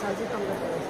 साजी काम करता है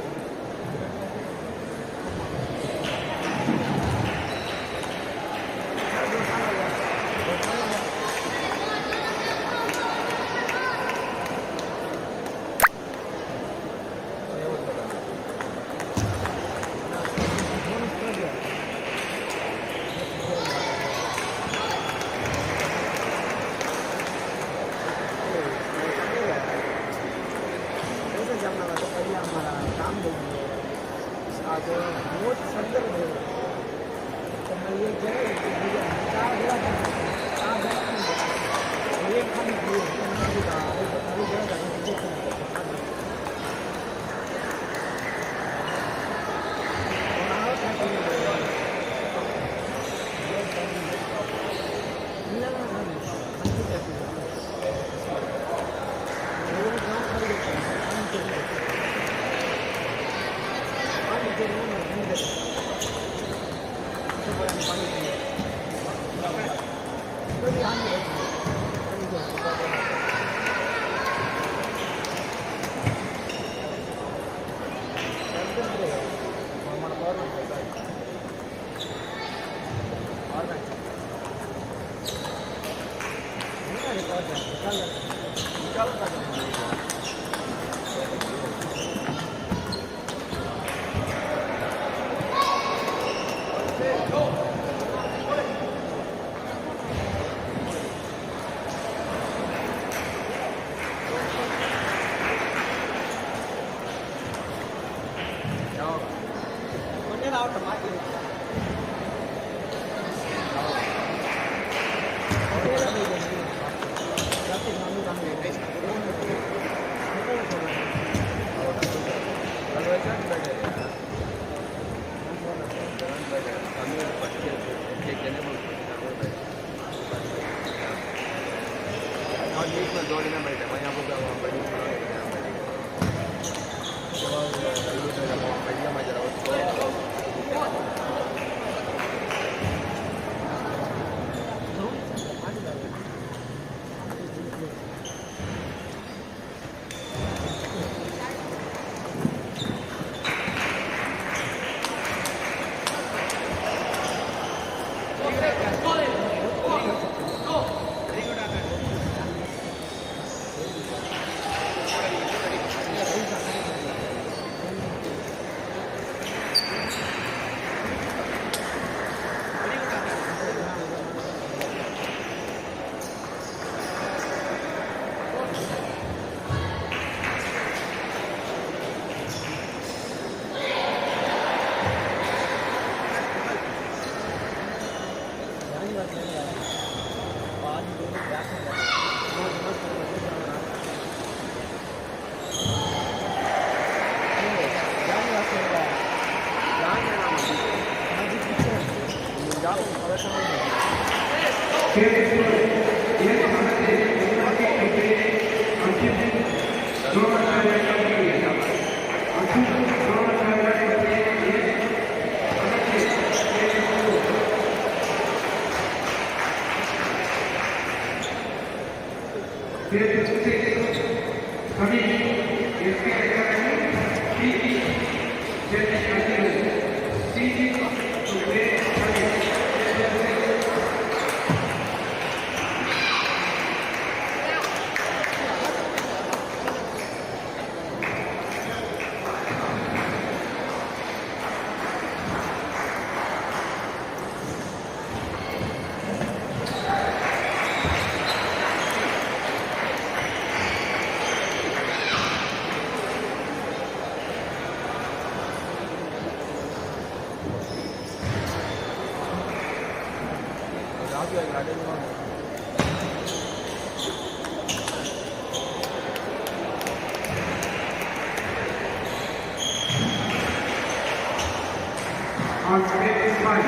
On today's fight,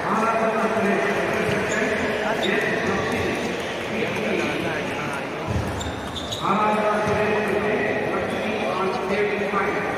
Aradhana today Aradhana today on today's fight.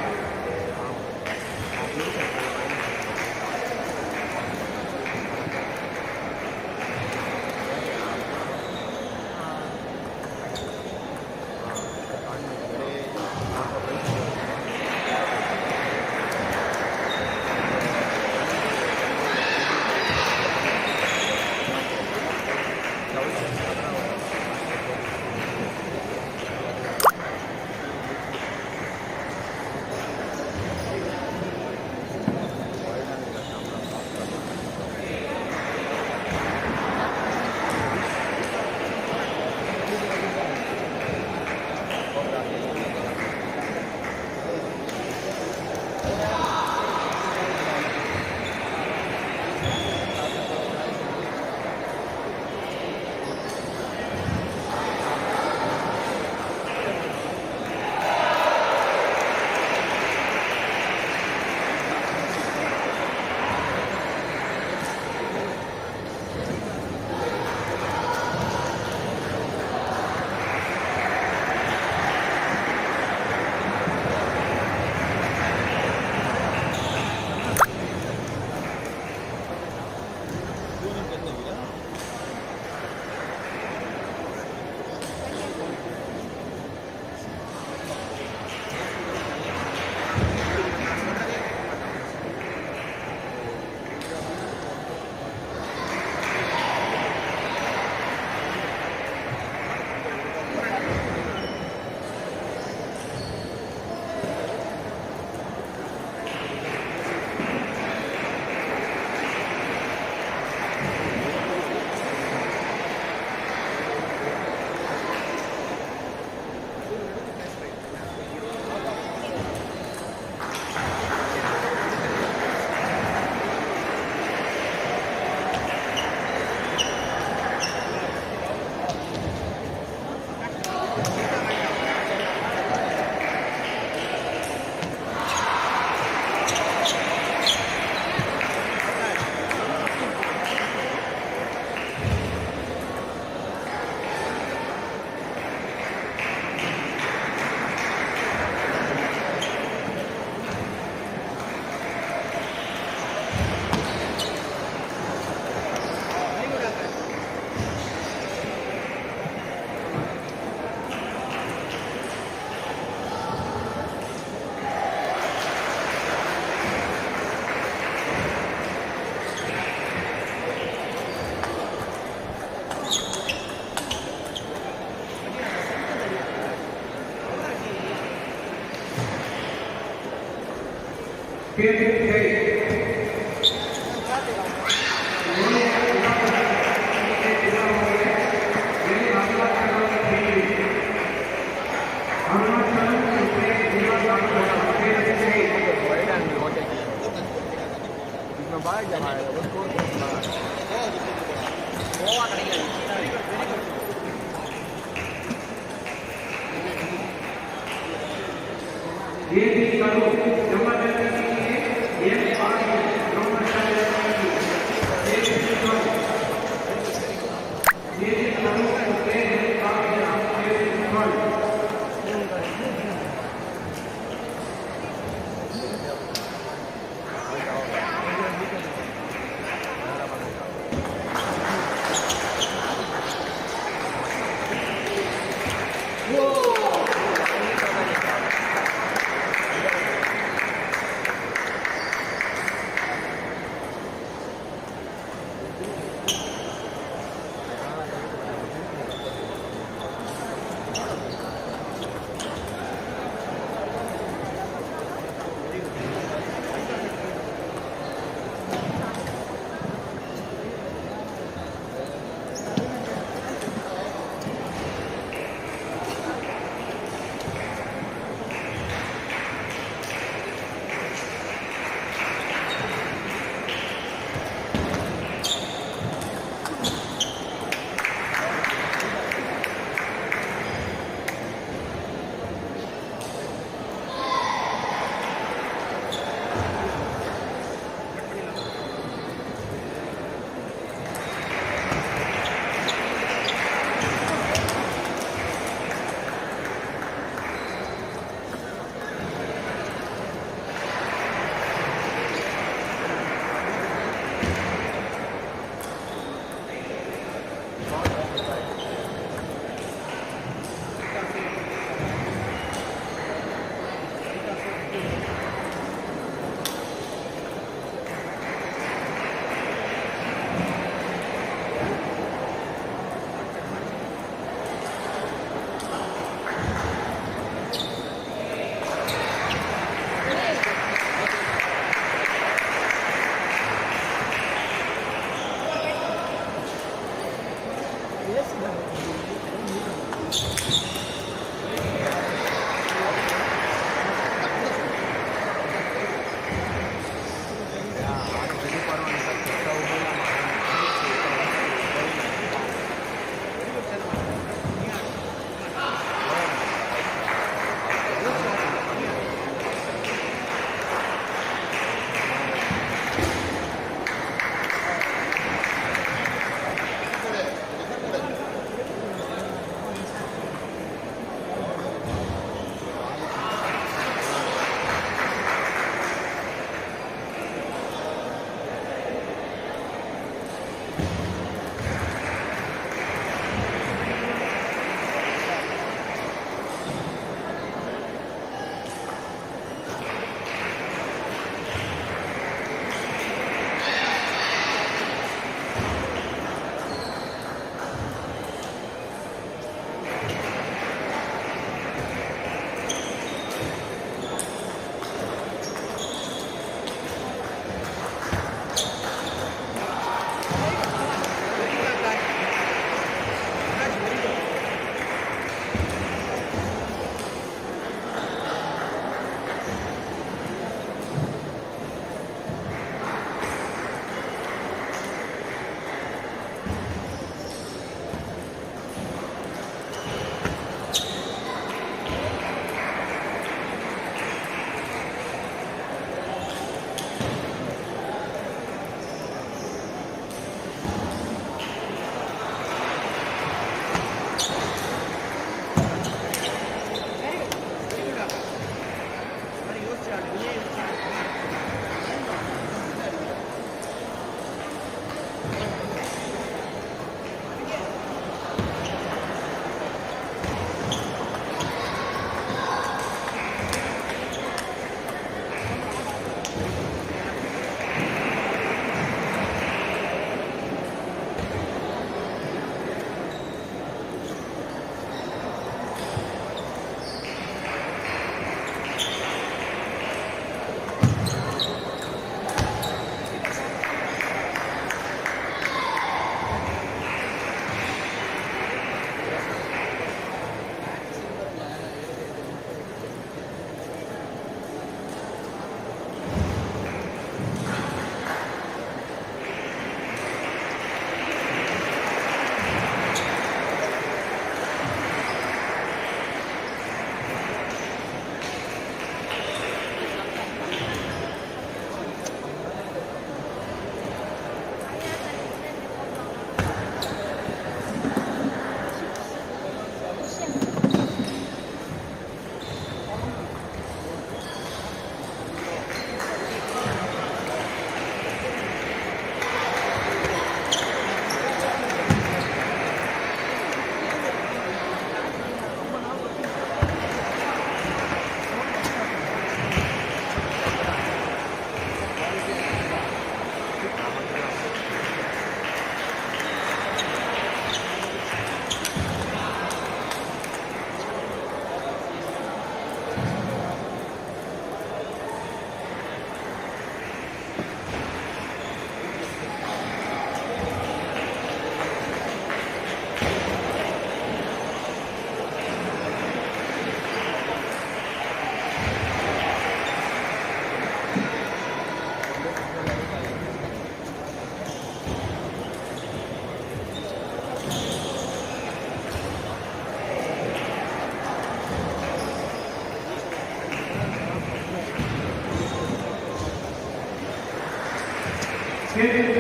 Akshay,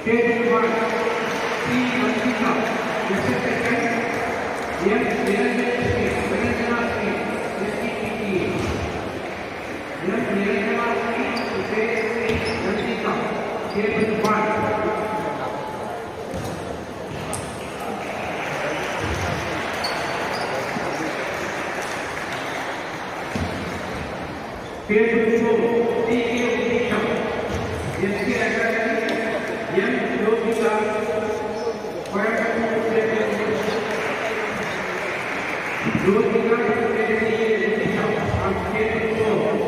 Stage 1, C. Rangita, second, M. Niranjana Sri, STPTA. M. Niranjana Sri, Stage 3, Rangita, Stage 1. Stage 4, T.K. Vishnu, SK Academy, M. Yogita, Coimbatore State, Yogita State Vishnu, on Stage 4.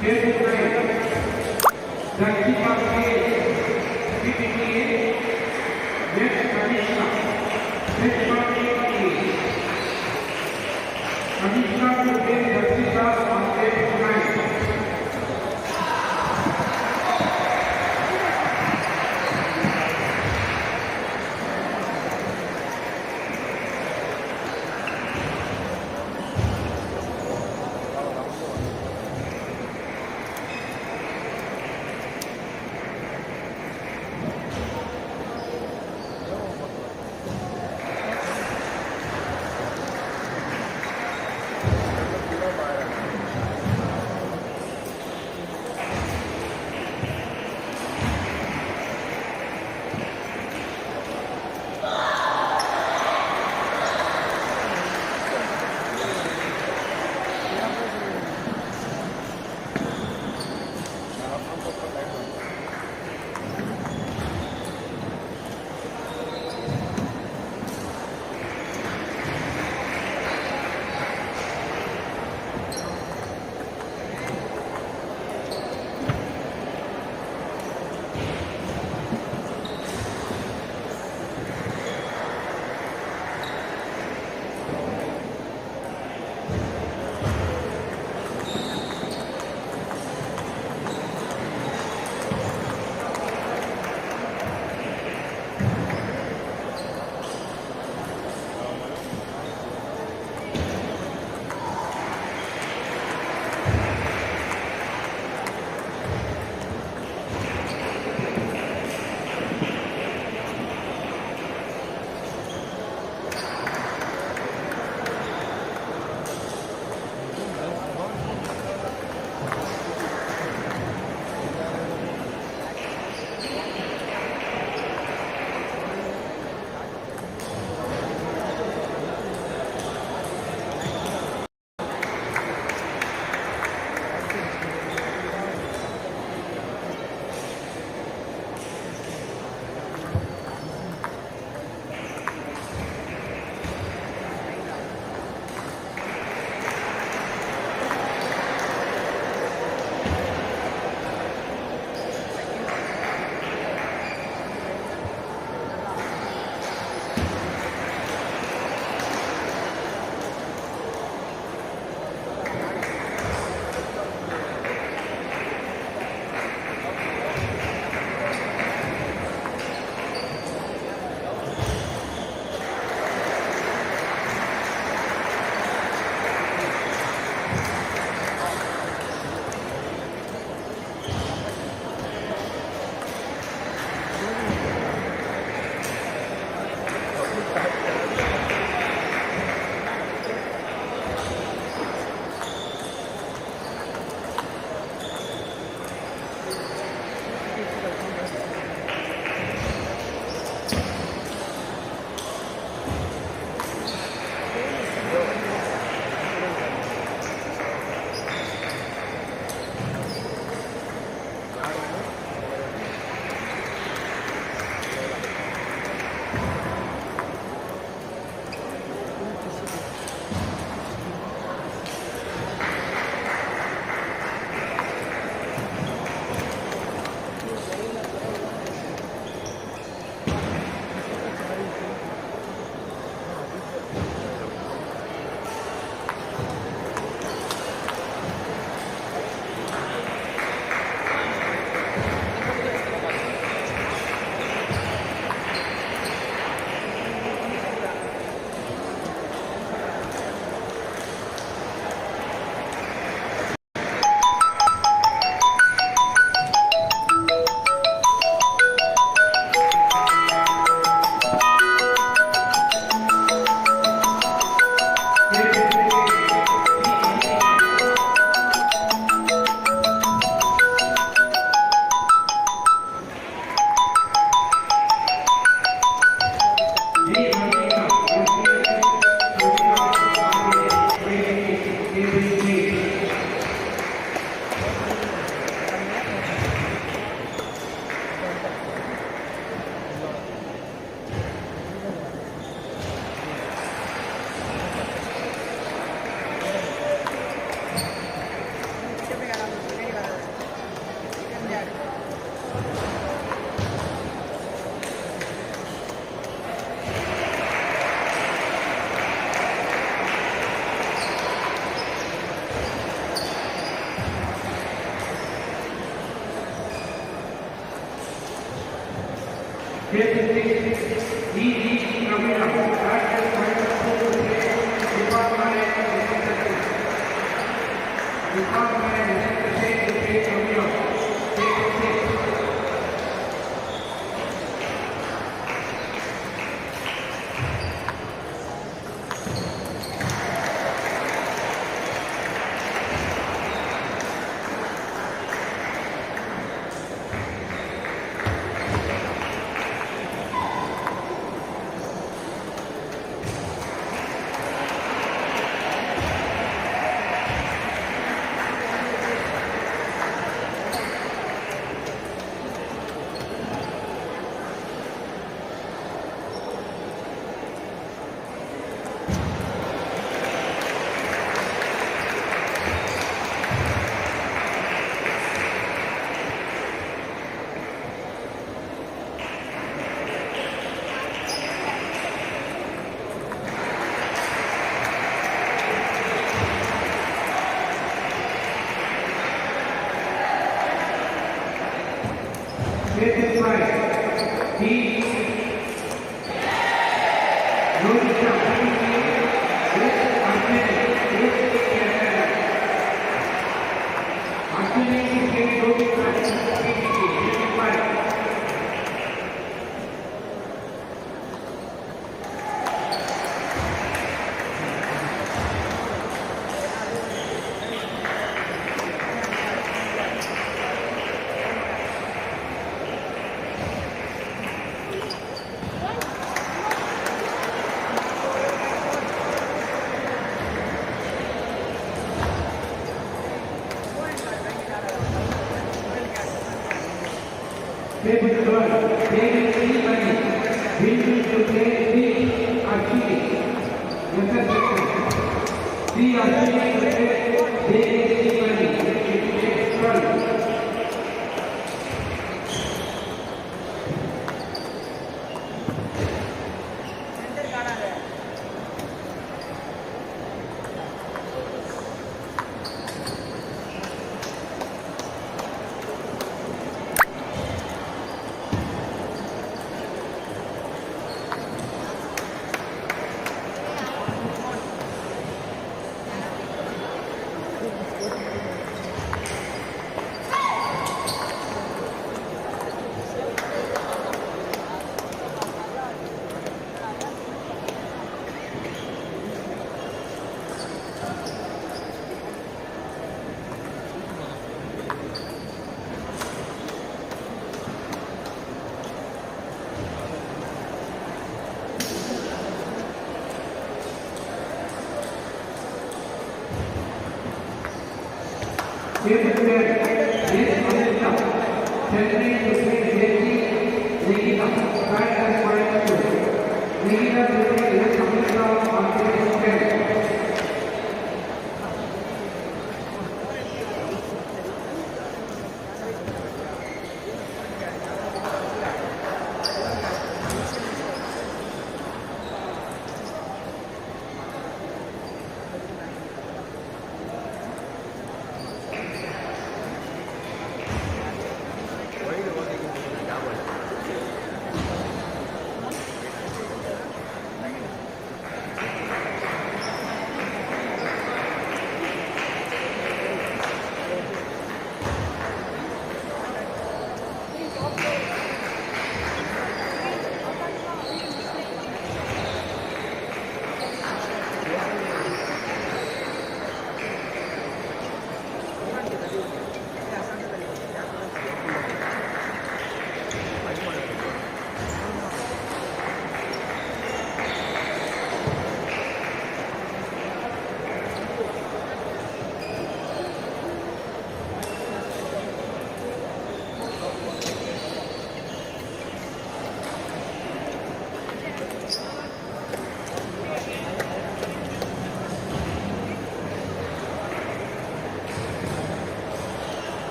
Stage 9, Dakshika State, PPTA, next Kanishka, next one PPTA. Kanishka to take Dakshika on Stage 9.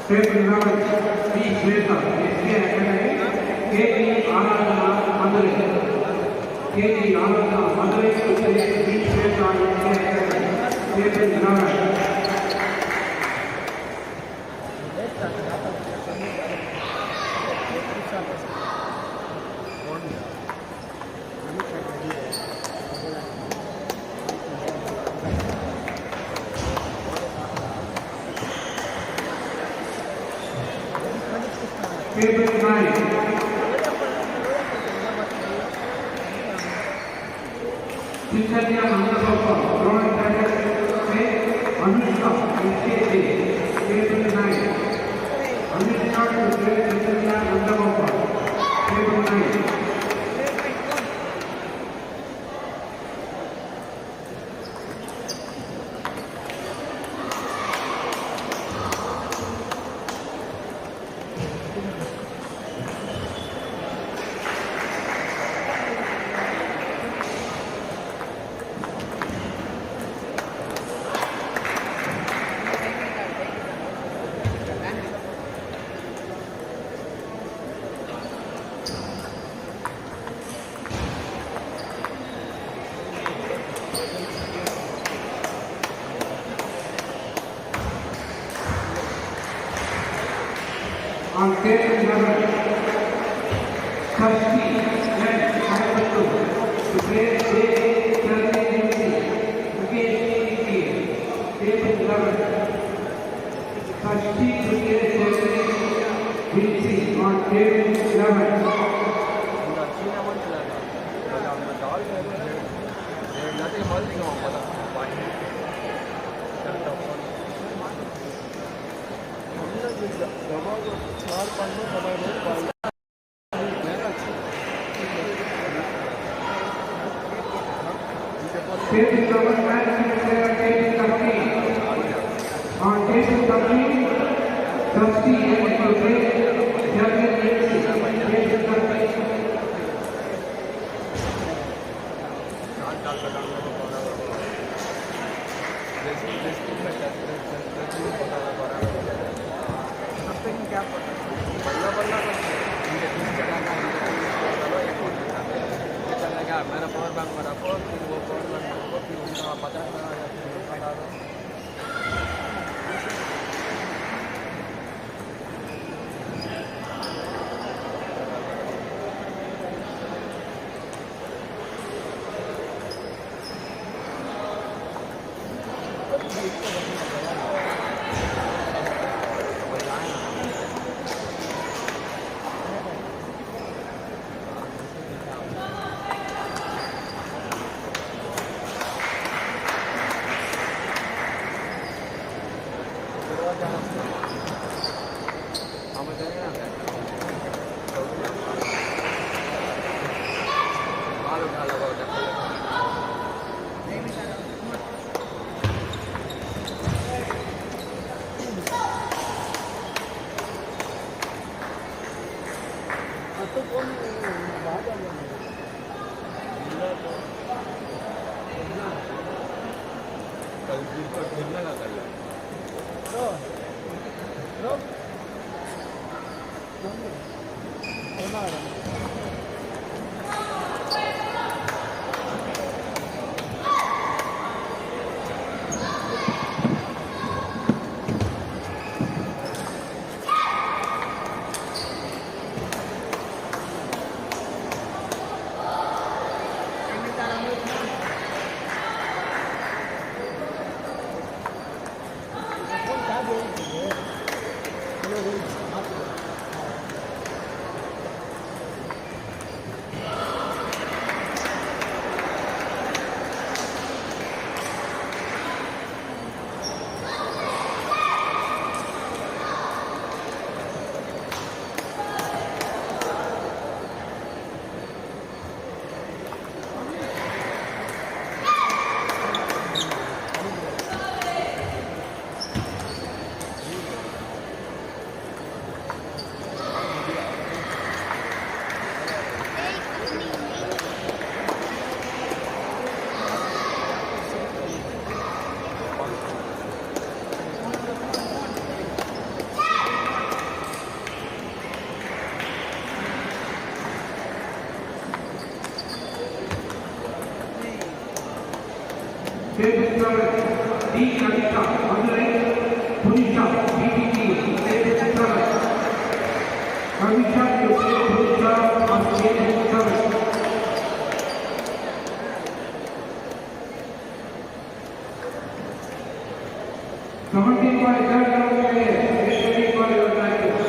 Table 11, B. Shweta, SK Academy, KG Aradhana, Madurai. KG Aradhana, Madurai to take B. Shweta, SK Academy. Table 11. Table 9. Cynthia Mandapapa, Roman Cadet, Anushka, SKJ. Table 9. Anushka to play Cynthia Mandapapa. Table 9. On table 11, Trustee Nlesh to play Table 11, Trustee to on table 11. Table government on table company, trustee and to मेरा power bank मेरा phone वो power bank पता है Table 7, D. Kavita, Madurai, Pujasri, BTT, Table 7. Kavita to Pujasri on Table 7. Somebody by that level, ready for your practice.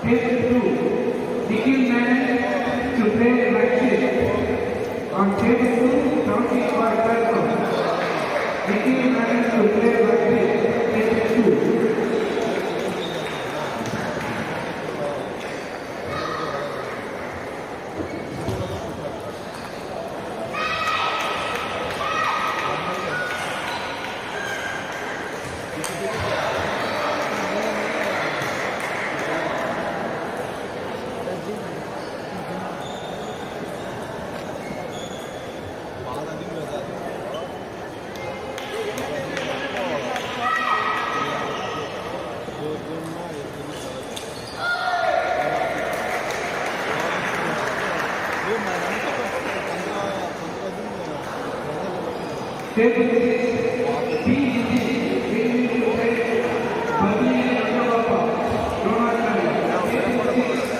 Table 2, Nikhil managed to play Akshai. On table 2, 70 for Raghuram. Nikhil managed to play Akshai. Table 2. Table 6, BGC, Badli Raghuram, Table 6.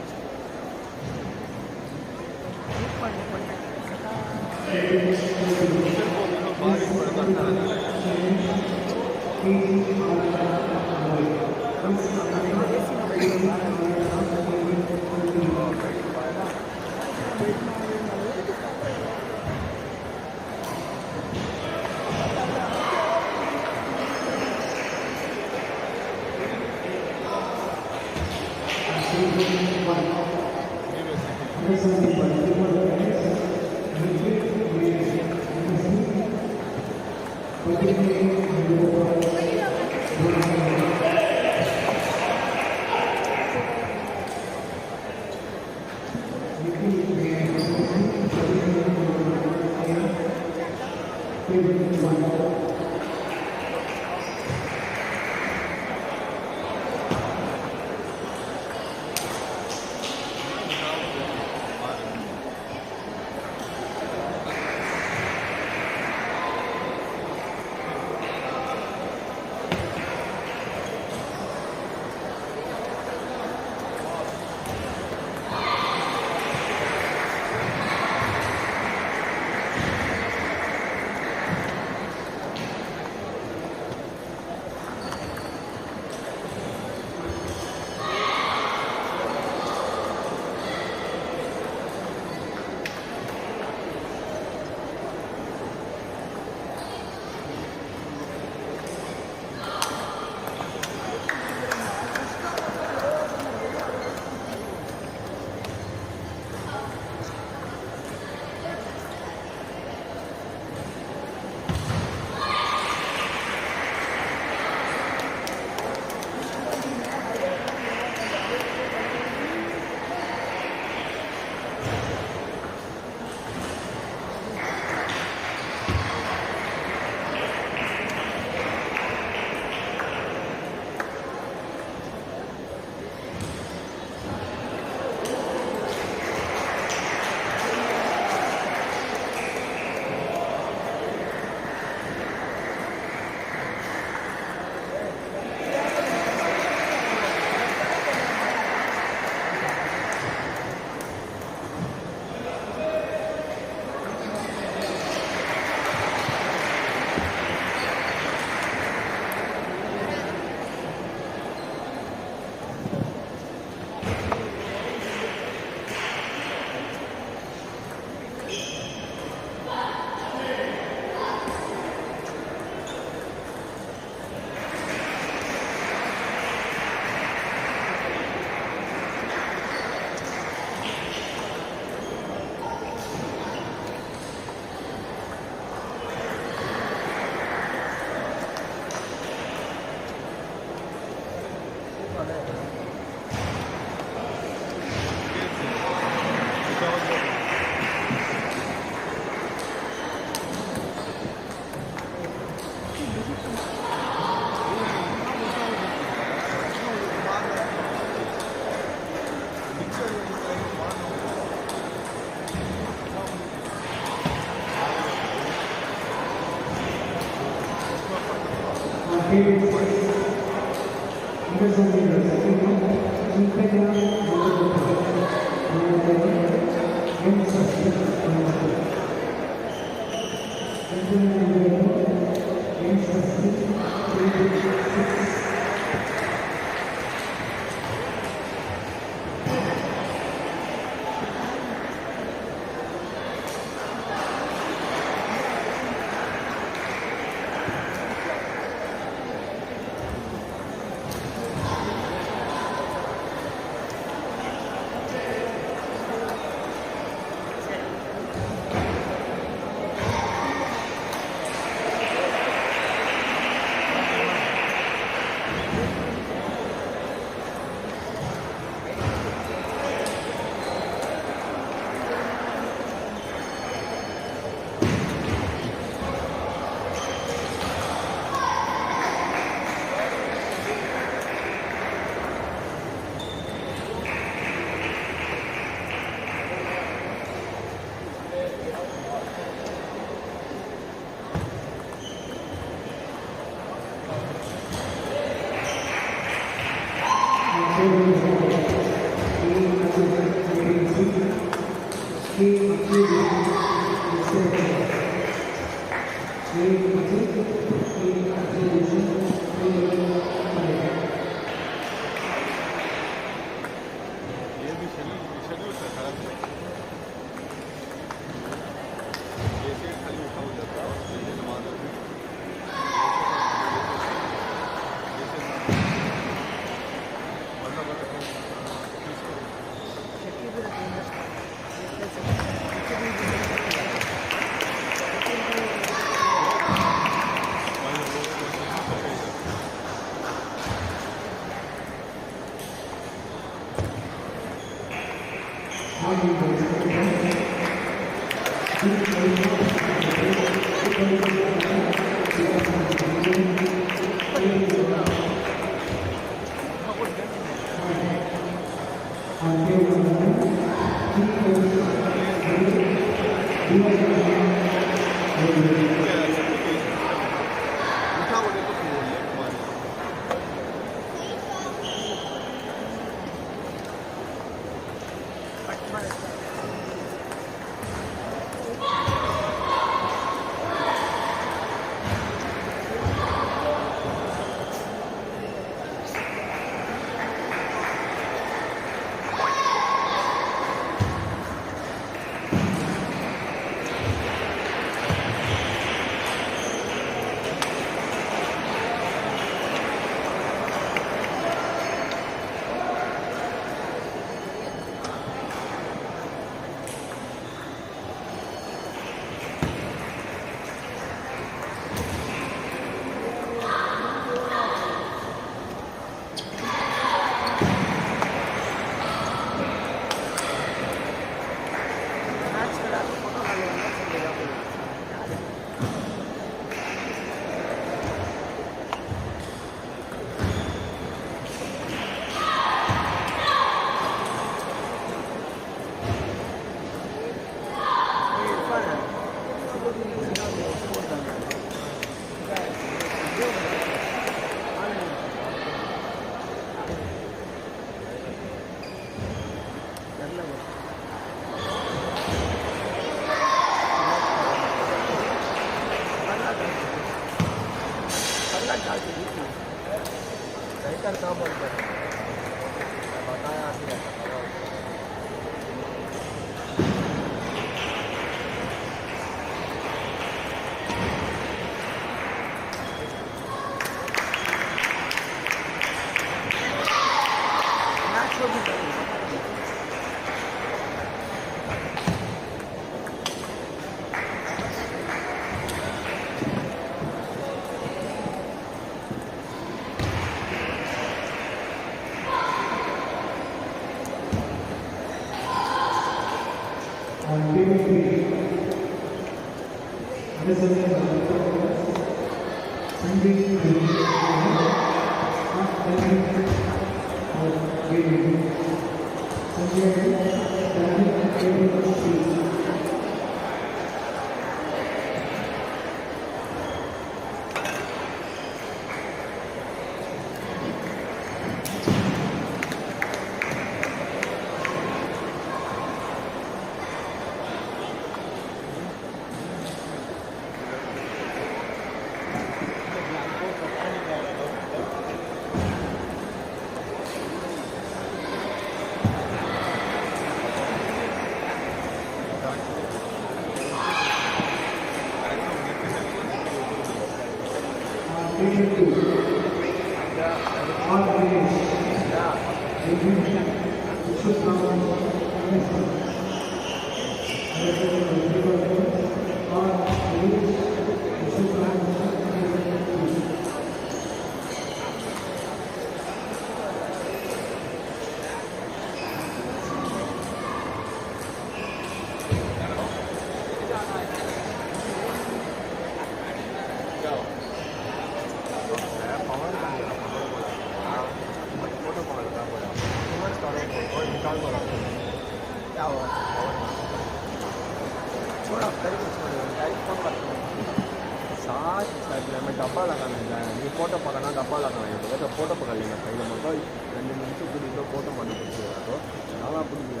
मैं डब्बा लगाना है ये photo पकड़ना डब्बा लगाना है तो फोटो पकड़ लेना पहले मतलब 2 निमिषம் கூடிய फोटो பண்ணி கொடுத்துருவாரோ நல்லா பிடிக்கல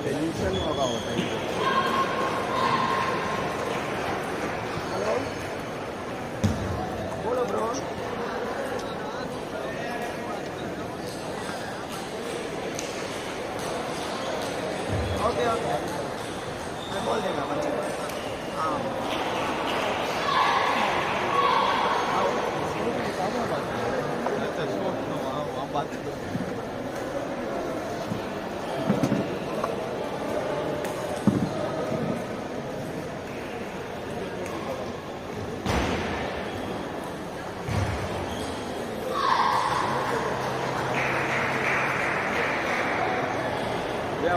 टेंशन होगा वो टाइम हेलो बोलो ब्रो ओके ओके मैं बोल देगा बच्चे हाँ बात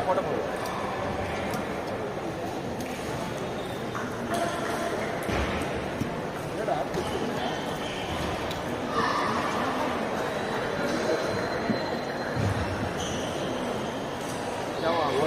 फोटो क्या हुआ वो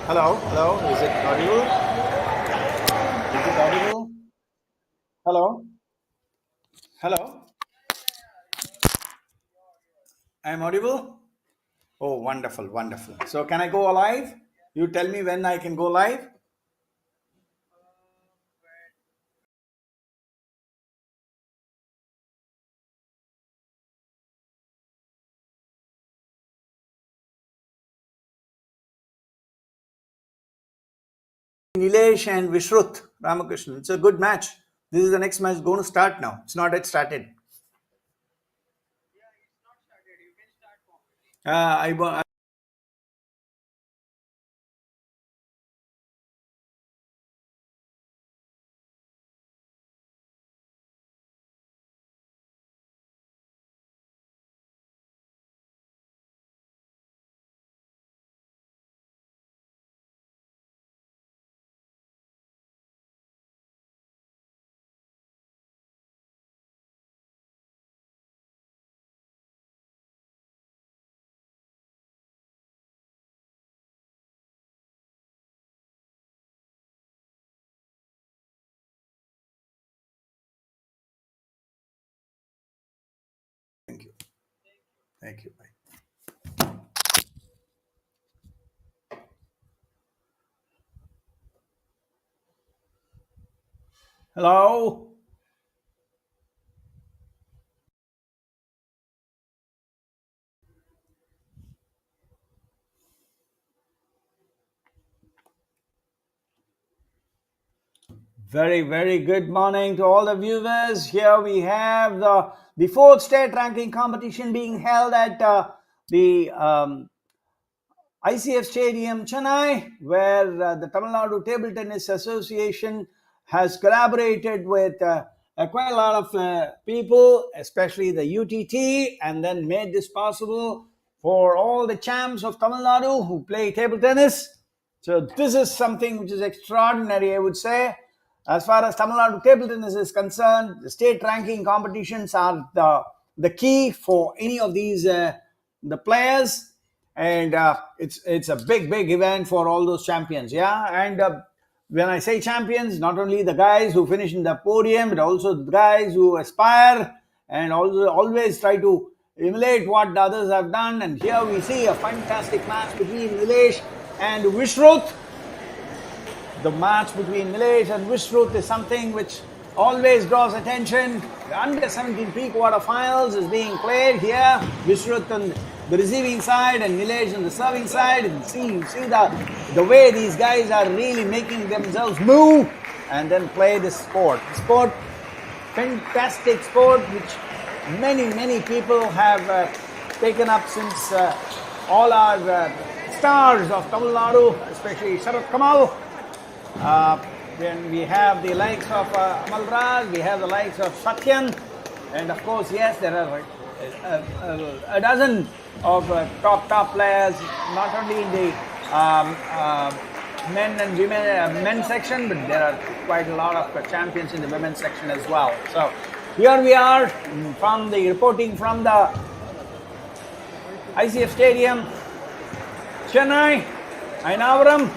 Hello, hello. Is it audible? Is it audible? Hello, hello. I'm audible. Oh, wonderful, wonderful. So, can I go live? You tell me when I can go live. Nilesh and Vishruth Ramakrishnan. It's a good match. This is the next match going to start now. It's not yet started. I Thank you. Thank you. Bye. Hello. Very, very good morning to all the viewers. Here we have the fourth state ranking competition being held at the ICF Stadium, Chennai, where the Tamil Nadu Table Tennis Association has collaborated with quite a lot of people, especially the UTT, and then made this possible for all the champs of Tamil Nadu who play table tennis. So this is something which is extraordinary, I would say. As far as Tamil Nadu table tennis is concerned, the state ranking competitions are the key for any of these the players, and it's a big event for all those champions. Yeah, and when I say champions, not only the guys who finish in the podium, but also the guys who aspire and also always try to emulate what the others have done. And here we see a fantastic match between Nlesh and Vishruth. The match between Nlesh and Vishruth is something which always draws attention. The under 17 pre-quarter finals is being played here. Vishruth on the receiving side and Nlesh on the serving side. And see the way these guys are really making themselves move and then play this sport. Sport, fantastic sport, which many people have taken up since all our stars of Tamil Nadu, especially Sharat Kamal. Then we have the likes of Amal Raj, we have the likes of Satyan, and of course, yes, there are a dozen of top players, not only in the men and women men's section, but there are quite a lot of champions in the women's section as well. So here we are reporting from the ICF Stadium, Chennai, Ayanavaram.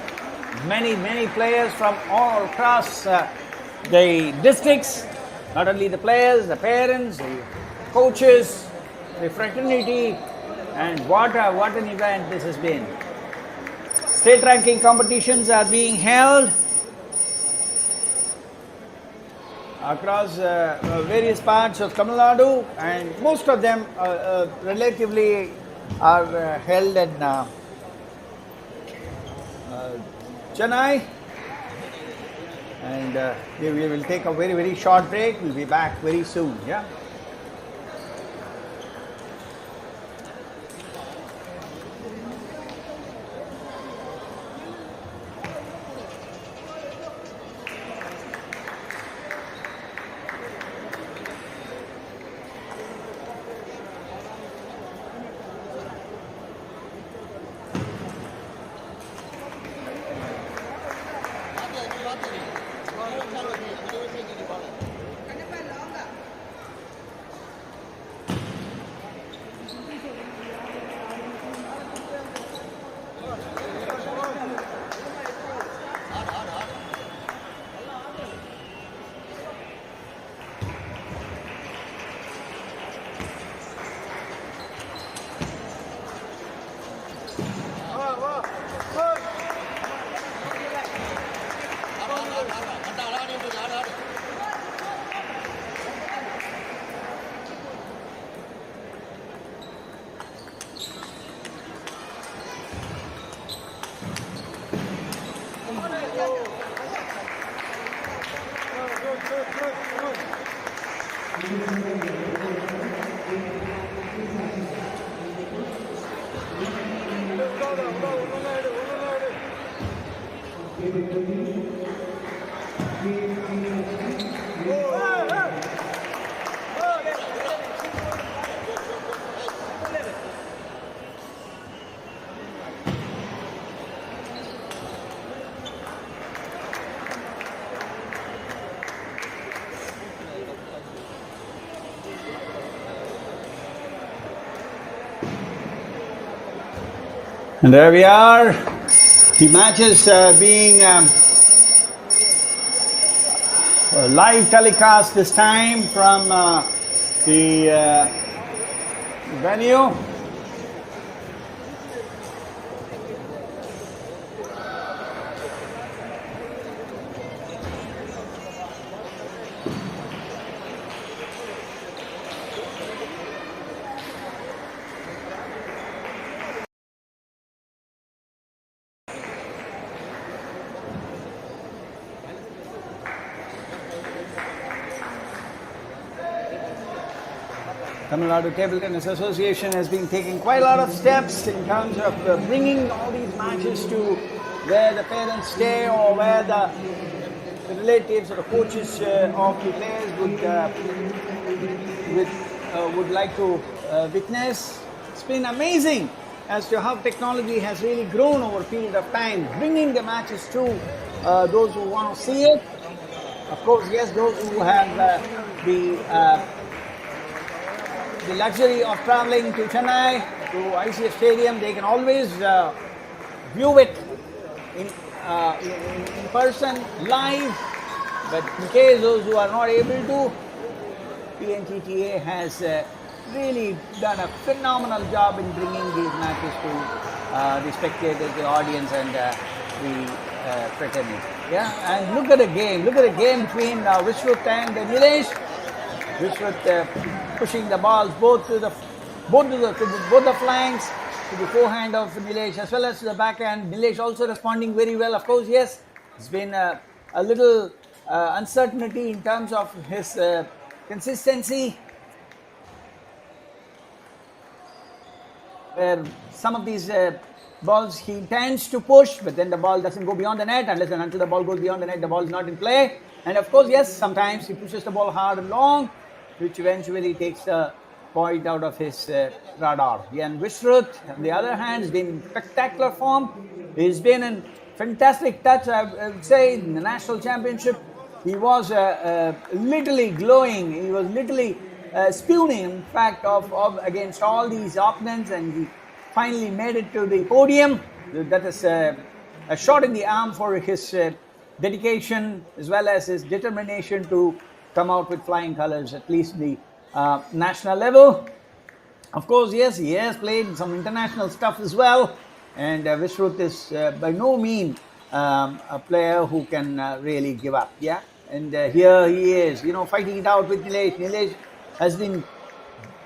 Many players from all across the districts, not only the players, the parents, the coaches, the fraternity, and what an event this has been. State ranking competitions are being held across various parts of Tamil Nadu, and most of them relatively are held in Chennai, and we will take a very short break. We'll be back very soon. Yeah. And there we are. The match is being live telecast this time from the venue. Tamil Nadu Table Tennis Association has been taking quite a lot of steps in terms of bringing all these matches to where the parents stay or where the relatives or the coaches of the players would like to witness. It's been amazing as to how technology has really grown over a period of time, bringing the matches to those who want to see it. Of course, yes, those who have the luxury of traveling to Chennai, to ICF Stadium, they can always view it in person, live. But in case those who are not able to, PNTTA has really done a phenomenal job in bringing these matches to the spectators, the audience, and the fraternity. Yeah, and look at the game. Look at the game between Vishnu and Nlesh. Vishnu pushing the balls both to the flanks, to the forehand of Nlesh as well as to the backhand. Nlesh also responding very well. Of course, yes, it's been a little uncertainty in terms of his consistency, where some of these balls he tends to push, but then the ball doesn't go beyond the net. Unless and until the ball goes beyond the net, the ball is not in play. And of course, yes, sometimes he pushes the ball hard and long, which eventually takes the point out of his radar. And Vishnu, on the other hand, has been in spectacular form. He's been in fantastic touch, I would say, in the national championship. He was literally glowing. He was literally spewing, in fact, of against all these opponents, and he finally made it to the podium. That is a shot in the arm for his dedication as well as his determination to come out with flying colors, at least the national level. Of course, yes, he has played some international stuff as well, and Vishnu is by no means a player who can really give up. Yeah, and here he is, fighting it out with Nlesh. Nlesh has been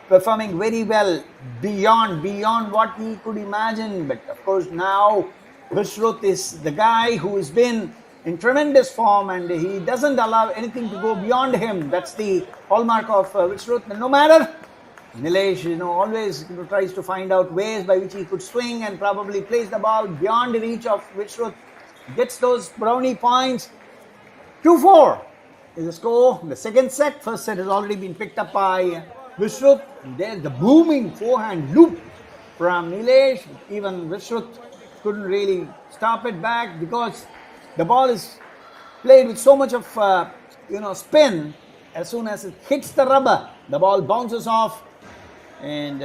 performing very well beyond what he could imagine. But of course, now Vishnu is the guy who has been in tremendous form, and he doesn't allow anything to go beyond him. That's the hallmark of Vishnu. No matter, Nlesh, always tries to find out ways by which he could swing and probably place the ball beyond the reach of Vishnu. Gets those brownie points. 2-4 is the score. The second set. First set has already been picked up by Vishnu. There's the booming forehand loop from Nlesh. Even Vishnu couldn't really stop it back because the ball is played with so much of spin. As soon as it hits the rubber, the ball bounces off, and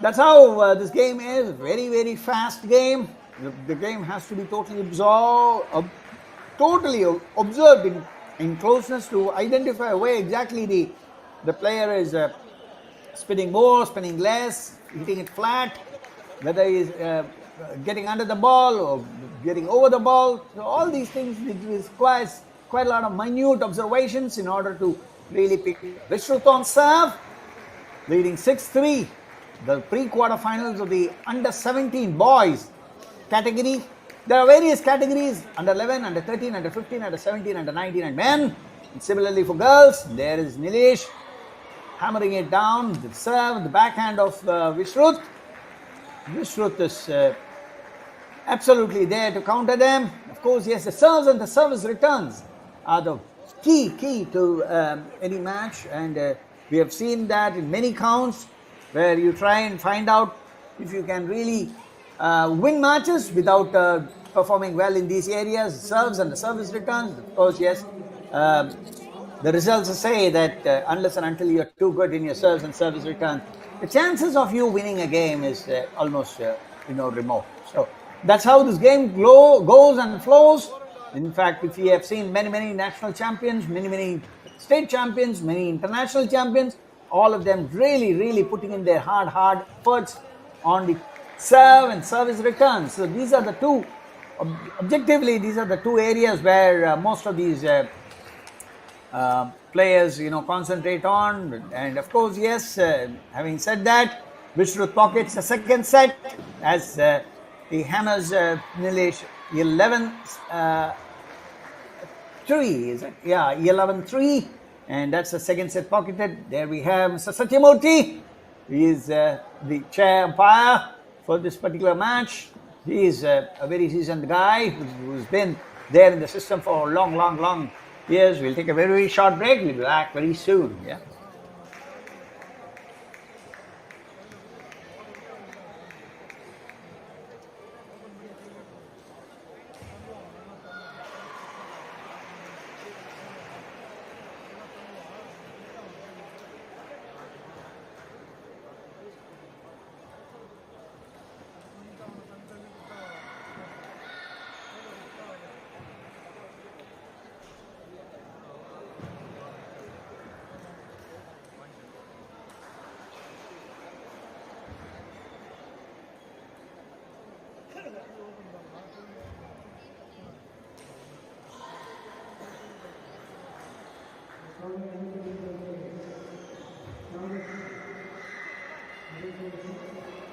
that's how this game is. Very, very fast game. The game has to be totally observed in closeness to identify where exactly the player is spinning more, spinning less, hitting it flat, whether he is getting under the ball or getting over the ball. So all these things requires quite a lot of minute observations in order to really pick. Vishnu on serve, leading 6-3. The pre-quarterfinals of the under-17 boys category. There are various categories: under 11, under 13, under 15, under 17, under 19, and men. And similarly for girls, there is Nlesh hammering it down. The serve, the backhand of Vishnu. Vishnu is absolutely there to counter them. Of course, yes, the serves and the service returns are the key to any match, and we have seen that in many counts where you try and find out if you can really win matches without performing well in these areas, serves and the service returns. Of course, yes, the results say that unless and until you're too good in your serves and service returns, the chances of you winning a game is almost remote. So that's how this game goes and flows. In fact, if you have seen many national champions, many state champions, many international champions, all of them really putting in their hard efforts on the serve and service returns. So these are the two, objectively, these are the two areas where most of these players, concentrate on. And of course, yes, having said that, Vishnu pockets the second set as he hammers Nlesh 11-3, is it? Yeah, 11-3. And that's the second set pocketed. There we have Mr. Satyamurthy. He is the chair umpire for this particular match. He is a very seasoned guy who's been there in the system for long years. We'll take a very short break. We'll be back very soon. Yeah.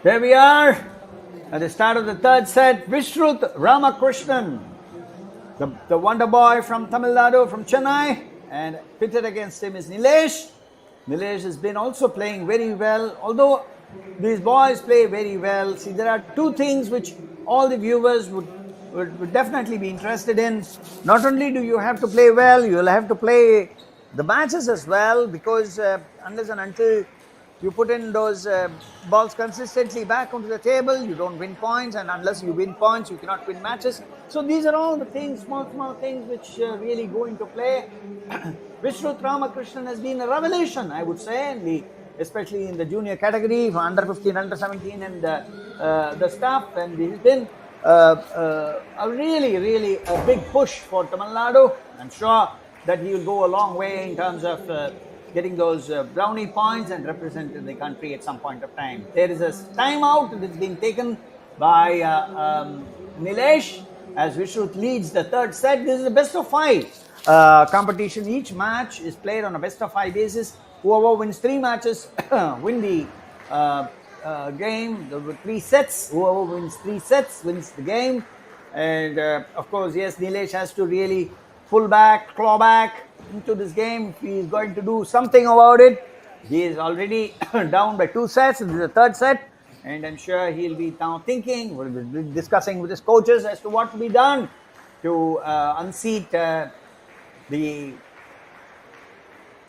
There we are at the start of the third set. Vishnu Ramakrishnan, the wonder boy from Tamil Nadu, from Chennai, and pitted against him is Nlesh. Nlesh has been also playing very well, although these boys play very well. See, there are two things which all the viewers would definitely be interested in. Not only do you have to play well, you will have to play the matches as well, because unless and until you put in those balls consistently back onto the table, you don't win points, and unless you win points, you cannot win matches. So these are all the things, small things which really go into play. Vishnu Ramakrishnan has been a revelation, I would say, especially in the junior category, for under 15, under 17 and the stuff, and he's been a really a big push for Tamil Nadu. I'm sure that he will go a long way in terms of getting those brownie points and representing the country at some point of time. There is a timeout that's been taken by Nlesh as Vishnu leads the third set. This is a best of 5 competition. Each match is played on a best of 5 basis. Whoever wins 3 matches win the game. There were 3 sets. Whoever wins 3 sets wins the game. And of course, yes, Nlesh has to really pull back, claw back into this game if he is going to do something about it. He is already down by 2 sets. This is the third set, and I'm sure he'll be now thinking, we'll be discussing with his coaches as to what to be done to unseat the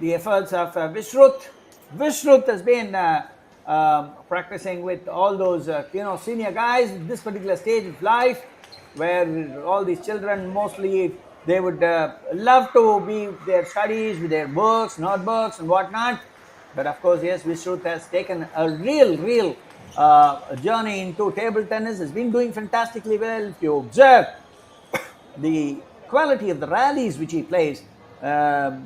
efforts of Vishrut. Vishrut has been practicing with all those senior guys at this particular stage of life, where all these children mostly they would love to be with their studies, with their books, notebooks and whatnot. But of course, yes, Vishnu has taken a real journey into table tennis. Has been doing fantastically well. If you observe the quality of the rallies which he plays, not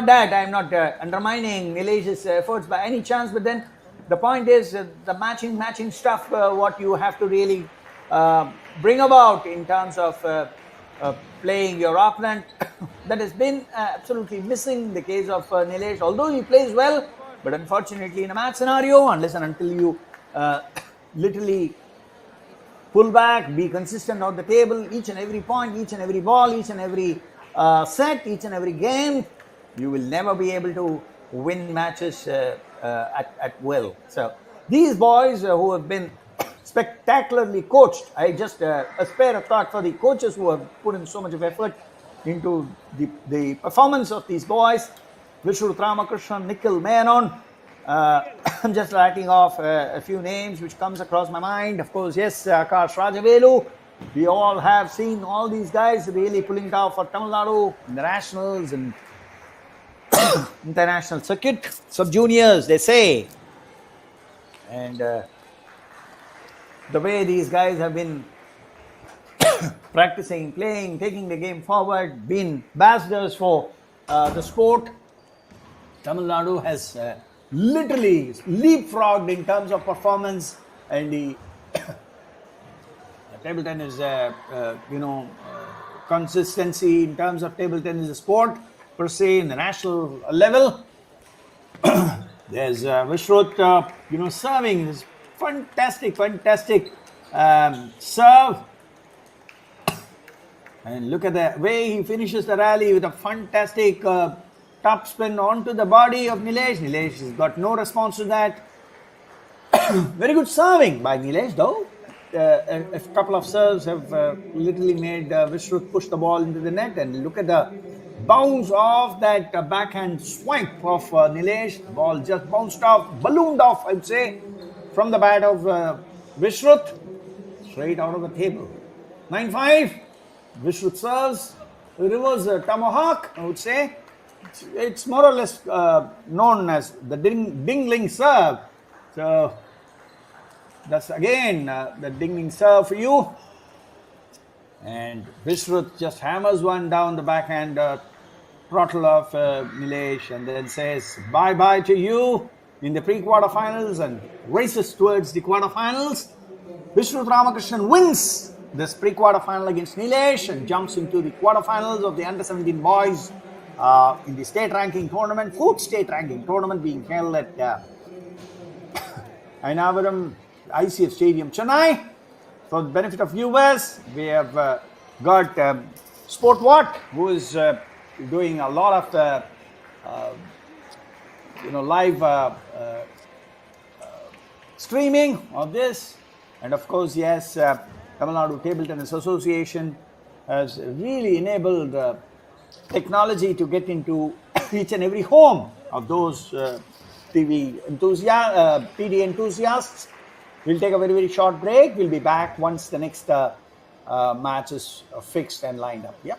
that I'm not undermining Nilesh's efforts by any chance, but then the point is the matching stuff, what you have to really bring about in terms of playing your opponent, that has been absolutely missing in the case of Nlesh. Although he plays well, but unfortunately in a match scenario, unless and until you literally pull back, be consistent on the table, each and every point, each and every ball, each and every set, each and every game, you will never be able to win matches at will. So these boys who have been spectacularly coached. I just spare a thought for the coaches who have put in so much of effort into the performance of these boys. Vishnu Ramakrishnan, Nikhil, Menon. I'm just writing off a few names which comes across my mind. Of course, yes, Akash Rajavelu. We all have seen all these guys really pulling it out for Tamil Nadu in the nationals and international circuit. Sub-juniors, they say. And the way these guys have been practicing, playing, taking the game forward, been ambassadors for the sport, Tamil Nadu has literally leapfrogged in terms of performance, and the table tennis, consistency in terms of table tennis sport per se in the national level. There's Vishrut, serving this fantastic serve. And look at the way he finishes the rally with a fantastic top spin onto the body of Nlesh. Nlesh has got no response to that. Very good serving by Nlesh, though. A couple of serves have literally made Vishrut push the ball into the net. And look at the bounce of that backhand swipe of Nlesh. The ball just bounced off, ballooned off, I would say, from the bat of Vishrut, straight out of the table. 9-5. Vishrut serves, reverse tomahawk, I would say. It's more or less known as the dingling serve. So that's again the dingling serve for you. And Vishrut just hammers one down the backhand throttle of Nlesh and then says bye-bye to you in the pre-quarterfinals and races towards the quarterfinals. Vishnu Ramakrishnan wins this pre-quarterfinal against Nlesh and jumps into the quarterfinals of the under-17 boys in the state ranking tournament, 4th state ranking tournament being held at Ainavaram ICF Stadium, Chennai. For the benefit of viewers, we have got Sport What, who is doing a lot of live streaming of this. And of course, yes, Tamil Nadu Table Tennis Association has really enabled technology to get into each and every home of those TD enthusiasts. We'll take a very short break. We'll be back once the next match is fixed and lined up. Yeah.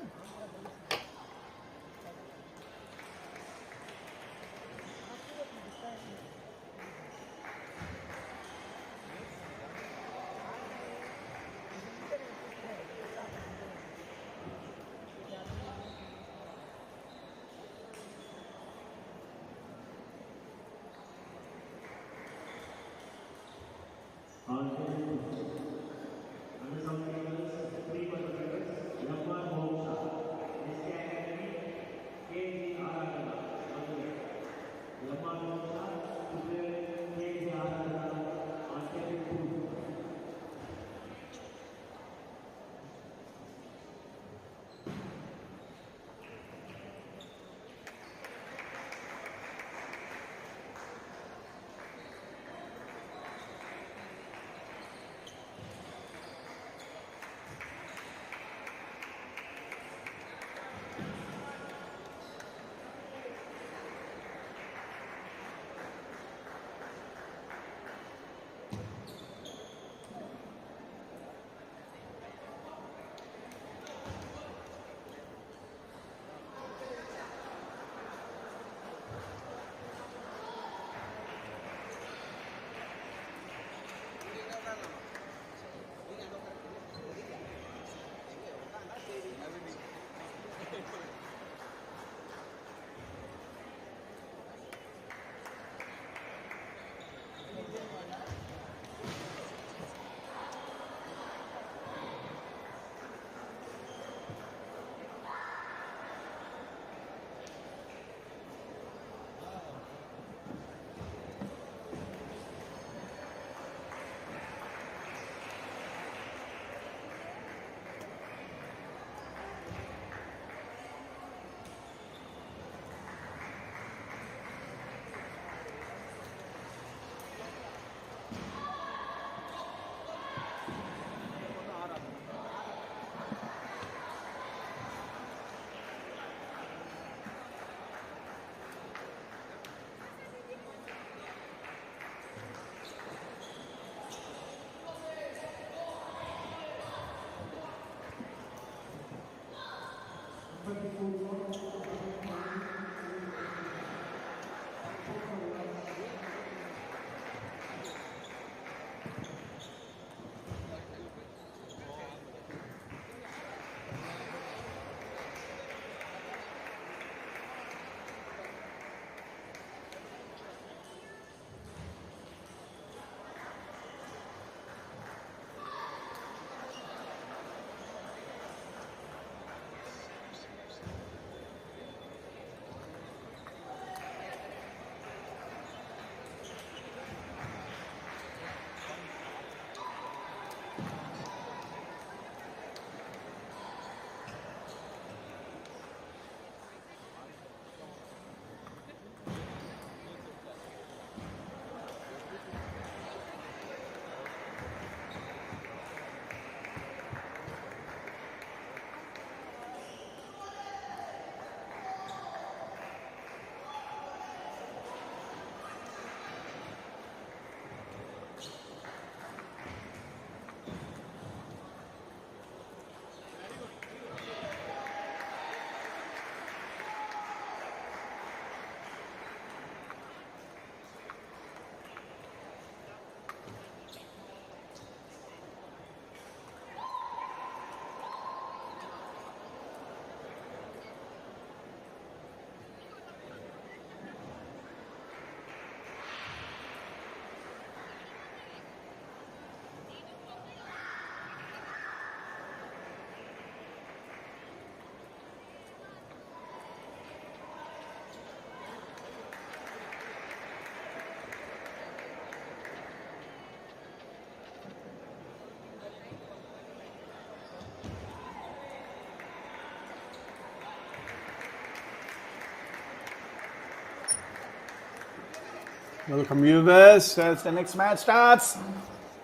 Welcome viewers, as the next match starts.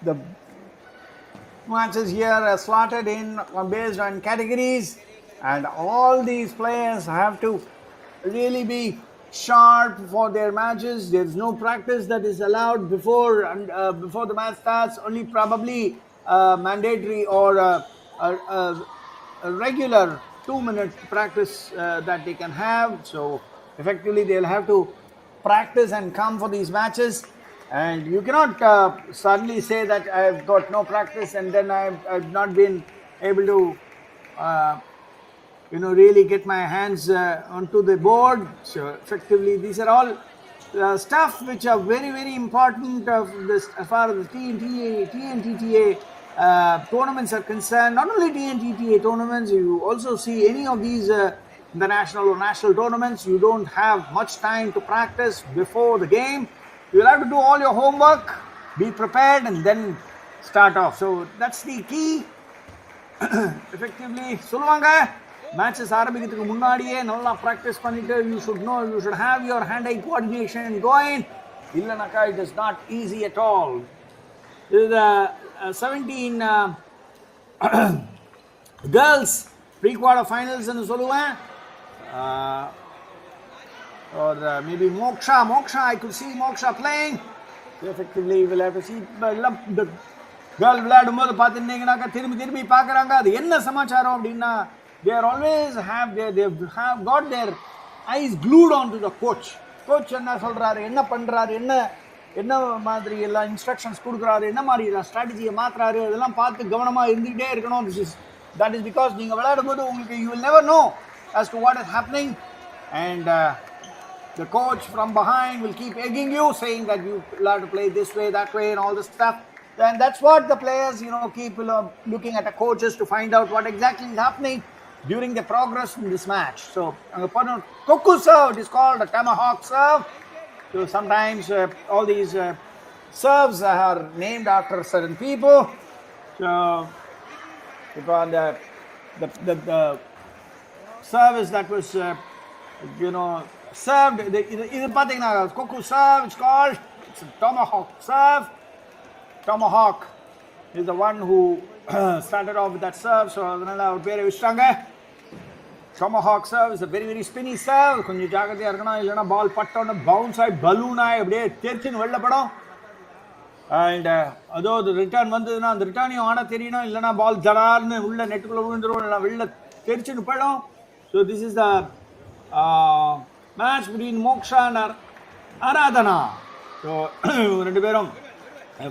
The matches here are slotted in based on categories, and all these players have to really be sharp for their matches. There's no practice that is allowed before the match starts. Only probably mandatory or a regular 2-minute practice that they can have. So effectively they'll have to practice and come for these matches, and you cannot suddenly say that I've got no practice and then I've not been able to really get my hands onto the board. So effectively these are all stuff which are very, very important of this as far as the TNTTA tournaments are concerned. Not only TNTTA tournaments, you also see any of these international or national tournaments, you don't have much time to practice before the game. You'll have to do all your homework, be prepared, and then start off. So that's the key. Effectively சொல்லுவாங்க matches ஆரம்பிக்கிறதுக்கு முன்னாடியே நல்லா practice பண்ணிட்டு you should have your hand-eye coordination going. இல்லனாக்கா it is not easy at all. This is the 17 girls pre-quarter finals ன்னு சொல்லுவேன். Or maybe Moksha, I could see Moksha playing. Effectively we'll have to see the girl விளையாடும்போது பார்த்துட்டீங்கன்னாக்கா திரும்பி பார்க்குறாங்க. அது என்ன சமாச்சாரம் அப்படின்னா they have got their eyes glued onto the coach. என்ன சொல்றாரு, என்ன பண்றாரு, என்ன மாதிரி எல்லாம் இன்ஸ்ட்ரக்ஷன்ஸ் கொடுக்குறாரு, என்ன மாதிரி ஸ்ட்ராட்டஜியை மாத்துறாரு, அதெல்லாம் பார்த்து கவனமா இருந்துகிட்டே இருக்கணும். That is because நீங்க விளையாடும்போது உங்களுக்கு you will never know as to what is happening, and the coach from behind will keep egging you, saying that you have to play this way, that way, and all this stuff. And that's what the players keep looking at the coaches to find out what exactly is happening during the progress in this match. So Koku serve, it is called a tomahawk serve. So sometimes all these serves are named after certain people. So because the service that was served, இது பார்த்தீங்கன்னா Koku serve, it's called, it's a tomahawk serve. Tomahawk is the one who started off with that serve, so அதனால அவர் பேரை வச்சிட்டாங்க. Tomahawk serve is a very, very spinny serve. கொஞ்சம் ஜாக்கிரதையா இருக்கணும், இல்லைன்னா பால் பட்டோன்னு bounce ஆகி பலூன் ஆகி அப்படியே தெரிச்சுன்னு வெளில படும். அண்ட் அதோ ரிட்டர்ன் வந்ததுன்னா அந்த ரிட்டர்னையும் ஆட தெரியணும், இல்லைன்னா பால் ஜடார்னு உள்ள நெட்டுக்குள்ளே விழுந்துடும், இல்லைனா வெளில தெரிச்சுன்னு போயிடும். So this is the match between Moksha and Aradhana. So ரெண்டு பேரும்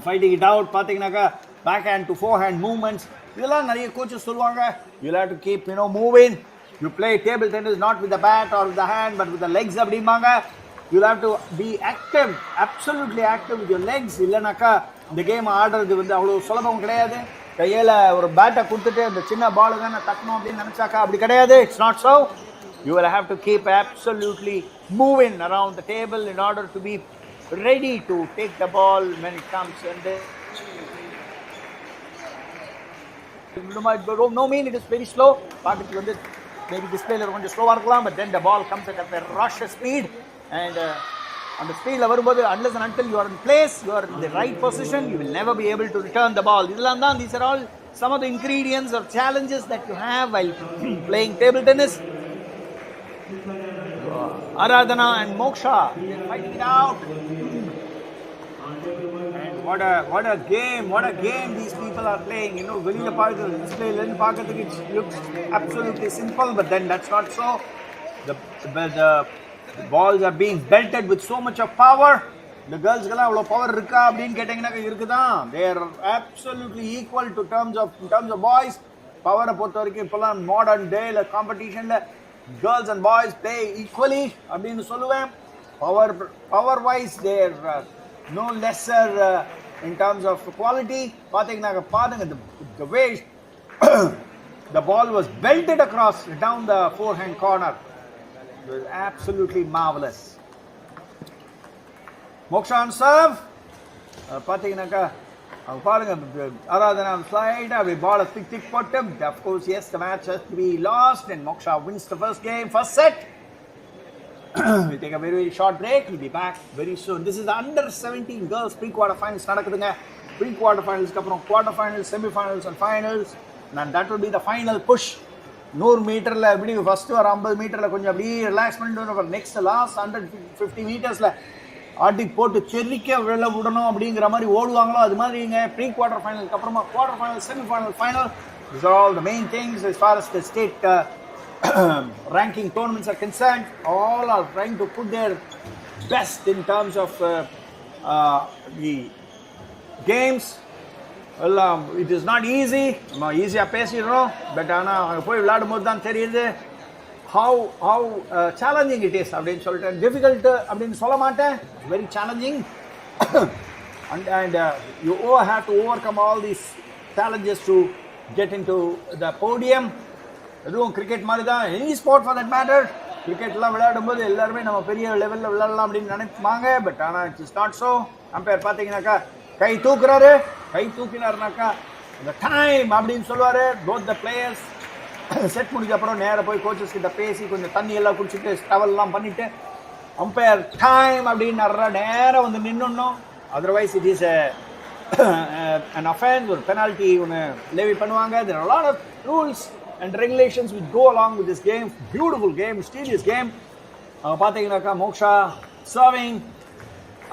fighting it out. பார்த்தீங்கன்னாக்கா backhand to forehand movements இதெல்லாம் நிறைய கோச்சஸ் சொல்லுவாங்க. You have to keep moving. You play table tennis not with the bat or with the hand but with the legs அப்படிம்பாங்க. You have to be active, absolutely active with your legs. இல்லைனாக்கா இந்த game ஆடுறது அவ்வளோ சுலபம் கிடையாது. கையில் ஒரு பேட்டை கொடுத்துட்டு அந்த சின்ன பாலு தானே தட்டணும் அப்படின்னு நினச்சாக்கா அப்படி கிடையாது. It's not so. You will have to keep absolutely moving around the table in order to be ready to take the ball when it comes, and no mean it is very slow. Paakathu vandu maybe display la konja slow irukkalam, but then the ball comes at a rush speed, and on the speed la varumbodhu unless and until you are in place, you are in the right position, you will never be able to return the ball. These are all some of the ingredients or challenges that you have while playing table tennis. Aradhana and Moksha, they're fighting it out. And what a game these people are playing. Velila paakadhu display la paakadhukku it looks absolutely simple, but then that's not so. The balls are being belted with so much of power. The girls kala avlo power irukka appdin kettingna irukudha. They are absolutely equal in terms of boys. Power பொறுத்த வரைக்கும் இப்போலாம் modern day la competition la girls and boys play equally அப்படின்னு சொல்லுவேன். Power wise they are no lesser in terms of quality. பாருங்க the way the ball was belted across down the forehand corner. It was absolutely marvelous. Moksha on serve. பாத்தீங்கன்னாக்கா பாருங்க Aradhana slide, we ball a thick bottom. Of course, yes, the match has to be lost and Moksha wins the first set. we'll take a very, very short break. We'll be back very soon. This is the under 17 girls pre-quarter finals நடக்குதுங்க. Pre-quarter finals அப்புறம் quarter finals, semi-finals and finals. And that will be the final push. 100 மீட்டர்ல எப்படி first ஒரு 50 மீட்டர்ல கொஞ்சம் அப்படியே relax பண்ணிட்டு next last 150 மீட்டர்ஸ்ல ஆட்டி போட்டு செரிக்க விழ விடணும் அப்படிங்கிற மாதிரி ஓடுவாங்களோ அது மாதிரிங்க ப்ரீ குவார்டர் ஃபைனலுக்கு அப்புறமா quarter final, semi-final, final. These are all the main things as far as the state ranking tournaments are concerned. All are trying to put their best in terms of the games. Well, it is not easy. நம்ம ஈஸியாக பேசிடுறோம், but ஆனால் அங்கே போய் விளையாடும் போது தான் தெரியுது how challenging it is அப்படின்னு சொல்லிட்டு. டிஃபிகல்ட் அப்படின்னு சொல்ல மாட்டேன், very challenging. and you have to overcome all these challenges to get into the podium. அதுவும் கிரிக்கெட் மாதிரி தான், any sport for that matter. கிரிக்கெட்லாம் விளையாடும் போது எல்லாருமே நம்ம பெரிய லெவலில் விளையாடலாம் அப்படின்னு நினைப்பாங்க, பட் ஆனால் it is not so. Umpire பார்த்தீங்கன்னாக்கா கை தூக்குறாரு, கை தூக்கினாருனாக்கா இந்த டைம் அப்படின்னு சொல்லுவார். போத் த பிளேயர்ஸ் செட் முடிஞ்ச அப்புறம் நேராக போய் கோச்சஸ் கிட்ட பேசி கொஞ்சம் தண்ணி எல்லாம் குடிச்சிட்டு டவல்லாம் பண்ணிட்டு அம்பையர் டைம் அப்படின்னு நேராக வந்து நின்னுடணும். Otherwise it is an offense, ஒரு பெனால்ட்டி ஒன்று லேவி பண்ணுவாங்க. There are a lot of rules and regulations which go along with this game. Beautiful game, mysterious game. பார்த்தீங்கன்னாக்கா moksha serving,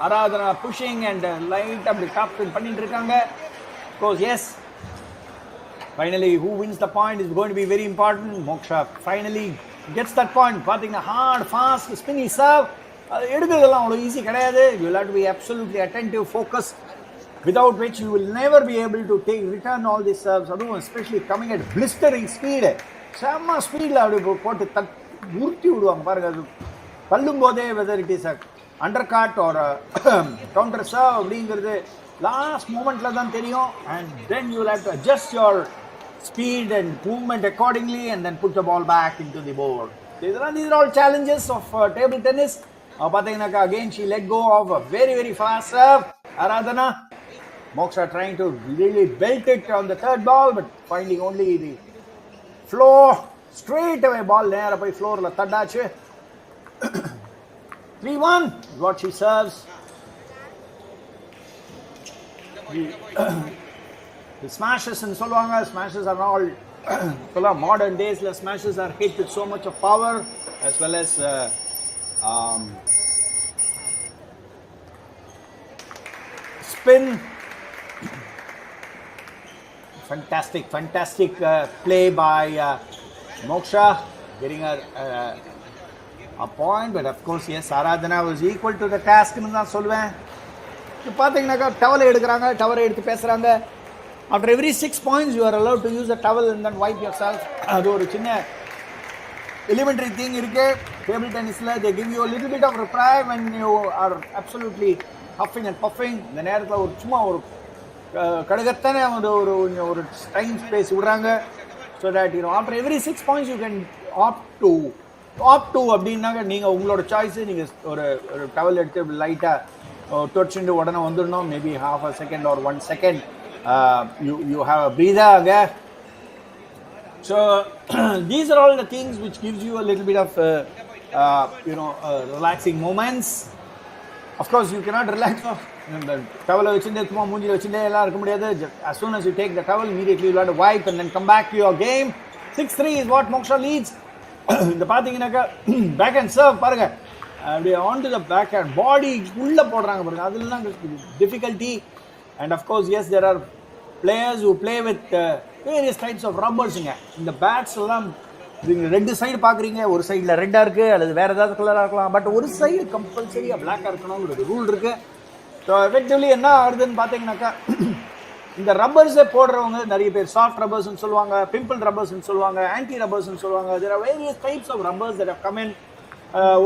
Aradhana pushing and light up the top பண்ணிட்டு இருக்காங்க. Of course, yes. Finally, who wins the point is going to be very important. Moksha finally gets that point. பார்த்தீங்கன்னா hard, fast, spinny serve. அது எடுக்கிறதெல்லாம் அவ்வளோ easy கிடையாது. You will have to be absolutely attentive, focused, without which you will never be able to return all these serves. அதுவும் especially coming at blistering speed. செம்ம ஸ்பீடில் அப்படி போட்டு உருட்டி விடுவாங்க பாருங்க. அது தள்ளும் போதே whether it is a undercut or a counter serve அப்படிங்கிறது லாஸ்ட் மூமெண்ட்ல தான் தெரியும். And then you will have to adjust your speed and movement accordingly and then put the ball back into the board. These are all challenges of table tennis. பார்த்தீங்கன்னாக்கா again she let go of a very, very fast serve. Aradhana, Moksha trying to really belt it on the third ball, but finding only the floor. Straight away ball நேரா போய் ஃப்ளோர்ல தட்டாச்சு. 3-1 is what she serves. The smashes and solvanga, smashes are all modern days. The smashes are hit with so much of power as well as spin. Fantastic play by Moksha, getting a point, but of course, yes, Aradhana was equal to the task ன்னு தான் சொல்லுவேன். இப்போ பார்த்தீங்கன்னாக்கா டவலை எடுக்கிறாங்க, டவரை எடுத்து பேசுகிறாங்க. After every 6 points, you are allowed to use a towel and then wipe yourself. அது ஒரு சின்ன elementary thing இருக்கு table டென்னிஸில். they give you a little bit of reprieve when you are absolutely huffing and puffing. இந்த நேரத்தில் ஒரு சும்மா ஒரு கடுகத்தானே ஒரு டைம் ஸ்பேஸ் விடுறாங்க. so that after every 6 points you can opt to அப்படின்னாங்க நீங்கள் உங்களோட சாய்ஸு. நீங்கள் ஒரு டவல் எடுத்து லைட்டாக தொடச்சுட்டு உடனே வந்துடணும். Maybe half a second or 1 second you have a breather again. So these are all the things which gives you a little bit of relaxing moments. Of course you cannot relax. டவலை வச்சுட்டு சும்மா மூஞ்சியில் வச்சுட்டே எல்லாம் இருக்க முடியாது. as soon as you take the towel, immediately you have to wipe and then come back to your game. 6-3 is what Moksha leads. இந்த பார்த்தீங்கன்னாக்கா back hand serve பாருங்க, அப்படியே on to the back hand body உள்ளே போடுறாங்க பாருங்க. அதுலாம் difficulty. And of course yes there are players who play with various types of ரப்பர்ஸுங்க. இந்த பேட்ஸ் எல்லாம் நீங்கள் 2 சைடு பார்க்குறீங்க. ஒரு சைடில் ரெட்டாக இருக்குது அல்லது வேறு ஏதாவது கலராக இருக்கலாம், பட் ஒரு சைடு கம்பல்சரியாக பிளாக்காக இருக்கணுங்கிற ரூல் இருக்குது. ஸோ எஃபெக்டிவ்லி என்ன ஆகுதுன்னு பார்த்தீங்கன்னாக்கா இந்த ரப்பர்ஸை போடுறவங்க நிறைய பேர் சாஃப்ட் ரப்பர்ஸ்ன்னு சொல்லுவாங்க, பிம்பிள் ரப்பர்ஸ்ன்னு சொல்லுவாங்க, ஆன்டி ரப்பர்ஸ்ன்னு சொல்லுவாங்க. There are various types of rubbers that have come in.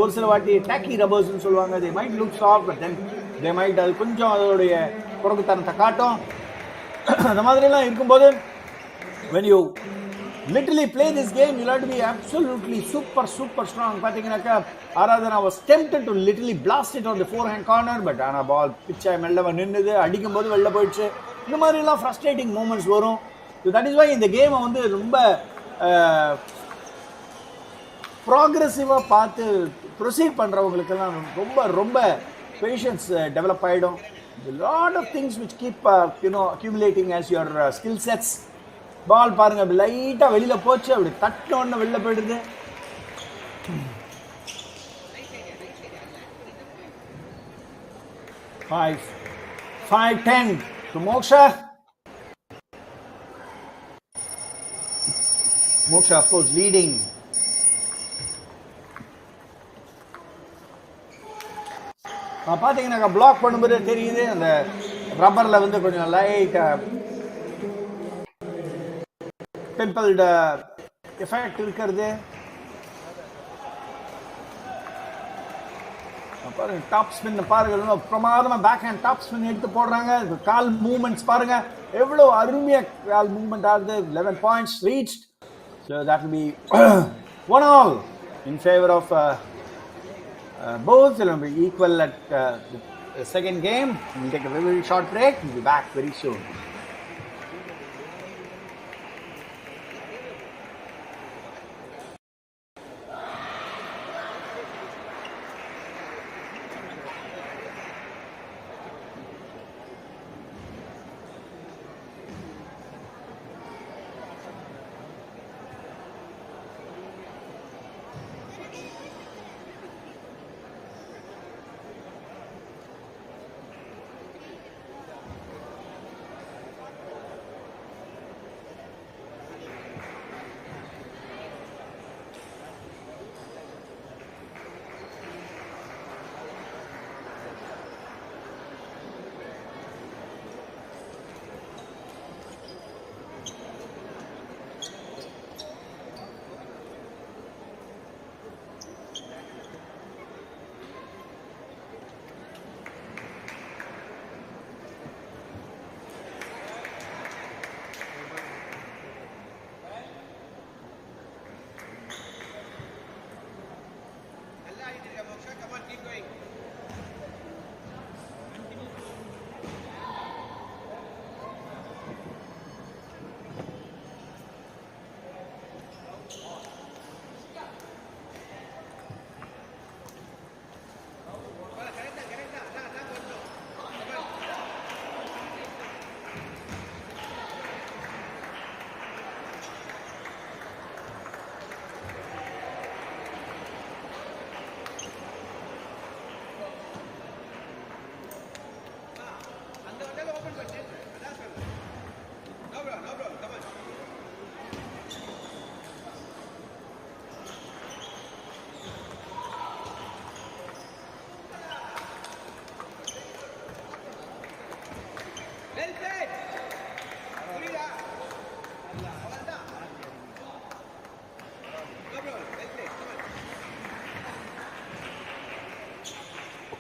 ஒரு சில வாட்டி டாக்கி ரப்பர்ஸ்ன்னு சொல்லுவாங்க. They might look soft but then they might அது கொஞ்சம் அதோடைய குறைக்குத்தனத்தை காட்டும். அந்த மாதிரிலாம் இருக்கும்போது when you literally play this game, you have to be absolutely super strong. பார்த்தீங்கன்னாக்கா Aradhana was tempted to literally blast it on the forehand corner, but ஆனா பால் பிச்சை மெல்ல நின்னுது, அடிக்கும் போது வெளில போயிடுச்சு. இந்த மாதிரிலாம் ஃப்ரஸ்ட்ரேட்டிங் மூமெண்ட்ஸ் வரும். ஸோ தட் இஸ் வை இந்த கேமை வந்து ரொம்ப ப்ராக்ரெசிவாக பார்த்து ப்ரொசீட் பண்ணுறவங்களுக்கெல்லாம் ரொம்ப ரொம்ப பேஷன்ஸ் டெவலப் ஆகிடும். Lot of things which keep accumulating as your skill sets. Ball பாருங்கள், அப்படி லைட்டாக வெளியில் போச்சு, அப்படி தட்டினோன்னு வெளில போயிடுது. Five 10 to Moksha. Moksha, of course, leading. பார்த்தீங்கன்னா பிளாக் பண்ணும்போது தெரியுது, அந்த ரப்பரில் வந்து கொஞ்சம் லைட் பிம்பிள்டு எஃபெக்ட் இருக்கிறது. பாருங்க, டாப் ஸ்பின் பாருங்க, பிரமாதமாக பேக் ஹேண்ட் டாப் ஸ்பின் எடுத்து போடுறாங்க. கால் மூவ்மெண்ட்ஸ் பாருங்க, எவ்வளோ அருமையாக கால் மூவ்மெண்ட் ஆகுது. 11 points reached. So that will be 1-all in favor of both. It will be equal at the second game. We'll take a very short break. We'll be back very soon.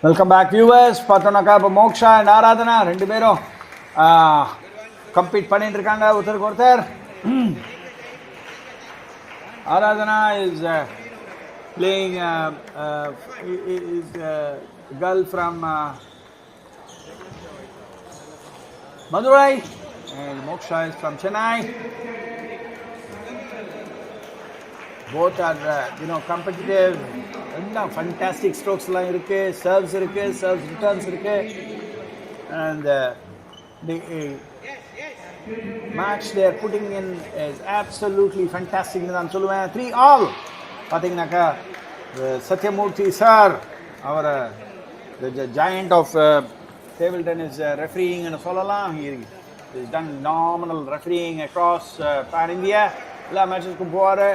Welcome back viewers. பார்த்தோன்னாக்கா இப்போ Moksha and Aradhana ரெண்டு பேரும் compete பண்ணிட்டு இருக்காங்க ஒருத்தருக்கு ஒருத்தர். Aradhana is playing is girl from Madurai and Moksha is from Chennai. Both are competitive. Fantastic strokes la irukke, serves irukke, serves returns irukke, and the match they are putting in is absolutely fantastic. Nan solluven 3-all. Pathina Satyamurthy sir, our the giant of table tennis refereeing and sollalam. He has done phenomenal refereeing across pan India. Ella matches ku povaru.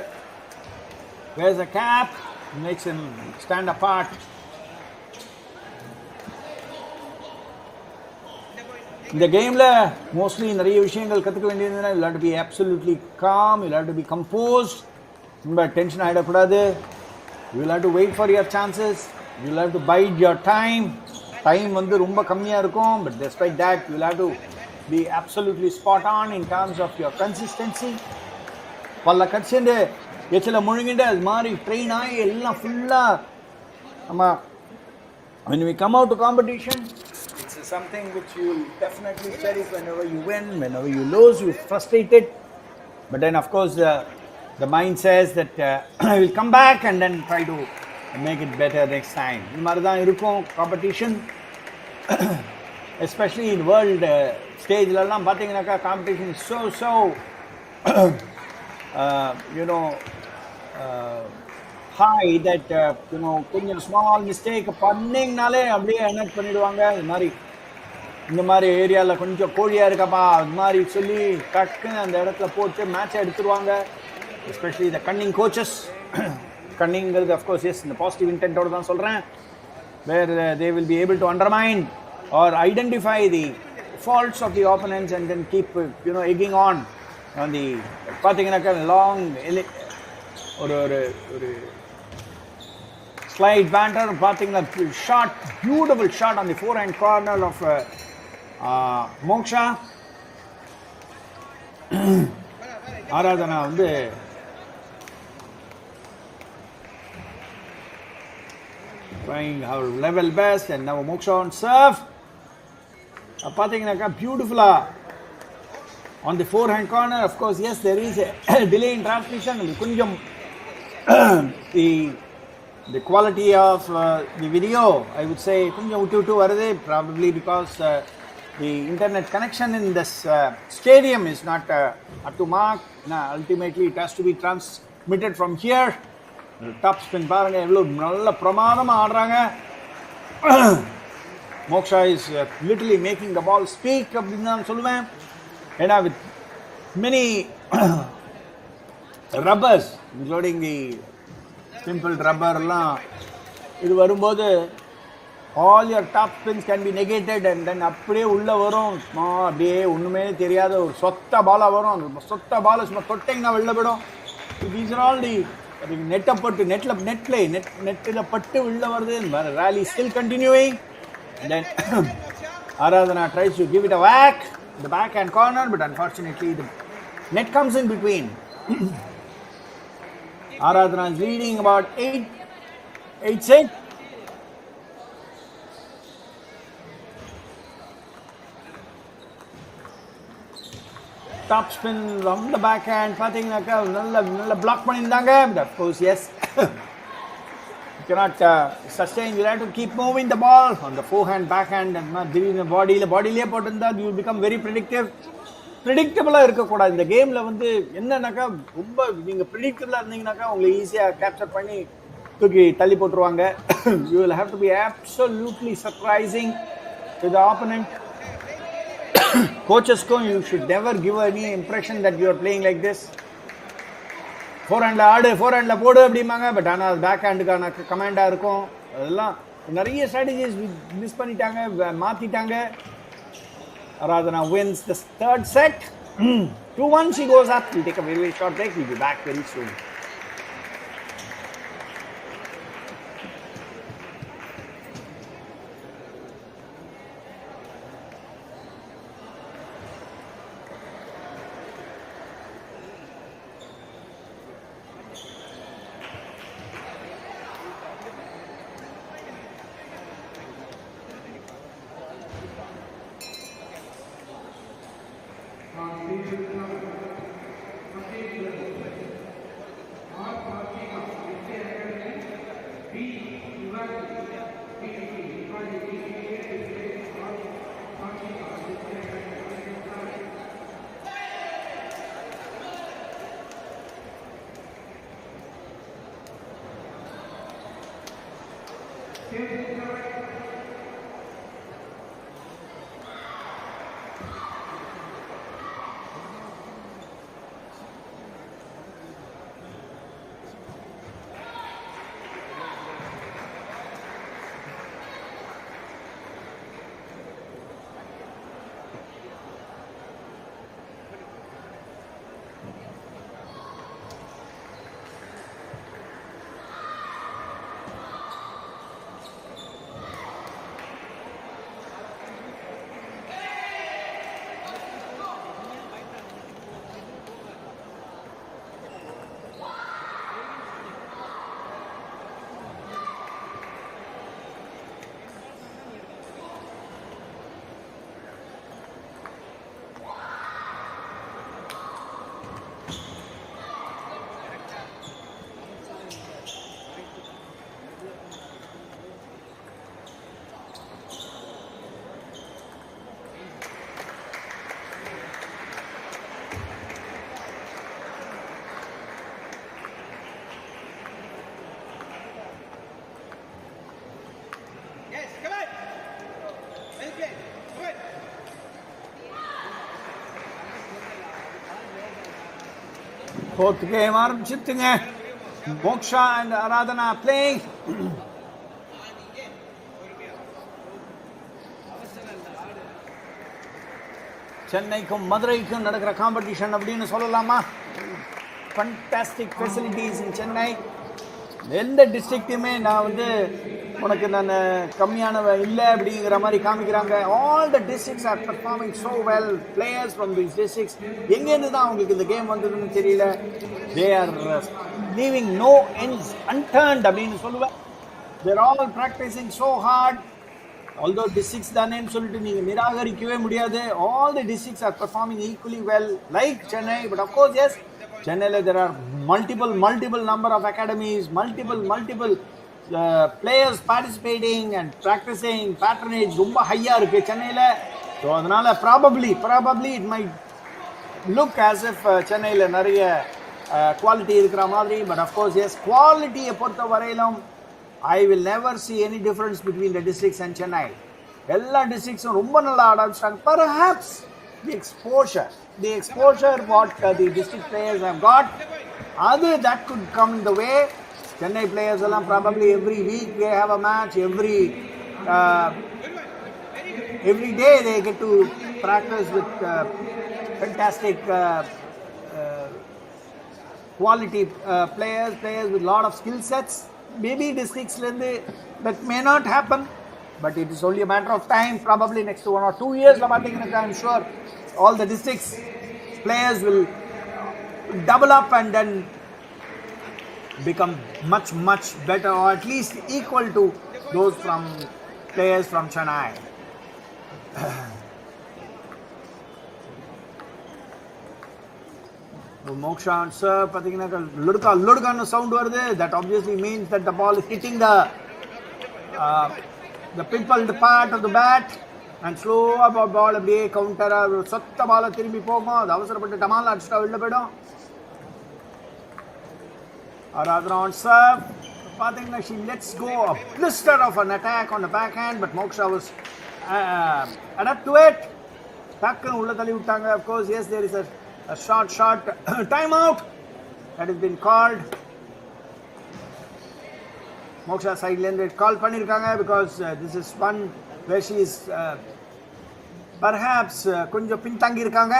Wears a cap, makes him stand apart. இந்த கேமில் mostly நிறைய விஷயங்கள் கற்றுக்க வேண்டியதுன்னா you have to be absolutely calm, you have to be composed. ரொம்ப tension ஆகிடக்கூடாது. You will have to wait for your chances. You will have to bide your time. Time வந்து ரொம்ப கம்மியாக இருக்கும். But despite that you will have to be absolutely spot on in terms of your consistency. பல கட்சிண்டு எச்சில் முழுங்கிட்டு அது மாதிரி train ஆகி எல்லாம் ஃபுல்லாக நம்ம when we come out to competition, it's something which you will definitely cherish. Whenever you win, whenever you lose, you're frustrated. But then of course the mind says that I will come back and then try to make it better next time. இந்த மாதிரி தான் இருக்கும் competition. Especially in world ஸ்டேஜ்லலாம் பார்த்தீங்கன்னாக்கா competition is so high that கொஞ்சம் small mistake பண்ணிங்கனாலே அப்படியே என்ன பண்ணிடுவாங்க. இந்த மாதிரி ஏரியாவில் கொஞ்சம் கோழியாக இருக்கப்பா அது மாதிரி சொல்லி டக்குன்னு அந்த இடத்துல போட்டு மேட்சை எடுத்துருவாங்க. Especially the cunning coaches. கன்னிங்கிறது அஃப்கோர்ஸ் எஸ் இந்த பாசிட்டிவ் இன்டென்ட்டோடு தான் சொல்கிறேன். Where they will be able to undermine or identify the faults of the opponents and then keep egging on the பார்த்தீங்கன்னாக்கா long ஒரு slide banter பார்த்தீங்கன்னா shot, beautiful shot on the forehand corner of Moksha. Aradhana வந்து trying her level best and now Moksha on serve. பார்த்தீங்கன்னாக்கா பியூட்டிஃபுல்லா on the forehand corner. Of course, yes, there is a delay in transmission. கொஞ்சம் the quality of the video, I would say, கொஞ்சம் விட்டு வருது. Probably because the internet connection in this stadium is not up to mark. Ultimately, it has to be transmitted from here. Top spin பாருங்க எவ்வளோ நல்ல பிரமாதமாக ஆடுறாங்க. Moksha is literally making the ball speak அப்படின்னு நான் சொல்லுவேன். ஏன்னா with many rubbers including the simple rubber எல்லாம் இது வரும்போது all your top spins can be negated and then அப்படியே உள்ளே வரும். அப்படியே ஒன்றுமே தெரியாத ஒரு சொத்த பாலாக வரும். அந்த சொத்த பாலை சும்மா தொட்டிங்கன்னா வெளில போயிடும். these are all the நெட்டை பட்டு நெட்டில் பட்டு வெளில வருது. rally still continuing. And then Aradhana tries to give it a whack in the backhand corner, but unfortunately the net comes in between. Aradhana is leading about 8-6. Top spin on the backhand. பார்த்தீங்கன்னாக்கா நல்ல black பண்ணியிருந்தாங்க. But of course, yes. You cannot sustain. You have to keep moving the ball on the forehand, backhand, and திடீர்னு பாடியிலே போட்டிருந்தா you will become very ப்ரிடிக்டபிளாக இருக்கக்கூடாது. இந்த கேமில் வந்து என்னன்னாக்கா ரொம்ப நீங்கள் ப்ரிடிக்டபிளாக இருந்தீங்கன்னாக்கா உங்களை ஈஸியாக கேப்சர் பண்ணி தூக்கி தள்ளி போட்டுருவாங்க. You will have to be absolutely surprising to the opponent. Coachesக்கும் you should never give any impression that you are playing like this. ஃபோர்ஹேண்டில் ஆடு, ஃபோர்ஹேண்டில் போடு அப்படிம்பாங்க. பட் ஆனால் அது பேக் ஹேண்டுக்கான கமாண்டாக இருக்கும். அதெல்லாம் நிறைய ஸ்ட்ராட்டஜிஸ் மிஸ் பண்ணிட்டாங்க, மாற்றிட்டாங்க. Aradhana wins the third set. 2-1 she goes up. We'll take a very short break. We'll be back very soon. Fourth game ஆரம்பிச்சிட்டுங்க. Moksha and Aradhana playing. சென்னைக்கும் மதுரைக்கும் நடக்கிற காம்படிஷன் அப்படின்னு சொல்லலாமா? Fantastic facilities in Chennai. எந்த டிஸ்ட்ரிக்ட்டுமே நான் வந்து உனக்கு நான் கம்மியானவ இல்லை அப்படிங்கிற மாதிரி காமிக்கிறாங்க. All the districts are performing so well. Players from these districts எங்கேருந்து தான் அவங்களுக்கு இந்த கேம் வந்ததுன்னு தெரியல. They are leaving no ends unturned அப்படின்னு சொல்லுவேன். They're all practising so hard. although districts தானேன்னு சொல்லிட்டு நீங்கள் நிராகரிக்கவே முடியாது. All the districts are performing equally well like Chennai. But of course yes, சென்னையில் there are multiple number of academies, multiple players participating and practicing. Patronage ரொம்ப ஹையாக இருக்குது சென்னையில். ஸோ அதனால் probably it might look as if சென்னையில் நிறைய குவாலிட்டி இருக்கிற மாதிரி. பட் அஃப்கோர்ஸ் எஸ், குவாலிட்டியை பொறுத்த வரையிலும் I will never see any difference between the districts and Chennai. எல்லா டிஸ்ட்ரிக்ட்ஸும் ரொம்ப நல்லா ஆரம்பிச்சிட்டாங்க. Perhaps the exposure what the district players have got, that could come in the way. Chennai players எல்லாம் probably every week they have a match, every day they get to practice with fantastic quality players with lot of skill sets. Maybe districts that may not happen, but it is only a matter of time. Probably next 1 or 2 years, I'm sure all the districts players will double up and then become much better, or at least equal to those from players from Chennai. Moksha and sir, pathina ludka sound varudhu. That obviously means that the ball is hitting the pimpled part of the bat, and slow ball அப்படியே counter சொத்த பால திரும்பி போகும். அது அவசரப்பட்டு டமால் அடிச்சுட்டா வெளில போயிடும். Aradhana on serve. Pathina, she lets go a blister of an attack on the backhand, but Moksha was adapt to it. Takkanu ulla thalli vittaanga. Of course, yes, there is a short timeout that has been called. Moksha side lane call பண்ணிருக்காங்க because this is one where she is perhaps கொஞ்சம் பின்தங்கி இருக்காங்க.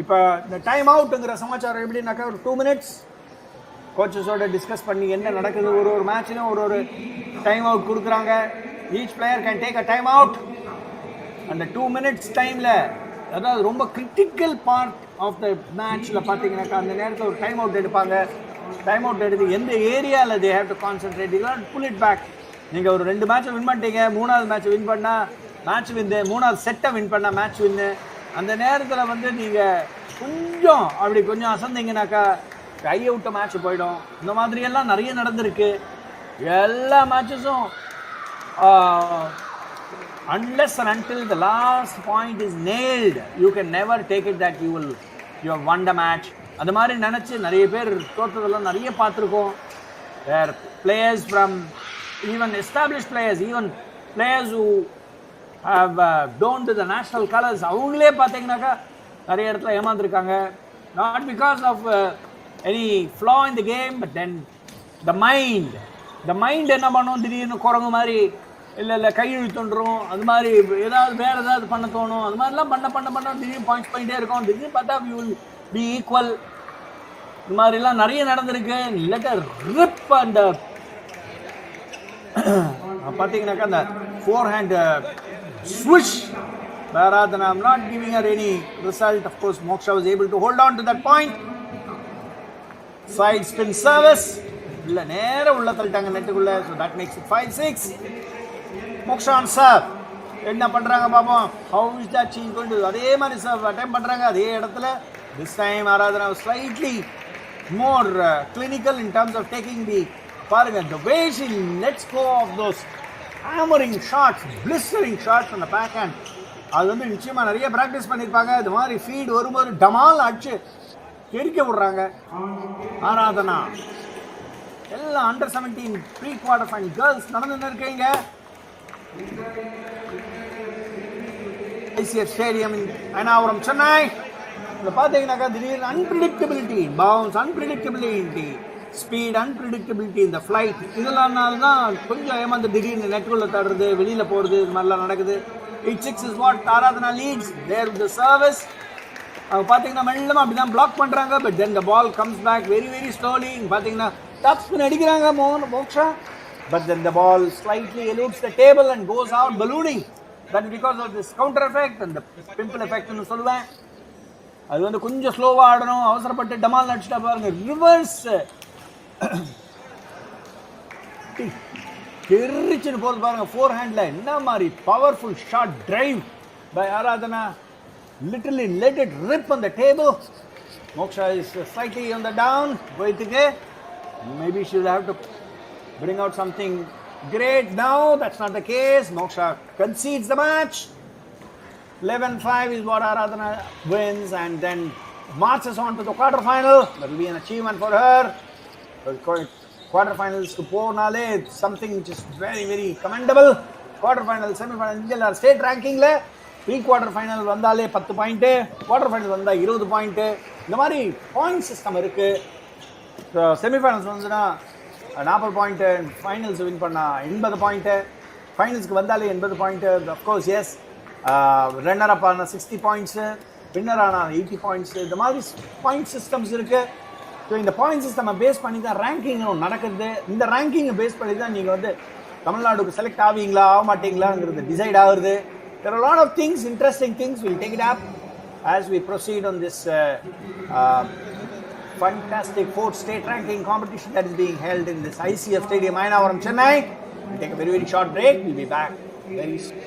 இப்போ இந்த time அவுட்ங்கிற சமாச்சாரம் எப்படின்னாக்கா ஒரு 2 minutes கோச்சஸோட discuss பண்ணி என்ன நடக்குது, ஒரு மேட்ச்லையும் ஒரு டைம் அவுட் கொடுக்குறாங்க. Each player can take a time out. அந்த 2 minutes டைமில், அதாவது ரொம்ப கிரிட்டிக்கல் பார்ட் ஆஃப் த மேட்ச்சில் பார்த்தீங்கன்னாக்கா அந்த நேரத்தில் ஒரு டைம் அவுட் எடுப்பாங்க. டைம் அவுட் எடுத்து எந்த ஏரியாவில் they have to concentrate, you have to pull it back. நீங்கள் ஒரு 2 மேட்ச்சை வின் பண்ணிட்டீங்க, 3வது மேட்ச்சை வின் பண்ணால் மேட்ச் வின்னு, 3வது செட்டை வின் பண்ணால் மேட்ச் வின்னு. அந்த நேரத்தில் வந்து நீங்கள் கொஞ்சம் அசந்திங்கனாக்கா கையை விட்ட மேட்ச் போயிடும். இந்த மாதிரியெல்லாம் நிறைய நடந்திருக்கு. எல்லா மேட்சஸும் unless and until the last point is nailed, you can never take it that you have won the match. அந்த மாதிரி நினச்சி நிறைய பேர் தோற்றதெல்லாம் நிறைய பார்த்துருக்கோம். There players from even established players, even players who have donned the national colors, அவங்களே பார்த்தீங்கன்னாக்கா நிறைய இடத்துல ஏமாந்துருக்காங்க. Not because of any flaw in the game, but then the mind என்ன பண்ணும், திடீர்னு குரங்கு மாதிரி இல்லை கை இழுத்துன்றோம், அது மாதிரி வேறு ஏதாவது பண்ண தோணும். அது மாதிரிலாம் பண்ண திடீர்னு பாயிண்ட்ஸ் பண்ணிகிட்டே இருக்கும். திடீர்னு பார்த்தா வி வில் பி ஈக்குவல். இது மாதிரிலாம் நிறைய நடந்திருக்கு. லெட்டர் ரிப் அந்த பார்த்தீங்கன்னாக்கா அந்த four hand swish Aradhana, I'm not giving her any result. Of course, Moksha was able to hold on to that point. Side spin service. இல்லை நேராக உள்ள தள்ளிட்டாங்க நெட்டுக்குள்ளே. So that makes it 5-6. Moksha on serve. என்ன பண்ணுறாங்க பார்ப்போம். How is that she going to, அதே மாதிரி சர்வ் அட்டெம்ப்ட் பண்ணுறாங்க அதே இடத்துல. This time Aradhana was slightly more clinical in terms of taking the, பாருங்க, the way she lets go of those hammering shots, blistering shots on the backhand. அது வந்து நிச்சயமாக நிறைய ப்ராக்டிஸ் பண்ணியிருப்பாங்க. இது மாதிரி ஃபீட் வரும்போது டமால் அடிச்சு தெரிக்க விடுறாங்க Aradhana. எல்லாம் under 17 pre quarter final girls நடந்துன்னு இருக்கீங்க. ICF Stadium in Raghuram, Chennai. இந்த பார்த்தீங்கன்னாக்கா திடீர்னு அன்பிரிடிக்டபிலிட்டி, பவுன்ஸ் அன்பிரிடிக்டபிலிட்டி, ஸ்பீட் அன்பிரிடிக்டபிலிட்டி, இந்த ஃப்ளைட் இதெல்லாம்னால தான் கொஞ்சம் ஏமாந்து திடீர்னு நெட்டுக்குள்ளே தடுறது, வெளியில் போகிறது, இது மாதிரிலாம் நடக்குது. 8-6 is what Aradhana leads there with the service. அவங்க பார்த்தீங்கன்னா மெல்லமாக அப்படி தான் பிளாக் பண்ணுறாங்க. But then the ball comes back very very slowly. பார்த்தீங்கன்னா டாப் ஸ்பின் அடிக்கிறாங்க Moksha. But then the ball slightly eludes the table and goes out ballooning. That is because of this counter effect and the pimple effect னு சொல்லுவேன். அது வந்து கொஞ்சம் ஸ்லோவாக ஆடணும், அவசரப்பட்டு டமால் அடிச்சுட்டா பாருங்க. ரிவர்ஸ் தெரிச்சுன்னு போகிறது பாருங்க. ஃபோர் ஹேண்டில் என்ன மாதிரி powerful shot drive by Aradhana. Literally let it rip on the table. Moksha is slightly on the down. Goitike, maybe she'll have to bring out something great. Now that's not the case. Moksha concedes the match. 11-5 is what Aradhana wins and then marches on to the quarterfinal. That will be an achievement for her. Quarterfinals to Pornale, something which is very very commendable. Quarterfinal, semi-final, India state ranking le pre quarter final வந்தாலே 10 point, quarter final வந்தால் 20 point, இந்த மாதிரி point system இருக்குது. Semi-finals வந்துன்னா 40 point, finals win பண்ணால் 80 point, ஃபைனல்ஸ்க்கு வந்தாலே 80 point. Of course S, runner up ஆனால் 60 points, winner ஆனால் 80 பாயிண்ட்ஸு, இந்த மாதிரி பாயிண்ட் சிஸ்டம்ஸ் இருக்குது. ஸோ இந்த பாயிண்ட் சிஸ்டம் பேஸ் பண்ணி தான் ரேங்கிங்கும் நடக்குது. இந்த ரேங்கிங்கை பேஸ் பண்ணி தான் நீங்கள் வந்து தமிழ்நாடுக்கு செலக்ட் ஆவீங்களா ஆக மாட்டீங்களாங்கிறது டிசைட் ஆகுது. There are a lot of things, interesting things. We'll take it up as we proceed on this fantastic 4th state ranking competition that is being held in this ICF Stadium, Ayanavaram, Chennai. We'll take a very, very short break. We'll be back very soon.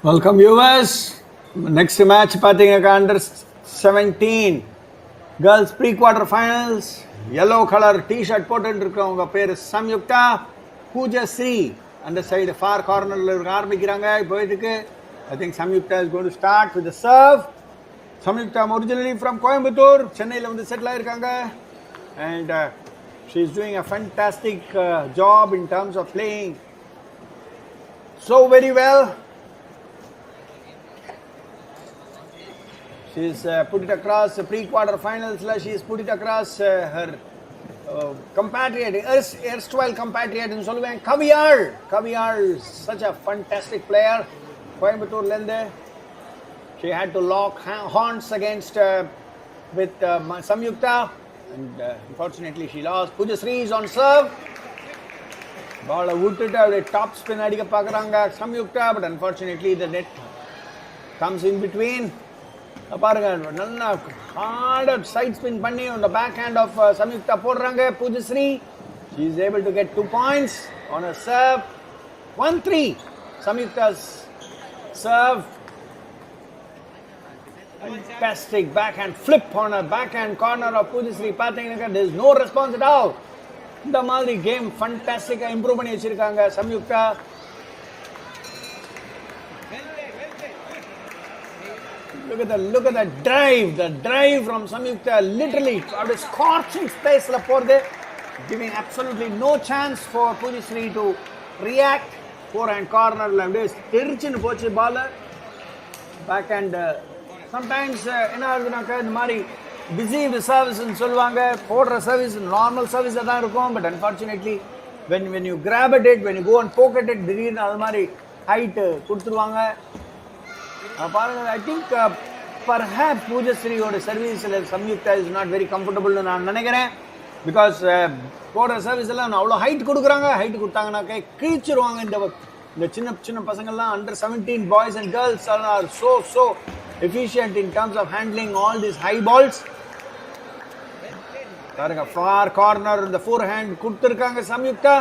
Welcome viewers. Next match பார்த்தீங்கன்னா under 17 girls pre-quarter finals. Yellow color t-shirt போட்டுட்டு இருக்கவங்க பேர் Samyukta, Pujasri. அந்த side far cornerல ஆரம்பிக்கிறாங்க போயிட்டு. I think Samyukta is going to start with the serve. Samyukta originally from Coimbatore, சென்னையில வந்து settle ஆயிருக்காங்க. And she is doing a fantastic job in terms of playing so very well. She's put it across the pre-quarter finals. She's put it across her compatriot, erstwhile compatriot in Solomon, Kaviyar. Kaviyar is such a fantastic player. Coimbatore Lende. She had to lock horns against with Samyukta, and unfortunately she lost. Pujasri is on serve. Ball wooded out a top spin adika pakranga Samyukta, but unfortunately the net comes in between. பாருங்க நல்லா heart side spin பண்ணி on the backhand of Samyukta போடுறாங்க Pujasri. She is able to get 2 points on a serve. 1-3 Samyukta's serve. Fantastic backhand flip on a backhand corner of Pujasri. பாத்தீங்கன்னா there is no response at all. இந்த மாதிரி game ஃபண்டாஸ்டிக்கா improve பண்ணி வச்சிருக்காங்க Samyukta. Look at the drive from Samyukta, literally out of scorching space la porde, giving absolutely no chance for Pujasri to react. Forehand corner la tirchinu pochu ball backhand. Sometimes enna agudunaka indha mari busy service nu solvanga, podra service normal service da irukum, but unfortunately when you grab at it, when you go and poke at it, திடீர்னு அது மாதிரி height கொடுத்துருவாங்க. I think perhaps Pujasri service Samyukta is not very comfortable நான் நினைக்கிறேன், because போடுற service எல்லாம் அவ்வளோ height கொடுக்குறாங்க. ஹைட் கொடுத்தாங்கன்னாக்கா கிழிச்சிருவாங்க. இந்த சின்ன சின்ன பசங்கள்லாம் under 17 boys and girls are so efficient in terms of handling all these high balls. பாருங்க far corner இந்த forehand கொடுத்துருக்காங்க Samyukta,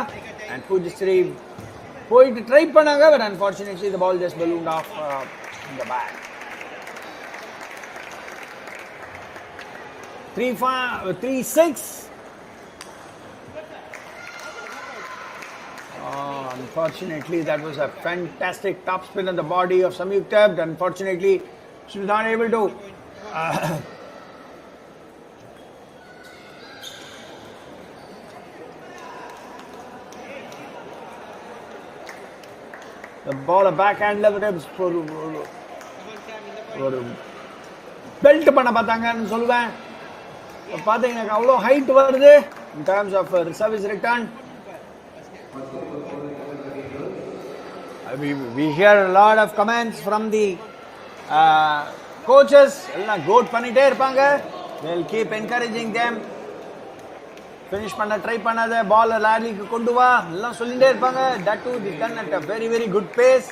and Pujasri போயிட்டு ட்ரை பண்ணாங்க, but unfortunately the ball just ballooned off in the back. 3-6. Unfortunately, that was a fantastic top spin on the body of Samyukta, but unfortunately, she was not able to. The ball, a backhand level for belt பண்ண பார்த்தாங்கன்னு சொல்லுவேன். பார்த்தீங்கன்னா அவ்வளோ height வருது in terms of service return. We hear a lot of comments from the coaches. எல்லாம் code பண்ணிட்டே இருப்பாங்க. They'll keep encouraging them. Finish பண்ண try பண்ணாத பால் லாரிக்கு கொண்டு வா எல்லாம் சொல்லிட்டே இருப்பாங்க. That too they done at a very very good pace.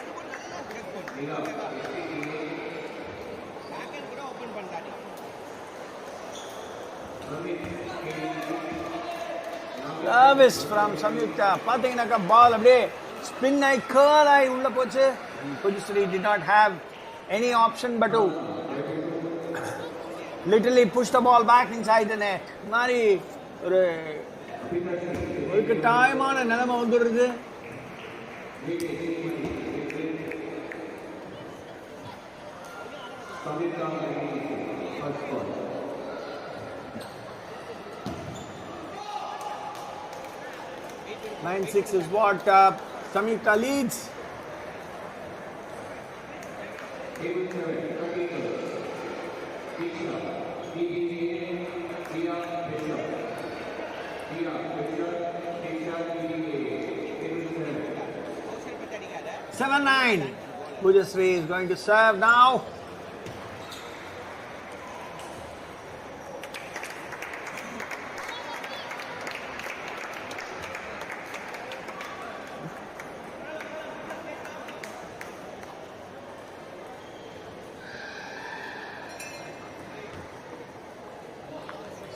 Service from Samyukta. பார்த்தீங்கன்னாக்கா பால் அப்படியே ஸ்பின் ஆகி curl ஆகி உள்ள போச்சு. Pujasri did not have any option but to literally push the ball back inside the net. மாதிரி ஒரு டைமான நிலைமை வந்துடுது. Nine 6 is what Samyukta leads. Seven 9. Pujasri is going to serve now.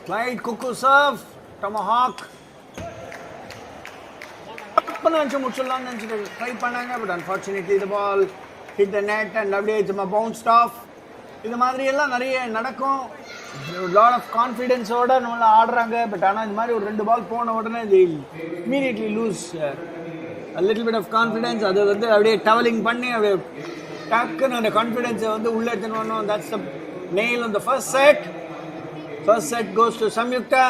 Slide cuckoo serve, tomahawk. Try பண்ணாங்க but unfortunately the ball hit the net and அப்படியே சும்மா bounced off. இந்த மாதிரி எல்லாம் நிறைய நடக்கும். lot of confidence ஓட நம்ம ஆடுறாங்க but ஆனா இந்த மாதிரி ஒரு ரெண்டு பால் போன உடனே they immediately lose a little bit of confidence. அது வந்து அப்படியே டவலிங் பண்ணி அப்படியே டக்குன்னு அந்த கான்ஃபிடன்ஸை வந்து உள்ள எடுத்துன்னு வரணும். that's the nail on the first set. First set goes to Samyukta.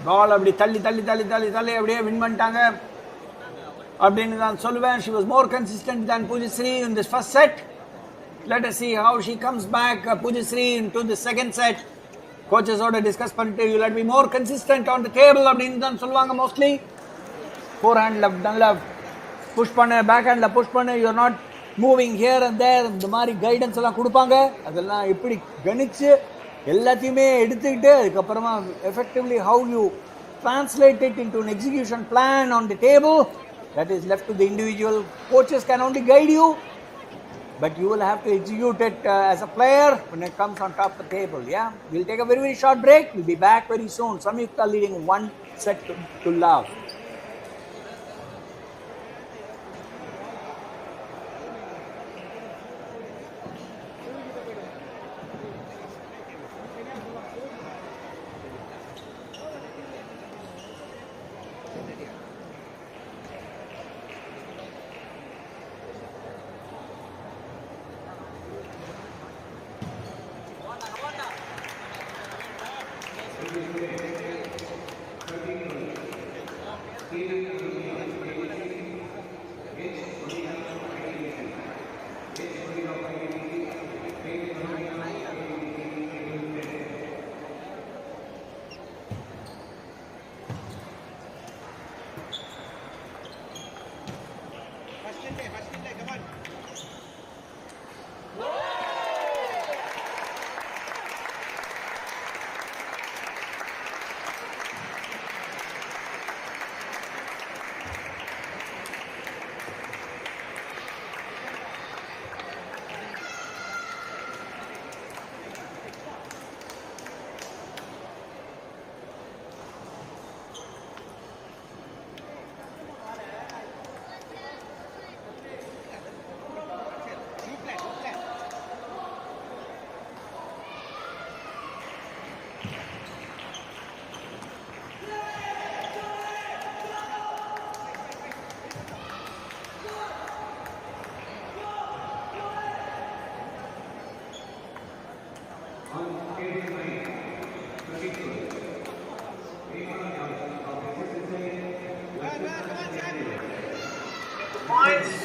Ball அப்படி தள்ளி தள்ளி தள்ளி தள்ளி தள்ளி அப்படியே வின் பண்ணிட்டாங்க அப்படின்னு நான் சொல்லுவேன். She was more consistent than Pujasri in this first set. Let us see how she comes back, Pujasri, into the second set. Coaches ஓட டிஸ்கஸ் பண்ணிட்டு you let me more consistent on the table அப்படின்னு தான் சொல்லுவாங்க mostly. Forehand நல்லா push பண்ணு, back handle push பண்ணு, you are not moving here and there. இந்த மாதிரி கைடன்ஸ் எல்லாம் கொடுப்பாங்க. அதெல்லாம் எப்படி கணிச்சு எல்லாத்தையுமே எடுத்துக்கிட்டு அதுக்கப்புறமா effectively how you translate it into an execution plan on the table, that is left to the individual. Coaches can only guide you, but you will have to execute it as a player when it comes on top of the table. Yeah, we'll take a very very short break. We'll be back very soon. Samyukta leading 1 set to love.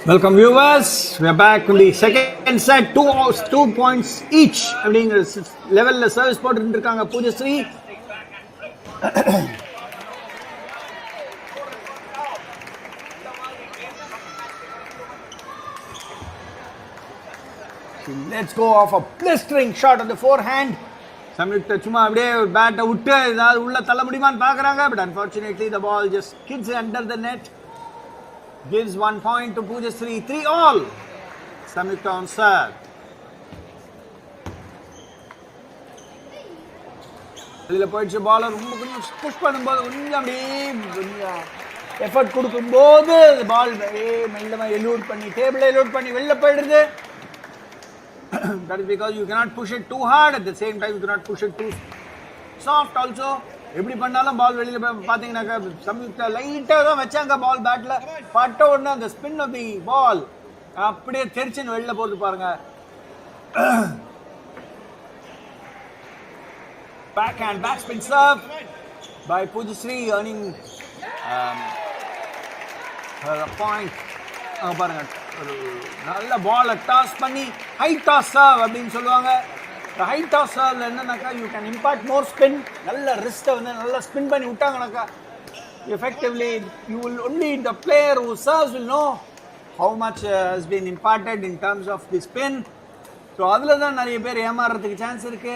Welcome viewers. We are back in the second set. Two points each. அப்படிங்கிற லெவல்ல service போட்டு இருக்காங்க பூஜஸ்ரீ. Let's go off a blistering shot on the forehand. Samyukta சும்மா அப்படியே பேட்டை விட்டு ஏதாவது உள்ள தள்ள முடியுமான்னு பார்க்குறாங்க. But unfortunately the ball just skids under the net. Gives 1 point to Pujasri. 3-all. Samyukta on serve. வெளியில் போயிடுச்சு பாலர் ரொம்ப கொஞ்சம் புஷ் பண்ணும்போது கொஞ்சம் அப்படியே எஃபர்ட் கொடுக்கும்போது பால் மெல்லமாக எலூட் பண்ணி டேபிளை எலூட் பண்ணி வெளில போயிடுது. That is because you cannot push it too hard. At the same time, you cannot push it too soft also. எப்படி பண்ணாலும் பால் வெளியில் பார்த்தீங்கன்னாக்கா சம்யுக்தா லைட்டாக தான் வச்சாங்க பால் பேட்டில் பட்ட உடனே அந்த ஸ்பின் ஆஃப் தி பால் அப்படியே தெரிச்சுன்னு வெளில போட்டு பாருங்க. Back spin serve by Pujasri earning a point. பாருங்க நல்ல பாலை டாஸ் பண்ணி ஹை டாஸ் சர்வ் அப்படின்னு சொல்லுவாங்க. இந்த ஹை டாஸ் சர்வ்ல என்னன்னாக்கா you can impact more spin. நல்ல ரிஸ்ட்டை வந்து நல்லா ஸ்பின் பண்ணி விட்டாங்கனாக்கா effectively you will only the player who serves will know how much has been imparted in terms of the spin. So அதில் தான் நிறைய பேர் ஏமாறுறதுக்கு சான்ஸ் இருக்கு.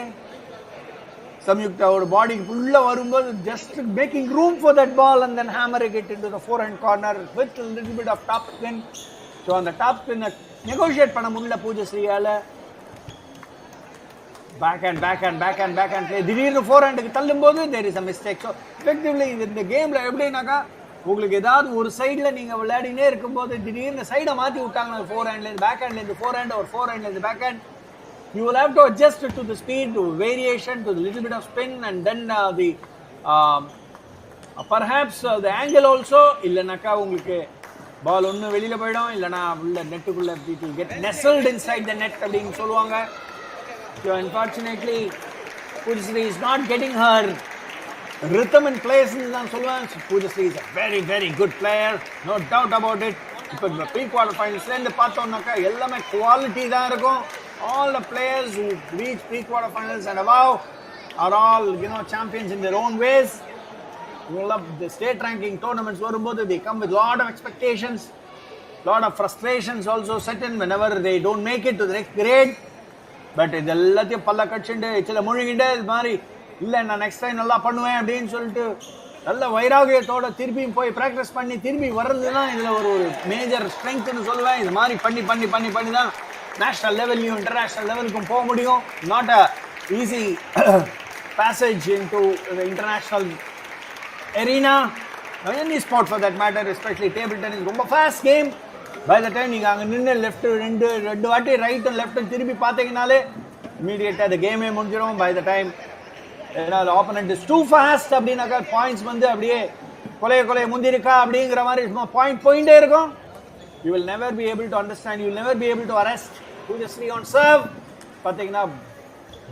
சம்யுக்தாவோட பாடிக்கு ஃபுல்லாக வரும்போது just making room for that ball and then hammering it into the forehand corner with a little bit of top spin. So அந்த top ஸ்பின்னை நெகோஷியேட் பண்ண முடியல பூஜஸ்ரீயால். பேக் ஹேண்ட் play திடீர்னு ஃபோர் ஹேண்டுக்கு தள்ளும்போது there is a mistake. So effectively இந்த கேமில் எப்படின்னாக்கா உங்களுக்கு ஏதாவது ஒரு சைடில் நீங்கள் விளையாடினே இருக்கும்போது திடீர்னு சைடை மாற்றி விட்டாங்க ஃபோர் ஹேண்ட்லேருந்து பேக் ஹேண்ட்லேருந்து ஃபோர் ஹேண்ட் ஒரு ஃபோர் ஹேண்ட்லேருந்து backhand. You will have to adjust to the speed, to variation, to the little bit of spin, and then perhaps the angle also. இல்லைனாக்கா உங்களுக்கு பால் ஒன்று வெளியில் போயிடும், இல்லைனா உள்ள நெட்டுக்குள்ளே it will get nestled inside the net அப்படின்னு சொல்லுவாங்க. So unfortunately, Pujasri is not getting her rhythm in place தான் சொல்லுவேன். Pujasri is a very very good player, no doubt about it. இப்போ ப்ரீ குவார்டர் ஃபைனல்ஸ்லேருந்து பார்த்தோம்னாக்கா எல்லாமே குவாலிட்டி தான் இருக்கும். All the players who reach pre-quarter finals and above are all, champions in their own ways. You love the state ranking tournaments varumbodhu they come with lot of expectations, lot of frustrations also set in whenever they don't make it to the next grade. But idellathiyum palla kachinde ichila muzhinginde இது மாதிரி இல்ல நான் next time நல்லா பண்ணுவேன் அப்படின்னு சொல்லிட்டு நல்ல வைராகியத்தோட திருப்பியும் போய் ப்ராக்டிஸ் பண்ணி திரும்பி வர்றதுன்னா இதில் ஒரு மேஜர் ஸ்ட்ரென்த்னு சொல்லுவேன். இது மாதிரி பண்ணி தான் நேஷனல் லெவல்லையும் இன்டர்நேஷ்னல் லெவலுக்கும் போக முடியும். Not a easy passage into the international arena, any sport for that matter, especially table tennis ரொம்ப fast game. By the time நீங்கள் அங்கே நின்று லெஃப்ட் ரெண்டு வாட்டி ரைட்டும் லெஃப்ட்டும் திரும்பி பார்த்தீங்கனாலே இமீடியட்டாக அந்த கேமே முடிஞ்சிடும். By the time the opponent is too fast அப்படின்னாக்கா பாயிண்ட்ஸ் வந்து அப்படியே கொலைய முந்திருக்கா அப்படிங்கிற மாதிரி பாயிண்ட் போயிட்டே இருக்கும். You will never be able to understand, you will never be able to arrest. Pujasri on serve பார்த்தீங்கன்னா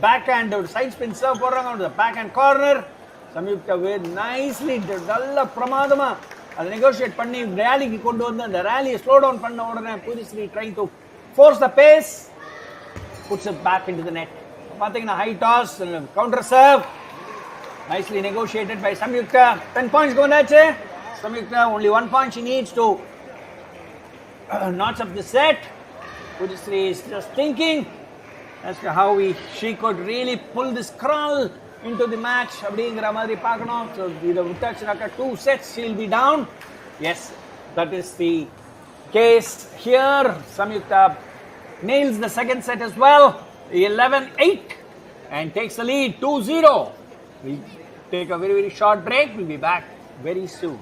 பேக் ஹேண்ட் ஒரு சைட் ஸ்பின் சர்வ் போடுறாங்க on the back hand corner. Samyukta with nicely நல்ல பிரமாதமா அதை negotiate பண்ணி ரேலிக்கு கொண்டு வந்து அந்த ரேலியை ஸ்லோ டவுன் பண்ண உடனே Pujasri trying to force the pace, puts it back into the net. பார்த்தீங்கன்னா high toss counter serve nicely negotiated by Samyukta. 10 points கொண்டாச்சு. Samyukta only 1 point she needs to notch up the set. Pujasri is just thinking as to how she could really pull this crawl into the match அப்படிங்கிற மாதிரி பார்க்கணும். So இதை விட்டாச்சுனாக்கா 2 sets she'll be down. Yes, that is the case here. Samyukta nails the second set as well, 11-8, and takes the lead 2-0. We'll take a very very short break. We'll be back very soon.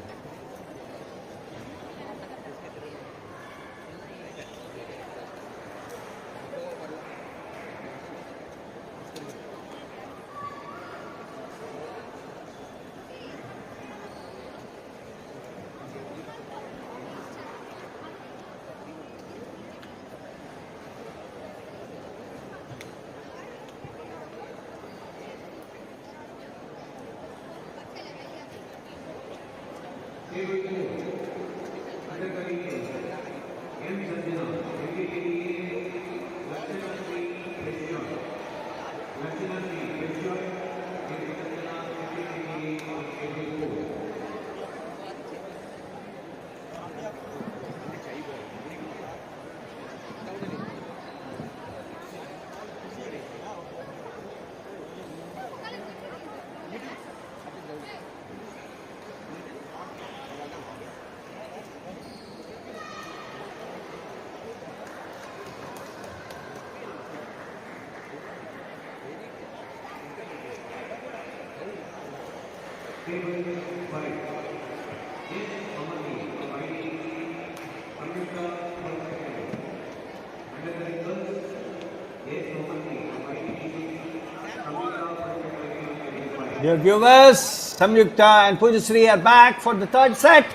Dear viewers, Samyukta and Pujasri are back for the third set.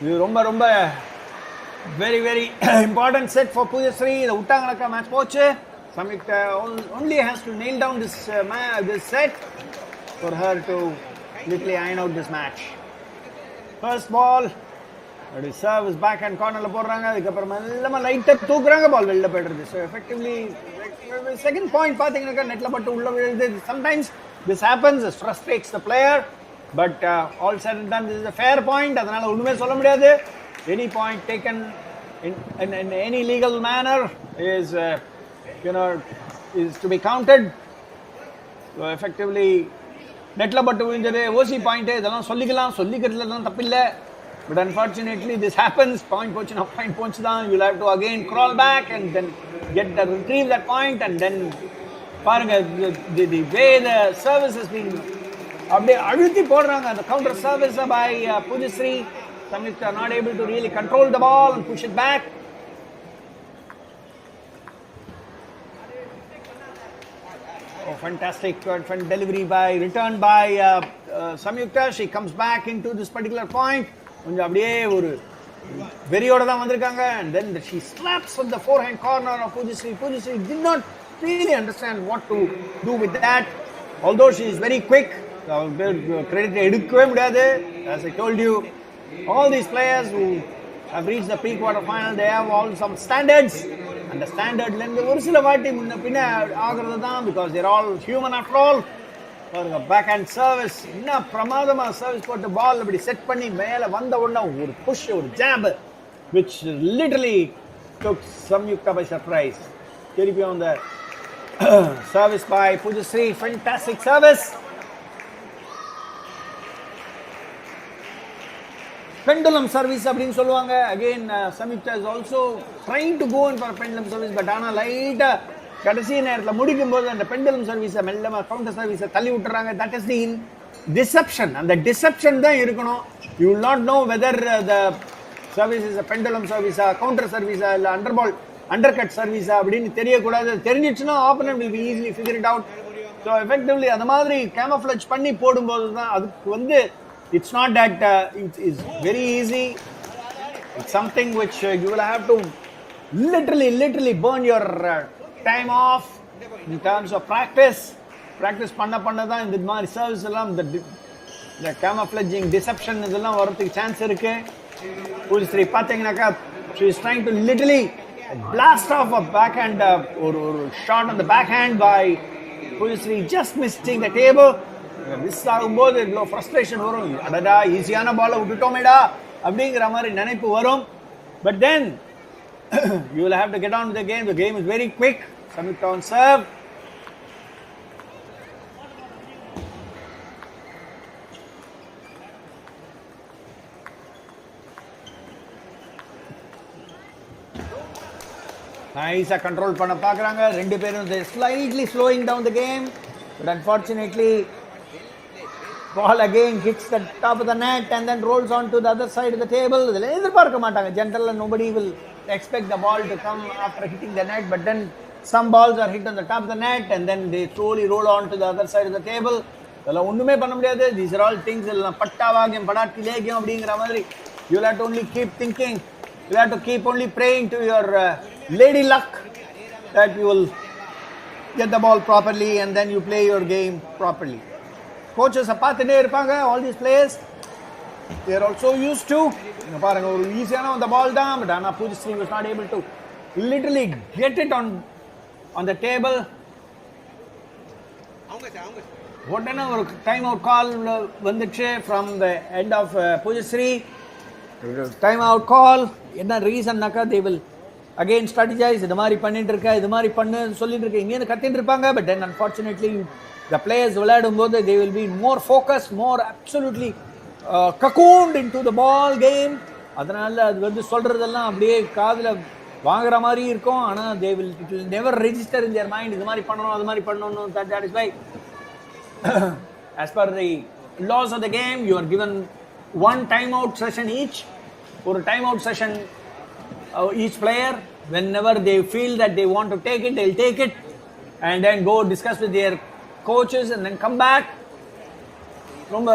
இது ரொம்ப very important set for Pujasri. The Uttangalaka match போச்சு. Samyukta only has to nail down this set for her to literally iron out this match. First ball, the serve is back and corner la போடுறாங்க. அதுக்கு அப்புறம் எல்லாமே லைட்டா தூக்குறாங்க, பால் வெளில போயிடுது. So effectively second point பாத்தீங்கன்னா நெட்ல பட்டு உள்ள விழுது. Sometimes this happens, it frustrates the player, but all said and done, this is a fair point. அதனால ஒண்ணுமே சொல்ல முடியாது. Any point taken in any legal manner is is to be counted. So effectively நெட்ல பட்டு விழுந்தது ஓசி point, இதெல்லாம் சொல்லிக்கிறதுல தான் தப்பில்ல. But unfortunately this happens. Point போச்சுனா point போச்சு தான். You'll have to again crawl back and then retrieve that point, and then பாருங்க the way the service has been அப்படியே அழுத்தி போடுறாங்க. அந்த counter service by Pujasri. Samyukta not able to really control the ball and push it back. Oh, fantastic delivery returned by Samyukta. She comes back into this particular point. கொஞ்சம் அப்படியே ஒரு வெறியோட தான் வந்திருக்காங்க. And then she slaps on the forehand corner of Pujasri. Pujasri did not really understand what to do with that. Although she is very quick, credit எடுக்கவே முடியாது. As I told you, all these players who have reached the pre-quarter final, they have all some standards. And the standard ல ஒரு சில வாட்டி முன்ன பின்ன ஆகிறது தான், because they're all human after all. Back hand service என்ன பிரமாதமா சர்வீஸ் போட்டு பால் அப்படி செட் பண்ணி மேலே வந்த உடனே ஒரு புஷ், ஒரு job, which literally took Samyukta by surprise. திருப்பியும் அந்த service by Pujasri, fantastic service. pendulum service அப்படின்னு சொல்லுவாங்க. Again Samyukta is also trying to go in for a pendulum service, but ஆனா லைட்டா கடைசி நேரத்தில் முடிக்கும் போது அந்த பெண்டலம் சர்வீஸை மெல்லமா கவுண்டர் சர்வீஸை தள்ளி விட்டுறாங்க. That is the deception. அந்த டிசெப்ஷன் தான் இருக்கணும். You will not know whether the service is pendulum சர்வீஸா, கவுண்டர் சர்வீஸா, இல்லை அண்டர் கட் சர்வீஸா அப்படின்னு தெரியக்கூடாது. தெரிஞ்சிச்சுன்னா opponent will be easily figure it out. So effectively அந்த மாதிரி கேமஃப்ளஜ் பண்ணி போடும்போது தான் அதுக்கு it's not that it is very easy. It's something which you will have to literally burn your time off in terms of practice பண்ண தான் இந்த மாதிரி சர்வீஸ் எல்லாம் இந்த camouflaging deception இதெல்லாம் வரதுக்கு சான்ஸ் இருக்கு. Pujasri பாத்தீங்கன்னாக்கா she is trying to literally blast off a backhand ஒரு shot on the backhand by Pujasri, just missing the table. Miss ஆகும்போது இவ்வளோ ஃப்ரஸ்ட்ரேஷன் வரும். அடடா ஈஸியான பாலை விட்டுட்டோமேடா அப்படிங்கிற மாதிரி நினைப்பு வரும். But then you will have to get on with the game. The game is very quick. Samyukta on serve. Nice control பண்ண பார்க்கறாங்க. ரெண்டு பேரும் slightly slowing down the game, but unfortunately ball again hits the top of the net and then rolls on to the other side of the table. இதில் எதிர்பார்க்க மாட்டாங்க. Generally nobody will expect the ball to come after hitting the net, but then some balls are hit on the top of the net and then they slowly roll on to the other side of the table. இதெல்லாம் ஒண்ணுமே பண்ண முடியாது. These are all things எல்லாம் பட்டாவாகியம் படாட்டி லேகியம் அப்படிங்கிற மாதிரி. You will have to only keep thinking. You have to keep only praying to your lady luck that you will get the ball properly and then you play your game properly. Coaches பார்த்துட்டே இருப்பாங்க. All these players, they are also used to பாருங்க ஒரு ஈஸியான அந்த பால் தான், but ஆனால் Pujasri was not able to literally get it on the table. உடனே ஒரு டைம் அவுட் கால் வந்துச்சு from the end of Pujasri. Time out call என்ன ரீசன்னாக்கா they will again strategize. இது மாதிரி பண்ணிட்டு இருக்க, இது மாதிரி பண்ணு சொல்லிட்டு இருக்க, இங்கேருந்து கத்திட்டு இருப்பாங்க. But then unfortunately the players விளையாடும் போது they will be more focused, more absolutely cocooned into the ball game. அதனால அது சொல்றதெல்லாம் அப்படியே காதுல வாங்குற மாதிரி இருக்கும். ஆனா it will never register in their mind. இது மாதிரி பண்ணணும், அது மாதிரி பண்ணணும். That is why as per the laws of the game, you are given one timeout session each. ஒரு timeout session each player, whenever they feel that they want to take it, they'll take it and then go discuss with their coaches and then come back ரொம்ப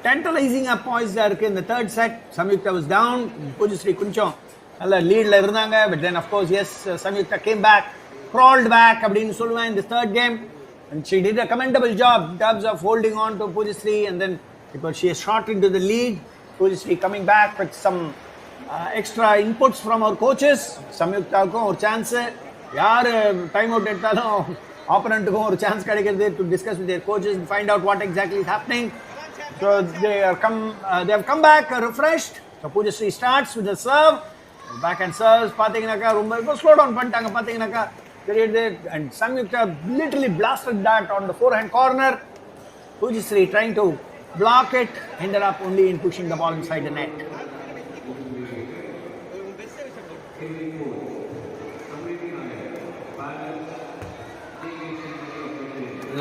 tantalizing-ஆ poised இருக்கு in the third set. Samyukta was down. Pujasri கொஞ்சம் நல்ல லீட்ல இருந்தாங்க. But then of course, yes, Samyukta came back, crawled back அப்படின்னு சொல்லுவேன் in the third game. And she did a commendable job in terms of holding on to Pujasri, and then because she is shot into the lead, Pujasri coming back with some extra inputs from our coaches. Samyuktaவுக்கும் ஒரு chance, யார் time out எடுத்தாலும் ஆப்பனண்ட்டுக்கும் ஒரு chance கிடைக்கிறது to discuss with their coaches and find out what exactly is happening. So they have come back refreshed. So Pujasri starts with the serve, backhand serves. பாத்தீங்கன்னாக்கா ரொம்ப slow down பண்ணிட்டாங்க. பாத்தீங்கன்னாக்கா தெரியுது. And Samyukta literally blasted that on the forehand corner. Pujasri trying to block it, ended up only in pushing the ball inside the net.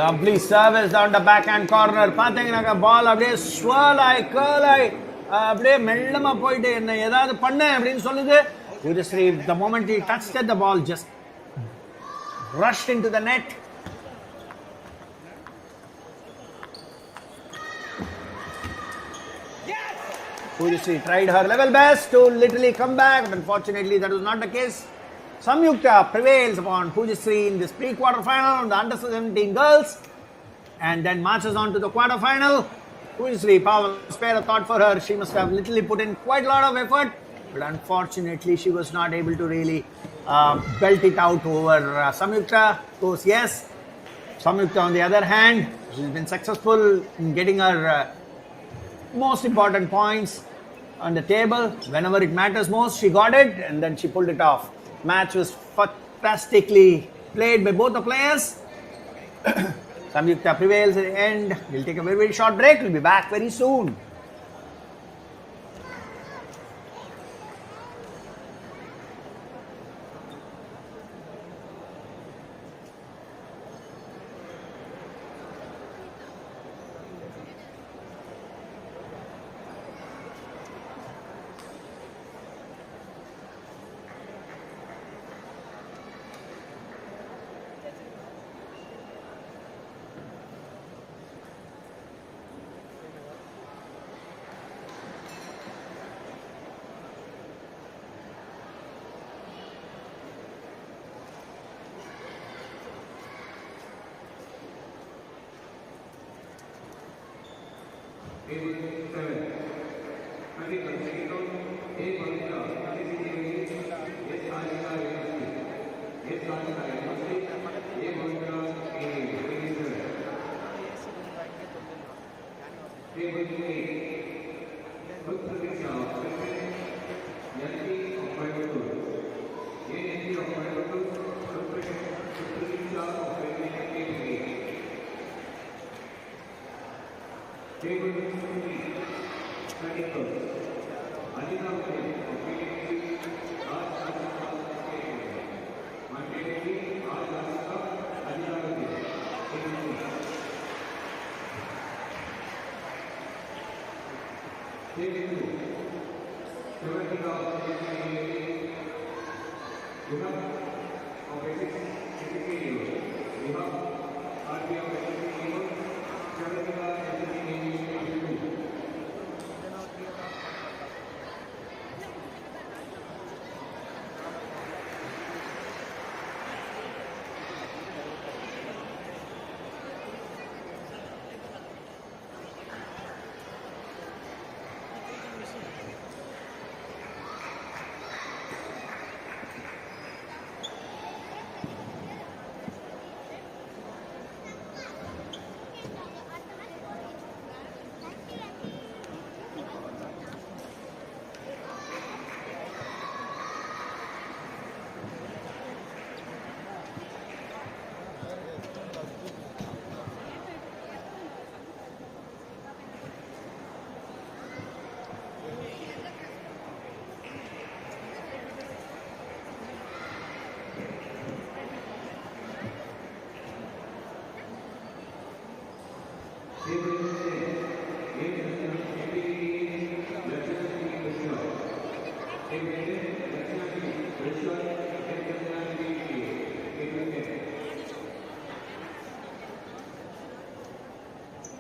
Lovely service down the backhand corner. பாத்தீங்கன்னாக்கா பால் அப்படியே swirl ஆகி curl ஆகி அப்படியே மெல்லமா போயிட்டு என்ன ஏதாவது பண்ண அப்படின்னு சொல்லுது. Pujasri, the moment he touched it, the ball just rushed into the net. Pujasri tried her level best to literally come back, but unfortunately that was not the case. Samyukta prevails upon Pujasri in this pre-quarterfinal, the under-17 girls, and then marches on to the quarterfinal. Pujasri, power, spare a thought for her. She must have literally put in quite a lot of effort, but unfortunately she was not able to really belt it out over Samyukta. Of course, yes, Samyukta on the other hand, she's been successful in getting her most important points on the table. Whenever it matters most, she got it, and then she pulled it off. Match was fantastically played by both the players. Samyukta prevails at the end. We'll take a very, very short break. We'll be back very soon.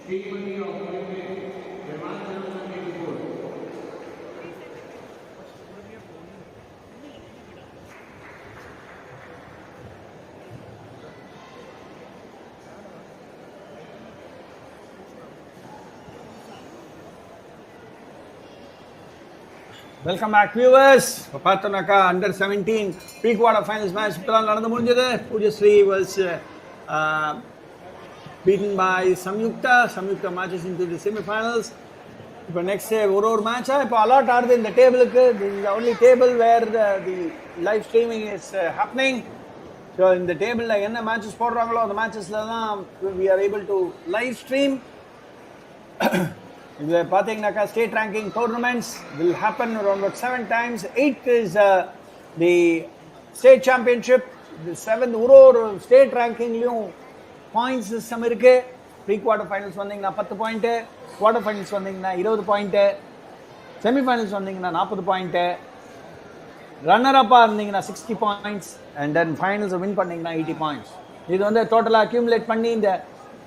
Frequently of Welcome back, viewers. பார்த்தோம்னாக்கா under 17 pre-quarter finals match இப்பதான் நடந்து முடிஞ்சது. Pujasri was beaten by Samyukta. Samyukta marches into the semi-finals. இப்போ next ஒரு match இப்போ allot ஆகுது இந்த டேபிளுக்கு. This is the only table where the live streaming is happening. So இந்த டேபிள்ல என்ன matches போடுறாங்களோ அந்த matchesல தான் we are able to live stream. இதில் பார்த்தீங்கன்னாக்கா state ranking tournaments will happen around 7 times. 8th is the state championship. The 7th ஒரு state ரேங்கிங்லேயும் points system இருக்குது. Pre quarter finals வந்தீங்கன்னா 10 பாயிண்ட்டு, குவார்டர் ஃபைனல்ஸ் வந்தீங்கன்னா 20 பாயிண்ட்டு, செமிஃபைனல்ஸ் வந்தீங்கன்னா 40 point, runner அப்பாக இருந்தீங்கன்னா 60 points, and then ஃபைனல்ஸை win பண்ணிங்கன்னா 80 points. இது வந்து டோட்டலாக அக்யூமுலேட் பண்ணி இந்த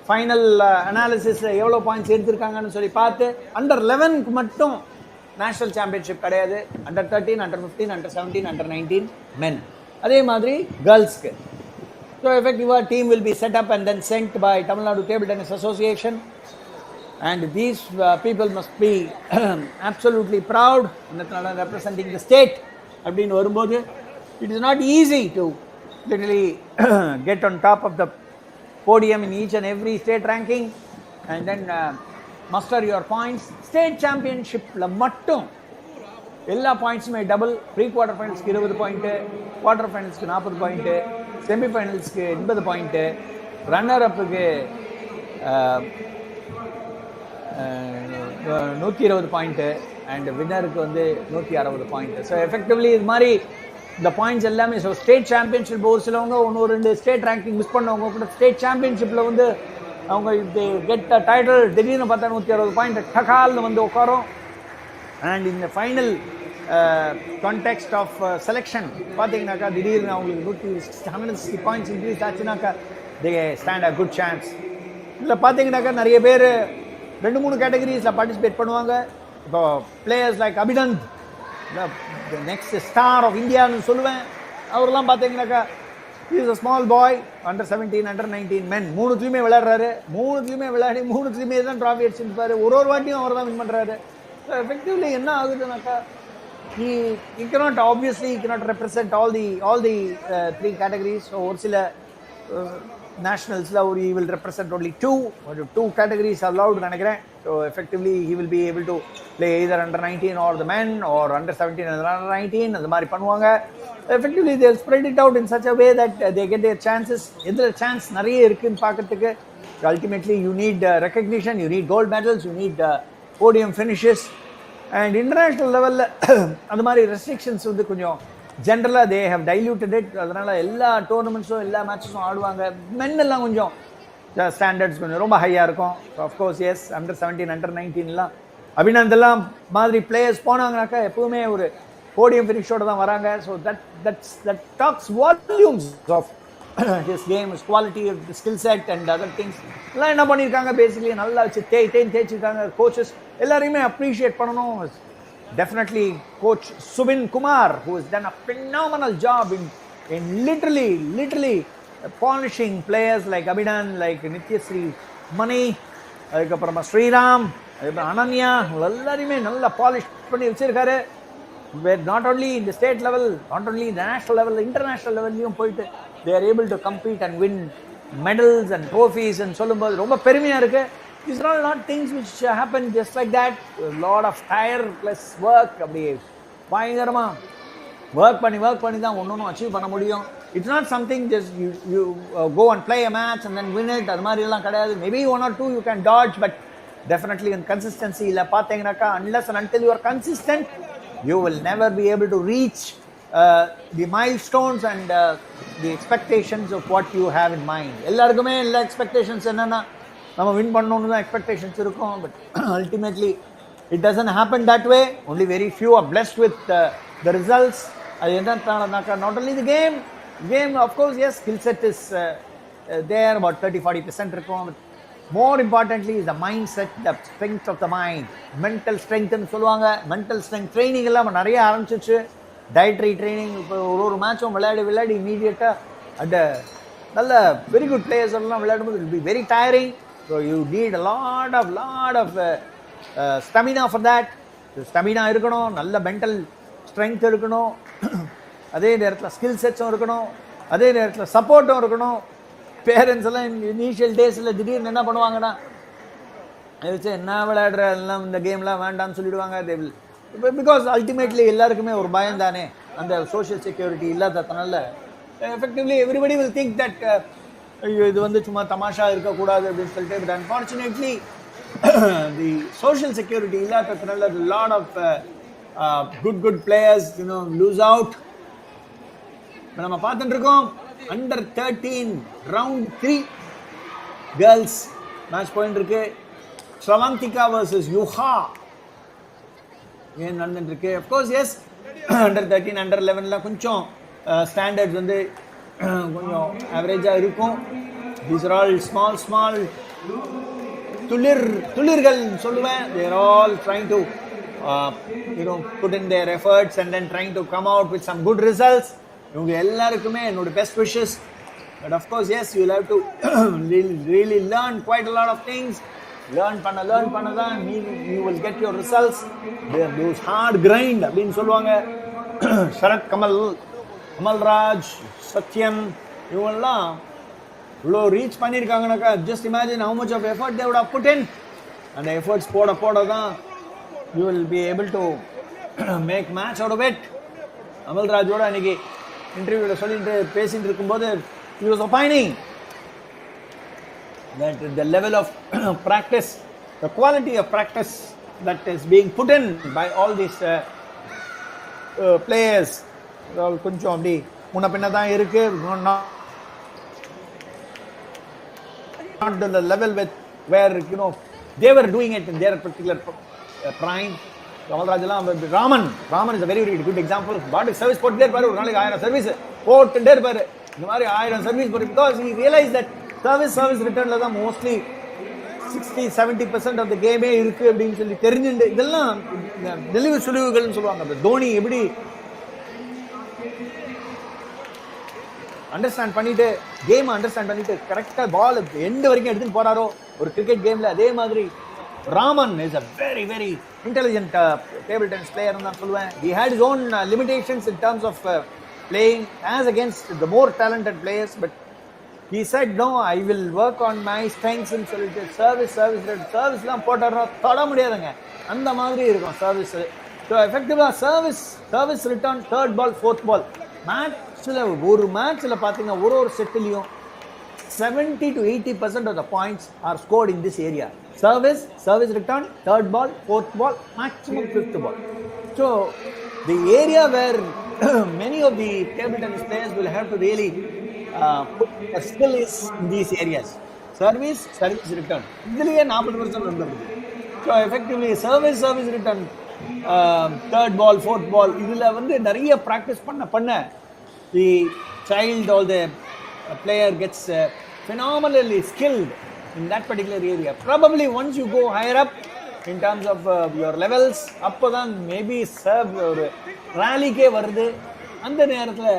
ஃபைனல் அனாலிசிஸில் எவ்வளோ பாயிண்ட்ஸ் எடுத்திருக்காங்கன்னு சொல்லி பார்த்து அண்டர் 11க்கு மட்டும் நேஷனல் சாம்பியன்ஷிப் கிடையாது. Under 13, under 15, under 17, under 19 men. அதே மாதிரி கேர்ள்ஸ்க்கு. ஸோ எஃபெக்டிவாக team will be set up and then sent by Tamil Nadu table tennis association. And these people must be absolutely proud representing the state அப்படின்னு வரும்போது it is not easy to literally get on top of the podium in each and every state ranking and then muster your points. State championship la mattum ella points may double. Pre quarter finals ku 20 point, quarter finals ku 40 point, semi finals ku 80 point, runner up ku 120 point and winner ku வந்து 160 point. So effectively இது மாதிரி இந்த points எல்லாமே. So state championship ஒரு சிலவங்க ஒன்று 2 state ranking miss பண்ணவங்க கூட ஸ்டேட் சாம்பியன்ஷிப்பில் வந்து அவங்க கெட் த டைட்டில் திடீர்னு பார்த்தா 160 பாயிண்ட் டகால்னு வந்து உட்காரும். அண்ட் இந்த ஃபைனல் கான்டெக்ஸ்ட் ஆஃப் செலெக்ஷன் பார்த்தீங்கன்னாக்கா திடீர்னு அவங்களுக்கு 160 பாயிண்ட்ஸ் இன்க்ரீஸ் ஆச்சுனாக்கா they stand a good chance. இதில் பார்த்தீங்கன்னாக்கா நிறைய பேர் 2-3 கேட்டகரிஸில் பார்ட்டிசிபேட் பண்ணுவாங்க. இப்போ players like Abhinand, the next star of India னு சொல்லுவேன். அவரெல்லாம் பார்த்தீங்கன்னாக்கா he is a small boy, under 17, under 19 men. மூணுத்துலையுமே விளையாடுறாரு. மூணுத்துலையுமே விளையாடி மூணுத்துலையுமே தான் ட்ராஃபி அடிச்சுருப்பாரு. ஒரு வாட்டியும் அவர் தான் வின் பண்ணுறாரு. ஸோ எஃபெக்டிவ்லி என்ன ஆகுதுனாக்கா he cannot obviously he cannot represent all the 3 categories. So ஒரு சில nationalsல he will represent only 2 categories allowed நினைக்கிறேன். So effectively he will be able to play either under 19 or the men or under 17 and under 19 அந்த மாதிரி பண்ணுவாங்க. Effectively they will spread it out in such a way that they get their chances. எதில் chance நிறைய இருக்குன்னு பார்க்கறதுக்கு ultimately you need recognition, you need gold medals, you need podium finishes. And international level அந்த மாதிரி restrictions வந்து கொஞ்சம் ஜென்ரலாக they have diluted it. அதனால் எல்லா டோர்னமெண்ட்ஸும் எல்லா மேட்சஸும் ஆடுவாங்க. மென் எல்லாம் கொஞ்சம் ஸ்டாண்டர்ட்ஸ் கொஞ்சம் ரொம்ப ஹையாக இருக்கும். அஃப்கோர்ஸ் எஸ் அண்டர் 17, அண்டர் 19 அபிநந்தெல்லாம் மாதிரி பிளேயர்ஸ் போனாங்கனாக்கா எப்பவுமே ஒரு போடியம் ஃபினிஷோட தான் வராங்க. So that talks volumes of his game, his quality, skill set and other things எல்லாம் என்ன பண்ணியிருக்காங்க. பேசிக்கலி நல்லா வச்சு தேய்ச்சிருக்காங்க. கோச்சஸ் எல்லாரையுமே அப்ரிஷியேட் பண்ணணும். Definitely coach Subin Kumar, who has done a phenomenal job in literally polishing players like Abhinan, like Nityasri Mani, like Sriram, Ananya, எல்லாரையுமே நல்லா பாலிஷ் பண்ணி வச்சிருக்காரு. Not only in the state level, not only in the national level, international level போயிட்டு they are able to compete and win medals and trophies and சொல்லும்போது ரொம்ப பெருமையா இருக்கு. These are all not things which happen just like that. A lot of tireless work. அப்படியே பயங்கரமா work பண்ணி தான் ஒன்றும் அச்சீவ் பண்ண முடியும். It's not something just you go and play a match and then win it. அது மாதிரி எல்லாம் கிடையாது. Maybe 1 or 2 you can dodge, but definitely in consistency இல்லை பார்த்தீங்கன்னாக்கா unless and until you are consistent, you will never be able to reach the milestones and the expectations of what you have in mind. எல்லாருக்குமே எல்லா expectations என்னன்னா நம்ம win பண்ணணும்னு தான் expectations இருக்கும். But ultimately it doesn't happen that way. Only very few are blessed with the results. அது என்னன்னாக்கா not only the game of course yes skill set is there about 30-40% இருக்கும். But more importantly is the mind set, the strength of the mind, mental ஸ்ட்ரென்த்னு சொல்லுவாங்க. Mental strength training எல்லாம் நிறைய ஆரம்பிச்சிச்சு. Dietary training இப்போ ஒரு மேட்சும் விளையாடி இமீடியட்டாக அந்த நல்ல வெரி குட் பிளேயர்ஸ் எல்லாம் விளையாடும்போது it be very tiering. So you need a lot of stamina for that. Stamina இருக்கணும், நல்ல மென்டல் ஸ்ட்ரென்த் இருக்கணும், அதே நேரத்தில் ஸ்கில் செட்ஸும் இருக்கணும், அதே நேரத்தில் சப்போர்ட்டும் இருக்கணும். பேரண்ட்ஸ் எல்லாம் இனிஷியல் டேஸில் திடீர்னு என்ன பண்ணுவாங்கன்னா, என்ன விளையாடுற எல்லாம் இந்த கேம்லாம் வேண்டாம்னு சொல்லிடுவாங்க. தே வில், பிகாஸ் அல்டிமேட்லி எல்லாருக்குமே ஒரு பயம் தானே, அந்த சோஷியல் செக்யூரிட்டி இல்லாததுனால effectively everybody will think that இது வந்து சும்மா தமாஷா இருக்கக்கூடாது அப்படின்னு சொல்லிட்டு. But unfortunately the social security இல்லாததுனால lot of good players lose out. நம்ம பார்த்துட்டு இருக்கோம் அண்டர் 13 ரவுண்ட் 3 கேர்ள்ஸ் மேட்ச் போயிட்டு இருக்கு. ஸ்ரவந்திகா வர்சஸ் யுஹா ஏன் நடந்துட்டு இருக்கு. அஃப்கோர்ஸ் எஸ், அண்டர் 13 அண்டர் 11ல கொஞ்சம் ஸ்டாண்டர்ட்ஸ் வந்து கொஞ்சம் ஆவரேஜாக இருக்கும். தீஸ் ஆர் ஆல் ஸ்மால் துளிர்கள் சொல்லுவேன். They're all trying to put in their efforts and then trying to come out with some good results. இவங்க எல்லாருக்குமே என்னோட best wishes. But of course S, you have to really learn quite a lot of things. Learn பண்ண தான் you will get your results. Those hard grind அப்படின்னு சொல்லுவாங்க. சரத் கமல்ராஜ், சத்யன் இவங்கெல்லாம் இவ்வளோ reach பண்ணியிருக்காங்கனாக்கா, just imagine how much of effort they would have put in. அந்த efforts போட தான் you will be able to make match out of it. கமல்ராஜோட அன்னைக்கு இன்டர்வியூவில் சொல்லிட்டு பேசிட்டு இருக்கும்போது he was opining that the level of practice, the quality of practice that is being put in by all these players, கொஞ்சம் அப்படி முன்ன பின்ன தான் இருக்கு. Not the level with where they were doing it in their particular prime. Raman is a very very good example. Body service போட்டுட்டே இருப்பாரு, ஒரு நாளைக்கு 1000 சர்வீஸ் போட்டுட்டே இருப்பாரு. இந்த மாதிரி 1000 சர்வீஸ் போட்டு, because he realized that service ரிட்டர்ன்ல தான் மோஸ்ட்லி 60-70% ஆஃப் த கேமே இருக்கு அப்படின்னு சொல்லி தெரிஞ்சுட்டு, இதெல்லாம் நெளிவு சுழிவுகள்னு சொல்லுவாங்க. தோனி எப்படி அண்டர்ஸ்டாண்ட் பண்ணிட்டு கேம் அண்டர்ஸ்டாண்ட் பண்ணிட்டு கரெக்டாக பால் எண்டு வரைக்கும் எடுத்துட்டு போறாரோ ஒரு கிரிக்கெட் கேம்ல, அதே மாதிரி Raman is a very very intelligent table tennis player ன்னு நான் சொல்லுவேன். He had his own limitations in terms of playing as against the more talented players, but he said no, I will work on my strengths ன்னு சொல்லிட்டு சர்வீஸ்லாம் போட்டாரோ தொட முடியாதுங்க, அந்த மாதிரி இருக்கும் சர்வீஸ். ஸோ எஃபெக்டிவாக service return, third ball, fourth ball மேட்ச்சில், ஒரு மேட்ச்சில் பார்த்தீங்கன்னா ஒரு செட்டிலையும் 70-80% of the points are scored in this area. Service return, third ball, fourth ball, maximum fifth ball. So the area where many of the table tennis players will have to really put a skill is in these areas. Service return. இதுலயே 40% வந்துருது. So effectively service return, third ball, fourth ball, இதுல வந்து நிறைய practice பண்ண the child or the player gets phenomenally skilled in that particular area. Probably once you go higher up in terms of your levels, அப்போதான் maybe serve ஒரு rallyக்கே வருது. அந்த நேரத்தில்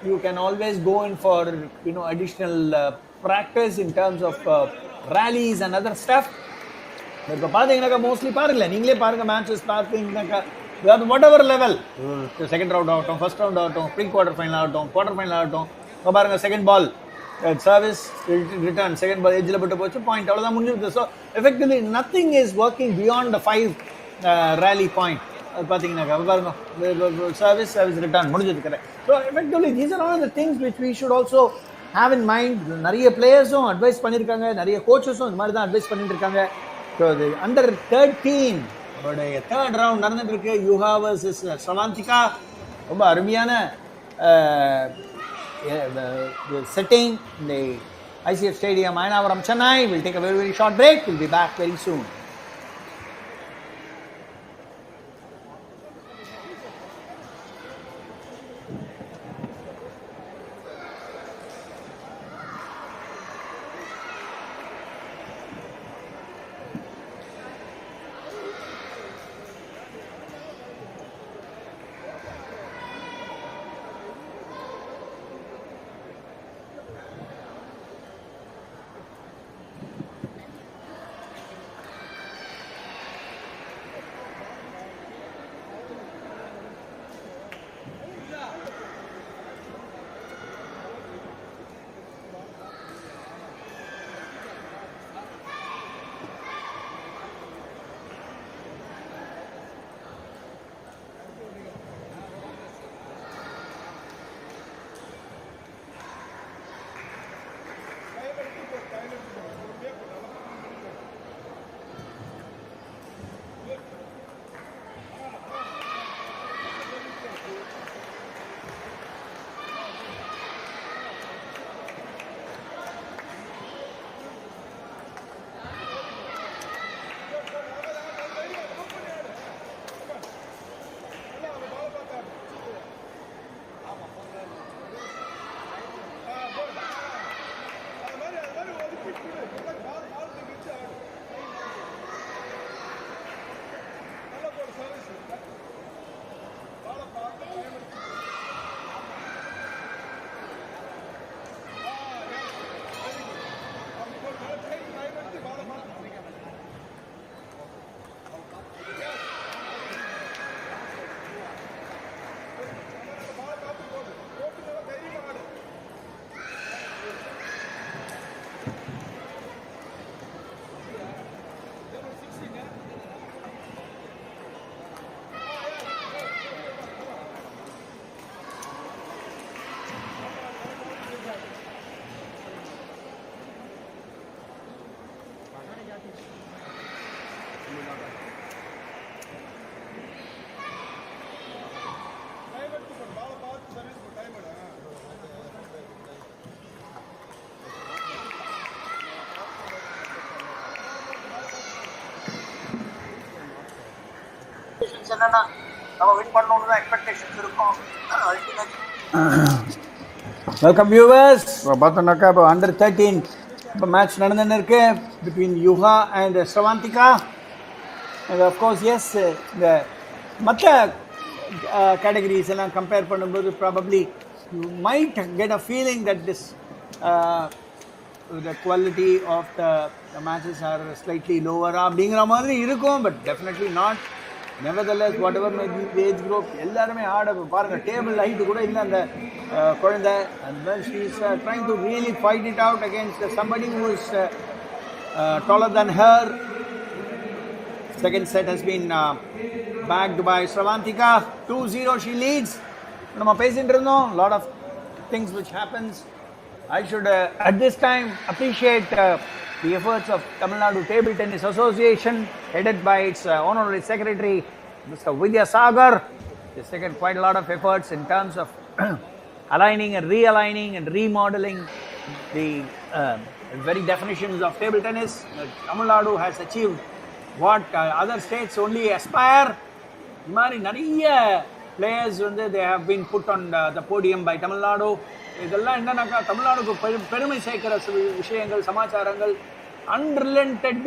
you can always go in for additional practice in terms of rallies and other stuff. இப்போ பார்த்தீங்கன்னாக்கா mostly பாருங்களேன், நீங்களே பாருங்க மேட்சஸ் பார்த்தீங்கன்னாக்கா whatever level, செகண்ட் ரவுண்ட் ஆகட்டும், ஃபர்ஸ்ட் ரவுண்ட் ஆகட்டும், ப்ரீ குவார்டர் ஃபைனல் ஆகட்டும், குவார்டர் ஃபைனல் ஆகட்டும், இப்போ பாருங்க second ball service return, second ball எஜ்ஜில் போட்டு போச்சு, பாயிண்ட், அவ்வளோதான் முடிஞ்சிருது. So effectively nothing is working beyond the 5 rally point. அது பார்த்தீங்கன்னாக்கா பாருங்க சர்வீஸ் ரிட்டர்ன் முடிஞ்சது correct. So effectively these are all the things which we should also have in mind. நிறைய பிளேயர்ஸும் அட்வைஸ் பண்ணியிருக்காங்க, நிறைய கோச்சஸும் இந்த மாதிரி தான் அட்வைஸ் பண்ணிட்டு இருக்காங்க. ஸோ இது அண்டர் 13 தேர்ட் ரவுண்ட் நடந்துட்டு இருக்கு. யுஹா வர்சஸ் ஸ்ரவந்திகா. ரொம்ப அருமையான setting in the ICF Stadium, Ayanapuram, Chennai. We'll take a very very short break. We'll be back very soon. என்னன்னா நம்ம வின் பண்ணணும்னு தான் எக்ஸ்பெக்டேஷன்ஸ் இருக்கும். Welcome viewers. பார்த்தோம்னாக்கா இப்போ அண்டர் 13 இப்போ மேட்ச் நடந்துன்னு இருக்கு between Yuga and Shravanthika. And of course yes, இந்த மற்ற கேட்டகரிஸ் எல்லாம் கம்பேர் பண்ணும்போது probably you might get a feeling that this the quality of the matches are slightly lower அப்படிங்கிற மாதிரி இருக்கும். But definitely not. nevertheless whatever may be the age group எல்லாருமே ஆட பாருங்க. டேபிள் ஹைட் கூட இல்லை அந்த குழந்தை. and then she is trying to really fight it out against somebody who is taller than her. Second set has been backed by Sravantika. 2-0 she leads. நம்ம பேசிட்டு இருந்தோம் lot of things which happens. I should at this time appreciate the efforts of Tamil Nadu Table Tennis Association, headed by its honorary secretary Mr. Vidya Sagar. He's taken quite a lot of efforts in terms of aligning and realigning and remodeling the very definitions of table tennis. Tamil Nadu has achieved what other states only aspire. Mari nariya players they have been put on the podium by Tamil Nadu. இதெல்லாம் என்னன்னாக்கா தமிழ்நாடுக்கு பெருமை சேர்க்கிற விஷயங்கள், சமாச்சாரங்கள், unrelented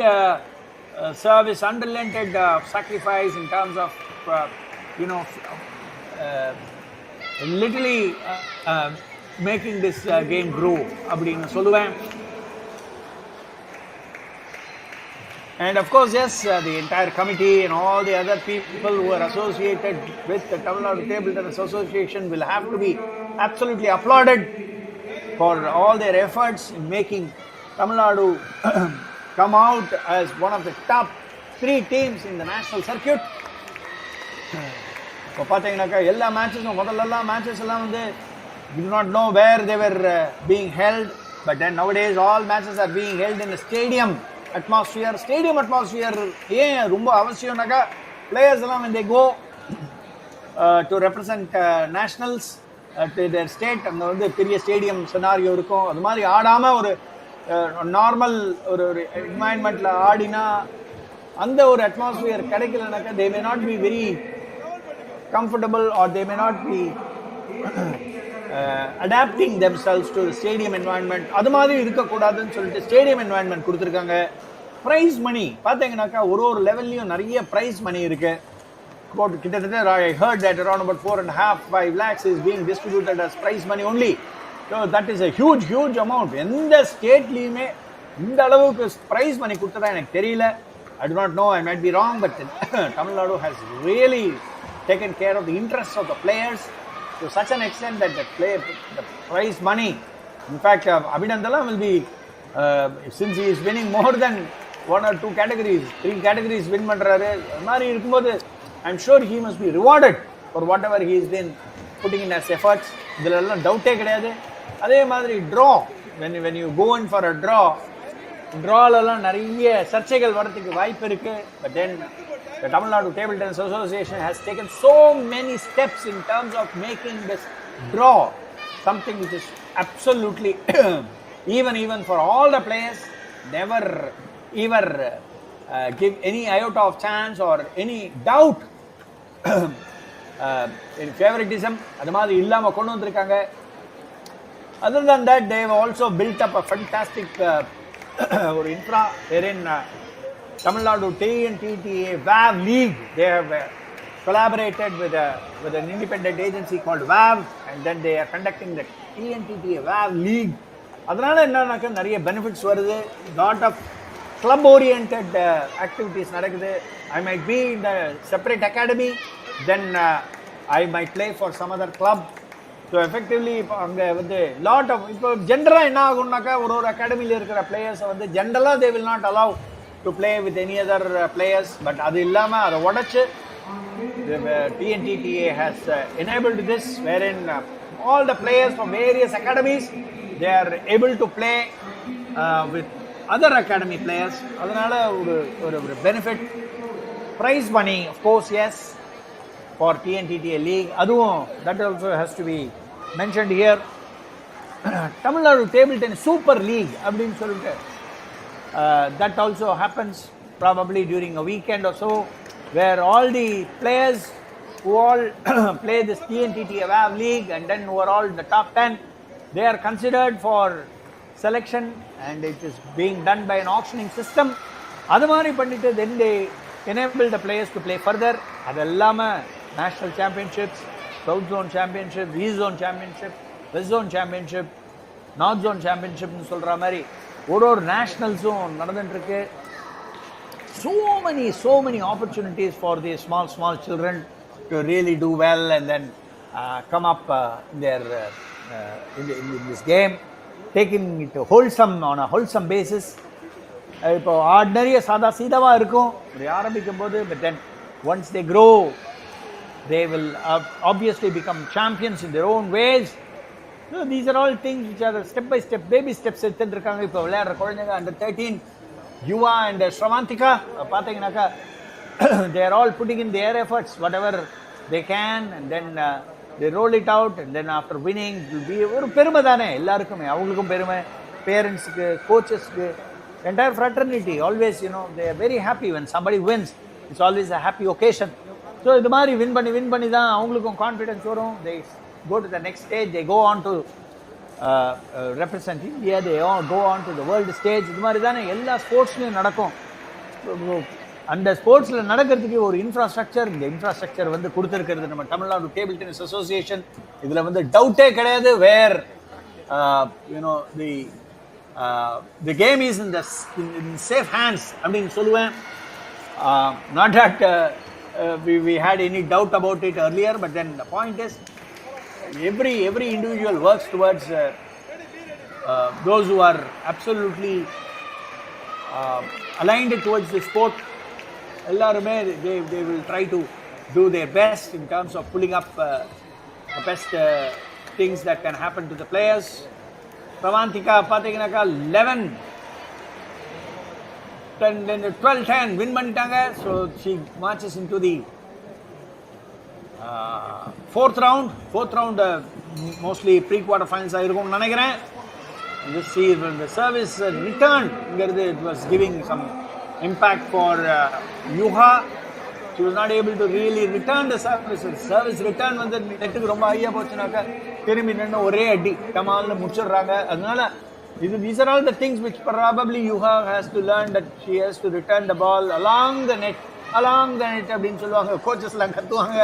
service, unrelented sacrifice in terms of literally making this game grow அப்படின்னு சொல்லுவேன். And of course, yes, the entire committee and all the other people who are associated with the Tamil Nadu Table Tennis Association will have to be absolutely applauded for all their efforts in making Tamil Nadu come out as one of the top 3 teams in the national circuit. இப்போ பார்த்தீங்கன்னாக்கா எல்லா மேட்சஸும் முதல்லலாம் matches எல்லாம் we do not know where they were being held, but then nowadays all matches are being held in a stadium atmosphere. Stadium atmosphere ஏன் ரொம்ப அவசியம்னாக்கா players எல்லாம் when they go to represent nationals to their state, அங்கே பெரிய stadium scenario இருக்கும். அது மாதிரி ஆடாமல் ஒரு நார்மல் ஒரு என்வாயன்மெண்ட்டில் ஆடினா அந்த ஒரு atmosphere கிடைக்கலனாக்கா they may not be very comfortable or they may not be adapting themselves to the stadium environment. அது மாதிரி இருக்கக்கூடாதுன்னு சொல்லிட்டு ஸ்டேடியம் என்வாயன்மெண்ட் கொடுத்துருக்காங்க. ப்ரைஸ் மணி பார்த்தீங்கன்னாக்கா ஒரு லெவல்லையும் நிறைய ப்ரைஸ் மணி இருக்கு. கிட்டத்தட்ட I heard that around about 4.5-5 lakhs is being distributed as prize money only. So that is a huge amount. எந்த ஸ்டேட்லையுமே இந்த அளவுக்கு ப்ரைஸ் மணி கொடுத்ததா எனக்கு தெரியல. I do not know, I might be wrong, but Tamil Nadu has really taken care of the interests of the players to such an extent that the prize money, in fact Abhinandalam will be since he is winning more than 1 or 2 categories, 3 categories win பண்றாரு. அது மாதிரி இருக்கும்போது I'm sure he must be rewarded for whatever he has been putting in as efforts. இதுல எல்லாம் டவுட்டே கிடையாது. அதே மாதிரி draw, when you go in for a drawலாம் நிறைய சர்ச்சைகள் வரதுக்கு வாய்ப்பு இருக்கு. But then the Tamil Nadu Table Tennis Association has taken so many steps in terms of making this draw something which is absolutely even for all the players. Never ever give any iota of chance or any doubt in favoritism. அது மாதிரி இல்லாம கொண்டு வந்திருக்காங்க. Other than that, they have also built up a fantastic or infra wherein Tamil Nadu TNTTA VAV League, they have collaborated with an independent agency called VAV, and then they are conducting the TNTTA VAV League. அதனால என்னன்னாக்கா நிறைய benefits வருது. lot of club oriented activities நடக்குது. I might be in the separate academy, then I might play for some other club. So effectively அங்கே lot of இப்போ ஜென்ரலாக என்ன ஆகும்னாக்கா ஒரு அகாடமியில் இருக்கிற பிளேயர்ஸை ஜென்ரலாக they will not allow to play with any other players. But அது இல்லாமல் அதை உடைச்சு TNTTA has enabled this, wherein all the players from various academies, they are able to play with other academy players. அதனால ஒரு benefit. Prize money, of course, yes, for TNTTA League. அதுவும் that also has to be mentioned here. Tamil Nadu Table Tennis Super League அப்படின்னு சொல்லிட்டு that also happens probably during a weekend or so. where all the players who all play this TNTT AWAV league and then who are all in the top 10, they are considered for selection, and it is being done by an auctioning system. Then they enable the players to play further. National championships, South Zone Championship, East Zone Championship, West Zone Championship, North Zone Championship, or national zone. So many opportunities for these small children to really do well and then come up in this game, taking it wholesome on a wholesome basis. Ordinary but then once they grow, they will obviously become champions in their own ways. So these are all things which are step by step, baby steps. Under 13, Yuva and Shravantika, they are all putting in their efforts, whatever they can, and then they roll it out, and then after winning, it will be parents, coaches, entire fraternity. Always, they are very happy when somebody wins. It's always a happy occasion. So, the mari win பண்ணி தான் அவங்களுக்கும் confidence வரும். They go to the next stage. They go on to represent India. They go on to the world stage. இது மாதிரி தானே எல்லா ஸ்போர்ட்ஸ்லையும் நடக்கும். அந்த ஸ்போர்ட்ஸில் நடக்கிறதுக்கு ஒரு இன்ஃப்ராஸ்ட்ரக்சர், இந்த இன்ஃப்ராஸ்ட்ரக்சர் வந்து கொடுத்துருக்கிறது நம்ம தமிழ்நாடு டேபிள் டென்னிஸ் அசோசியேஷன். இதில் வந்து டவுட்டே கிடையாது. வேர் the game is in safe hands அப்படின்னு சொல்லுவேன். Not that we had any doubt about it earlier, but then the point is every individual works towards those who are absolutely aligned towards the sport. They will try to do their best in terms of pulling up the best things that can happen to the players. Pravantika pathina 11 then 12-10 win பண்ணிட்டாங்க. So she marches into the fourth round. Mostly pre-quarter finals ஆயிருக்கும்னு நினைக்கிறேன். Just see when the service return, it was giving some impact for Yuha. She was not able to really return the service. Service return வந்து நெட்டுக்கு ரொம்ப ஹையா போச்சுனாக்க திரும்பி நின்று ஒரே அடி டமால்னு முடிச்சிடுறாங்க. அதனால these are all the things which probably Yuha has to learn, that she has to return the ball along the net அப்படின்னு சொல்லுவாங்க. கோச்சஸ்லாம் கத்துவாங்க.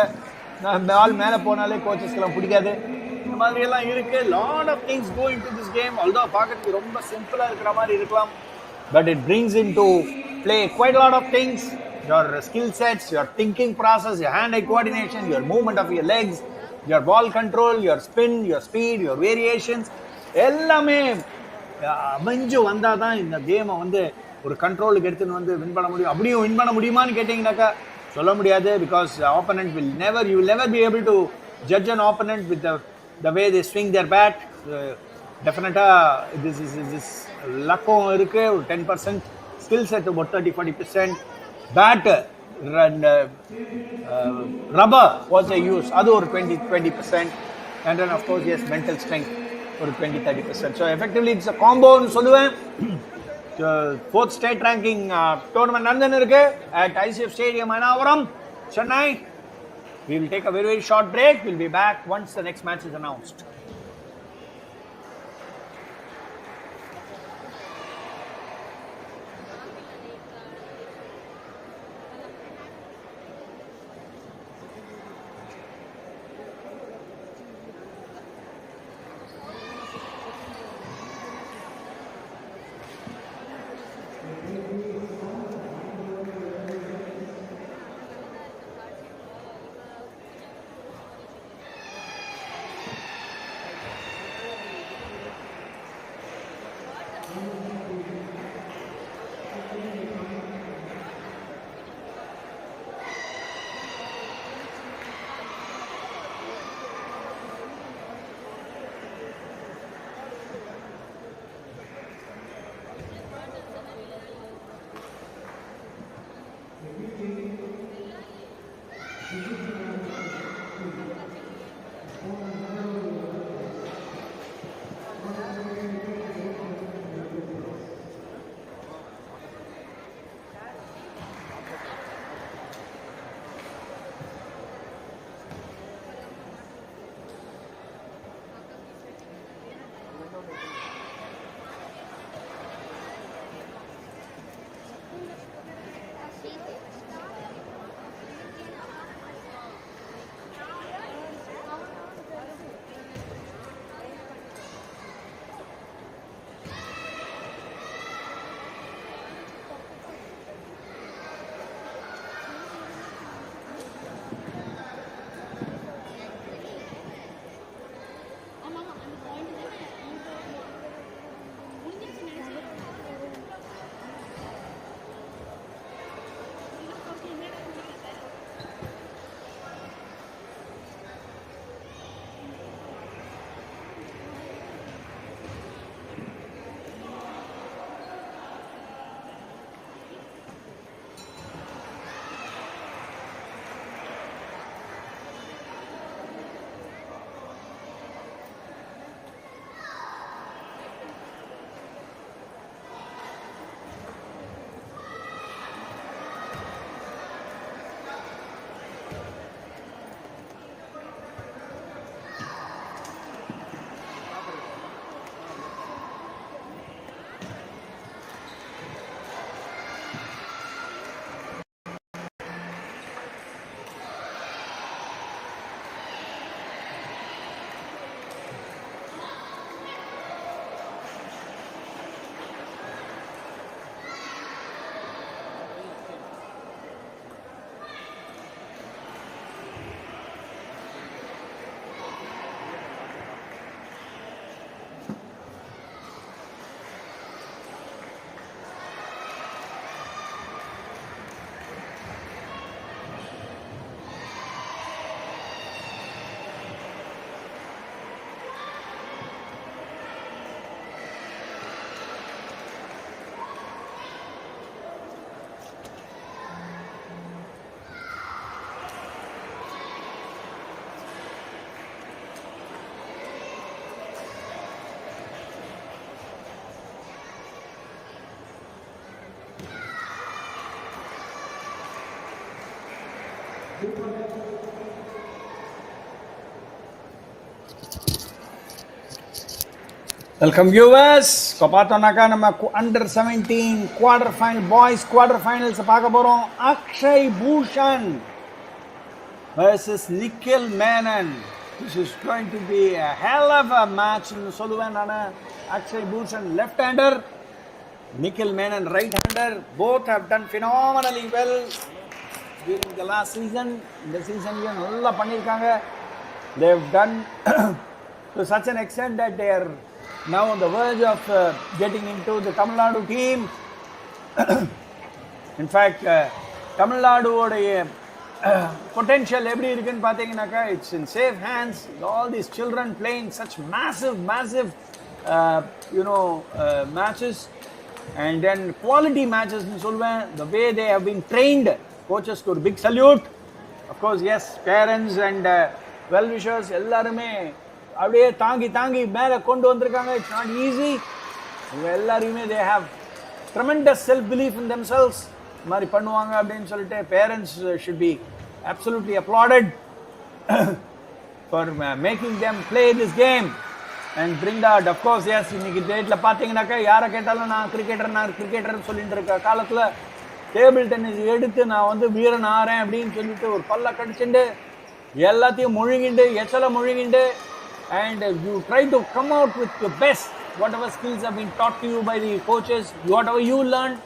பால் மேலே போனாலே கோச்சஸ்லாம் பிடிக்காது. இந்த மாதிரி எல்லாம் இருக்கு. lot of things go into this game. although பார்க்கறதுக்கு ரொம்ப சிம்பிளா இருக்கிற மாதிரி இருக்கலாம், but it brings into play quite a lot of things. Your skill sets, your thinking process, your hand-eye coordination, your movement of your legs, your ball control, your spin, your speed, your variations, எல்லாமே அமைஞ்சு வந்தால் தான் இந்த கேமை வந்து ஒரு கண்ட்ரோலுக்கு எடுத்துன்னு வந்து வின் பண்ண முடியும். அப்படியும் வின் பண்ண முடியுமான்னு கேட்டிங்கனாக்கா சொல்ல முடியாது. Because opponent you will never be able to judge an opponent with the way they swing their bat. டெஃபினட்டாக this லக்கம் இருக்குது. ஒரு 10% skill set, about 30-40%. Bat rubber was a use, அது ஒரு 20%. and then of course yes, mental strength ஒரு 20-30%. so effectively it's a combo னு சொல்லுவேன். fourth state ranking tournament நடந்துன்னு இருக்கு at ICF Stadium Anavaram, Chennai. We will take a very short break. We'll be back once the next match is announced. Welcome viewers. Kopattonaka nama under 17 quarter final boys quarter finals paaka porom. Akshai Bhushan versus Nikhil Menon. This is going to be a hell of a match in Soluvan. Akshai Bhushan left-hander, Nikhil Menon right-hander. Both have done phenomenally well during the last season. The season nalla pannirukanga. They have done to such an extent that they are now on the verge of getting into the Tamil Nadu team. In fact, Tamil Nadu potential every irukku patheenaka, it's in safe hands. All these children playing such massive matches, and then quality matches in Solvan. The way they have been trained, coaches to a big salute. Of course, yes, parents and well-wishers ellarume அப்படியே தாங்கி மேலே கொண்டு வந்திருக்காங்க. It's not easy. இவங்க எல்லாரையுமே they have tremendous self belief in themselves. இந்த மாதிரி பண்ணுவாங்க அப்படின்னு சொல்லிட்டு parents should be absolutely applauded for making them play this game and bring that. Of course S, இன்னைக்கு டேட்டில் பார்த்தீங்கன்னாக்கா யாரை கேட்டாலும் நான் கிரிக்கெட்டர்னு சொல்லிட்டு இருக்க காலத்தில் டேபிள் டென்னிஸ் எடுத்து நான் வீரன் ஆறேன் அப்படின்னு சொல்லிட்டு ஒரு பல்ல கடிச்சுட்டு எல்லாத்தையும் முழுங்கிண்டு எச்சலை முழுங்கிண்டு, and you try to come out with your best, whatever skills have been taught to you by the coaches, whatever you learned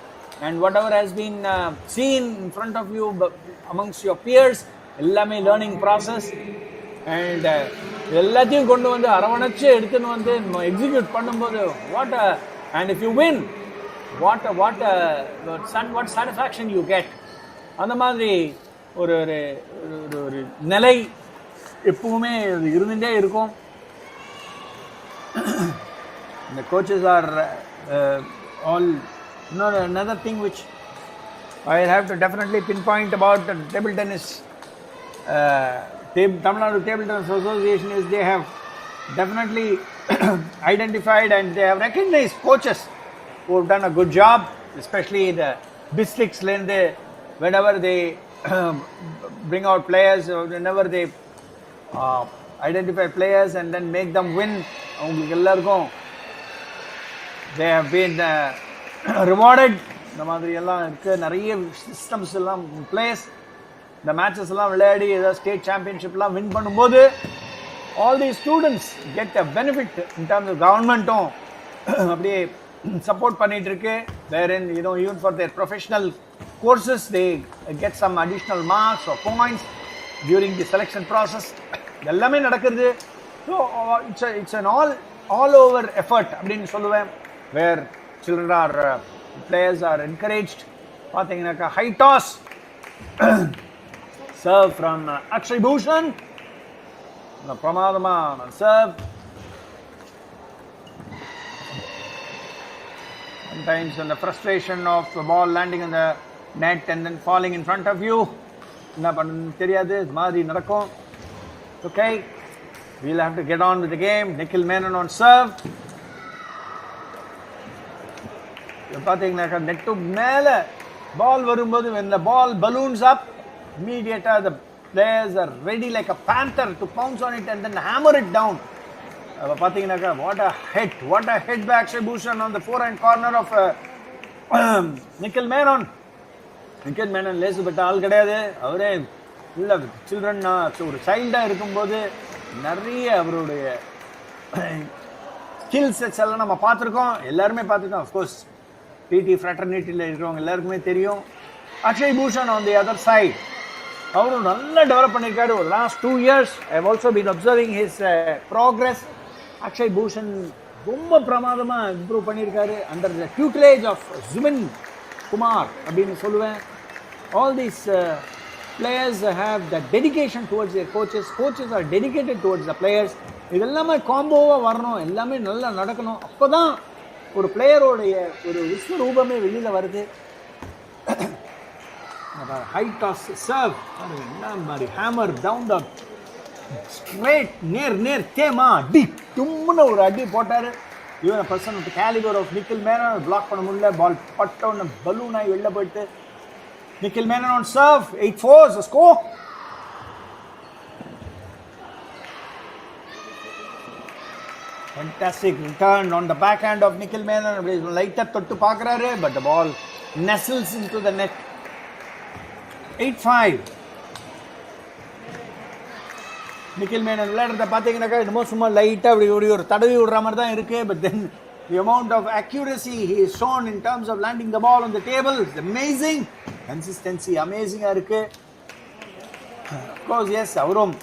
and whatever has been seen in front of you amongst your peers, ellame learning process, and ellathiyum kondu vandu aravanachu eduthu vandu execute பண்ணும்போது what and if you win what satisfaction you get. அந்த மாதிரி ஒரு நிலை எப்பவுமே இருந்துட்டே இருக்கும். The coaches are all another thing which I have to definitely pinpoint about the table tennis Tamil Nadu Table Tennis Association is they have definitely identified and they have recognized coaches who have done a good job, especially the districts whenever they bring out players, whenever they identify players and then make them win. அவங்களுக்கு எல்லாருக்கும் they have been rewarded. இந்த மாதிரி எல்லாம் இருக்கு. நிறைய systems எல்லாம் place. இந்த matches எல்லாம் விளையாடி ஏதாவது ஸ்டேட் சாம்பியன்ஷிப்லாம் வின் பண்ணும்போது all these students get a benefit in terms of கவர்மெண்ட்டும் அப்படியே சப்போர்ட் பண்ணிட்டு இருக்கு. wherein even for their professional courses they get some additional marks or points during the selection process. எல்லாமே நடக்குது. So it's an all over effort அப்படின்னு சொல்லுவேன், where children are players are encouraged. பார்த்தீங்கன்னாக்கா high toss serve from Akshai Bhushan, பிரமாதமான serve. Sometimes when the frustration of the ball landing in the net and then falling in front of you, என்ன பண்ணு தெரியாது, இது மாதிரி நடக்கும். Okay, we'll have to get on with the game. Nikhil Menon on serve. பார்த்தீங்கன்னாக்கா net மேலே பால் வரும்போது when the ball balloons up, immediately the players are ready like a panther to pounce on it and then hammer it down. பார்த்தீங்கன்னாக்கா what a head by Akshai Bhushan on the forehand corner of Nikhil Menon. Nikhil Menon லேசுப்பட்ட ஆள் கிடையாது. அவரே இல்லை children ஒரு சைல்டாக இருக்கும்போது நிறைய அவருடைய skill sets எல்லாம் நம்ம பார்த்துருக்கோம், எல்லாருமே பார்த்துருக்கோம். அஃப்கோர்ஸ் பிடி ஃப்ராட்டர்னிட்டியில் இருக்கிறவங்க எல்லாருக்குமே தெரியும். Akshay Bhushan on the other side அவரும் நல்லா டெவலப் பண்ணியிருக்காரு. ஒரு last 2 years I have also been observing his progress. Akshay Bhushan ரொம்ப பிரமாதமாக இம்ப்ரூவ் பண்ணியிருக்காரு under the tutelage of Jumin Kumar அப்படின்னு சொல்லுவேன். All these players have the dedication towards their coaches are dedicated towards the players. இதெல்லாமே காம்போவாக வரணும், எல்லாமே நல்லா நடக்கணும். அப்போ தான் ஒரு பிளேயரோடைய ஒரு விஸ்வரூபமே வெளியில் வருது. ஹை டாஸ் சர்வ் என்ன மாதிரி ஹேமர் டவுன் த ஸ்ட்ரைட் நேர் தேமா அடி தும்முன்னு ஒரு அடி போட்டார். இவன் person with calibre of Nikhil Menon block பண்ண முடியல. பால் பட்டோன்னு பலூன் ஆகி வெளில போயிட்டு Nikhil Menon on serve, 8-4 is the score. Fantastic return on the backhand of Nikhil Menon. Lighter tottu paakrare, but the ball nestles into the net. 8-5. Nikhil Menon விளையாடுறத பார்த்தீங்கன்னாக்கா என்னமோ சும்மா லைட்டாக அப்படி ஒரு தடவி விடுற மாதிரி தான் இருக்குது. But then the amount of accuracy he is shown in terms of landing the ball on the table is amazing. Consistency amazing-ஆக இருக்குது. Of course, yes, அவரும்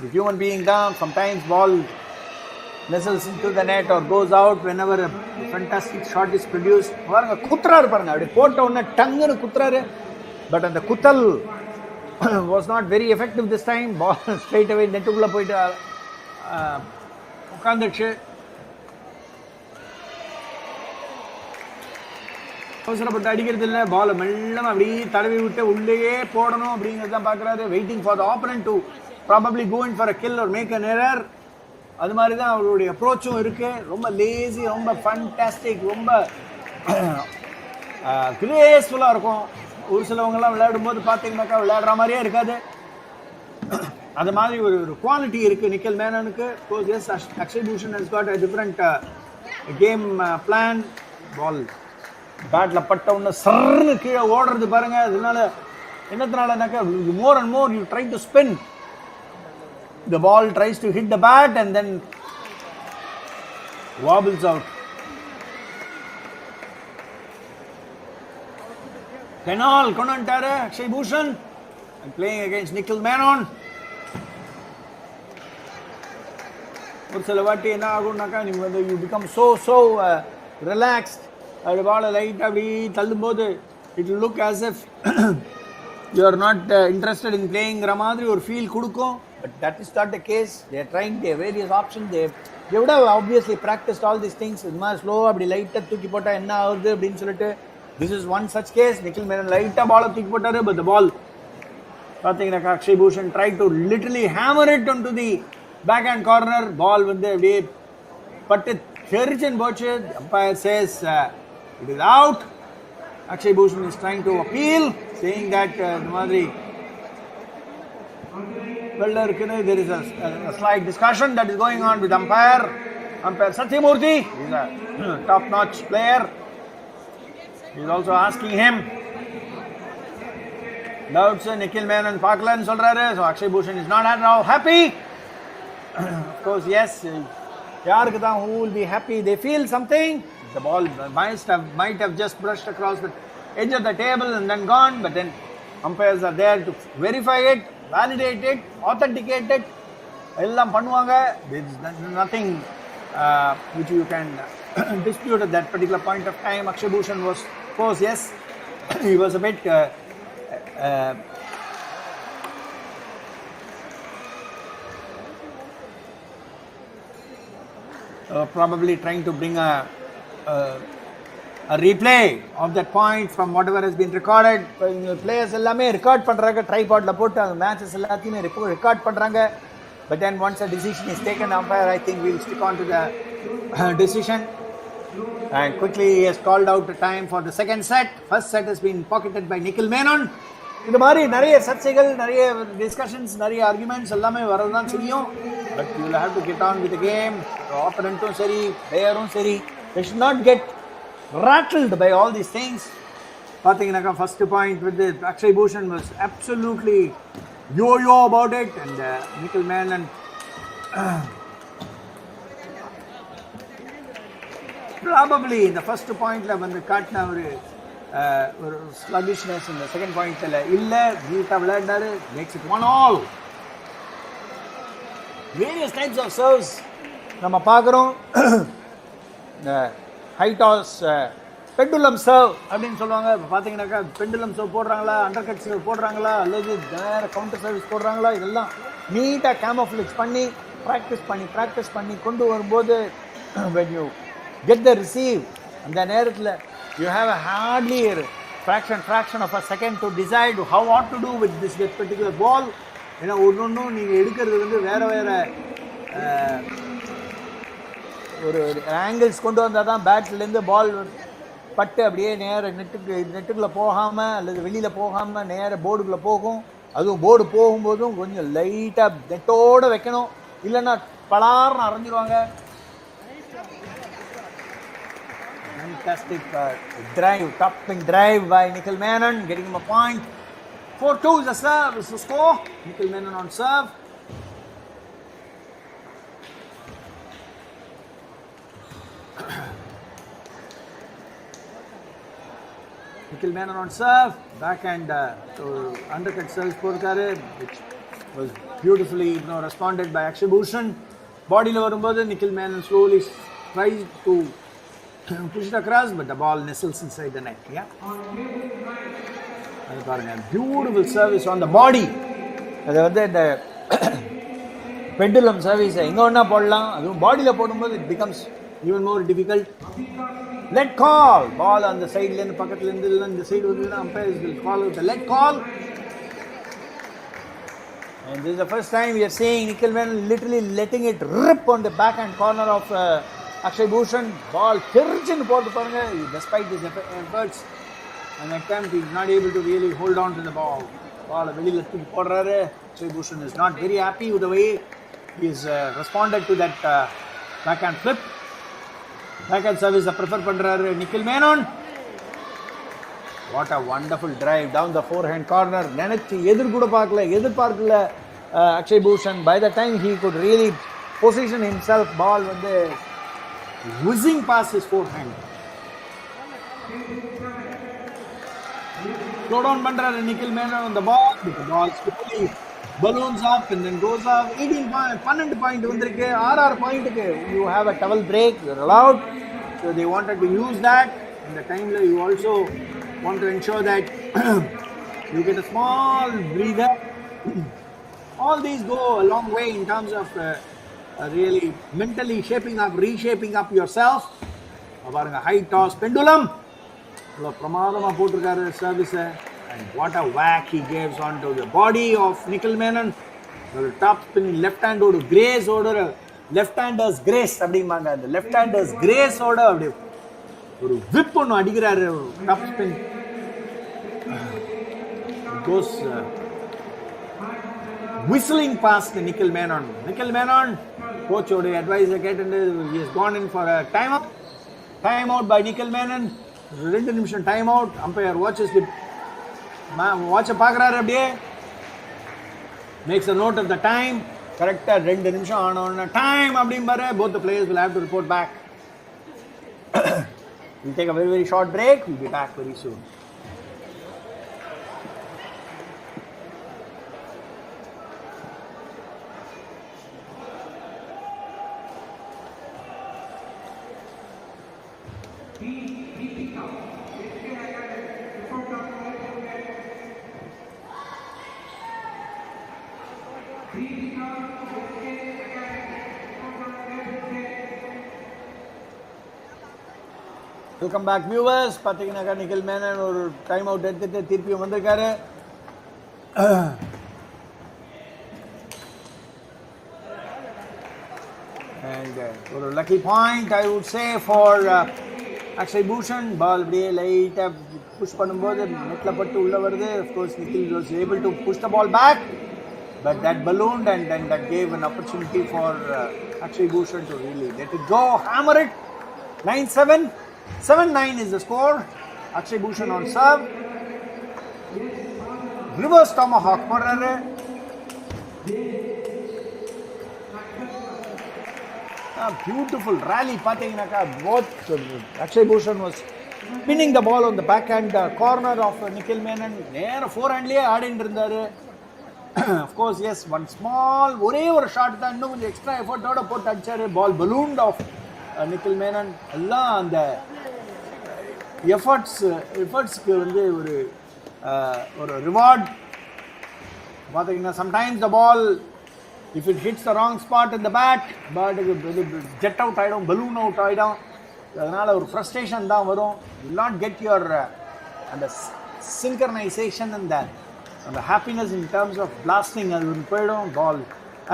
the human being தான். Sometimes ball nestles into the net or goes out whenever a fantastic shot is produced. பாருங்க குத்துறாரு பாருங்க, அப்படி போட்ட உடனே டங்குன்னு குத்துறாரு. But அந்த குத்தல் was not very effective this time. Ball straight away நெட்டுக்குள்ளே போயிட்டு உட்காந்துச்சு. அவசரப்பட்டு அடிக்கிறது இல்லை, பாலை மெல்லமாக அப்படியே தடவி விட்டு உள்ளேயே போடணும் அப்படிங்கிறது தான் பார்க்குறாரு. Waiting for the opponent to probably go in for a kill ஒரு மேக் அன் எரர். அது மாதிரி தான் அவருடைய அப்ரோச்சும் இருக்குது. ரொம்ப லேசி, ரொம்ப ஃபண்டாஸ்டிக், ரொம்ப கிரேஸ்ஃபுல்லாக இருக்கும். ஒரு சிலவங்கெல்லாம் விளையாடும் போது பார்த்தீங்கன்னாக்கா விளையாடுற மாதிரியே இருக்காது. அது மாதிரி ஒரு குவாலிட்டி இருக்குது நிக்கில் மேனனுக்கு. Course yes, Akshay Bhushan has got a different game plan. Ball பேட்டில் பட்ட உடனே சர்ன்னு கீழே ஓடுறது பாருங்கள். அதனால என்னத்தினாலனாக்கா more and more you try to spin, the ball tries to hit the bat and then wobbles out. Penal konantare Akshai Bhushan and playing against Nikhil Menon. ஒரு சில வாட்டி என்ன ஆகும்னாக்கா நீங்கள் வந்து யூ பிகம் so relaxed. அது பாலை light அப்படி தள்ளும்போது it will look as if you are not interested in playingங்கிற மாதிரி ஒரு ஃபீல் கொடுக்கும். But that is not the case. They are trying their various options. They would have obviously practiced all these things. இது மாதிரி ஸ்லோவாக அப்படி லைட்டாக தூக்கி போட்டால் என்ன ஆகுது அப்படின்னு சொல்லிட்டு this is one such case. Nikhil Menon லைட்டாக பாலை தூக்கி போட்டார். But the ball பார்த்தீங்கன்னாக்கா Akshai Bhushan tried to literally hammer it onto the backhand corner. Ball வந்து அப்படியே பட்டு தெரிச்சுன்னு போச்சு. Umpire says it is out. Akshai Bhushan is trying to appeal, saying that the மாதிரி there is a slight discussion that is going on with umpire Satyamurthy. He is a top-notch player. He is also asking him doubts. Nikhil Menon Paklan solraru. So Akshai Bhushan is not at all happy. Of course, yes, yarukku dhaan who will be happy. They feel something. The ball might have just brushed across the edge of the table and then gone, but then umpires are there to verify it, validate it, authenticate it. எல்லாம் பண்ணுவாங்க. There is nothing which you can dispute at that particular point of time. Akshai Bhushan was, of course, yes, he was a bit probably trying to bring a replay of that point from whatever has been recorded. Players எல்லாமே record பண்றாங்க, ட்ரைபாட்ல போட்டு அந்த matches எல்லாத்தையுமே record பண்றாங்க. But then once a decision is taken, umpire, I think we'll stick on to the decision. And quickly he has called out the time for the second set. First set has been pocketed by Nikhil Menon. இந்த மாதிரி நிறைய சர்ச்சைகள், நிறைய discussions, நிறைய arguments எல்லாமே வரதான் செய்யும். But you will have to get on with the game. ஆப்பனண்ட்டும் சரி, பிளேயரும் சரி, they should not get rattled by all these things. பார்த்தீங்கன்னாக்கா first point with Akshai Bhushan was absolutely yo-yo about it, and Nikhil Menon probably இந்த first பாயிண்ட்ல வந்து காட்டின ஒரு sluggishness இந்த செகண்ட் பாயிண்ட்ல இல்ல, நீட்டாக விளையாடினாரு. Makes it 1-all. Various types of serves நம்ம பார்க்குறோம். ஹை டாஸ் பெண்டுலம் சர்வ் அப்படின்னு சொல்லுவாங்க. இப்போ பார்த்தீங்கன்னாக்கா பெண்டுலம் சர்வ் போடுறாங்களா, அண்டர் கட் சர்வ் போடுறாங்களா, அல்லது வேறு கவுண்டர் சர்வீஸ் போடுறாங்களா, இதெல்லாம் நீட்டாக கேமோஃப்ளெக்ஸ் பண்ணி ப்ராக்டிஸ் பண்ணி கொண்டு வரும்போது when you get the receive, அந்த நேரத்தில் you have a hardly fraction of a second to decide how what to do with this particular ball. ஏன்னா ஒன்றும் நீங்கள் எடுக்கிறது வந்து வேறு ஒரு ஆங்கிள்ஸ் கொண்டு வந்தால் தான் பேட்லேருந்து பால் பட்டு அப்படியே நேராக நெட்டுக்குள்ளே போகாமல் அல்லது வெளியில் போகாமல் நேராக போர்டுக்குள்ளே போகும். அதுவும் போர்டு போகும்போதும் கொஞ்சம் லைட்டாக நெட்டோடு வைக்கணும், இல்லைன்னா பலார்னு அரைஞ்சிருவாங்க. Fantastic drive, top spin drive by Nikhil Menon, getting him a point. 4-2 is the serve, is the score. Nikhil Menon on serve. Nikhil Menon on serve, backhand undercut service porkaru, which was beautifully responded by Akshai Bhushan. Body lo varumbodhu Nikhil Menon slowly tries to push it across, but the ball nestles inside the net. Yeah. Beautiful service on the body. The pendulum service. Body it becomes even more difficult. Let call. Ball on the side lane, pocket lane, the side umpires will call out the let call. And this is the first time we are seeing Nikhil Menon literally letting it rip on the backhand corner of Akshai Bhushan. Ball tirchin potu parunga. Despite his efforts and attempt, he is not able to really hold on to the ball. Ball velila thooki podraru. Akshai Bhushan is not very happy with the way he has responded to that backhand flip. Backhand service prefer பண்றாரு Nikhil Menon. What a wonderful drive down the forehand corner. நினைச்சு எதிர்பார்க்கல Akshai Bhushan. By the time he could really position himself, ball வந்து whizzing past his forehand. Slow down பண்றாரு Nikhil Menon on the ball. The ball slowly balloons up and then goes up. 12 point வந்திருக்கு. 6 பாயிண்ட்க்கு you have a towel break, you're allowed. So they wanted to use that. In the time you also want to ensure that you get a small breather. All these go a long way in terms of really mentally reshaping up yourself. பாருங்க high toss pendulum. பிரமாதமா போட்டுருக்காரு service. And what a whack he gives onto the body of Nikhil Menon. The top spin left hand odu grace order, left handers grace அப்படிம்பாங்க. அந்த left handers grace order அப்படி ஒரு whip ஒன்னு அடிக்கிறாரு top spin. It goes whistling past Nikhil Menon. Nikhil Menon, coach odu advice கேட்டு he has gone in for a timeout by Nikhil Menon. 2 நிமிஷம் timeout. Umpire watches the watch பார்க்கறாரு அப்படியே, makes a note of the time. கரெக்டா 2 நிமிஷம் ஆனோன time அப்படிம்பாரு. Both the players will have to report back. We'll take a very short break. We'll be back very soon. Welcome back viewers. பாத்தீங்கன்னா Nikhil Menon ஒரு time out எடுத்துட்டு திருப்பியும் வந்திருக்காரு. And ஒரு lucky point I would say for Akshai Bhushan. Ball அப்படியே லைட்டா push பண்ணும்போது நெட்ல பட்டு உள்ள வருது. Of course Nikhil was able to push the ball back, but that ballooned and then that gave an opportunity for Akshai Bhushan to really let it go, hammer it. 9-7. 7-9 is the score. Akshai Bhushan on serve. Reverse tomahawk பண்றாரு. Beautiful rally பாத்தீங்கன்னாக்கா both Akshai Bhushan was spinning the ball on the backhand corner of Nikhil Menon. நேர forehand-லயே ஆடிட்டு இருந்தாரு. Of course, yes, one small ஒரே ஒரு shot தான் இன்னும் கொஞ்சம் எக்ஸ்ட்ரா எஃபோர்ட்டோட போட்டு அடிச்சாரு. Ball ballooned off Nikhil Menon. எல்லாம் அந்த எஃபர்ட்ஸ்க்கு வந்து ஒரு ரிவார்ட் பார்த்தீங்கன்னா sometimes the ball, if it hits the wrong spot in the bat, jet out ஆகிடும், பலூன் அவுட் ஆகிடும். அதனால ஒரு ஃப்ரஸ்ட்ரேஷன் தான் வரும். You will not get your அந்த synchronization and the happiness in terms of blasting அது போயிடும். பால்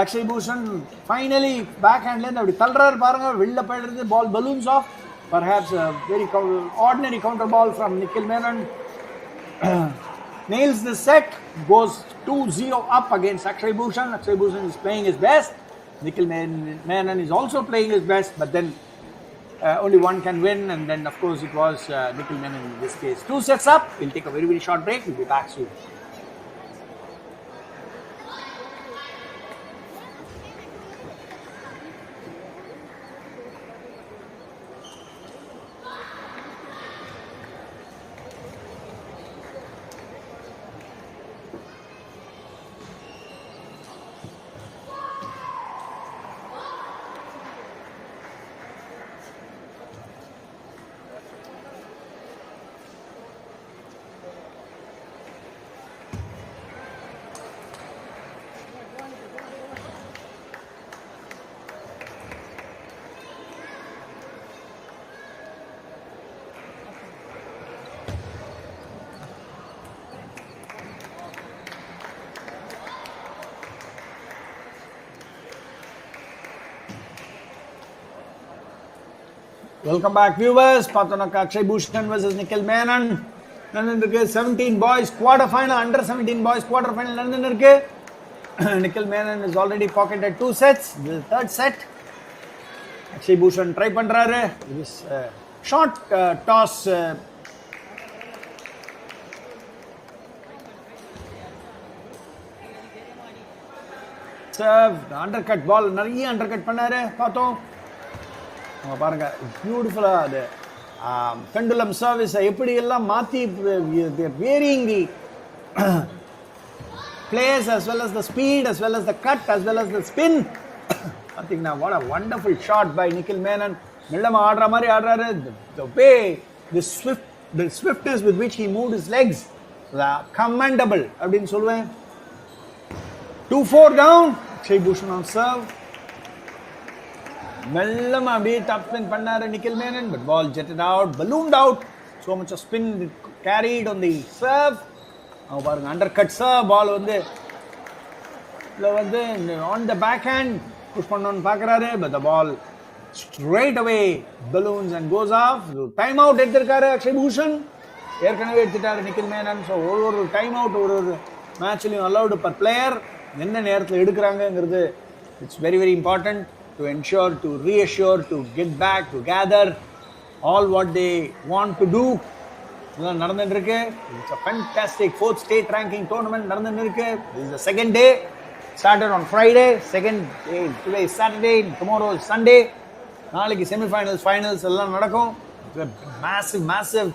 Akshai Bhushan finally பேக்ஹேண்ட்லேருந்து அப்படி தள்ளுறாரு பாருங்க, வெளில போயிடுறது. பால் balloons off. Perhaps a very ordinary counter ball from Nikhil Menon. Nails the set, goes 2-0 up against Akshai Bhushan. Akshai Bhushan is playing his best. Nikhil Menon is also playing his best, but then only one can win, and then of course it was Nikhil Menon in this case. 2 sets up. We'll take a very, very short break. We'll be back soon. Welcome back, viewers. Patanaka Akshai Bhushan versus Nikhil Menon. 17 boys quarterfinal, under 17 boys quarterfinal. Nikhil Menon is already pocketed 2 sets. This is the third set. Akshai Bhushan try pandraru. This short toss. Serve, the undercut ball. Nariya undercut pannaru. Pathom. பாருங்க பியூட்டிஃபுல்லா அது pendulum service எப்படி எல்லாம் மாத்தி varying the place as well as the speed as well as the cut as well as the spin. I think now what a wonderful shot by Nikhil Menon. மெல்லமா ஆடுற மாதிரி ஆடுறாரு. The way the swiftness with which he moved his legs, commendable அப்படினு சொல்லுவேன். 2-4 down. Akshai Bhushan on serve. Mellam abhi top spin pannaru Nikhil Menon, but ball jetted out, ballooned out. So much of spin carried on the serve. Now பாருங்க undercut serve ball வந்து on the backhand push பண்ணனும் பார்க்கறாரு, but the ball straight away balloons and goes off. Time out எடுத்திருக்காரு Akshai Bhushan. ஏற்கனவே எடுத்துட்டாரு Nikhil Menon. So ஒரு time out ஒரு மேட்ச்லயும் allowed per player. என்ன நேரத்துல எடுக்கறாங்கங்கிறது it's very, very important to ensure, to reassure, to get back, to gather all what they want to do. It's a fantastic 4th state ranking tournament. This is the second day. Started on Friday. Second day, today is Saturday, tomorrow is Sunday. Naaliki semi-finals, finals, it's a massive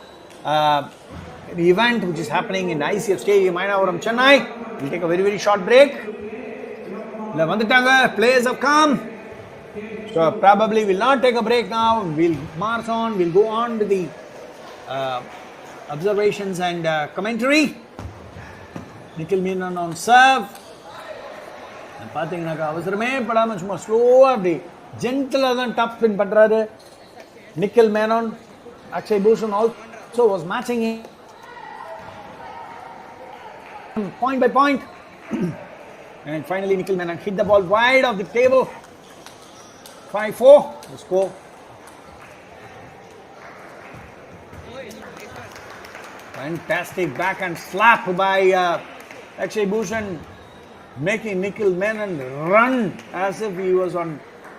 event which is happening in ICF Stadium, Raghuram, Chennai. We'll take a very, very short break. Players have come. So probably we'll not take a break now. We'll march on. We'll go on with the observations and commentary. Nikhil Menon on serve. பாத்தீங்கன்னாக்கா அவசரமே படாம சும்மா ஸ்லோவா அப்படி ஜென்டலா தான் top spin பண்றாரு Nikhil Menon. Akshai Bhushan also was matching him point by point. And finally Nikhil Menon hit the ball wide of the table. 5-4 the score. Fantastic backhand slap by Akshai Bhushan, making Nikhil Menon run as if he was on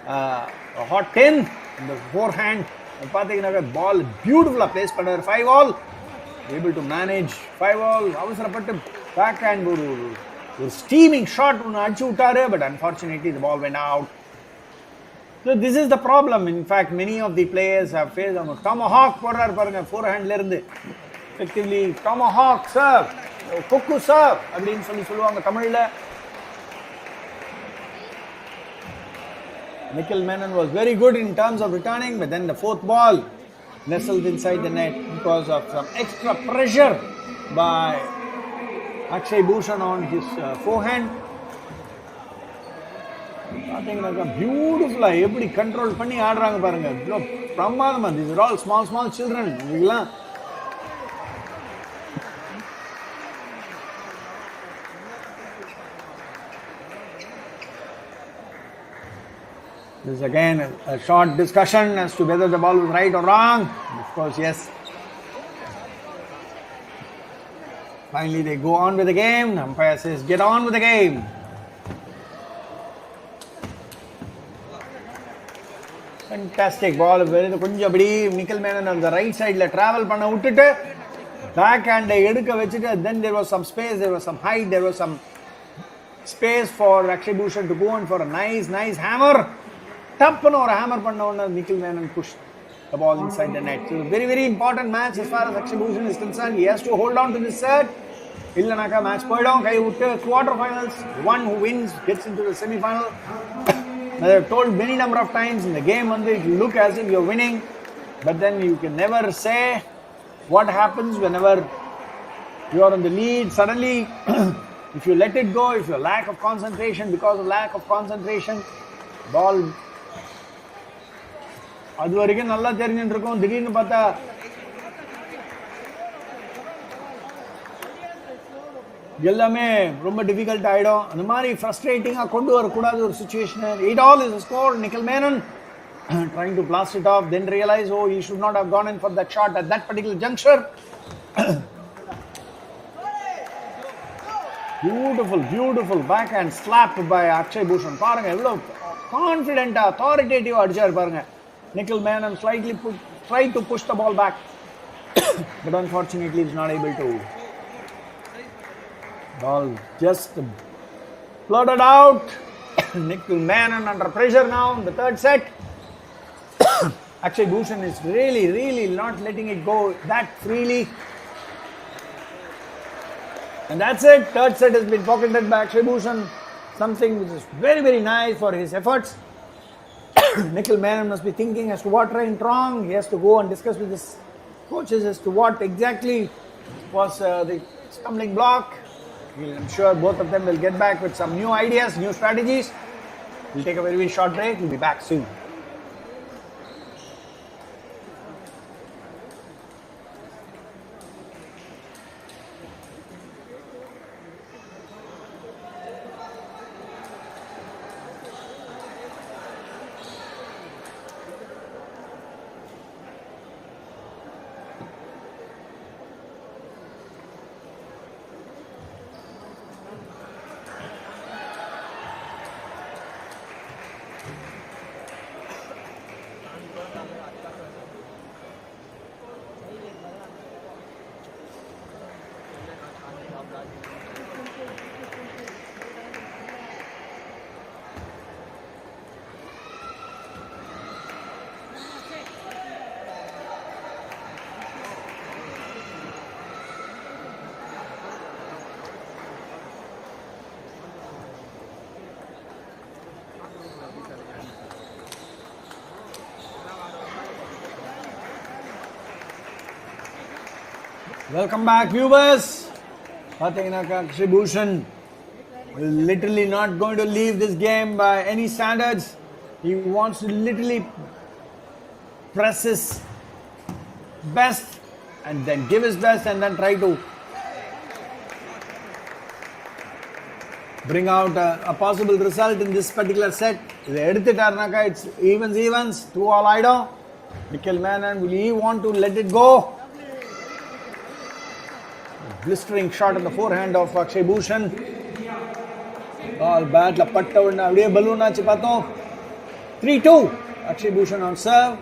a hot tin in the forehand. Pathina ball beautiful place for 5-all. Able to manage 5-all. Avasarapattu backhand ஒரு steaming shot ஒன்னு அடிச்சு விட்டாரு, but unfortunately the ball went out. So this is the problem. In fact, many of the players have faced a tomahawk போடுறாரு பாருங்க forehand ல இருந்து. Effectively tomahawk serve, கொக்கு serve அப்படினு சொல்லுவாங்க தமிழ்ல. Nikhil Menon was very good in terms of returning, but then the 4th ball nestled inside the net because of some extra pressure by Akshai Bhushan on his forehand. பாத்தீங்கன்னா பியூட்டிஃபுல்லா எப்படி control பண்ணி ஆடுறாங்க பாருங்க. பிரமாதமா. These are all small children. இதெல்லாம் this is again a short discussion as to whether the ball was right or wrong. Of course, yes. Finally, they go on with the game. The umpire says, "Get on with the game." Fantastic ball. கொஞ்சம் அப்படி Nikhil Menon on the right side travel பண்ண விட்டுட்டு back hand எடுக்க வச்சிட்டு, then there was some space, there was some height, there was some space for Akshai Bhushan to go in for a nice hammer. Tappana or hammer panna onna Nikhil Menon pushed the ball inside the net. So very important match as far as Akshai Bhushan is concerned. He has to hold on to this set. Illanaka match poidom kai vitte quarterfinals. One who wins gets into the semi-final. I have told many number of times in the game it will look as if you're winning, but then you can never say what happens whenever you are on the lead. Suddenly if you let it go, if you lack of concentration, because of lack of concentration, ball அது வரைக்கும் நல்லா தெரிஞ்சுட்டு இருக்கும், திடீர்னு பார்த்தா எல்லாமே ரொம்ப difficult ஆயிடும். அந்த மாதிரி ஃப்ரஸ்ட்ரேட்டிங்கா கொண்டு வரக்கூடாது ஒரு situation. 8 all is a score. Nikhil Menon trying to blast it off, then realize, oh, he should not have gone in for that shot at that particular juncture. Beautiful backhand slap by Akshai Bhushan. பாருங்க எவ்வளவு கான்ஃபிடென்ட்டா அத்தாரிட்டேட்டிவா அடிச்சாரு பாருங்க. Nikhil Menon slightly tried to push the ball back, but unfortunately is not able to. Ball just floated out. Nikhil Menon under pressure now in the third set. Akshai Bhushan is really not letting it go that freely. And that's it. Third set has been pocketed by Akshai Bhushan. Something which is very nice for his efforts. Nikhil Menon must be thinking as to what went wrong. He has to go and discuss with his coaches as to what exactly was the stumbling block. I'm sure both of them will get back with some new ideas, new strategies. We'll take a very short break. We'll be back soon. Welcome back, viewers. Akshai Bhushan is literally not going to leave this game by any standards. He wants to literally press his best and then give his best and then try to bring out a possible result in this particular set. It's evens, 2 all idol. Nikhil Menon, will he want to let it go? Blistering shot on the forehand of Akshai Bhushan. Ball bat la patta unna avdiye balloon aachu pathom. 3-2. Akshai Bhushan on serve.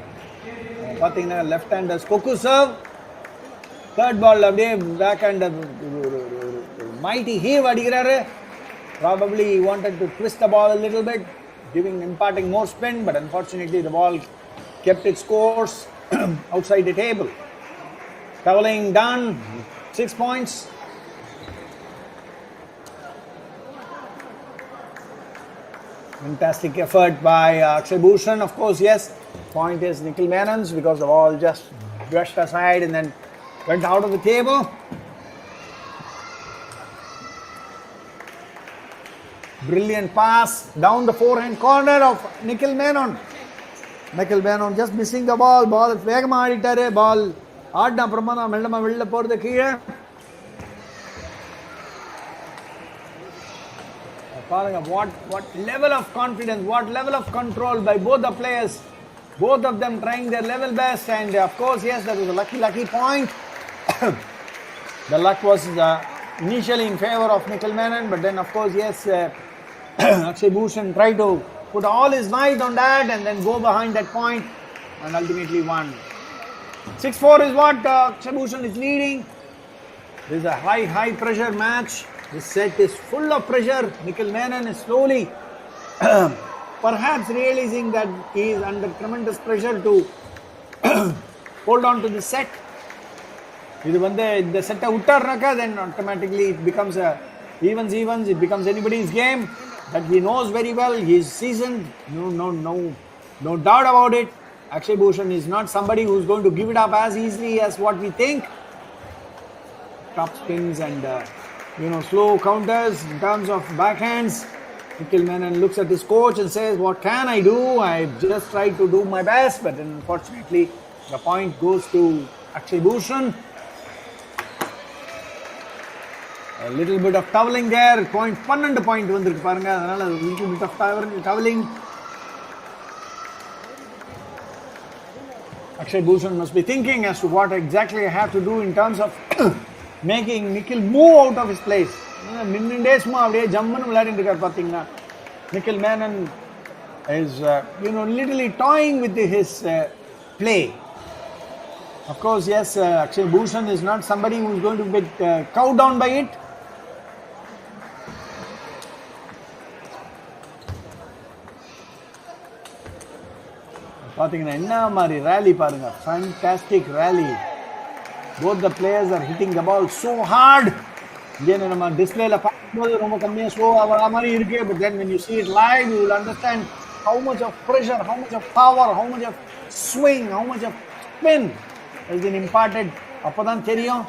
Pathina left hand Koku serve. Third ball avdiye backhand mighty heave adigiraru. Probably he wanted to twist the ball a little bit, imparting more spin, but unfortunately the ball kept its course outside the table. Toweling done. 6 points. Fantastic effort by Akshai Bhushan. Of course, yes, point is Nikhil Menon's because the ball just brushed aside and then went out of the table. Brilliant pass down the forehand corner of Nikhil Menon. Nikhil Menon just missing the ball. Ball vegama aadittaru. Ball ஆடின அப்புறமா நான் மெல்லமா வெளில போறது கீழே. பாருங்க what level of confidence, what level of control by both the players, both of them trying their level best. And of course, yes, that was a lucky point. The luck was initially in favor of Nikhil Menon, but then of course, yes, Akshai Bhushan tried to put all his might on that and then go behind that point and ultimately won. 6-4 is what Akshai Bhushan is leading. This is a high pressure match. This set is full of pressure. Nikhil Menon is slowly perhaps realizing that he is under tremendous pressure to hold on to the set. If the set uttarnaka, then automatically it becomes a evens, it becomes anybody's game. That he knows very well, he is seasoned, no doubt about it. Akshai Bhushan is not somebody who is going to give it up as easily as what we think. Top spins and slow counters in terms of backhands. Nikhil Menon looks at his coach and says, what can I do? I just tried to do my best, but unfortunately the point goes to Akshai Bhushan. A little bit of toweling there. 12 point வந்திருக்கு பாருங்க. அதனால a little bit of toweling. Akshai Bhushan must be thinking as to what exactly I have to do in terms of making Nikhil move out of his place. நின்னுண்டே சும்மா அப்படியே ஜம்முன்னு விளையாடிட்டு இருக்கார் பாத்தீங்கன்னா. Nikhil Menon is literally toying with his play. Of course, yes, Akshai Bhushan is not somebody who is going to get cowed down by it. பாத்தீங்கன்னா என்ன மாதிரி rally பாருங்க. Fantastic rally. Both the players are hitting the ball so hard. இங்கே நம்ம டிஸ்பிளேல பார்க்கும்போது ரொம்ப கம்மியாக ஸ்லோவாக வர மாதிரி இருக்கு. But then when you see it live, you will understand how much of pressure, how much of power, how much of swing, how much of spin has been imparted. அப்போதான் தெரியும்.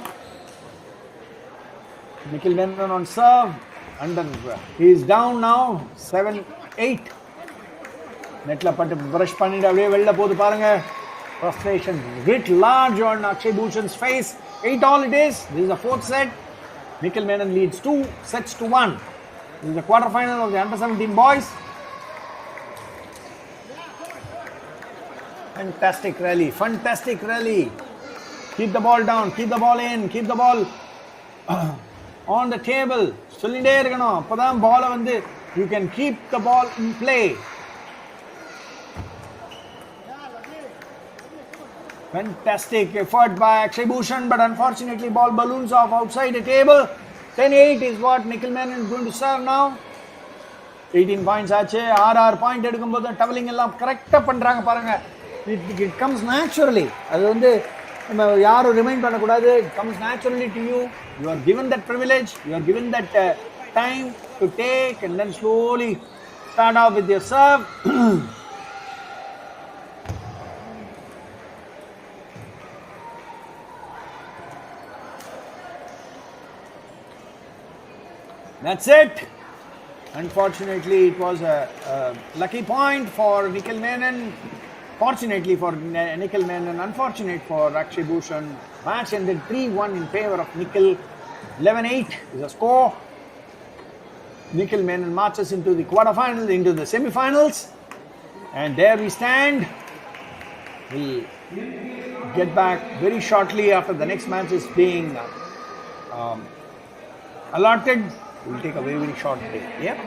Nikhil Menon on serve. He is down now. 7-8. நெட்ல பட்டு brush பண்ணிட்டு அப்படியே வெளில போது பாருங்க. Frustration writ large on Akshai Bhushan's face. 8 all it is. This is the fourth set. Nikhil Menon leads 2-1. This is the quarterfinal of the under-17 boys. Fantastic rally. Keep the ball down, keep the ball in, keep the ball on the table. சொல்லிட்டே இருக்கணும். அப்பதான் பால் வந்து you can keep the ball in play. Fantastic effort by Akshai Bhushan, but unfortunately ball balloons off outside the table. 10-8 is what Nikhil Menon is going to serve now. 18 points ஆச்சு. 6 point எடுக்கும்போது டவலிங் எல்லாம் கரெக்டாக பண்ணுறாங்க பாருங்க. It comes naturally. அது வந்து நம்ம யாரும் ரிமைண்ட் பண்ணக்கூடாது. It comes naturally to you. You are given that privilege. You are given that time to take and then slowly start off with your serve. That's it. Unfortunately, it was a lucky point for Nikhil Menon. Fortunately for Nikhil Menon, unfortunate for Akshai Bhushan. Match ended 3-1 in favor of Nikhil. 11-8 is the score. Nikhil Menon marches into the quarterfinals, into the semi-finals. And there we stand. We'll get back very shortly after the next match is being allotted. We'll take a very short break. Yeah.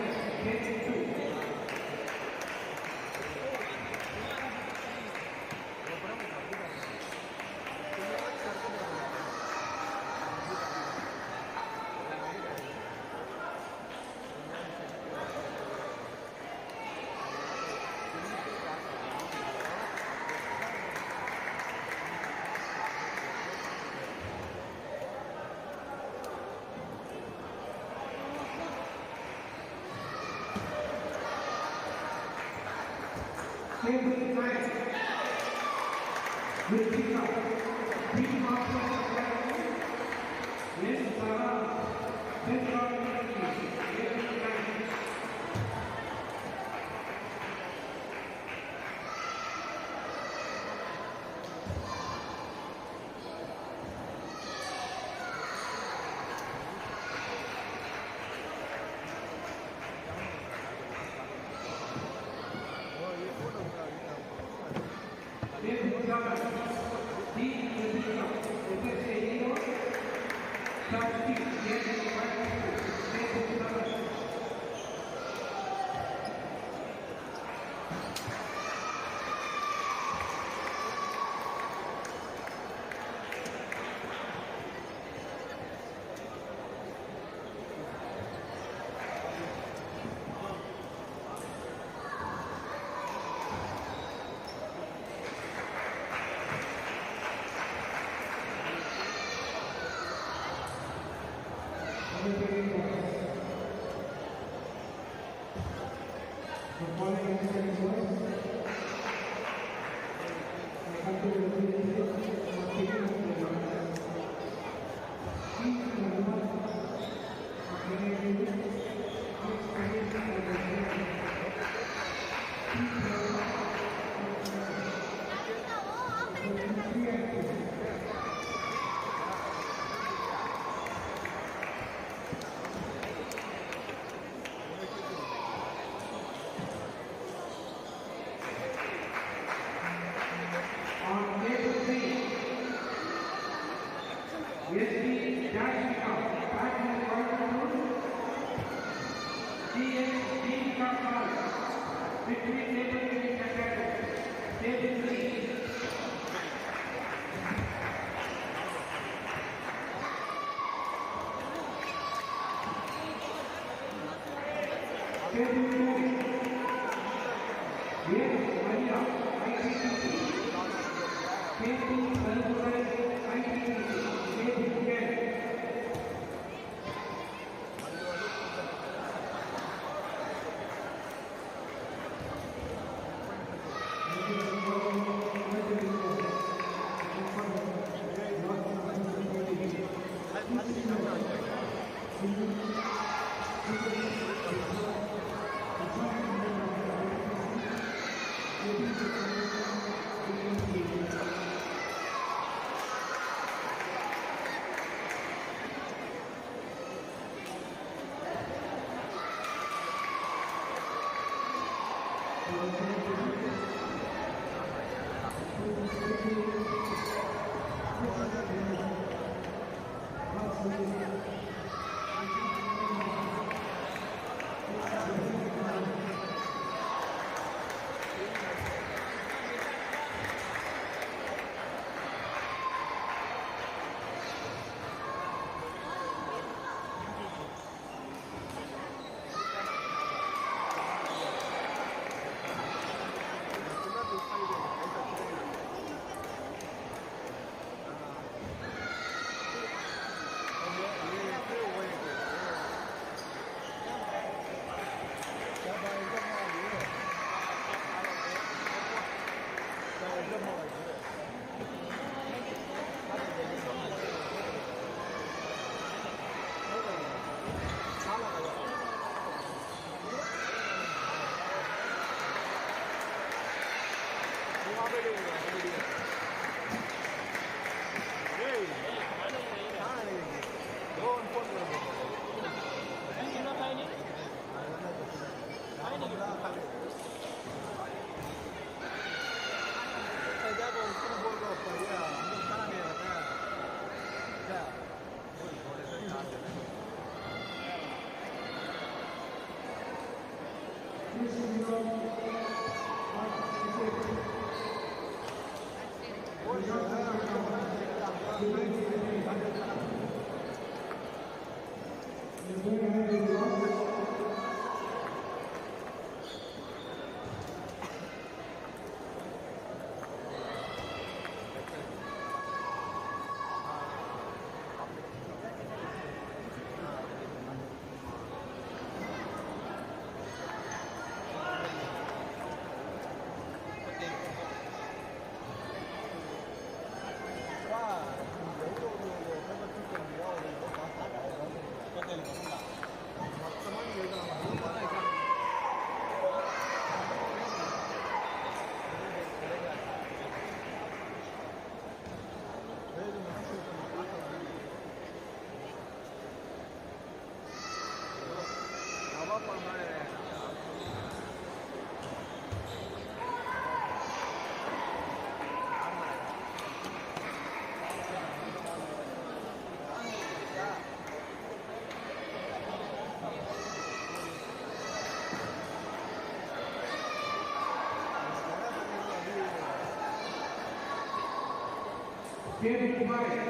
Table 5.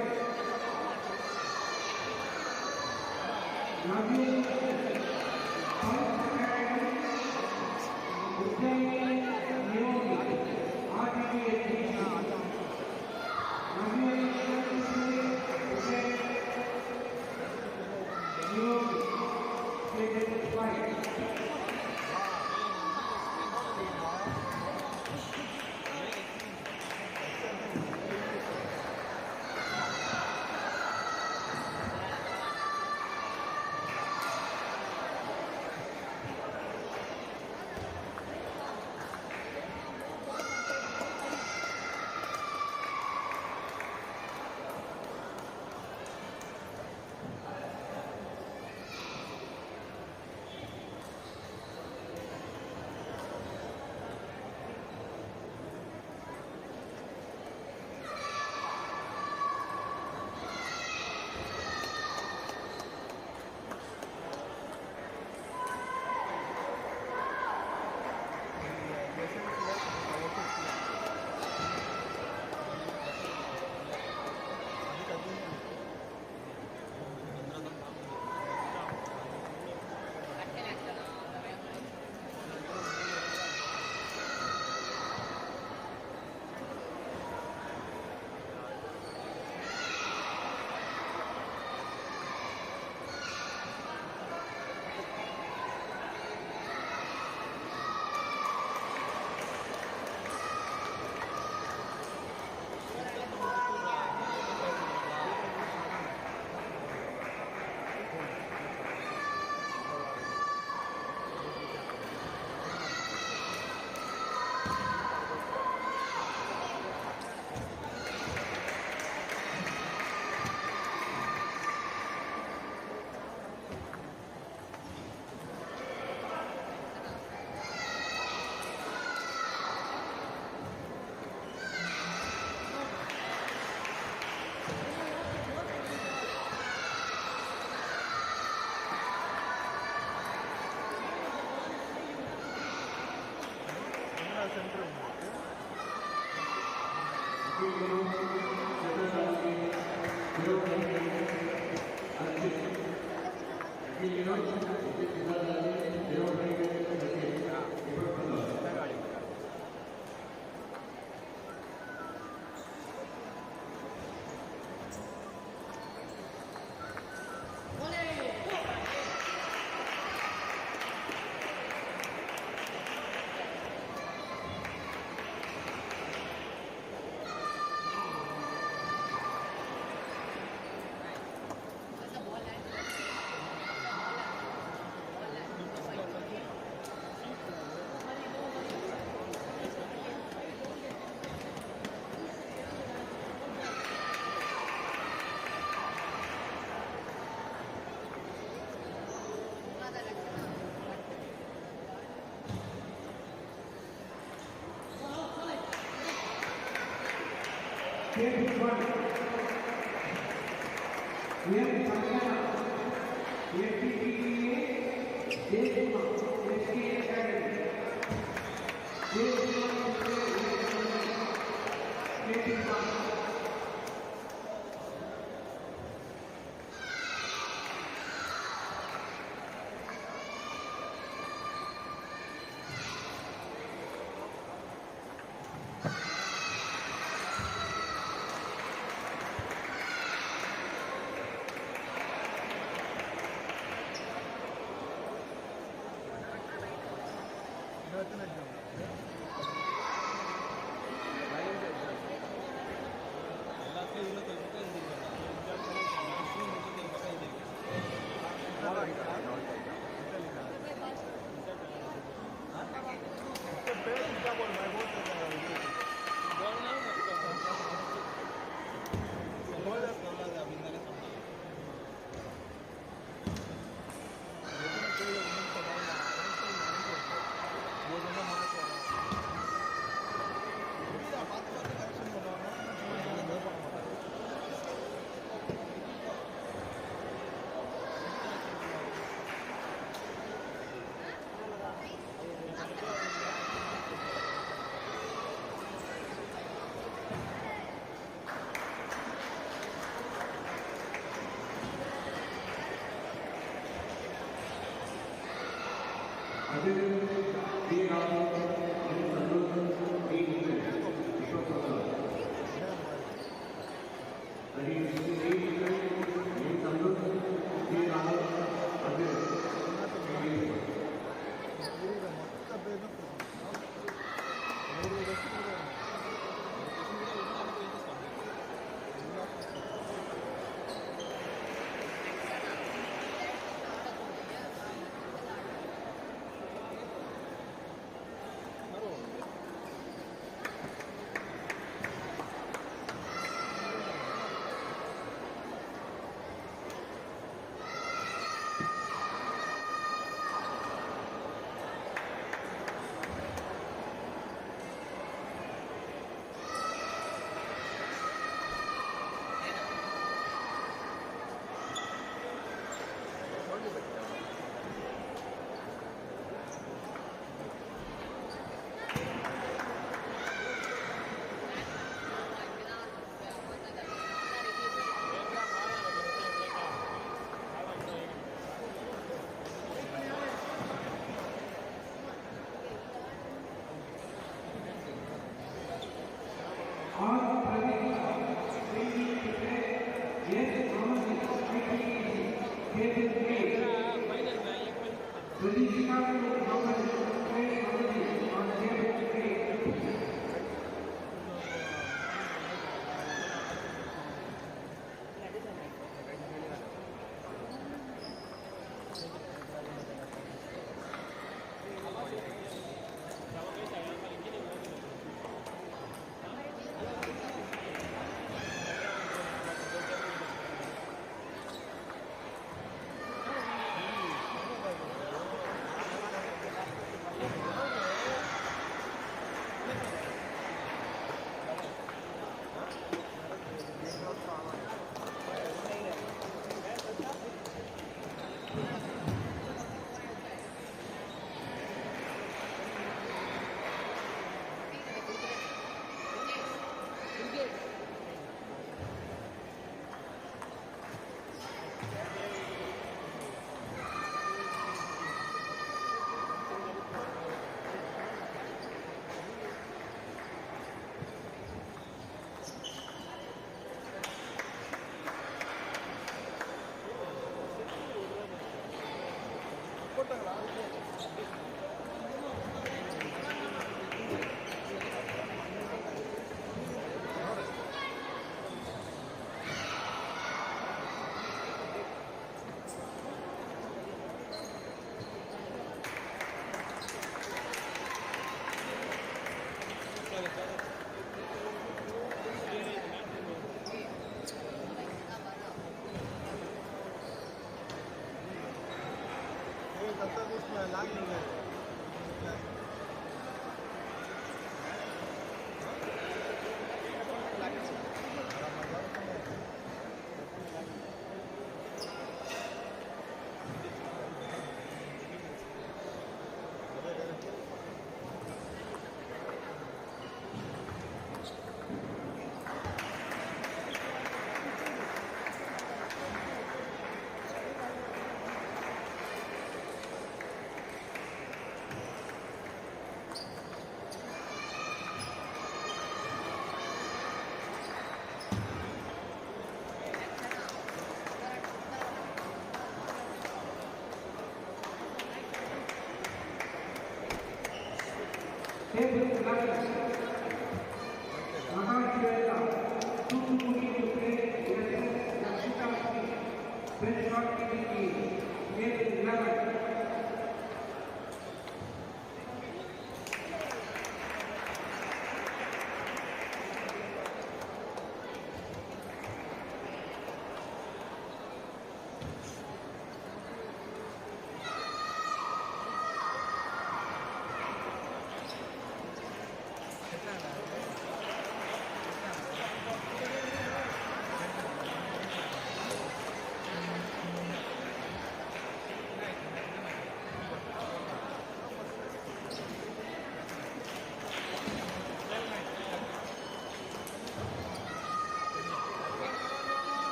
Nikhil,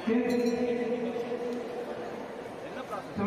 என்ன process?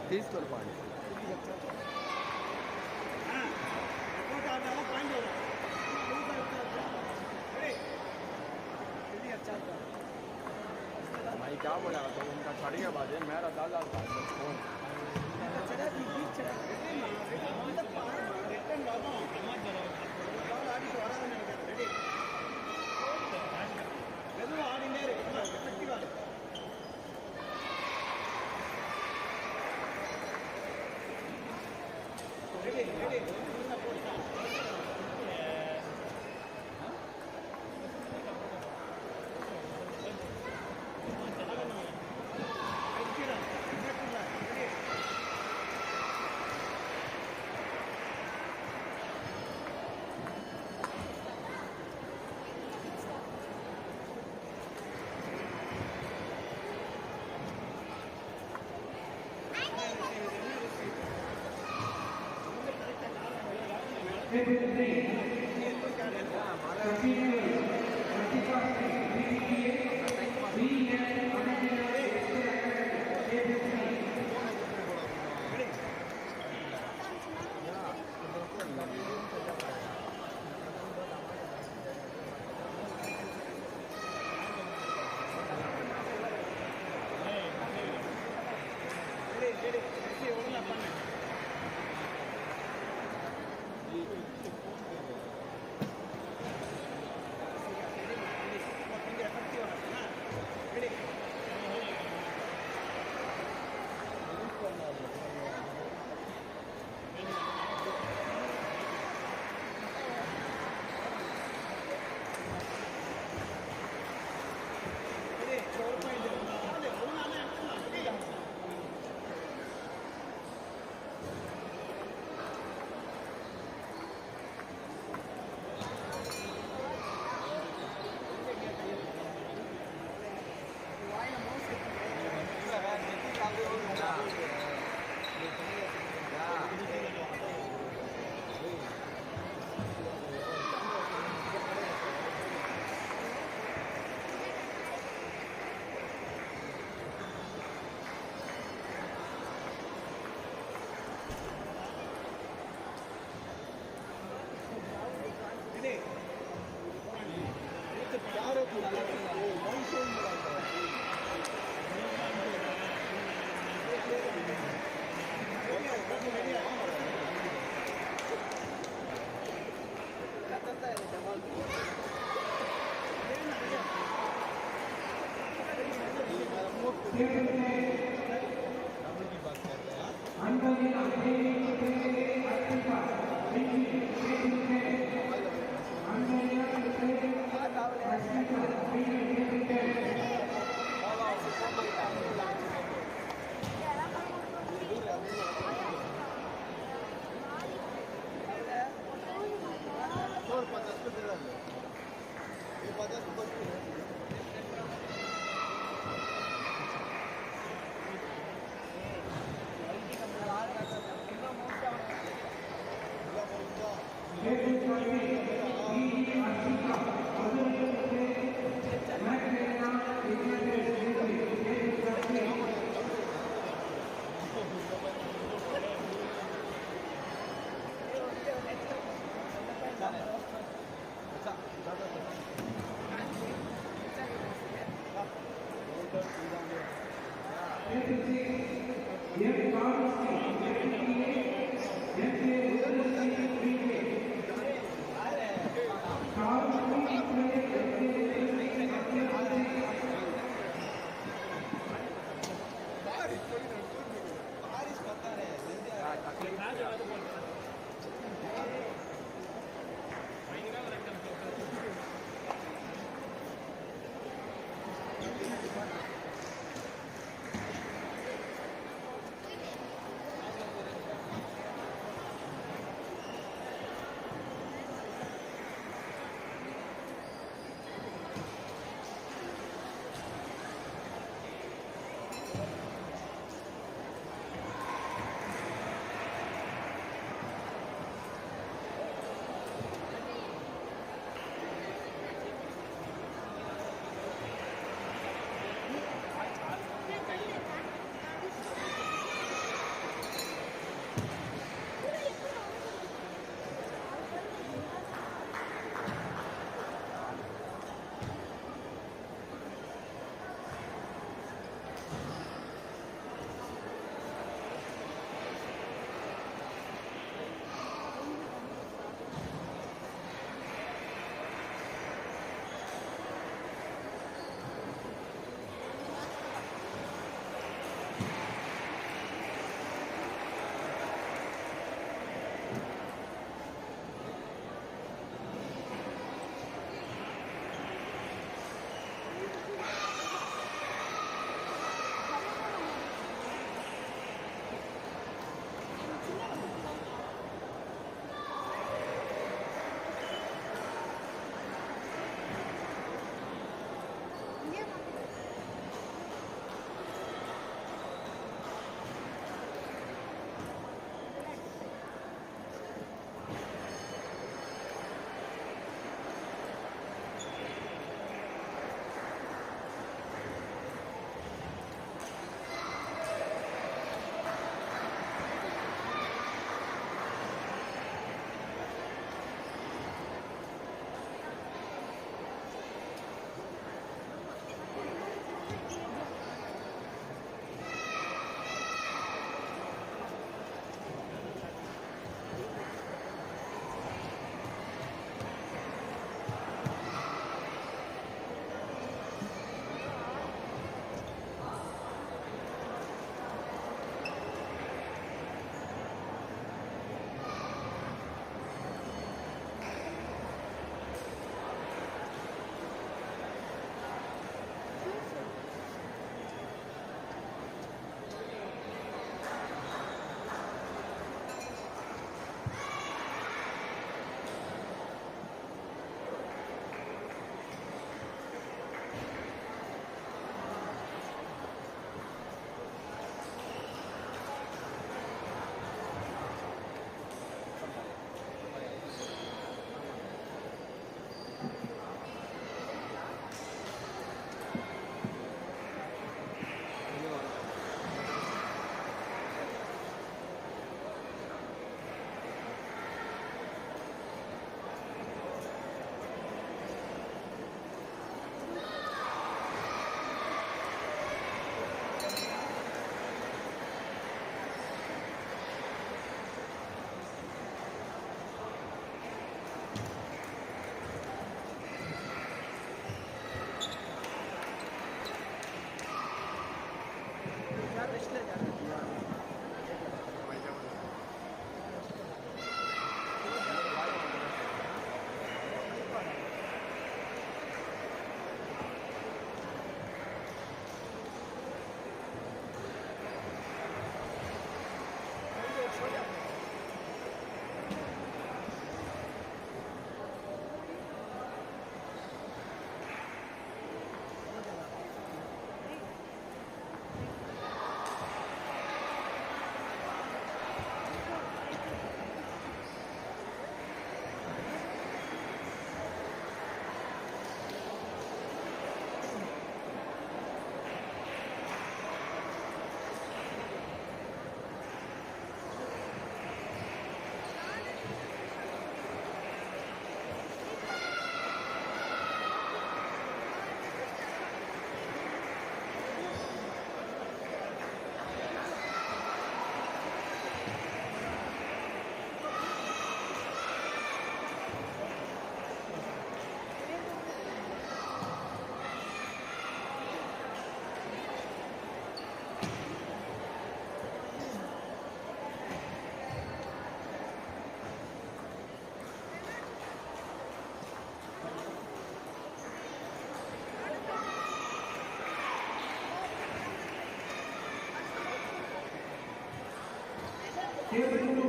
తీసుకెళ్ళిపోండి. भाई क्या बोला तो उनका चढ़ गया बाजे मेरा दादा था phone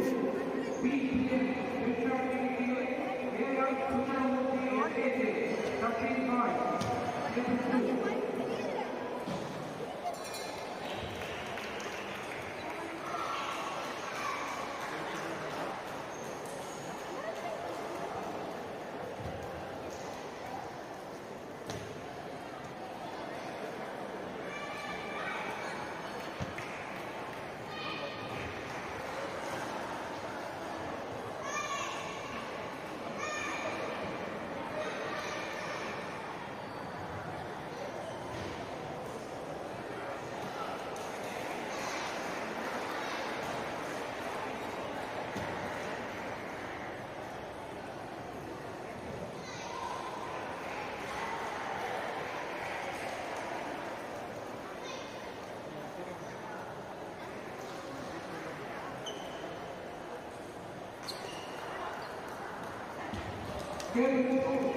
PCM Vishnu AI Sunamurthy AJ 13 points. Table 2.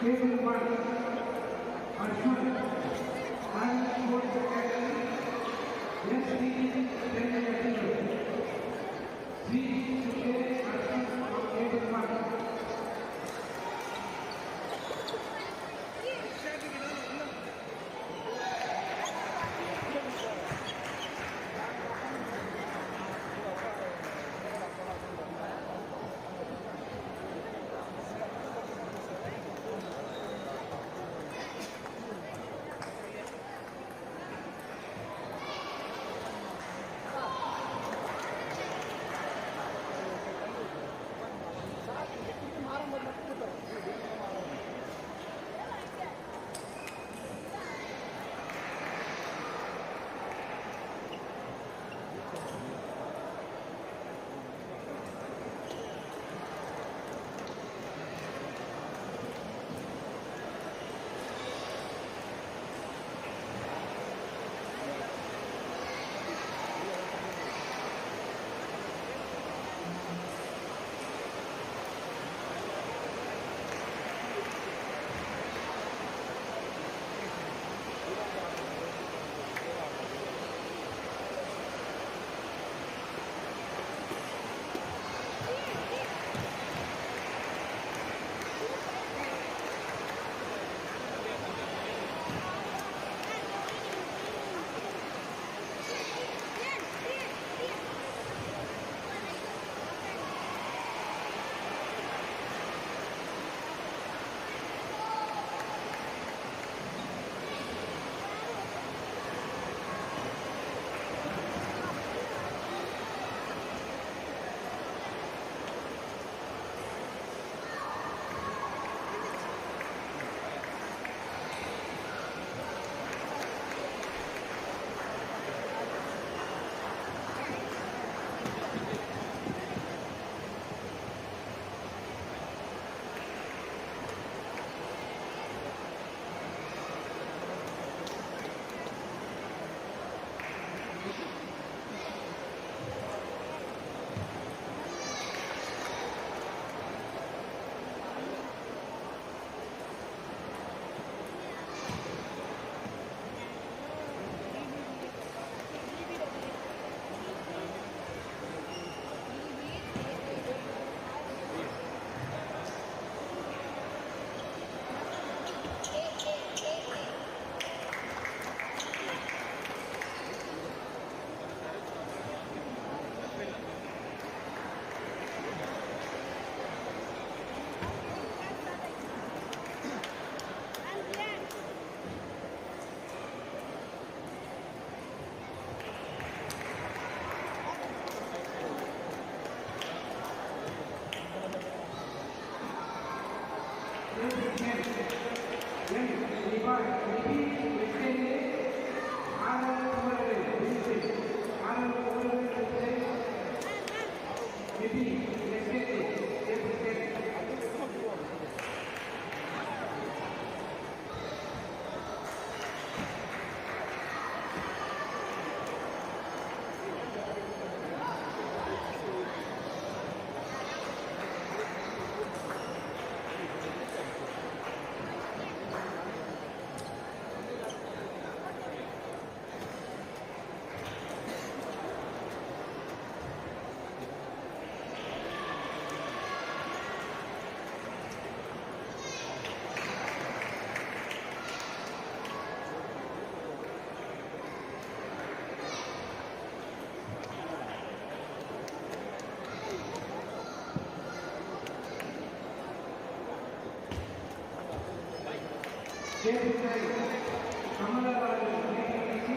Table 1, Akshai. Table 9, Kamala Raju, IPTC,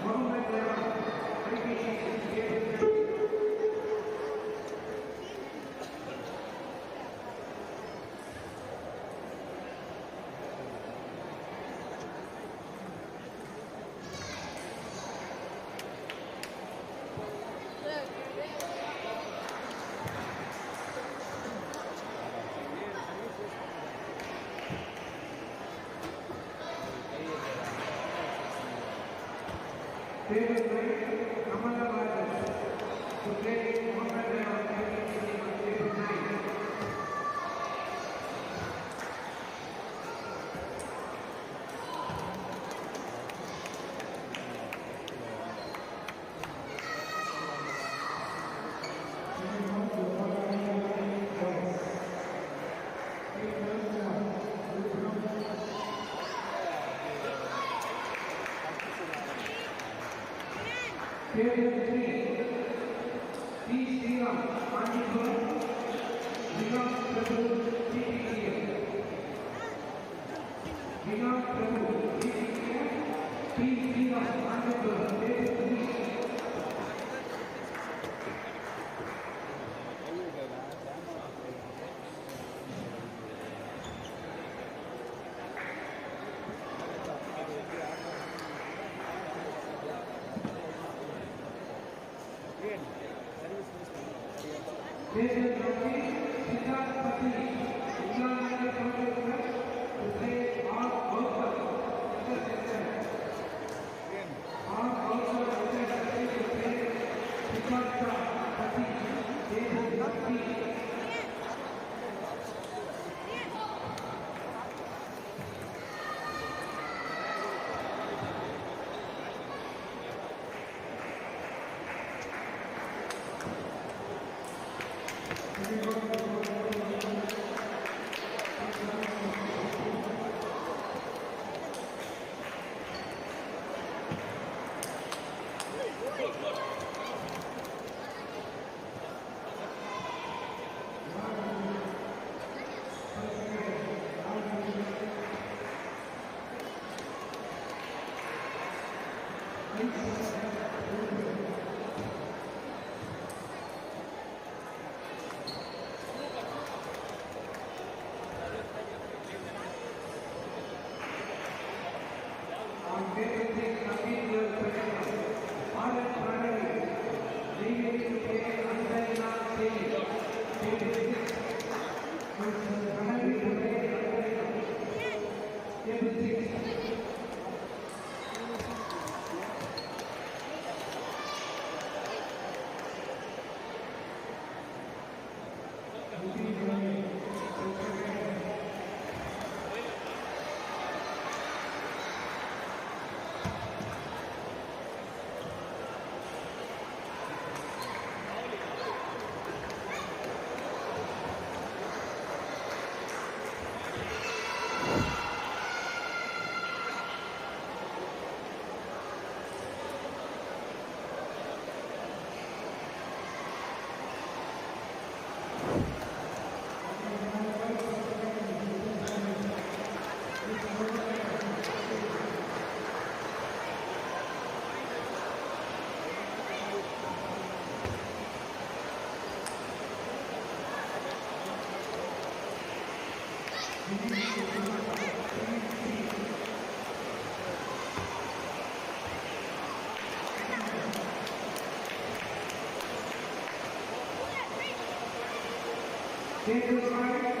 Mohammed Ram, IPTC, Table 9. Table 9, Kamala Raju, to play Mohammed Ram, IPTC, Table 9. Table 3, P. Sriram, Manipur, Vinod Prabhu, TPTF. Vinod Prabhu, TPTF, P. Sriram, Manipur, Table 3. Table 20, Siddharth Pati, England to play all outside intersection. All outside intersection to play Siddharth Pati, Table 20. On table 6, Nikhil will present Bharat Pranali, leaving to play Aradhana stage. Table 6, Pranali to play Aradhana. Table 6. Table 5,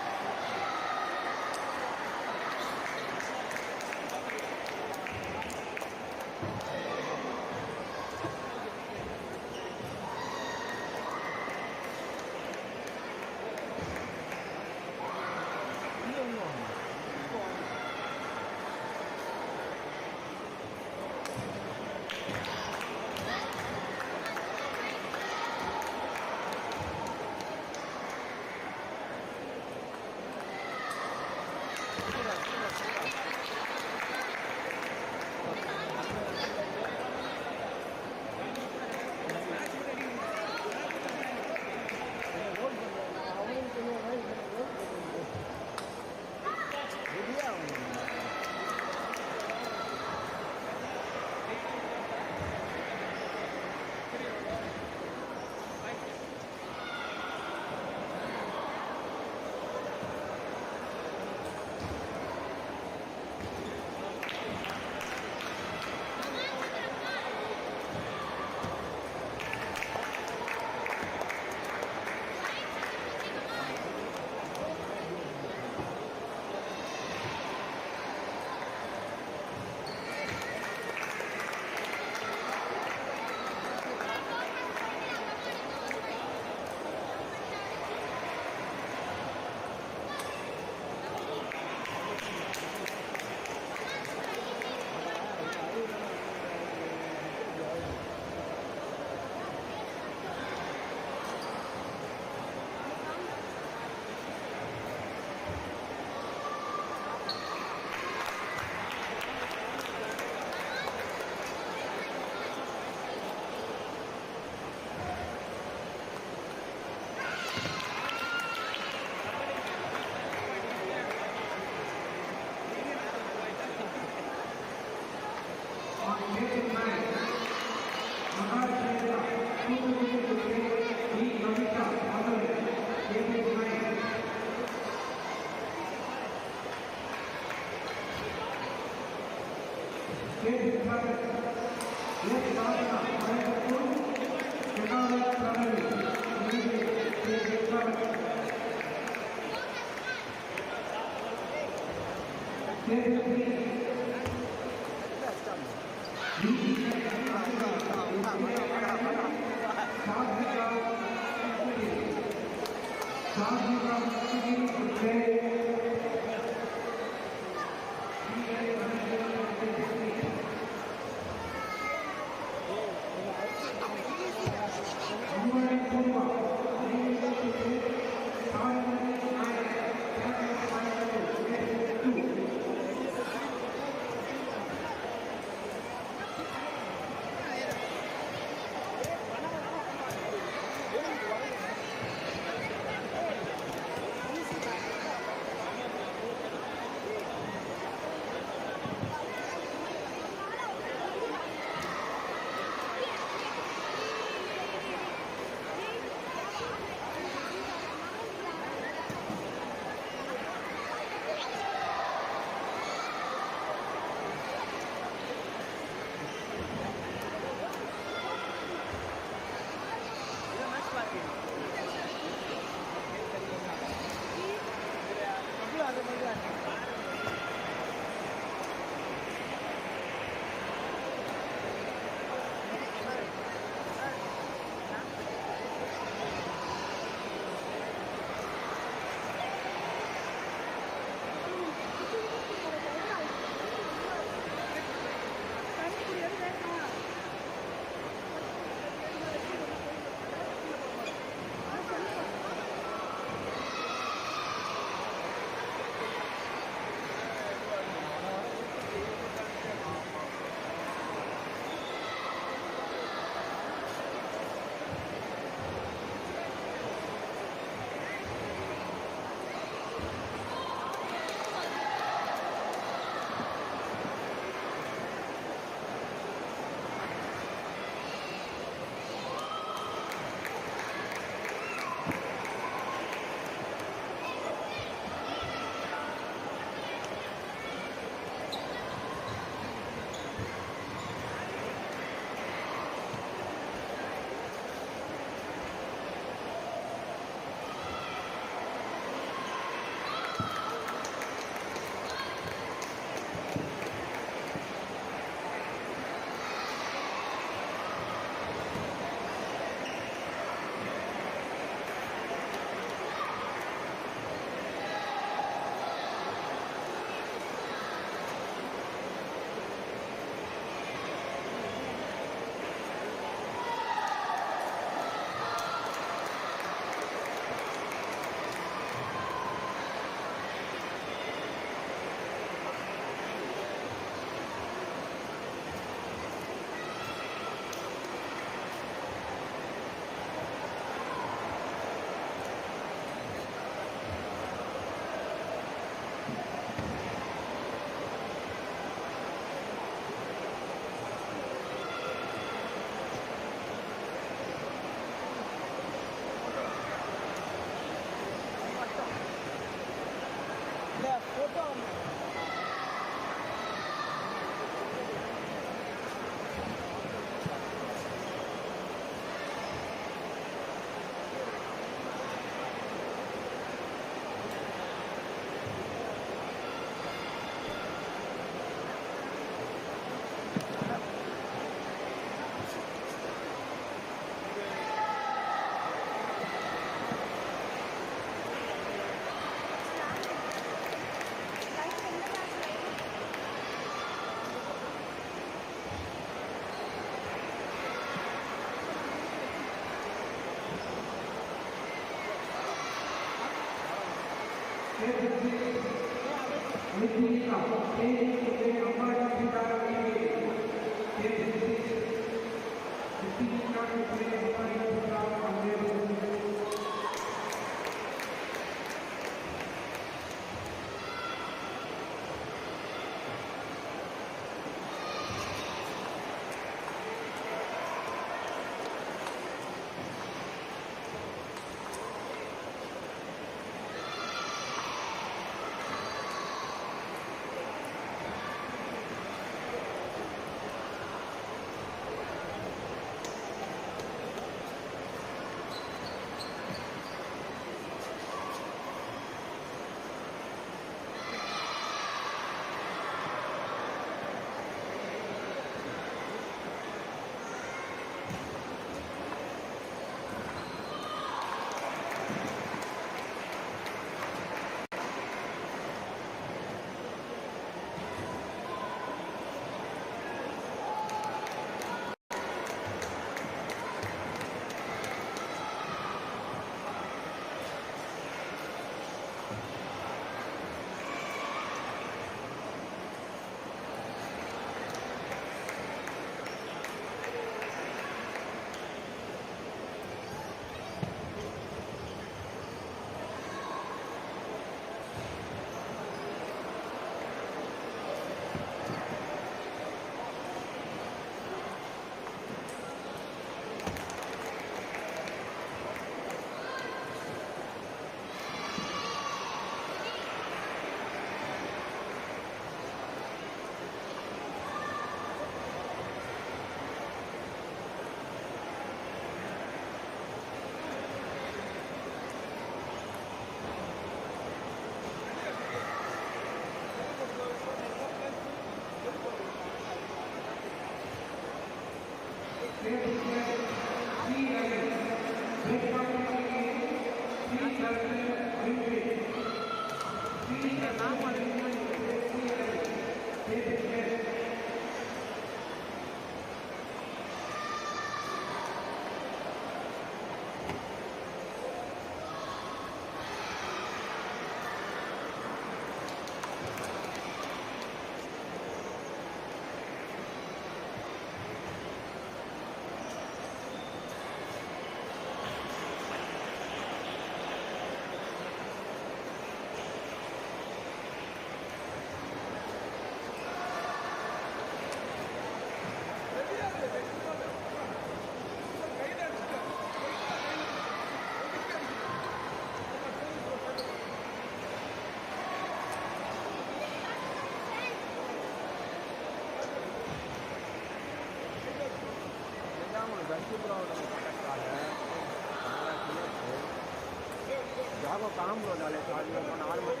जागो काम लो डाले आज लोग नार मत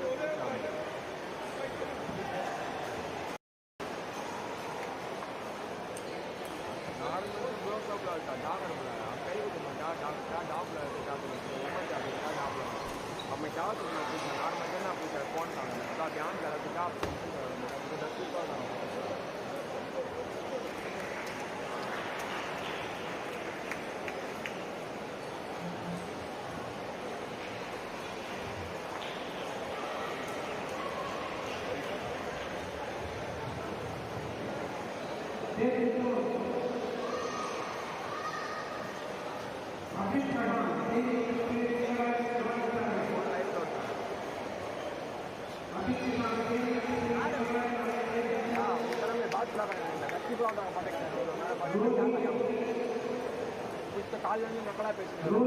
नार मत block सब डालता डागर बुलाया अब कई को मैं डाग डाग बुलाया डाग अब मैं क्या तो मैं पूछा नार मत ना पूछा कौन था उसका ध्यान करा तो क्या मुझे 10 का काल मकड़ा पेश काम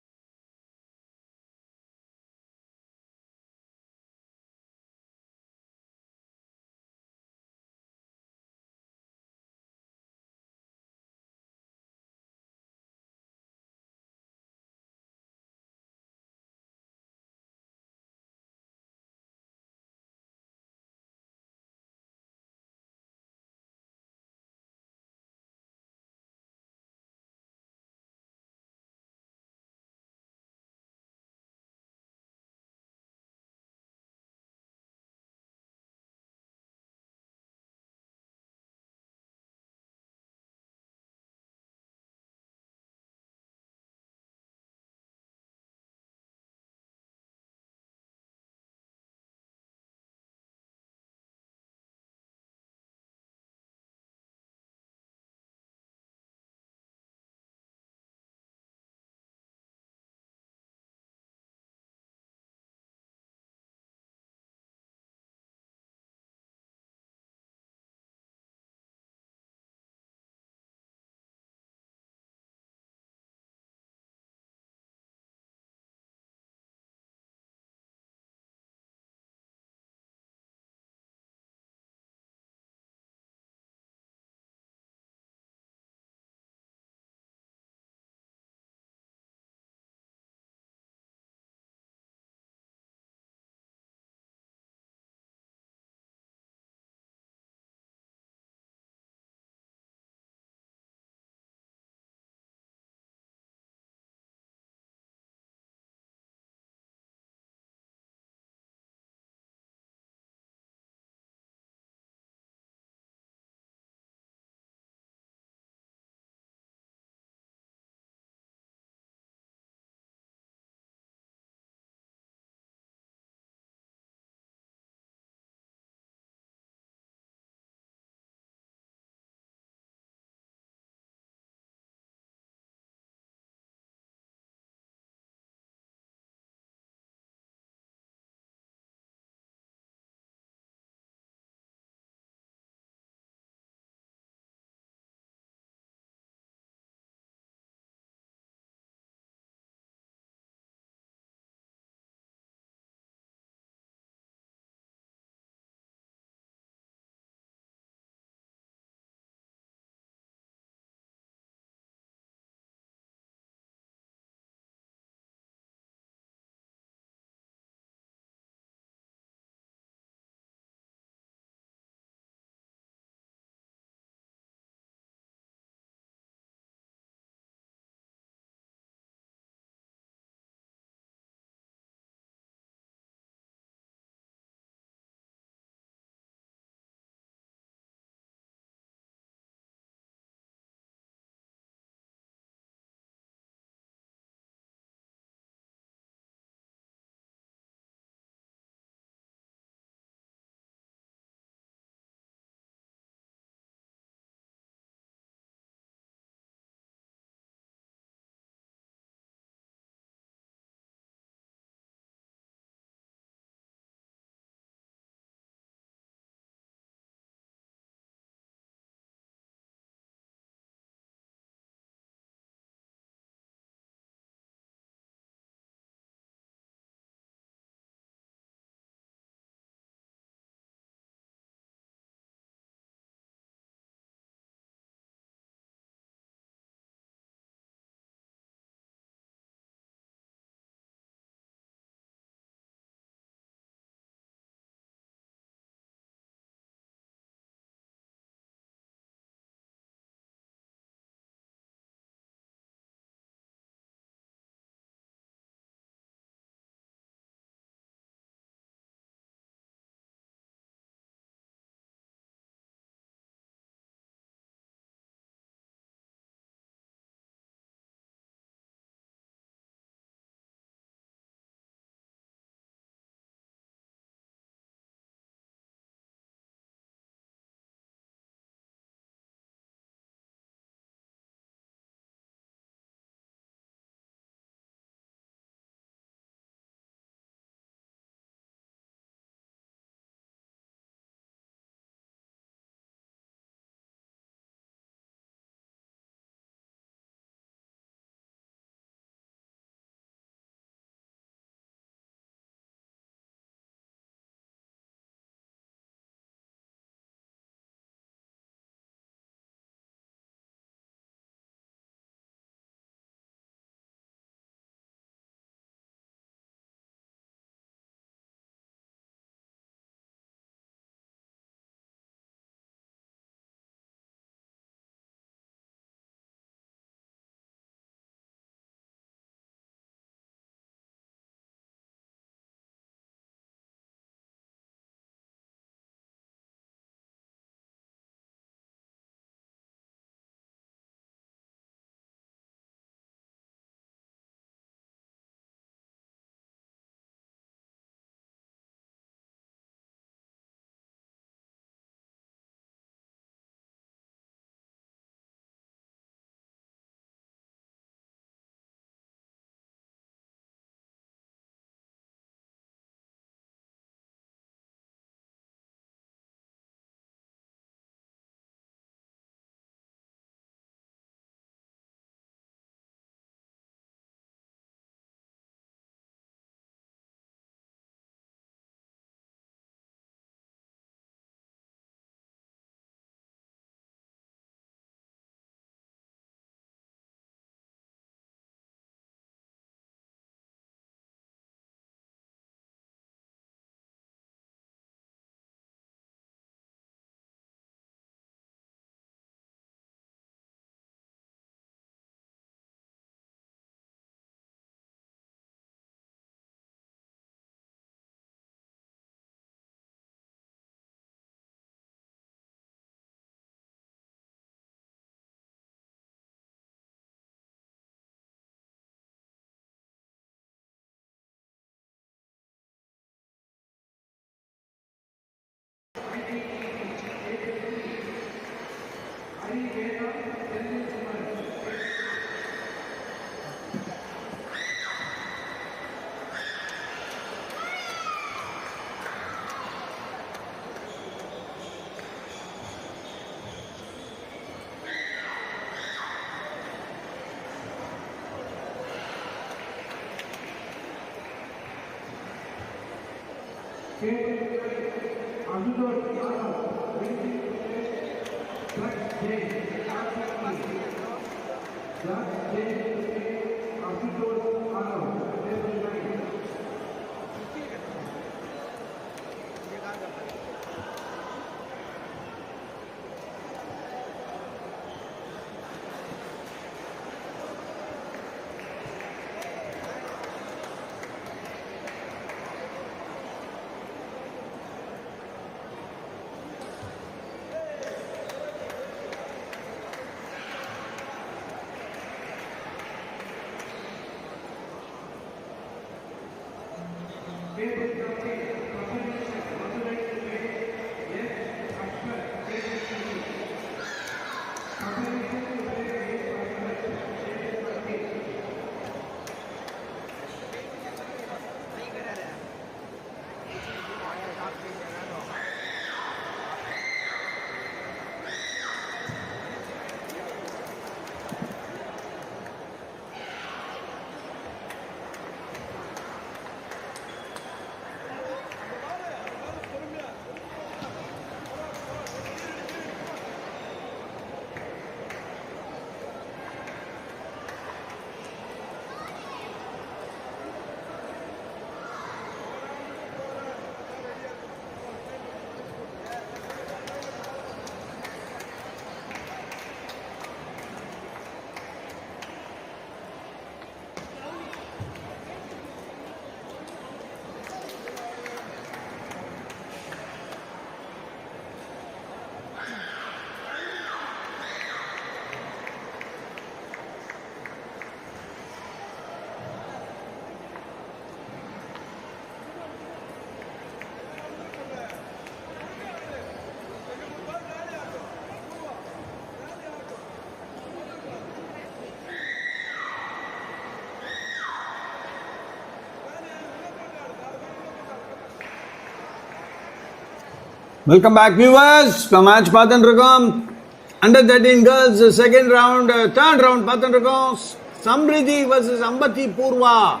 Welcome back, viewers. The match Raghuram. Under 13 girls, second round, third round Raghuram. Samriddhi versus Ambati Purva.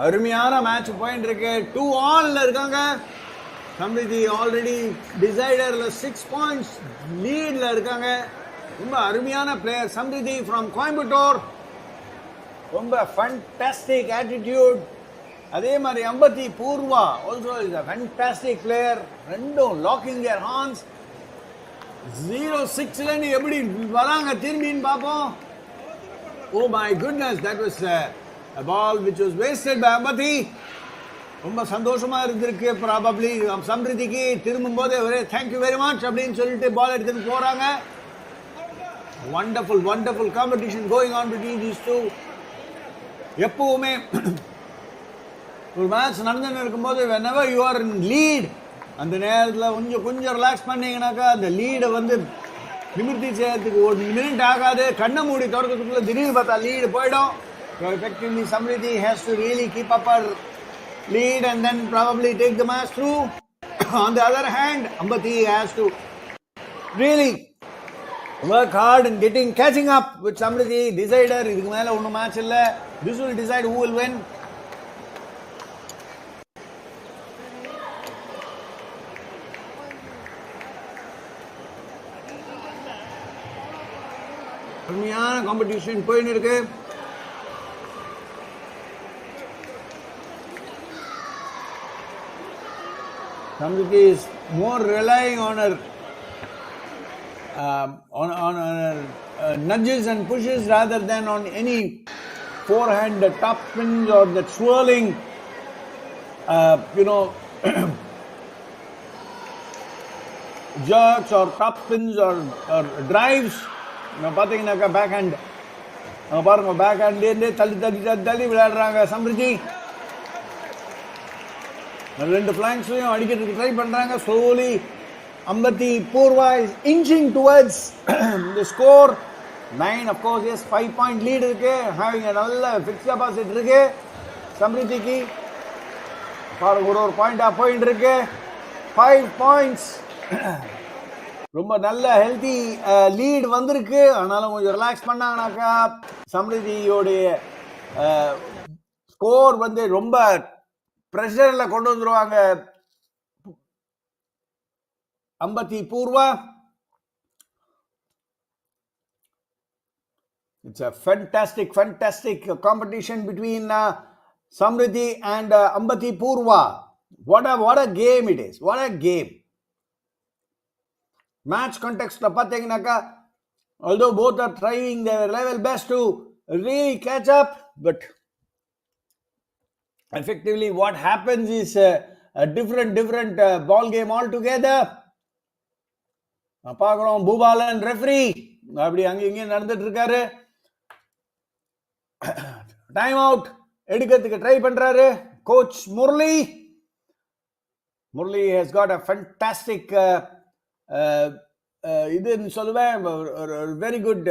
அருமையான மேட்ச் போயிட்டு இருக்கு. 2-all இருக்காங்க. Samriddhi already decided 6 points leadல இருக்காங்க. ரொம்ப அருமையான பிளேயர் Samriddhi from Coimbatore. ரொம்ப fantastic attitude. அதே மாதிரி அம்பத்தி Purva also is a fantastic player. ரெண்டும் locking their horns. 0-6 ல எப்படி வராங்க திரும்பின்னு பாப்போம். Oh my goodness, that was a ball which was wasted by Ambati. ரொம்ப சந்தோஷமா இருந்திருக்கு. probably சம்ரிதிக்கு திரும்பும்போது ஒரே thank you very much அப்படின்னு சொல்லிட்டு பால் எடுத்துட்டு போறாங்க. wonderful competition going on between these two. எப்பவுமே ஒரு மேட்ச் நடந்துன்னு இருக்கும்போது whenever you are in lead அந்த நேரத்தில் கொஞ்சம் ரிலாக்ஸ் பண்ணீங்கன்னாக்கா அந்த லீடை நிமிர்த்தி செய்யறதுக்கு 1 minute ஆகாது. கண்ணை மூடி தொடக்கிறதுக்குள்ள திடீர்னு பார்த்தா லீடு போயிடும். So effectively Samriddhi has to really keep up her lead and then probably take the match through. On the other hand, Ambati has to really work hard in catching up with Samriddhi. Decider இதுக்கு மேல ஒன்றும் match இல்லை. This will decide who will win. அருமையான competition போயின்னு இருக்கு. Samriddhi is more relying on her nudges and pushes rather than on any forehand top spins or the swirling jerks or top spins or drives. பார்த்தீங்கன்னாக்கா back hand பாருங்க, back ஹேண்ட்லேருந்தே தள்ளி விளையாடுறாங்க Samriddhi. 2 ஃபிளாங்க்ஸையும் அடிக்கிறதுக்கு try பண்ணுறாங்க. Slowly Ambati Purva is inching towards the score. 9, of course, yes, 5-point lead having a fixed deposit Samriti for a point up point 5 points. ரொம்ப நல்ல healthy lead வந்திருக்கு. ஆனாலும் கொஞ்சம் ரிலாக்ஸ் பண்ணாங்கனாக்கா சம்ரிதியோடைய ஸ்கோர் வந்து ரொம்ப பிரஷர்ல கொண்டு வந்துருவாங்க அம்பத்தி Purva. It's a fantastic competition between Samriddhi and Ambati Purva. What a game it is. What a game. Match context la pathina, although both are trying their level best to really catch up, but effectively what happens is a different ball game altogether. பார்க்கிறோம் Boopalan referee அப்படி அங்க இங்க நடந்துட்டு இருக்காரு. Time out எடுக்கிறதுக்கு try பண்றாரு coach Murali. Murali has got a fantastic இதுன்னு சொல்லுவேன் வெரி குட்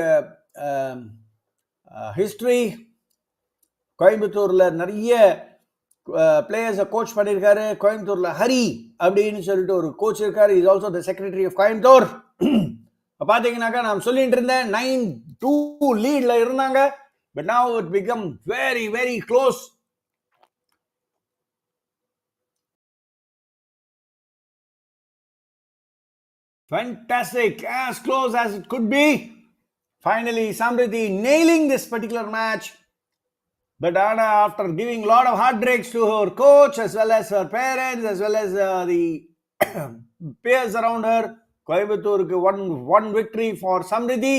ஹிஸ்டரி. கோயம்புத்தூர்ல நிறைய பிளேயர்ஸை கோச் பண்ணியிருக்காரு. கோயம்புத்தூர்ல ஹரி அப்படின்னு சொல்லிட்டு ஒரு கோச் இருக்காரு. Is also the secretary of Coimbatore. பாத்தீங்கன்னாக்கா நான் சொல்லிட்டு இருந்தேன் 9-2 லீட்ல இருந்தாங்க. But now it become very close. Fantastic, as close as it could be. Finally, Samriddhi nailing this particular match. But Anna, after giving a lot of heartbreaks to her coach, as well as her parents, as well as the peers around her, Coimbatore one victory for Samriddhi.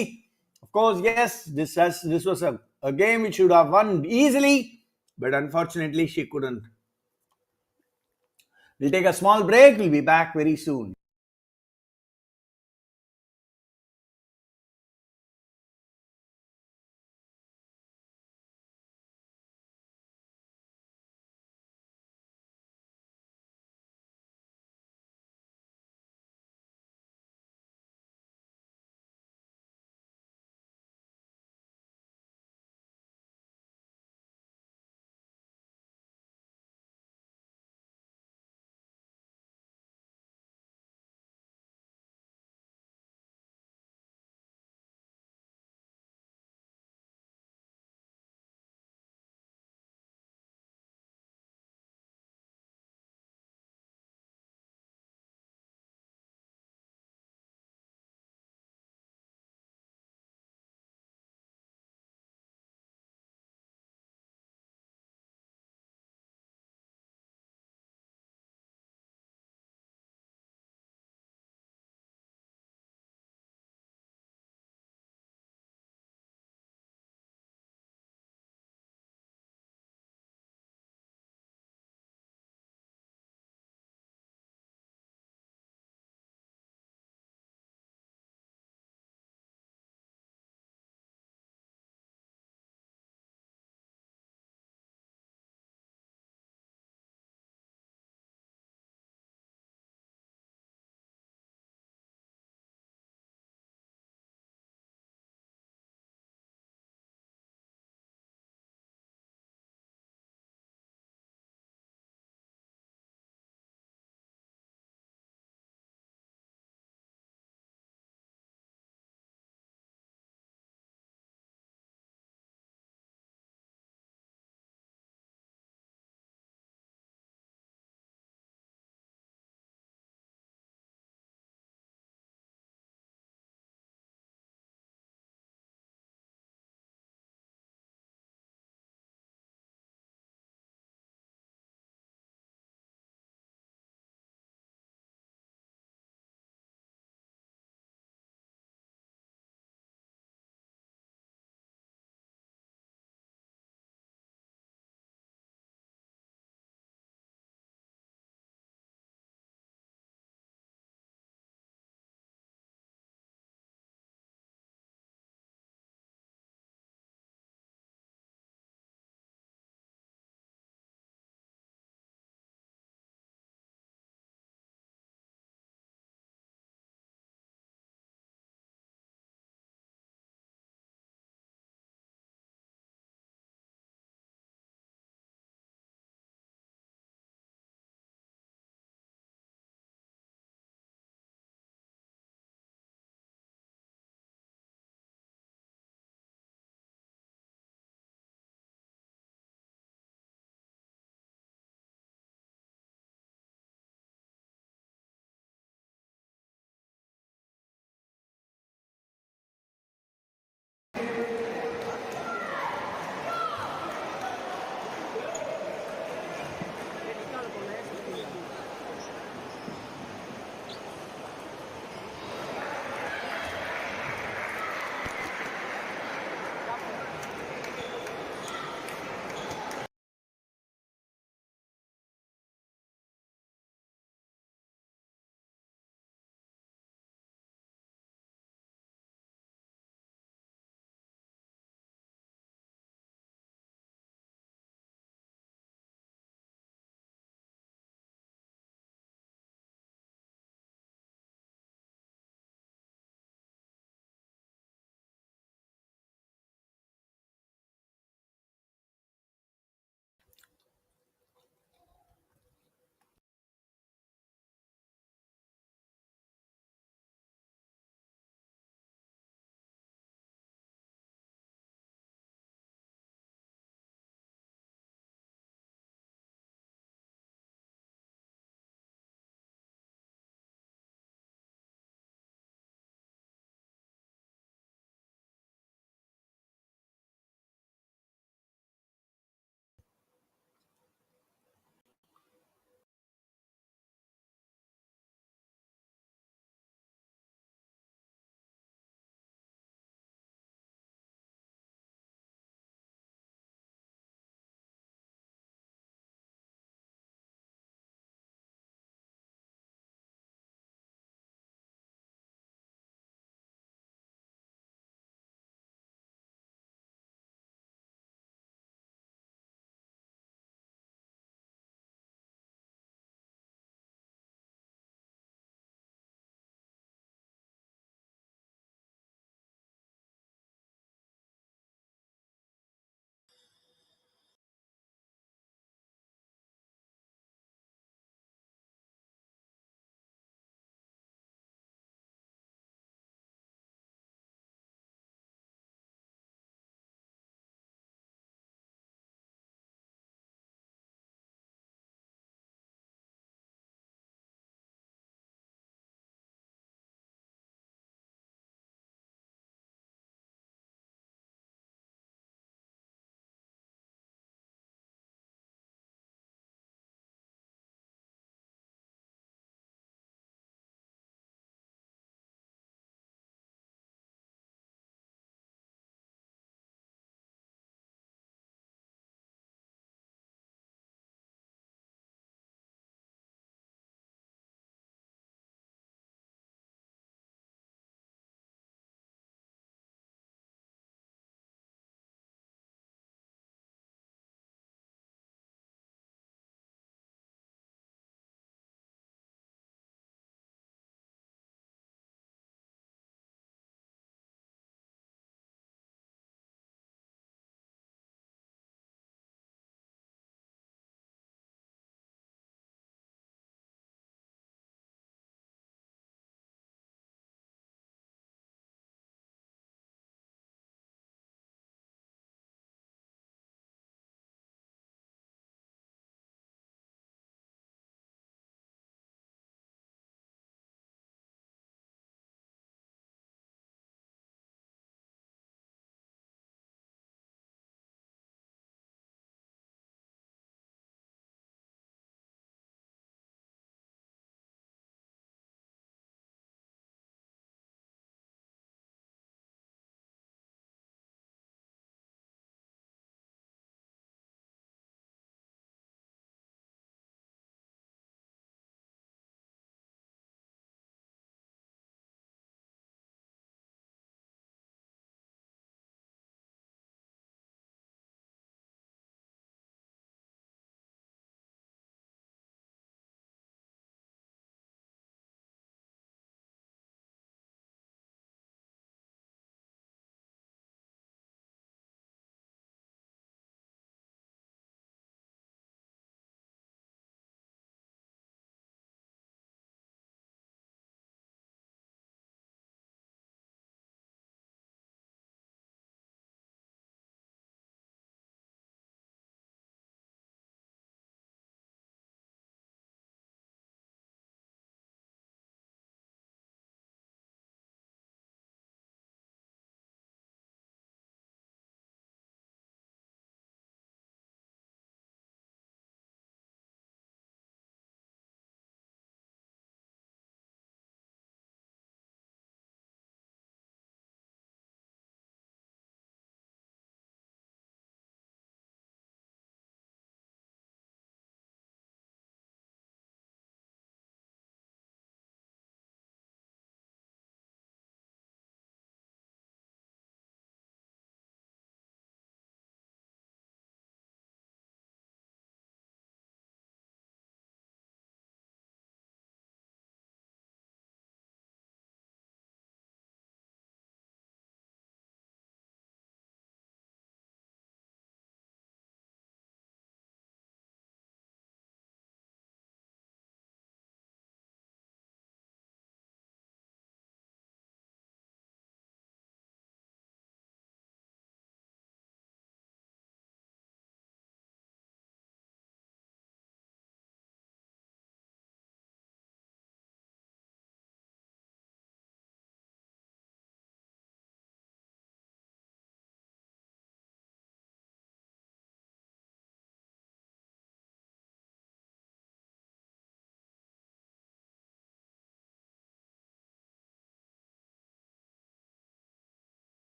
Of course, yes, this was a game which should have won easily, but unfortunately she couldn't. We'll take a small break. We'll be back very soon.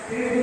P.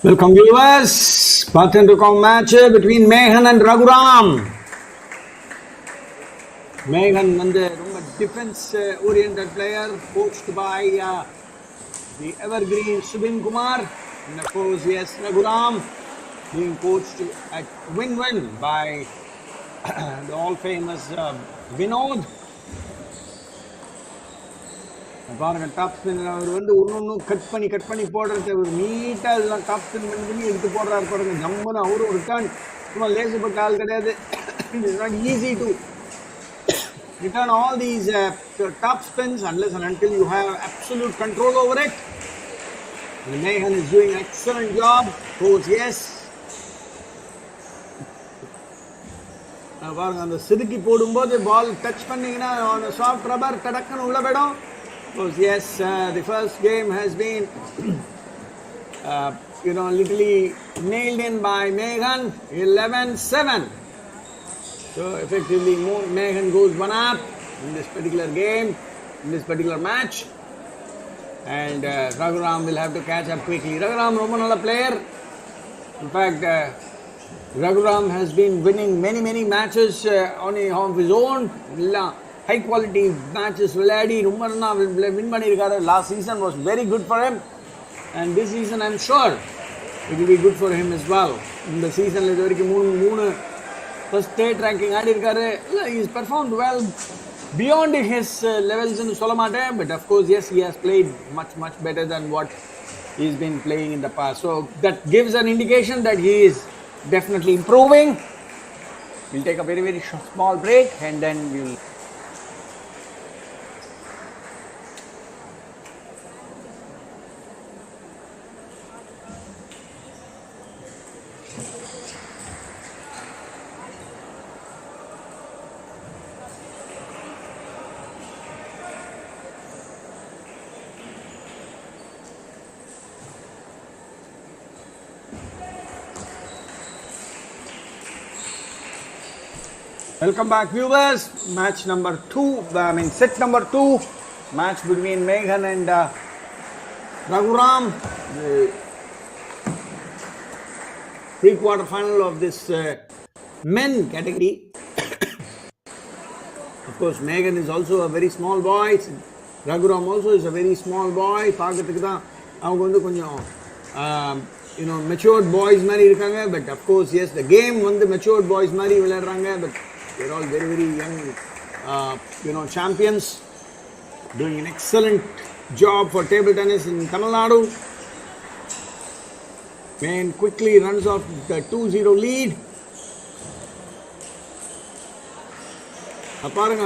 Welcome viewers, Button to come match between Meghan and Raghuram. Meghan வந்து ரொம்ப defense oriented player, coached by the evergreen Subin Kumar, and of course yes, Raghuram being coached at win-win by the all-famous Vinod. பாருங்க top spin அவர் வந்து ஒன்றும் cut பண்ணி போடுறது ஒரு நீட்டாக இதெல்லாம் டாப் ஸ்பின் பண்ணி எடுத்து போடுறாரு பாருங்க ஜம்முன்னு அவரும் ரிட்டர்ன் சும்மா லேசுப்பட்ட ஆள் கிடையாது. It is not easy to return all these top spins unless and until you have absolute control over it. And Meghan is doing an excellent job. Goes yes. பாருங்க அந்த சிதுக்கி போடும்போது பால் டச் பண்ணீங்கன்னா சாஃப்ட் ரப்பர் டடக்குன்னு உள்ள போயிடும். Yes, the first game has been, literally nailed in by Meghan, 11-7. So effectively, Meghan goes one up in this particular game, in this particular match, and Raghuram will have to catch up quickly. Raghuram, Romanala player. In fact, Raghuram has been winning many matches on his own. High quality matches விளையாடி ரொம்ப நல்லா win பண்ணியிருக்காரு. Last season was very good for him, and this season I'm sure it will be good for him as well. இந்த சீசன்ல இது வரைக்கும் மூணு first state ranking ஆடி இருக்காரு. He has performed well beyond his levels ன்னு சொல்ல மாட்டேன், but of course yes, he has played much better than what he's been playing in the past. So that gives an indication that he is definitely improving. We'll take a very small break and then we'll Welcome back viewers, match number 2, set number 2, match between Meghan and Raghuram, the pre-quarter final of this men category. Of course, Meghan is also a very small boy, Raghuram also is a very small boy, பார்க்கிறதுக்கு தான் அவங்க வந்து கொஞ்சம் matured boys மாதிரி இருக்காங்க, but of course yes, the game வந்து matured boys மாதிரி விளையாடுறாங்க, but They're all very, very young, champions, doing an excellent job for table tennis in Tamil Nadu. Megan quickly runs off the 2-0 lead. பாருங்க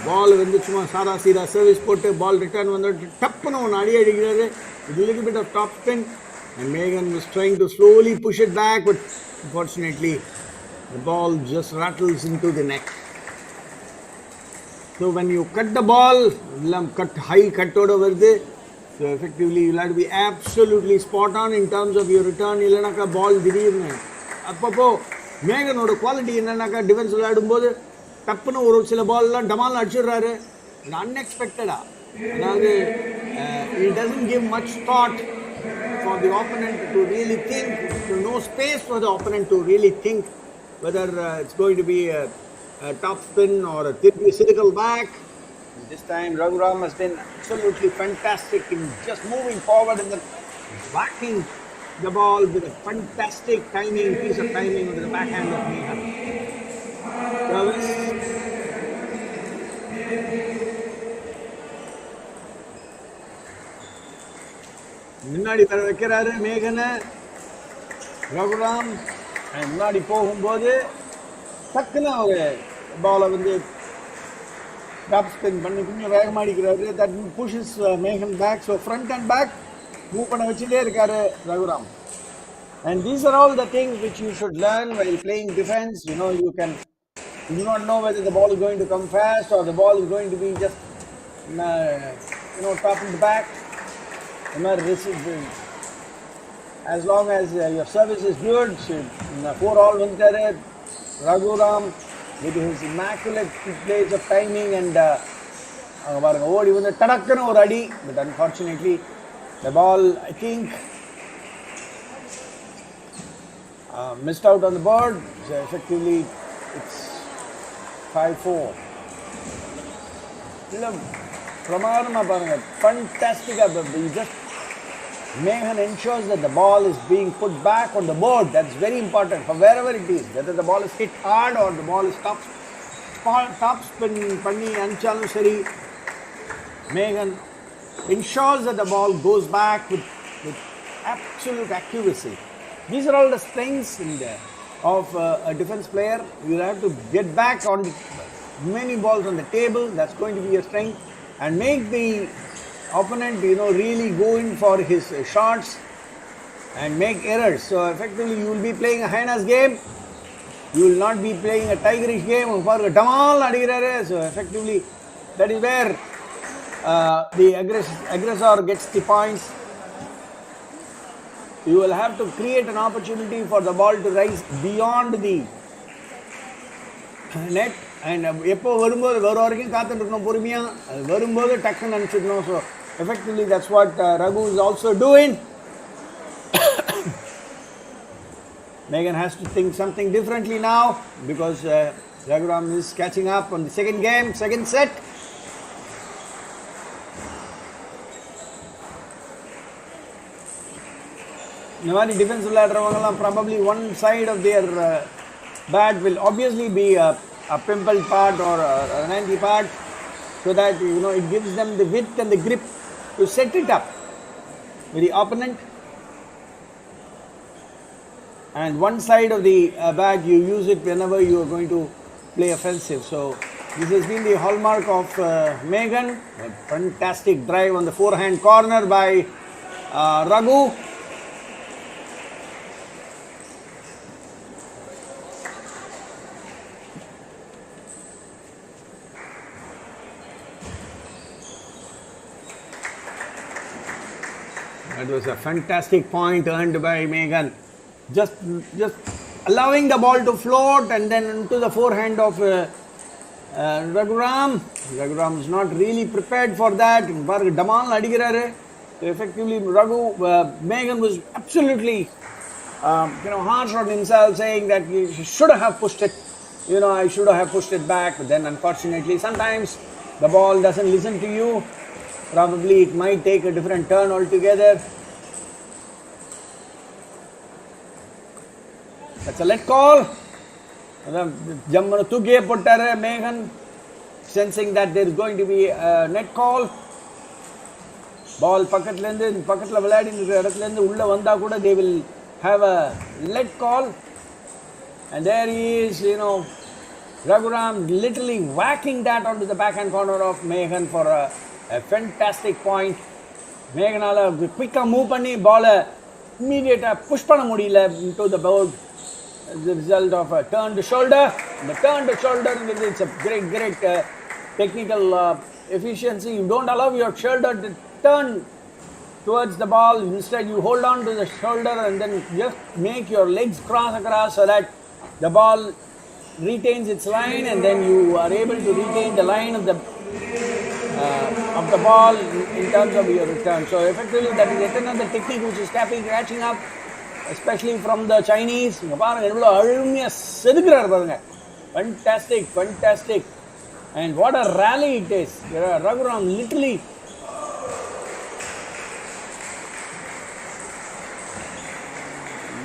பால் வந்து சும்மா சாதா Sita service போட்டு பால் return வந்துட்டு டப்புன்னு ஒன்று அடி அடிக்கிறாரு. With a little bit of top spin, and Megan was trying to slowly push it back, but unfortunately the ball just rattles into the net. So when you cut the ball, cut high cut over there, so effectively you'll have to be absolutely spot on in terms of your return. இல்லைனாக்கா பால் திடீர்னு அப்பப்போ மேகனோட quality என்னன்னாக்கா defence விளையாடும்போது டப்புன்னு ஒரு சில பால்லாம் டமால் அடிச்சிடுறாரு அன்எக்ஸ்பெக்டடா. அதாவது he doesn't give much thought for the opponent to really think, no space for the opponent to really think whether it's going to be a top spin or a circle back. This time Raghuram has been absolutely fantastic in just moving forward and then whacking the ball with a fantastic piece of timing with the backhand of Nikhil. முன்னாடி தர வைக்கிறாரு மேகனை ரகுராம். முன்னாடி போகும்போது டக்குன்னு ஒரு பாலை வந்து top spin பண்ணி கொஞ்சம் வேகமாக அடிக்கிறாரு. தட் புஷஸ் மேகன் back. So front and back move பண்ண வச்சுட்டே இருக்காரு Raghuram. And these are all the things which you should learn while playing defense. You do not know whether the ball is going to come fast or the ball is going to be just top and back. As long as your service is good, 4-all winter, Raghuram with his immaculate plays of timing and even the tadakkana or adi, but unfortunately the ball I think missed out on the board. So effectively it's 5-4. பிரமாதமா பாருங்க, ஃபண்டாஸ்டிக்கா. just Megan ensures that the ball is being put back on the board. That's very important for wherever it is, whether the ball is hit hard or the ball is top spin பண்ணி அனுப்பிச்சாலும் சரி, Megan ensures that the ball goes back with absolute accuracy. These are all the strengths of a defense player. You have to get back on many balls on the table. That's going to be your strength, and make the opponent really go in for his shots and make errors. So effectively you will be playing a hyena's game. You will not be playing a tigerish game. So effectively that is where the aggressor gets the points. You will have to create an opportunity for the ball to rise beyond the net. And எப்போ வரும்போது வர வரைக்கும் காத்துட்டு இருக்கணும் பொறுமையா. அது வரும்போது டக்குன்னு அனுப்பிச்சிடணும். So effectively that's what Raghu is also doing. Megan has to think something differently now because Raghuram is catching up on the second set. இந்த மாதிரி defence விளையாடுறவங்கலாம் probably one side of their bat will obviously be a pimpled part or an anti part, so that it gives them the width and the grip to set it up with the opponent. And one side of the bat you use it whenever you are going to play offensive. So this has been the hallmark of Megan. A fantastic drive on the forehand corner by Raghu. That was a fantastic point earned by Megan. Just allowing the ball to float and then into the forehand of Raghuram. Raghuram is not really prepared for that. Damal adigiraru. So effectively, Megan was absolutely harsh on himself, saying that he should have pushed it. I should have pushed it back. But then unfortunately, sometimes the ball doesn't listen to you. Probably it might take a different turn altogether. That's a let call. Jammanu Tuge Pottare, Meghan, sensing that there is going to be a net call. Ball Pakatland, Pakatla Vlad in Ratland, Ulla Vanda Kuda, they will have a let call. And there he is, Raghuram literally whacking that onto the backhand corner of Meghan for a fantastic point. Meghanala quick move panni ball immediate push panna mudiyala into the board as a result of a turn to shoulder. The turn to shoulder, it's a great technical efficiency. You don't allow your shoulder to turn towards the ball. Instead, you hold on to the shoulder and then just make your legs cross across so that the ball retains its line, and then you are able to retain the line of the ball in terms of your return. So effectively, that is yet another technique which is catching up, especially from the Chinese. Fantastic. And what a rally it is. Raghuram literally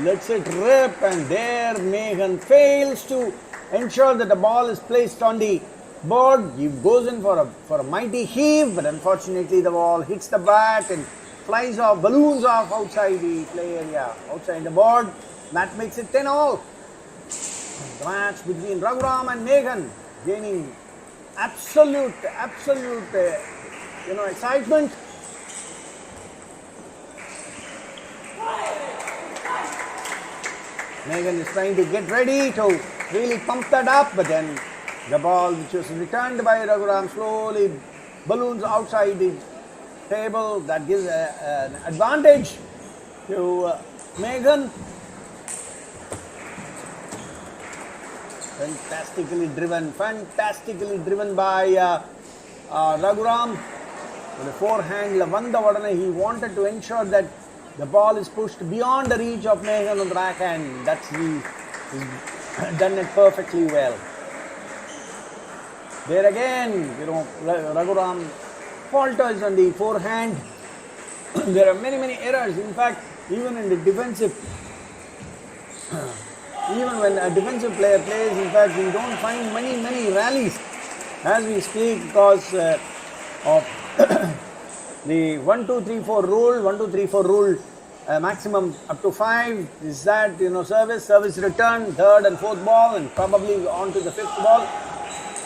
lets it rip, and there Meghan fails to ensure that the ball is placed on the board. He goes in for a mighty heave, but unfortunately the ball hits the bat and flies off, balloons off outside the play area, outside the board. That makes it 10-all. The match between Raghuram and Meghan gaining absolute excitement. Meghan is trying to get ready to really pump that up, but then the ball which was returned by Raghuram slowly balloons outside the table. That gives an advantage to Meghan. Fantastically driven by Raghuram. With the forehand, he wanted to ensure that the ball is pushed beyond the reach of Meghan on the backhand. He's done it perfectly well. There again, Raghuram falters on the forehand. There are many errors. In fact, even in the defensive, even when a defensive player plays, in fact, we don't find many rallies as we speak because of the 1-2-3-4 rule. 1-2-3-4 rule, maximum up to 5 is that service return, third and fourth ball, and probably on to the fifth ball.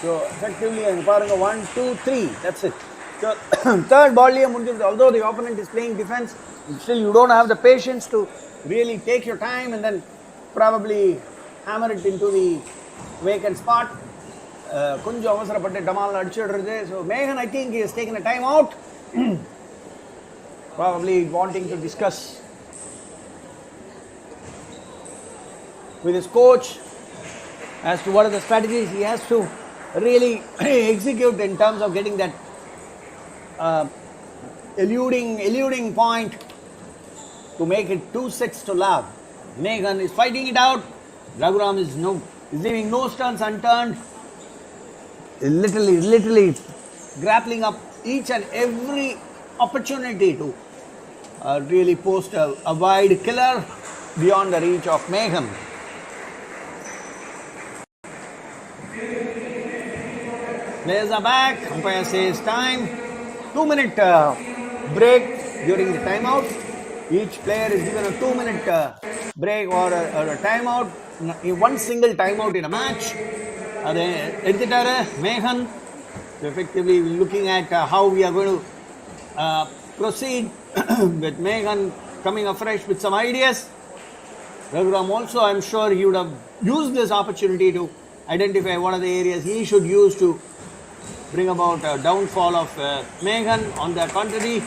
So effectively, 1, 2, 3. That's it. So third ball, although the opponent is playing defense, still you don't have the patience to really take your time and then probably hammer it into the vacant spot. So Meghan, I think, is taking a time out. Probably wanting to discuss with his coach as to what are the strategies he has to really execute in terms of getting that eluding point to make it 2-6. Meghan is fighting it out. Raghuram is leaving no stones unturned. Literally grappling up each and every opportunity to really post a wide killer beyond the reach of Meghan. Players are back. Umpire says time. 2-minute break during the timeout. Each player is given a 2-minute break or a timeout. One single timeout in a match. Meghan. So effectively looking at how we are going to proceed with Meghan coming afresh with some ideas. Raghuram also, I'm sure he would have used this opportunity to identify what are the areas he should use to bring about a downfall of Meghan. On the contrary,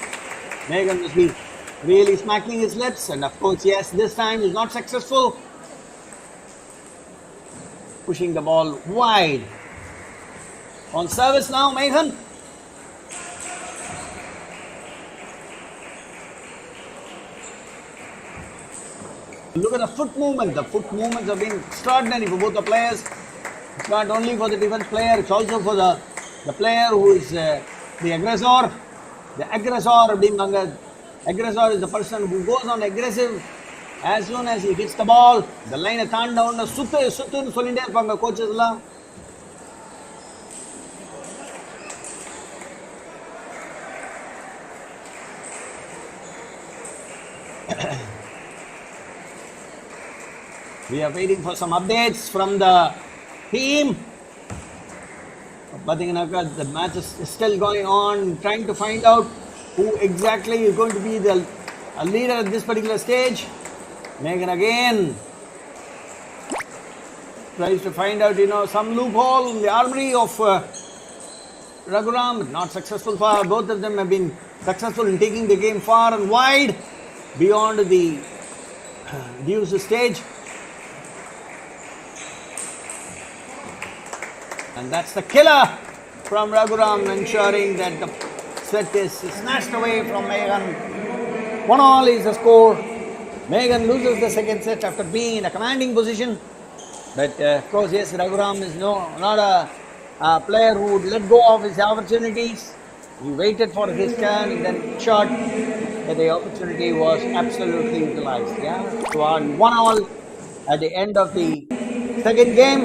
Meghan must be really smacking his lips, and of course, yes, this time is not successful. Pushing the ball wide. On service now, Meghan. Look at the foot movement. The foot movements have been extraordinary for both the players. It's not only for the defense player, it's also for the player who is the aggressor. The aggressor is the person who goes on aggressive As soon as he hits the ball, the line is turned down, சுத்துன்னு சொல்லிட்டே இருப்பாங்க coaches எல்லாம். We are waiting for some updates from the team. The match is still going on, trying to find out who exactly is going to be the leader at this particular stage. Megan again tries to find out, some loophole in the armory of Raghuram, but not successful far. Both of them have been successful in taking the game far and wide beyond the deuce stage. And that's the killer from Raghuram, ensuring that the set is snatched away from Megan. 1-1 is the score. Megan loses the second set after being in a commanding position. But of course, yes, Raghuram is not a player who would let go of his opportunities. He waited for his turn and then shot. But the opportunity was absolutely utilized. Yeah, so 1-1 at the end of the second game,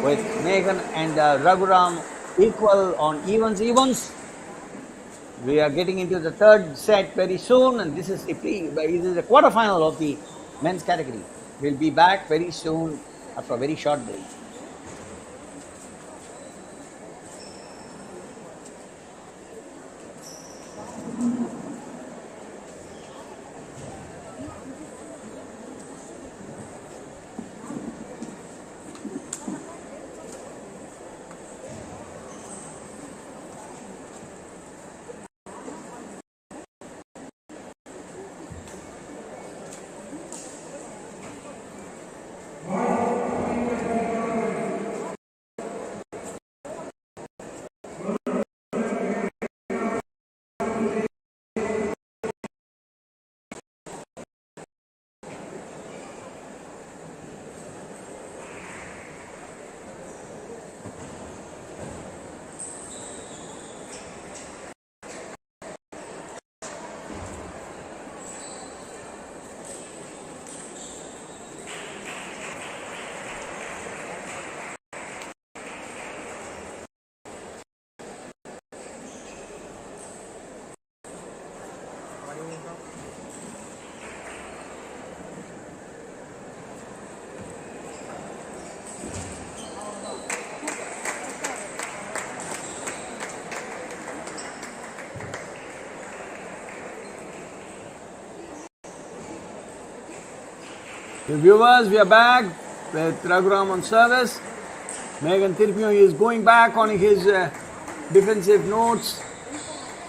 with Megan and Raghuram equal on evens. We are getting into the third set very soon, and this is the quarterfinal of the men's category. We'll be back very soon after a very short break. The viewers, we are back with Raghuram on service. Megan Tirpio is going back on his defensive notes.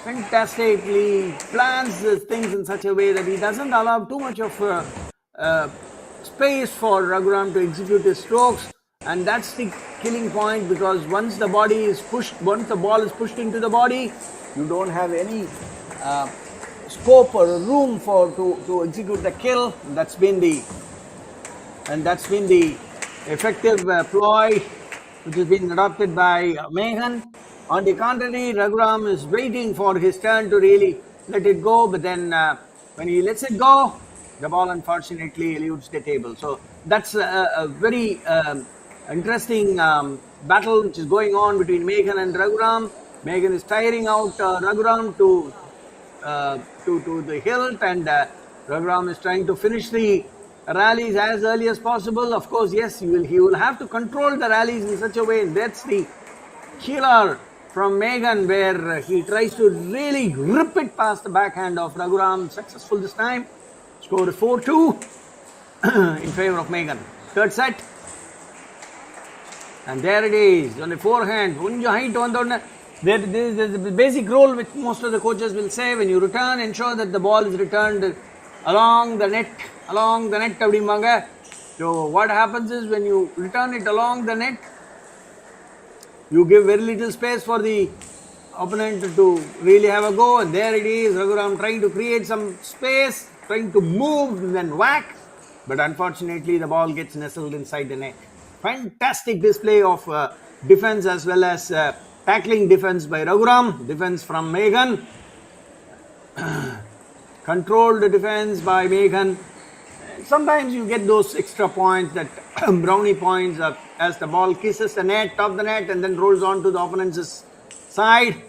Fantastically plans things in such a way that he doesn't allow too much of space for Raghuram to execute his strokes, and that's the killing point, because once the ball is pushed into the body, you don't have any scope or room to execute the kill. That's been the effective ploy which has been adopted by Megan. On the contrary, Raghuram is waiting for his turn to really let it go, but then when he lets it go, the ball unfortunately eludes the table. So that's a very interesting battle which is going on between Megan and Raghuram. Megan is tiring out Raghuram to the hilt, and Raghuram is trying to finish the rallies as early as possible. Of course, yes, he will have to control the rallies in such a way. That's the killer from Megan, where he tries to really rip it past the backhand of Raghuram. Successful this time. Score is 4-2 in favor of Megan. Third set. And there it is, on the forehand. There's the basic rule which most of the coaches will say: when you return, ensure that the ball is returned along the net. So what happens is, when you return it along the net, you give very little space for the opponent to really have a go. And there it is, Raghuram trying to create some space, trying to move and then whack. But unfortunately, the ball gets nestled inside the net. Fantastic display of defense as well as tackling defense by Raghuram. Defense from Megan. Controlled defense by Megan. sometimes you get those extra points, that brownie points, as the ball kisses the net, top the net, and then rolls on to the opponent's side.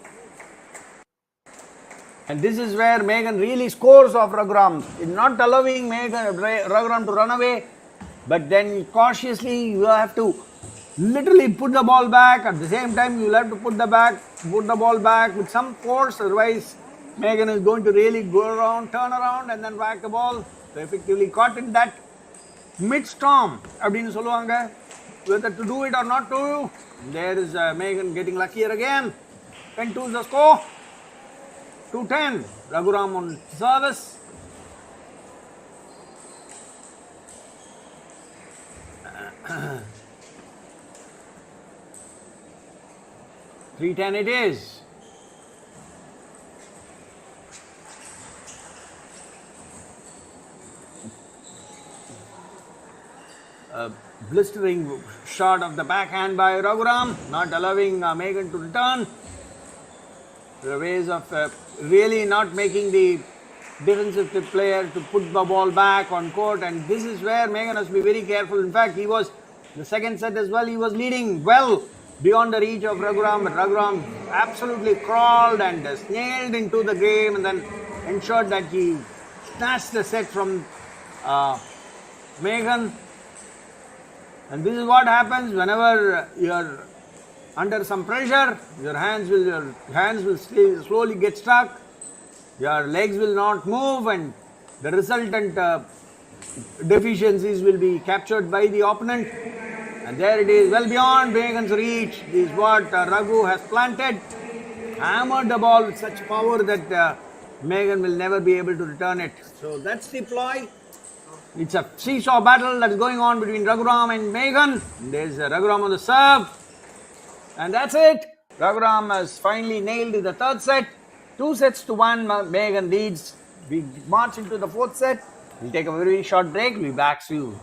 And this is where Megan really scores off Raghuram, in not allowing Raghuram to run away, but then cautiously you have to literally put the ball back. At the same time, you will have to put the ball back with some force, otherwise Megan is going to really go around, turn around, and then whack the ball. So effectively caught in that mid-storm, அப்படின்னு சொல்லுவாங்க, whether to do it or not to. There is Megan getting luckier again. 10-2 is the score. 2-10. Raghuram on service. $3-10 it is. A blistering shot of the backhand by Raghuram, not allowing Megan to return. The ways of really not making the defensive player to put the ball back on court, and this is where Megan has to be very careful. In fact, he was, the second set as well, he was leading well beyond the reach of Raghuram, but Raghuram absolutely crawled and snailed into the game and then ensured that he snatched the set from Megan. And this is what happens whenever you're under some pressure. Your hands will slowly get stuck, your legs will not move, and the resultant deficiencies will be captured by the opponent. And there it is, well beyond Megan's reach. This is what Raghu has planted, hammered the ball with such power that Megan will never be able to return it. So that's the ploy. It's a seesaw battle that is going on between Raghuram and Megan. There's Raghuram on the serve. And that's it. Raghuram has finally nailed the third set. 2-1. Megan leads. We march into the fourth set. We'll take a very short break. We'll be back soon.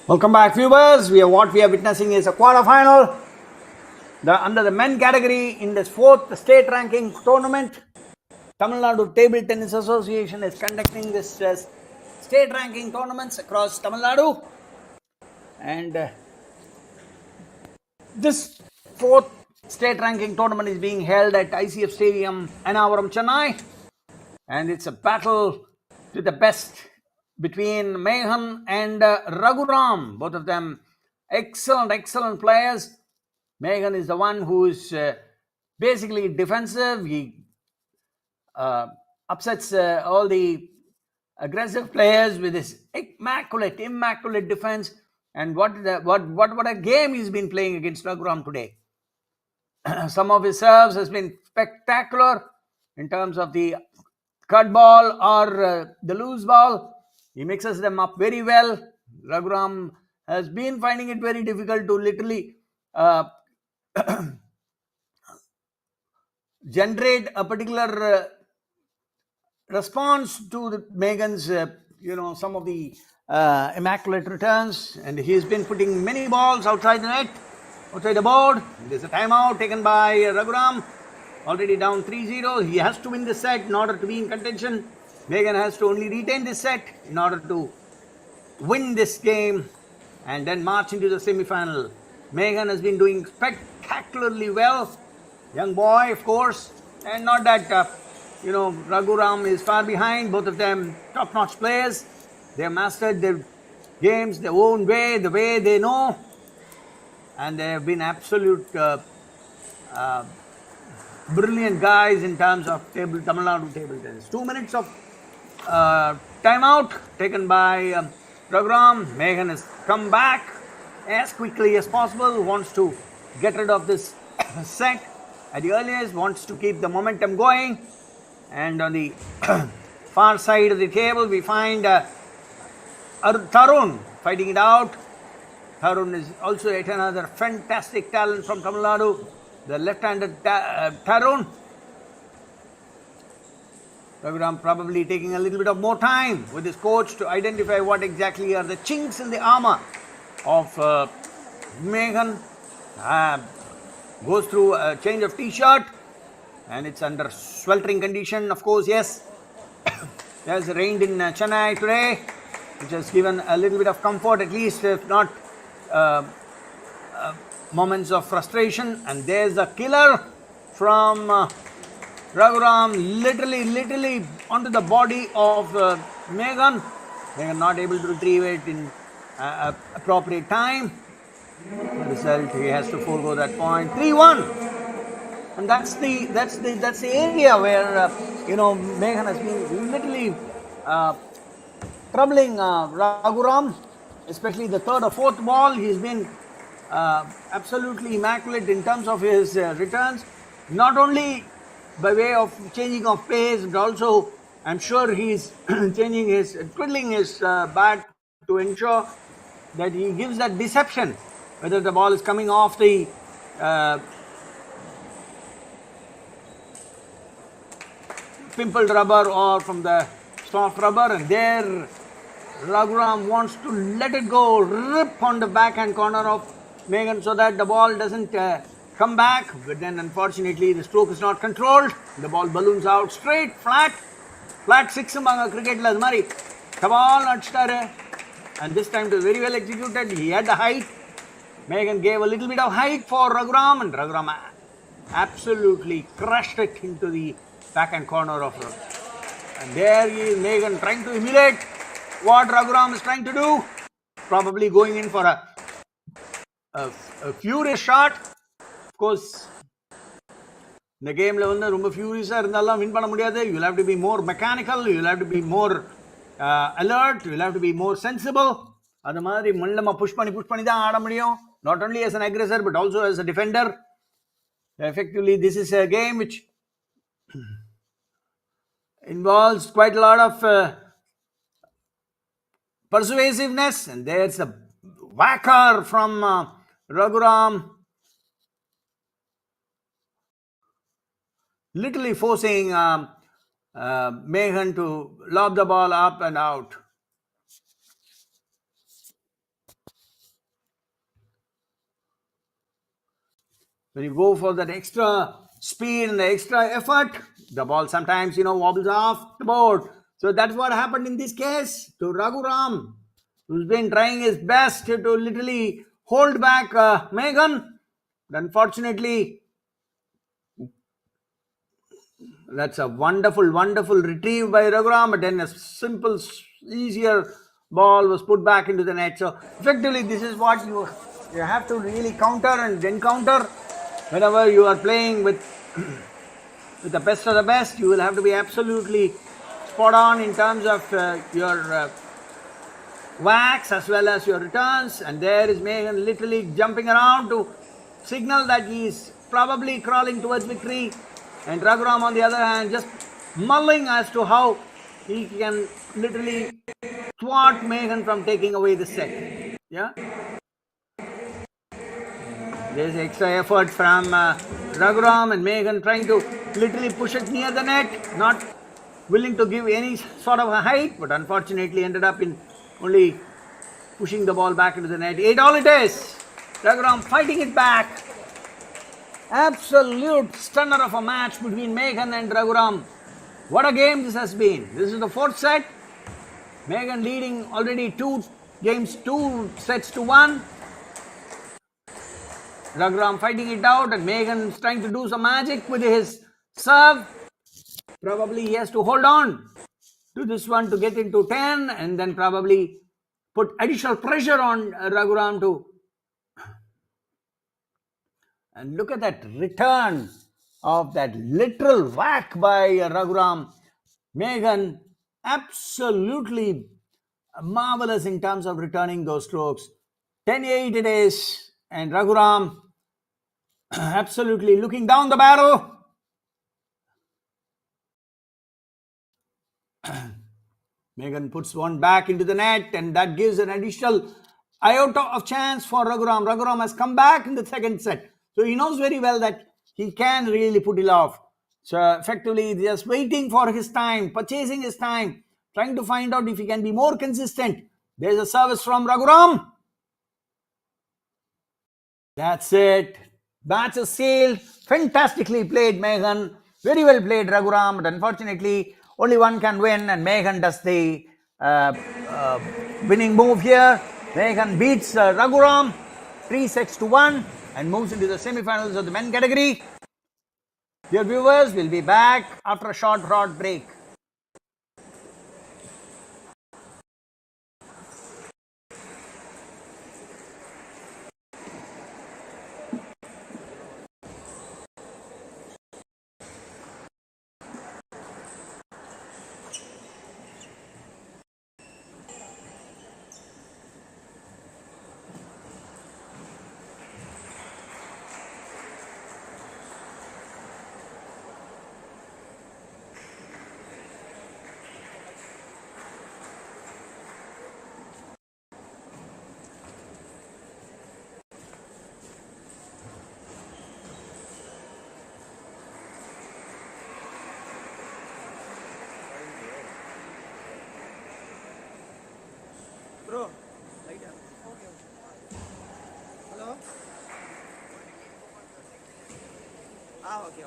Welcome back, viewers. What we are witnessing is a quarterfinal under the men category in this fourth state ranking tournament. Tamil Nadu Table Tennis Association is conducting this state ranking tournaments across Tamil Nadu, and this fourth state ranking tournament is being held at ICF Stadium, Annavaram, Chennai, and it's a battle to the best between Megan and Raghuram. Both of them excellent players. Megan is the one who is basically defensive. He upsets all the aggressive players with his immaculate defense. And what a game he's been playing against Raghuram today. Some of his serves has been spectacular in terms of the cut ball or the loose ball. He mixes them up very well. Raghuram has been finding it very difficult to literally generate a particular response to Megan's, some of the immaculate returns, and he's been putting many balls outside the net, outside the board. There's a timeout taken by Raghuram, already down 3-0. He has to win this set in order to be in contention. Megan has to only retain this set in order to win this game and then march into the semi-final. Megan has been doing spectacularly well. Young boy, of course, and not that, Raghuram is far behind. Both of them top-notch players. They have mastered their games their own way, the way they know. And they have been absolute brilliant guys in terms of Tamil Nadu table tennis. 2 minutes of timeout taken by Raghuram. Megan has come back as quickly as possible, wants to get rid of this set at the earliest, wants to keep the momentum going. And on the far side of the table, we find Tarun fighting it out. Tarun is also yet another fantastic talent from Tamil Nadu, the left-handed Tarun. Raghuram probably taking a little bit of more time with his coach to identify what exactly are the chinks in the armor of Megan. Goes through a change of t-shirt and it's under sweltering condition, of course, yes. It has rained in Chennai today, which has given a little bit of comfort, at least if not moments of frustration. And there's a killer from Raghuram, literally onto the body of Megan. Megan not able to retrieve it in appropriate time. The result, he has to forego that point. 3-1. And that's the area where Megan has been literally troubling Raghuram, especially the third or fourth ball. He's been absolutely immaculate in terms of his returns, not only by way of changing of pace, but also I'm sure he's twiddling his bat to ensure that he gives that deception, whether the ball is coming off the pimpled rubber or from the soft rubber. And there Raghuram wants to let it go, rip on the backhand corner of Megan so that the ball doesn't come back. But then unfortunately the stroke is not controlled. The ball balloons out straight, flat 6 cricket la mari kabal adstaru. And this time it was very well executed. He had the height. Megan gave a little bit of height for Raghuram, and Raghuram absolutely crushed it into the backhand corner of Raghuram. And there he is, Megan trying to emulate what Raghuram is trying to do, probably going in for a furious shot. Of course, in the game ரொம்ப furious-ஆ இருந்தாலும் win பண்ண முடியாது. You'll have to be more mechanical, you'll have to be more alert, you'll have to be more sensible. அது மாதிரி மல்லமா push பண்ணி தான் ஆட முடியும். Not only as an aggressor but also as a defender. Effectively, this is a game which involves quite a lot of persuasiveness. And there's a whacker from Raghuram, literally forcing Megan to lob the ball up and out. When you go for that extra speed and the extra effort, the ball sometimes, wobbles off the board. So that's what happened in this case to Raghuram, who's been trying his best to literally hold back Megan. But unfortunately, that's a wonderful retrieve by Raghuram, but then a simple, easier ball was put back into the net. So effectively, this is what you have to really counter and encounter. Whenever you are playing with the best of the best, you will have to be absolutely spot on in terms of your whacks as well as your returns. And there is Megan literally jumping around to signal that he is probably crawling towards victory. And Raghuram, on the other hand, just mulling as to how he can literally thwart Megan from taking away the set. Yeah. There's extra effort from Raghuram, and Megan trying to literally push it near the net, not willing to give any sort of a height, but unfortunately ended up in only pushing the ball back into the net. 8 all it is. Raghuram fighting it back. Absolute stunner of a match between Meghan and Raghuram. What a game this has been. This is the 4th set. Meghan leading already 2 sets to 1. Raghuram fighting it out, and Meghan is trying to do some magic with his serve. Probably he has to hold on to this one to get into 10, and then probably put additional pressure on Raghuram to. And look at that return of that literal whack by Raghuram. Meghan absolutely marvelous in terms of returning those strokes. 10-8 it is, and Raghuram absolutely looking down the barrel. Meghan puts one back into the net, and that gives an additional iota of chance for Raghuram. Raghuram has come back in the 2nd set, so he knows very well that he can really put it off. So effectively just waiting for his time, purchasing his time, trying to find out if he can be more consistent. There's a service from Raghuram. That's it. Match is sealed. Fantastically played, Meghan. Very well played, Raghuram. But unfortunately, only one can win, and Meghan does the winning move here. Meghan beats Raghuram 3 sets to 1 and moves into the semi-finals of the men category. Dear viewers, we'll be back after a short break. Bro, light up. Okay. Hello? Okay.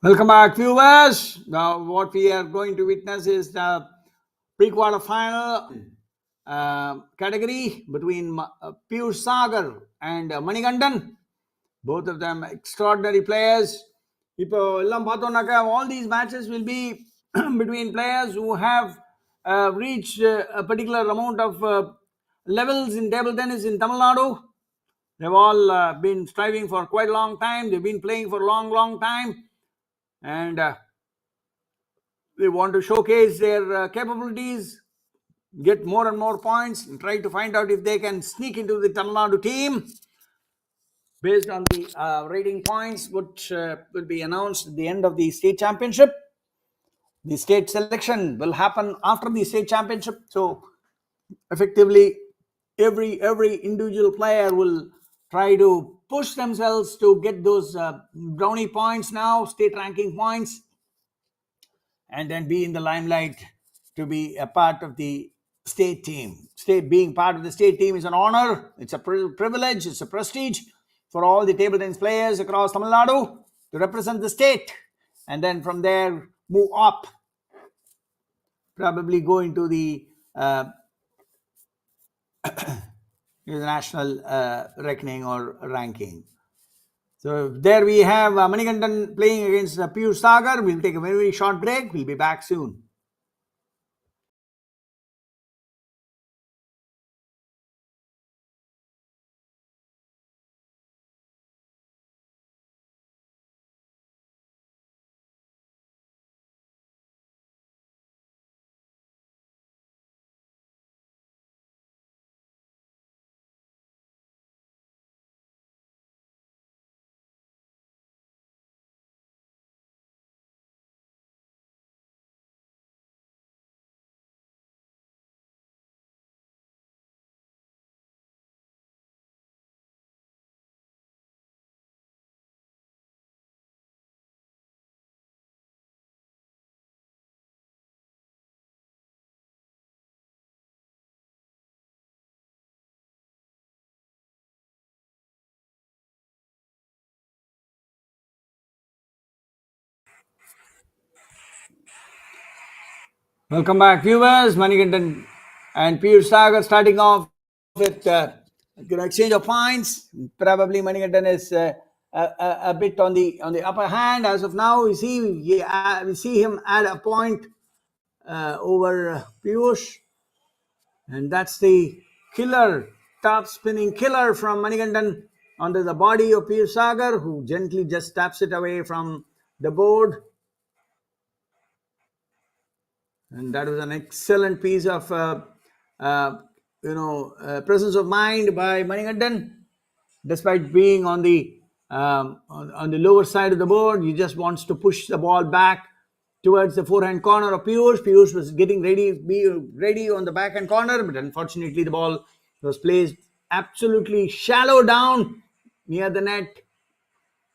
Welcome back, viewers. Now, what we are going to witness is the pre-quarter final category between Piyush Sagar and Manikandan. Both of them extraordinary players. இப்போ எல்லாம் பார்த்தோம்னாக்கா all these matches will be between players who have reached a particular amount of levels in table tennis in Tamil Nadu. They've all been striving for quite a long time. They've been playing for a long time, and they want to showcase their capabilities, get more and more points, and try to find out if they can sneak into the Tamil Nadu team based on the rating points, which will be announced at the end of the state championship. The state selection will happen after the state championship. So effectively, every individual player will try to push themselves to get those brownie points now, state ranking points, and then be in the limelight to be a part of the state team. Being part of the state team is an honor. It's a privilege. It's a prestige for all the table tennis players across Tamil Nadu to represent the state, and then from there move up, probably go into the national reckoning or ranking. So there we have Manikandan playing against Piyush Sagar. We'll take a very short break. We'll be back soon. Welcome back, viewers. Manikandan and Piyush Sagar starting off with exchange of points. Probably Manikandan is a bit on the upper hand as of now. We see him add a point over Piyush, and that's the killer, top spinning killer from Manikandan onto the body of Piyush Sagar, who gently just taps it away from the board. And that was an excellent piece of presence of mind by Manikandan. Despite being on the lower side of the board, he just wants to push the ball back towards the forehand corner of Piyush. Piyush was getting ready on the backhand corner, but unfortunately the ball was placed absolutely shallow down near the net.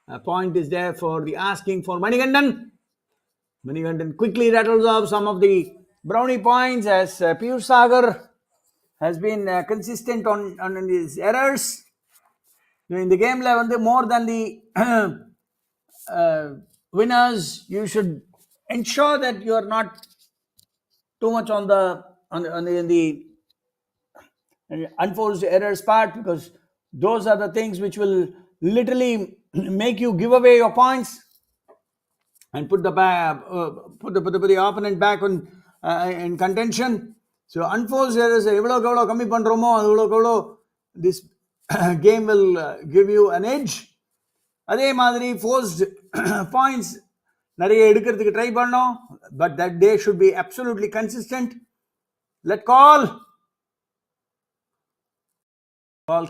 A point is there for the asking for Manikandan. Manikandan quickly rattles off some of the brownie points as Piyush Sagar has been consistent on his errors. In the game level, more than the winners, you should ensure that you are not too much on the unforced errors part, because those are the things which will literally make you give away your points and put the opponent back in contention. So unforced errors எவ்வளோக்கு எவ்வளோ கம்மி பண்றோமோ அவ்வளோக்கு எவ்வளோ this game will give you an edge. அதே மாதிரி forced points நிறைய எடுக்கிறதுக்கு ட்ரை பண்ணோம், but that they should be absolutely consistent. Let call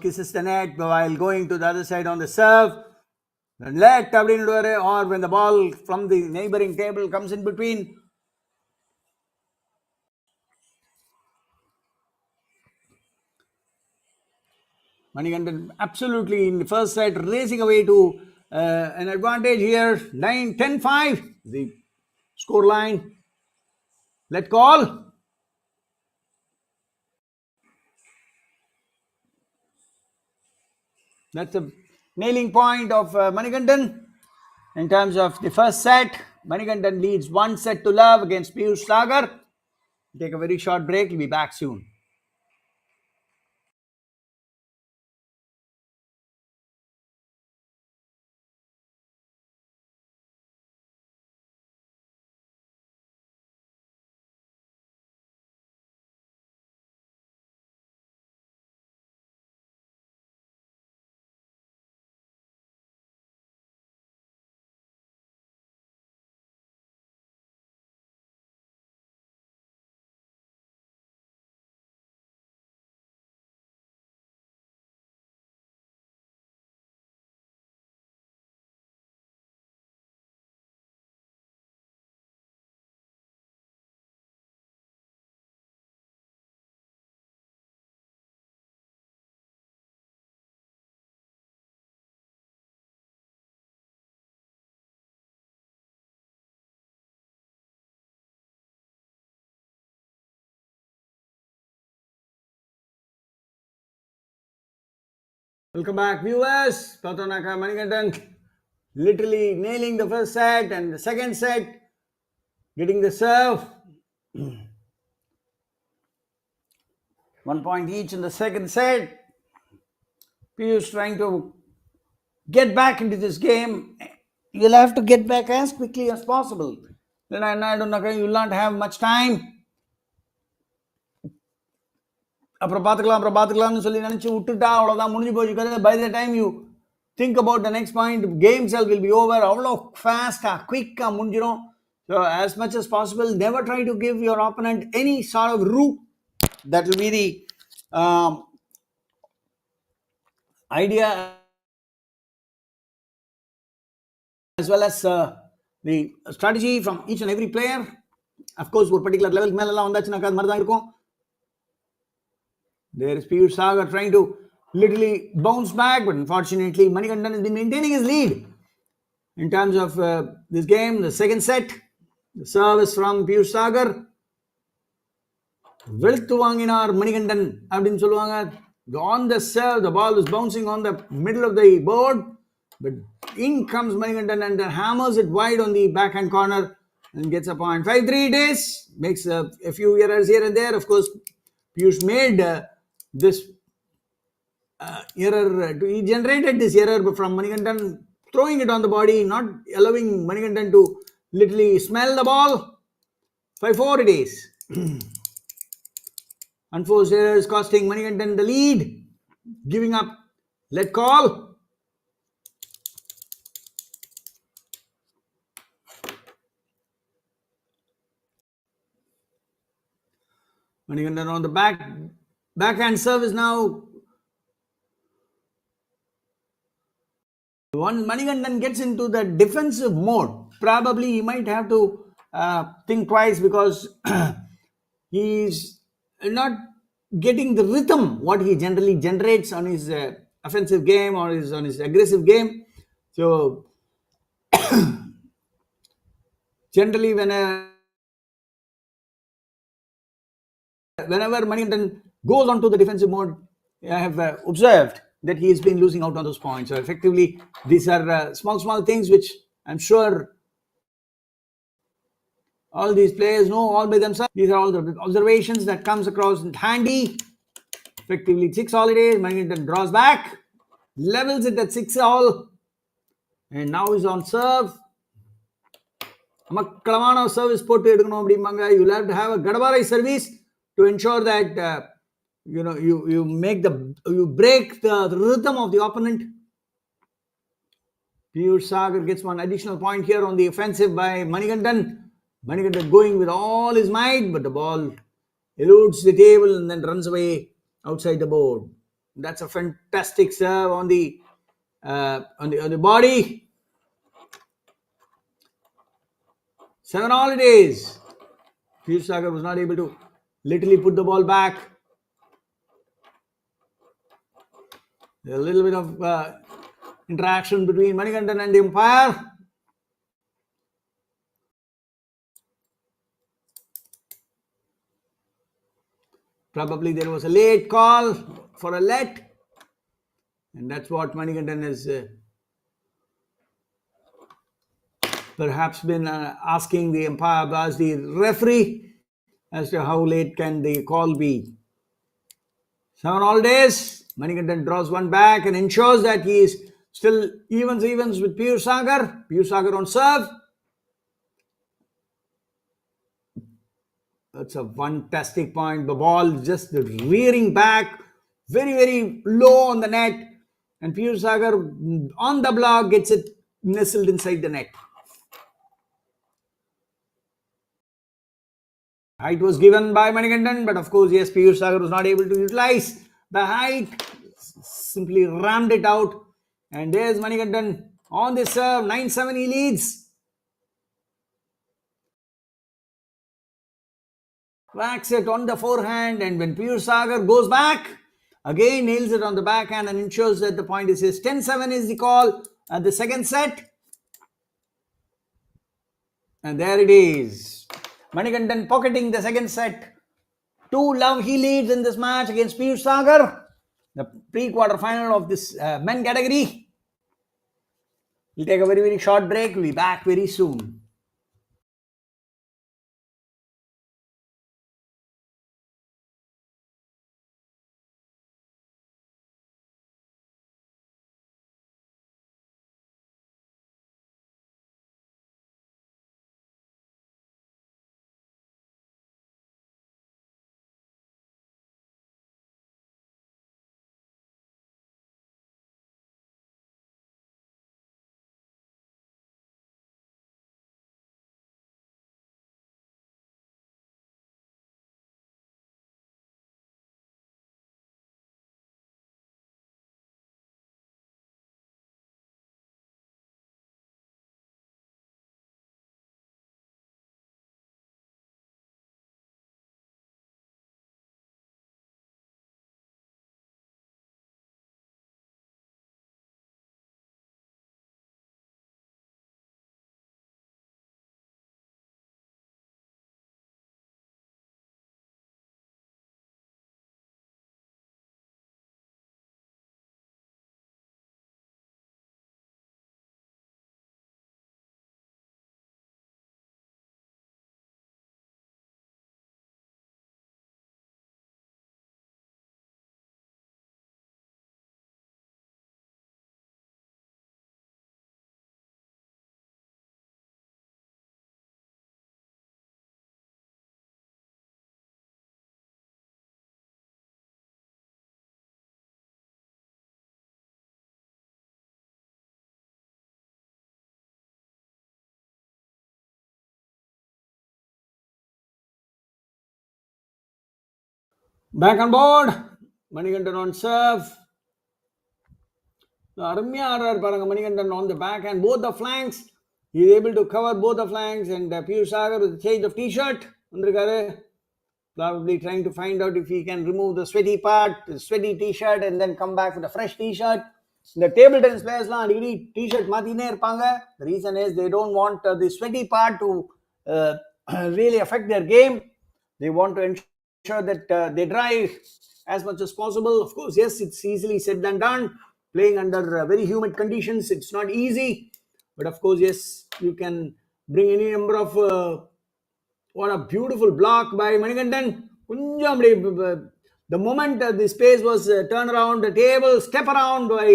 kisses the net while going to the other side on the serve. Let or when the ball from the neighboring table comes in between. Manikandan absolutely in the first set racing away to an advantage here. 10-5 the score line. Let call. That's a nailing point of Manikandan. In terms of the first set, Manikandan leads 1-0 against Piyush Sagar. Take a very short break. We'll be back soon. Welcome back, viewers. Patonaka Manikandan literally nailing the first set and the second set, getting the serve. 1 point each in the second set. Piyush trying to get back into this game. You'll have to get back as quickly as possible. Then I don't know, you will not have much time. அப்புறம் பார்த்துக்கலாம்னு சொல்லி நினச்சி விட்டுட்டா அவ்வளோதான், முடிஞ்சு போச்சு. By the time you think about the next point, game itself will be over. அவ்வளோ ஃபாஸ்ட்டாக குயிக்காக முடிஞ்சிடும். So as much as possible, never try to give your opponent any sort of route. That will be the idea, as well as the strategy from each and every player. Of course, ஒரு particular level மேலெல்லாம் வந்தாச்சுனாக்கா அது மாதிரி தான் இருக்கும். There is Piyush Sagar trying to literally bounce back, but unfortunately Manikandan has been maintaining his lead in terms of this game. The second set, the service from Piyush Sagar. Velutthu vaanginar Manikandan அப்படினு சொல்லுவாங்க. On the serve, the ball is bouncing on the middle of the board, but in comes Manikandan and hammers it wide on the backhand corner and gets a point. 5-3 days, makes a few errors here and there. Of course, Piyush made this error. He generated this error from Manikandan throwing it on the body, not allowing Manikandan to literally smell the ball. 5-4 it is. Unforced errors costing Manikandan the lead. Giving up. Let call. Manikandan on the backhand service now. Once Manikandan gets into the defensive mode, probably he might have to think twice, because he's not getting the rhythm what he generally generates on his offensive game or on his aggressive game. So generally whenever Manikandan goes onto the defensive mode, I have observed that he has been losing out on those points. So effectively, these are small things which I'm sure all these players know all by themselves. These are all the observations that comes across handy. Effectively 6 holidays, Manikandan draws back. levels it at 6-all, and now he's on serve. மக்களமான service போட்டு எடுக்கணும் அப்படிம்பாங்க. You'll have to have a Gadavarai service to ensure that you break the rhythm of the opponent. Piyush Sagar gets one additional point here on the offensive by Manikandan. Manikandan going with all his might, but the ball eludes the table and then runs away outside the board. That's a fantastic serve on the body. 7 holidays. Piyush Sagar was not able to literally put the ball back. A little bit of interaction between Manikandan and the umpire. Probably there was a late call for a let, and that's what Manikandan has perhaps been asking the umpire, asked the referee as to how late can the call be. 7 holidays. Manikandan draws one back and ensures that he is still evens with Piyush Sagar. Piyush Sagar on serve. That's a fantastic point. The ball just rearing back, very, very low on the net. And Piyush Sagar on the block gets it nestled inside the net. Height was given by Manikandan, but of course, yes, Piyush Sagar was not able to utilize the height. Simply rammed it out. And there's Manikandan on the serve. 9-7 he leads. Whacks it on the forehand, and when Piyush Sagar goes back, again nails it on the backhand and ensures that the point is his. 10-7 is the call at the second set. And there it is. Manikandan pocketing the second set. 2-love he leads in this match against Piyush Sagar. The pre-quarter final of this men category. We'll take a very, very short break. We'll be back very soon. Back on board. Manikandan on serve. அருமையா ஆடுறாரு பாருங்க Manikandan on the back and both the flanks. He is able to cover both the flanks, and Piyush Sagar with a change of t-shirt. Probably trying to find out if he can remove the sweaty part, the sweaty t-shirt, and then come back with a fresh t-shirt. The table tennis players அடிக்கடி t-shirt மாத்தினே இருப்பாங்க. The reason is they don't want the sweaty part to really affect their game. They want to ensure that they dry as much as possible. Of course, yes, it's easily said than done. Playing under very humid conditions, it's not easy. But of course, yes, you can bring any number of... what a beautiful block by Manikandan. கொஞ்சம் அப்படியே The moment the space was turned around the table, step around by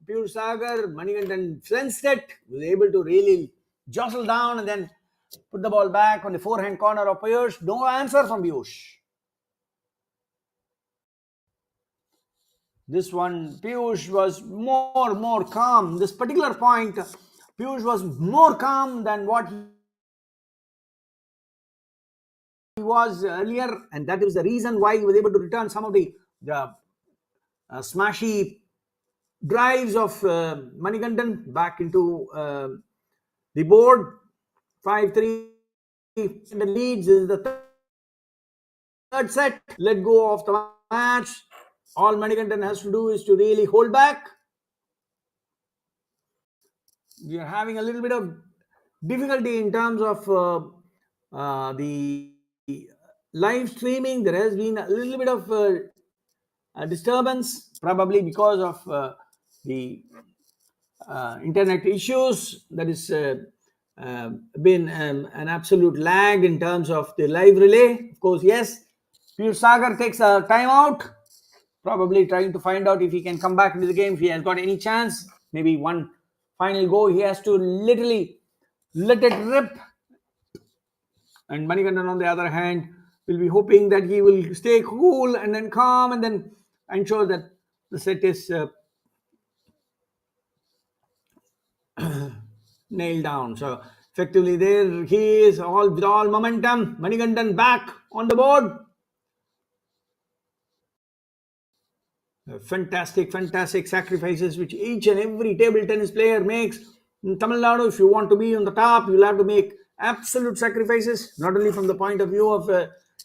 Piyush Sagar, Manikandan sensed it, was able to really jostle down and then put the ball back on the forehand corner of Piyush. No answer from Piyush. This one, Piyush was more calm. This particular point, Piyush was more calm than what he was earlier, and that is the reason why he was able to return some of the smashy drives of Manikandan back into the board. 5-3 the leads. This is the third set. Let go of the match. All Manikandan has to do is to really hold back. We are having a little bit of difficulty in terms of the live streaming. There has been a little bit of disturbance, probably because of the internet issues. That is been an absolute lag in terms of the live relay. Of course, yes, Piyush Sagar takes a timeout, probably trying to find out if he can come back into the game, if he has got any chance. Maybe one final go. He has to literally let it rip. And Manikandan, on the other hand, will be hoping that he will stay cool and then calm and then ensure that the set is nailed down. So effectively, there he is, all with all momentum. Manikandan back on the board. Fantastic sacrifices which each and every table tennis player makes. In Tamil Nadu, if you want to be on the top, you'll have to make absolute sacrifices, not only from the point of view of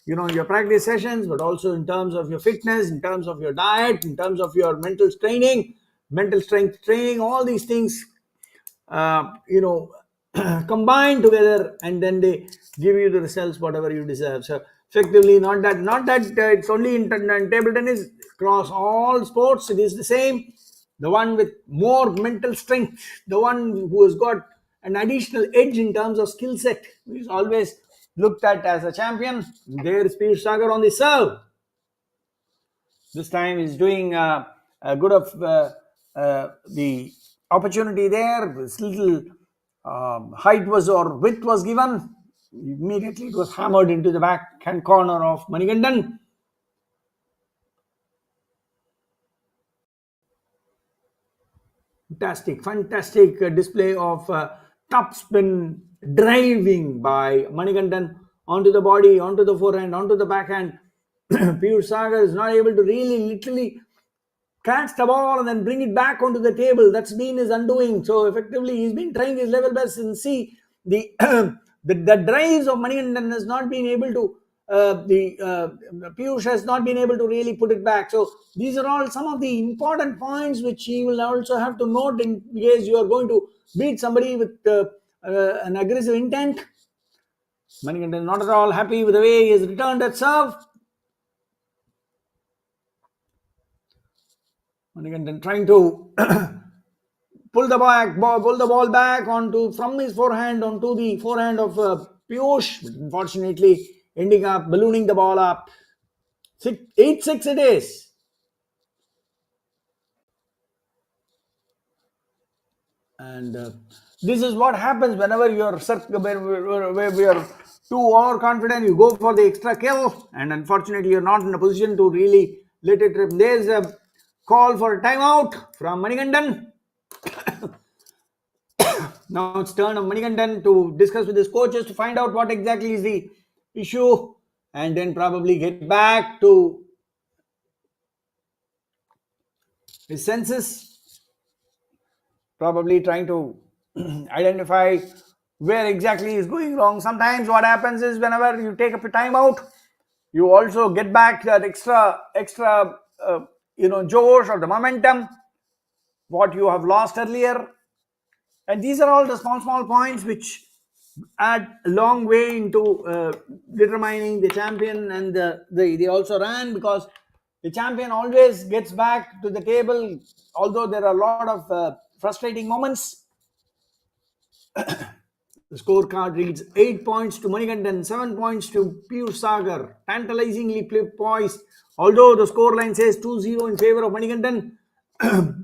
your practice sessions, but also in terms of your fitness, in terms of your diet, in terms of your mental strength training. All these things combine together, and then they give you the results whatever you deserve. So effectively, not that it's only in table tennis. Across all sports it is the same. The one with more mental strength, the one who has got an additional edge in terms of skill set, is always looked at as a champion. There is Piyush Sagar on the serve. This time he's doing a good of the opportunity there. This little height was or width was given. Immediately it was hammered into the backhand corner of Manikandan. Fantastic display of top spin driving by Manikandan onto the body, onto the forehand, onto the backhand. Piyush Sagar is not able to really literally catch the ball and then bring it back onto the table. That's been his undoing. So effectively, he's been trying his level best, and see the the drives of Manikandan has not been able to. Piyush has not been able to really put it back. So these are all some of the important points which he will also have to note in case you are going to beat somebody with an aggressive intent. Manikandan not at all happy with the way he has returned that serve. Manikandan trying to pull the ball back from his forehand onto the forehand of Piyush. Unfortunately, ending up ballooning the ball up. 8-6 it is. And this is what happens whenever you're too overconfident. You go for the extra kill, and unfortunately, you're not in a position to really let it rip. There's a call for a timeout from Manikandan. Now it's turn of Manikandan to discuss with his coaches to find out what exactly is the issue, and then probably get back to his senses, probably trying to identify where exactly is going wrong. Sometimes what happens is whenever you take up a timeout, you also get back that extra josh or the momentum what you have lost earlier. And these are all the small points which add a long way into determining the champion. And they also ran, because the champion always gets back to the table, although there are a lot of frustrating moments. The scorecard reads 8 points to Manikandan, 7 points to Piyush Sagar. Tantalizingly poised. Although the scoreline says 2-0 in favor of Manikandan,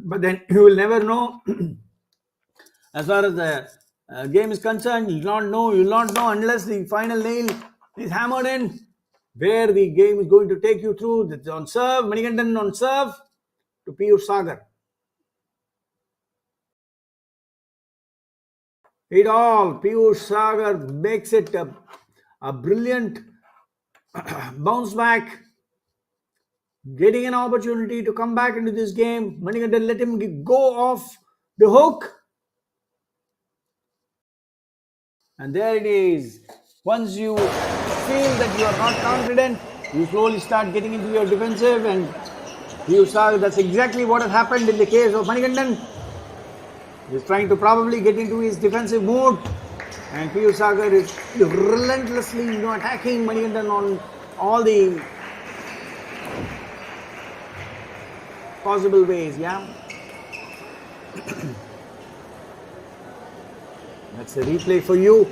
but then you will never know. As far as the game is concerned, you will not know unless the final nail is hammered in, where the game is going to take you through. That's on serve, Manikandan on serve to Piyush Sagar. It all, Piyush Sagar makes it a brilliant bounce back, getting an opportunity to come back into this game. Manikandan let him go off the hook. And there it is. Once you feel that you are not confident, you slowly start getting into your defensive, and Piyush Sagar, that's exactly what has happened in the case of Manikandan. He's trying to probably get into his defensive mode, and Piyush Sagar is relentlessly attacking Manikandan on all the possible ways. Yeah. That's a replay for you.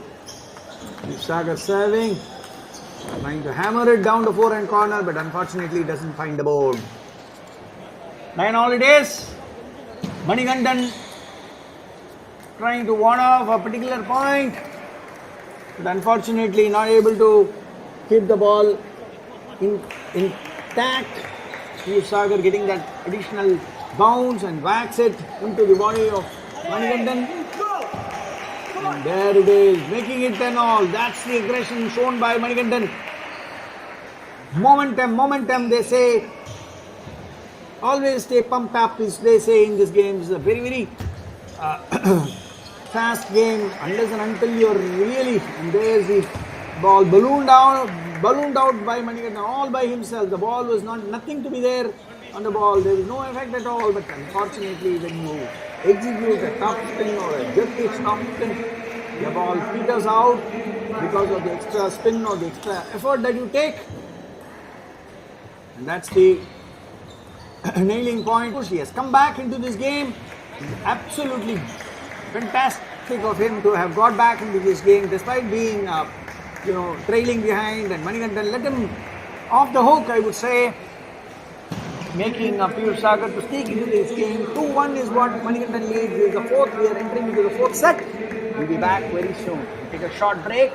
Piyush Sagar serving, trying to hammer it down the forehand corner, but unfortunately doesn't find the board. 9 all it is. Manikandan trying to ward off a particular point, but unfortunately not able to keep the ball intact. Piyush Sagar getting that additional bounce and whacks it into the body of Manikandan. And there it is, making it 10 all. That's the aggression shown by Manikandan. Momentum, they say. Always stay pumped up, as they say in this game. It's a very, very fast game, unless and until you're really, and there's the ball ballooned out by Manikandan all by himself. The ball was nothing to be there on the ball. There was no effect at all, but unfortunately when you execute a top spin or a jerky top spin, the ball peters out because of the extra spin or the extra effort that you take. And that's the nailing point. He has come back into this game. Absolutely fantastic of him to have got back into this game despite being trailing behind, and Manikandan let him off the hook, I would say, making Piyush Sagar to sneak into this game. 2-1 is what Manikandan leads. This is the fourth. We are entering into the fourth set. We'll be back very soon. We'll take a short break.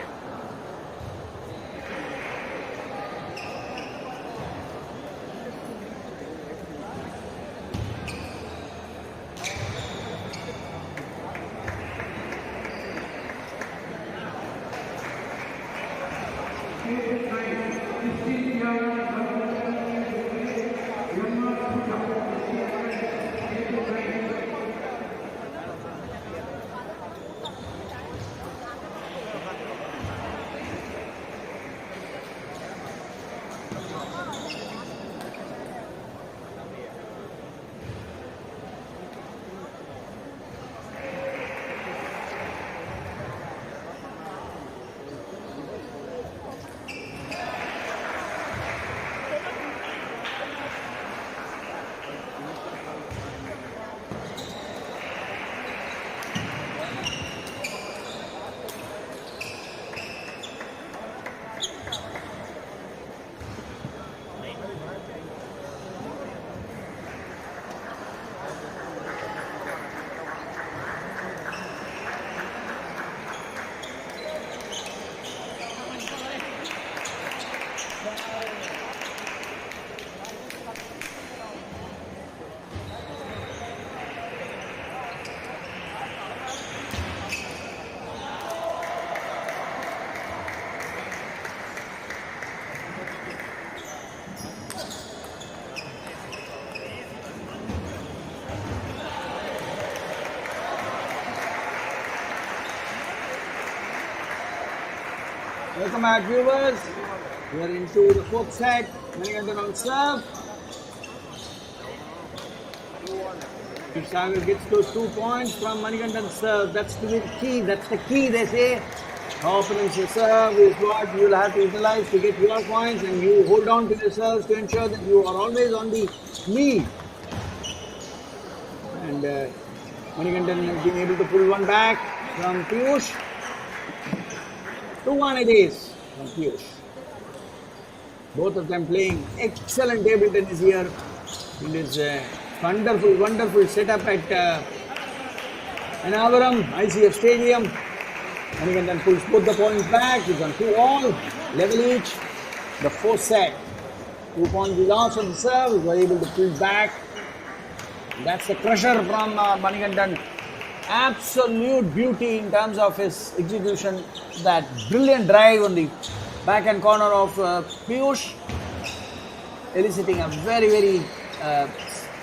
Welcome back, viewers. We are into the fourth set. Manikandan on serve. Piyush Sagar gets those 2 points from Manikandan's serve. That's the key. That's the key, they say. Opponent's serve is what you will have to utilize to get your points, and you hold on to your serves to ensure that you are always on the lead. And Manikandan has been able to pull one back from Piyush. 2-1 it is from Piyush. Both of them playing excellent table tennis here in this wonderful, wonderful setup at Raghuram, ICF Stadium. Manikandan pulls both the points back. It's on 2-all, level each. The fourth set. 2 points lost on the serve. He was able to pull back. That's the crusher from Manikandan. Absolute beauty in terms of his execution. That brilliant drive on the backhand corner of Piyush, eliciting a very, very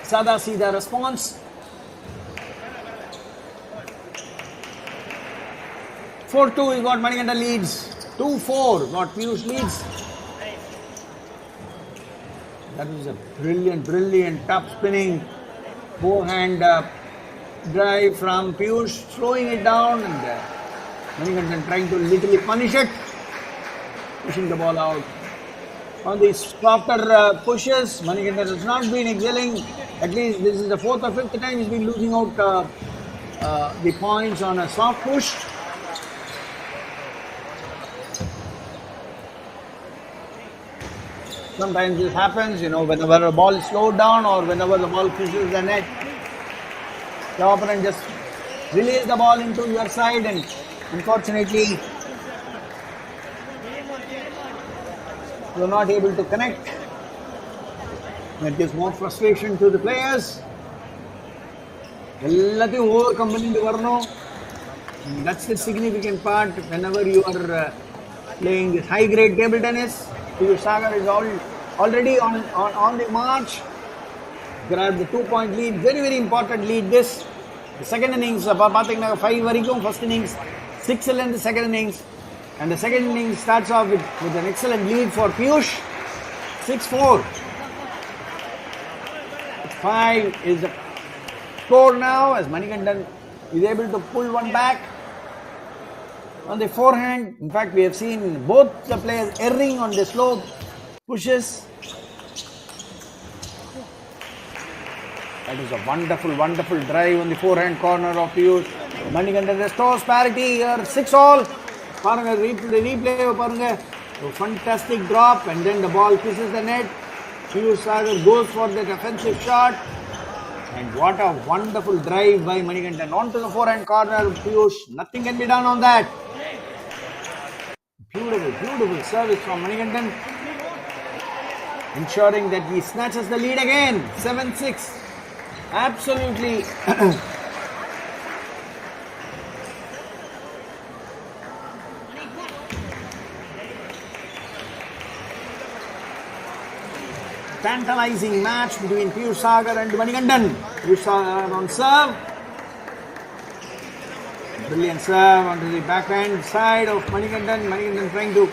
sada-sida response. 4-2 is what Manikandan leads. 2-4 what Piyush leads. That was a brilliant, brilliant top spinning forehand drive from Piyush, slowing it down, and Manikandan trying to literally punish it, pushing the ball out. On these softer pushes, Manikandan has not been excelling. At least this is the 4th or 5th time he's been losing out the points on a soft push. Sometimes this happens, whenever a ball is slowed down or whenever the ball pushes the net, the opponent just release the ball into your side, and unfortunately you're not able to connect. That gives more frustration to the players. Everything overcome into Varno. That's the significant part whenever you are playing this high grade table tennis. Piyush Sagar is already on the march. Grabbed the 2-point lead, very, very important lead this. The second innings, 5 varicum, first innings, 6 in the second innings. And the second innings starts off with an excellent lead for Piyush, 6-4. 5 is the score now as Manikandan is able to pull one back. On the forehand, in fact, we have seen both the players erring on the slow pushes. That is a wonderful, wonderful drive on the forehand corner of Piyush. Manikandan restores parity here, 6-all. Paranga replay Paranga. A fantastic drop, and then the ball kisses the net. Piyush Sagar goes for that offensive shot. And what a wonderful drive by Manikandan onto the forehand corner of Piyush. Nothing can be done on that. Beautiful, beautiful service from Manikandan, ensuring that he snatches the lead again. 7-6. Absolutely tantalizing match between Piyush Sagar and Manikandan. Piyush Sagar on serve. Brilliant serve onto the backhand side of Manikandan. Manikandan trying to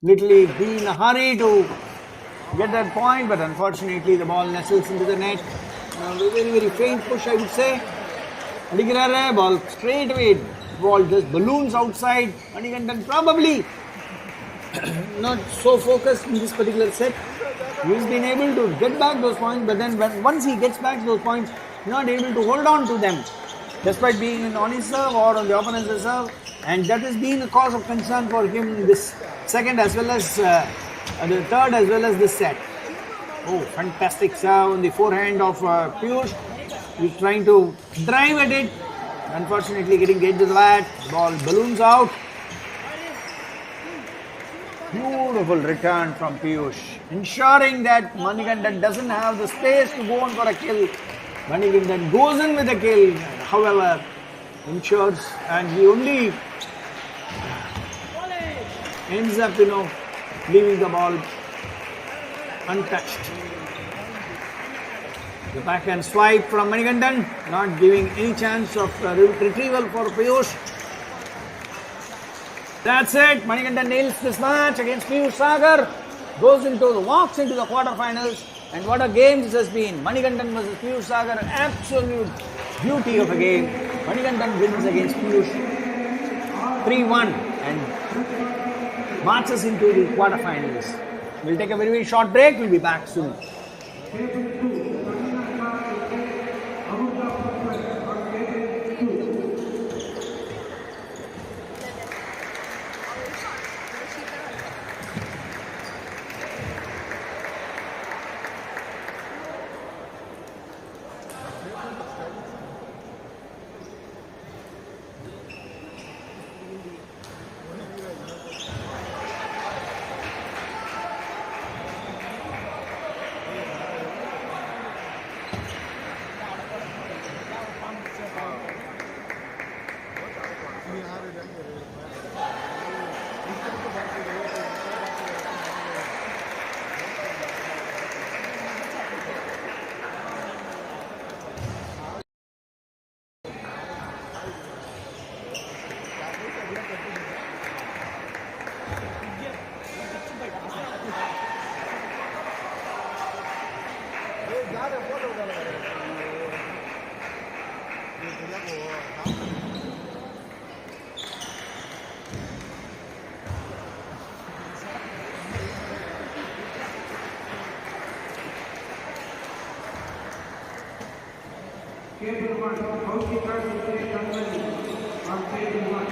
literally be in a hurry to get that point, but unfortunately the ball nestles into the net. Very, very faint push, I would say. Ball straight away. Ball just balloons outside. Manikandan probably not so focused in this particular set. He's been able to get back those points, but then once he gets back those points, he's not able to hold on to them, despite being on his serve or on the opponent's serve. And that has been a cause of concern for him in this second as well as the third as well as this set. Oh, fantastic serve on the forehand of Piyush. He's trying to drive at it. Unfortunately, getting hit to the bat. Ball balloons out. Beautiful return from Piyush, ensuring that Manikandan doesn't have the space to go on for a kill. Manikandan goes in with a kill, however, ensures, and he only ends up, leaving the ball untouched. The backhand swipe from Manikandan, not giving any chance of retrieval for Piyush. That's it. Manikandan nails this match against Piyush Sagar. Walks into the quarterfinals. And what a game this has been. Manikandan versus Piyush Sagar. Absolute beauty of a game. Manikandan wins against Piyush 3-1 and marches into the quarterfinals. We'll take a very, very short break. We'll be back soon. Table 1, Moksha on table 1.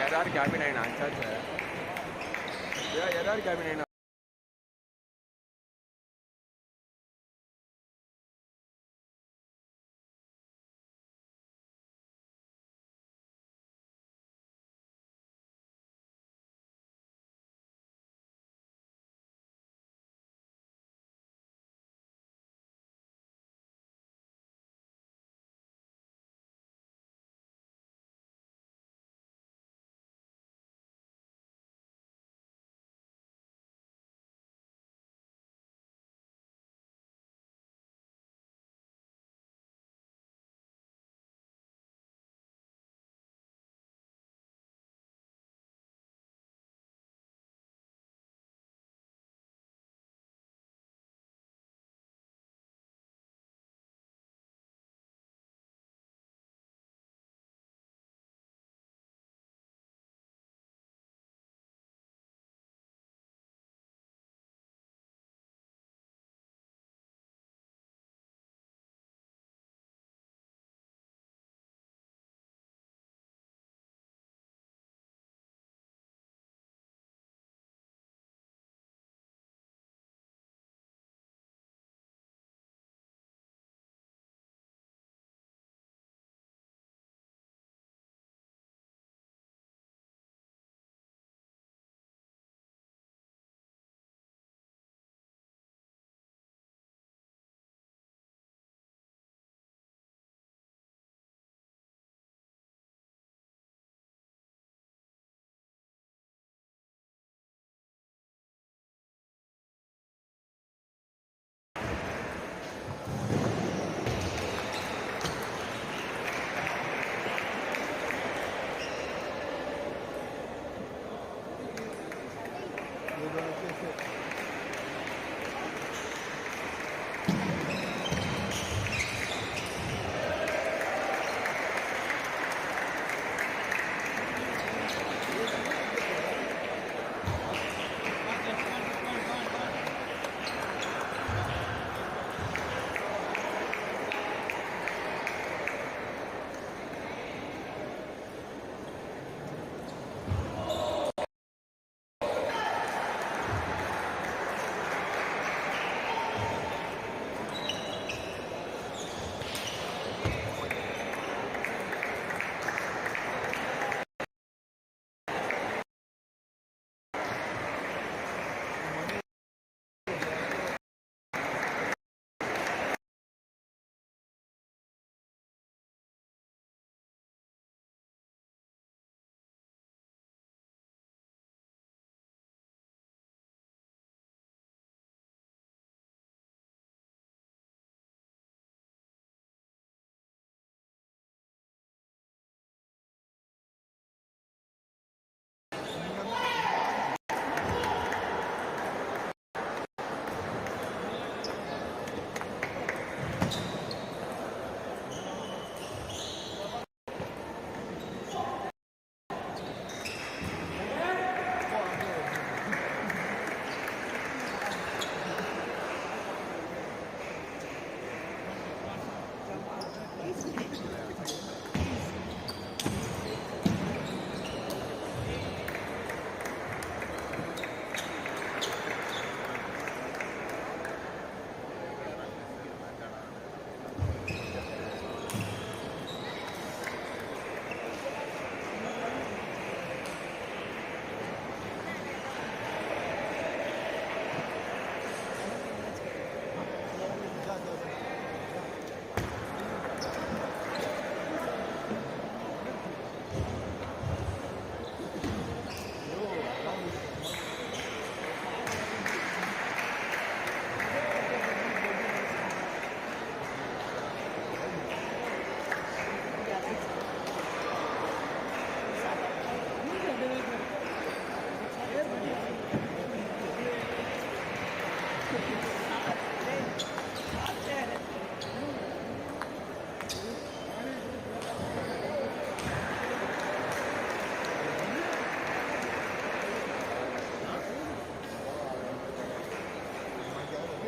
எதாவது cabin ஆயினா அச்சாச்சு எதாவது cabin ஆயினா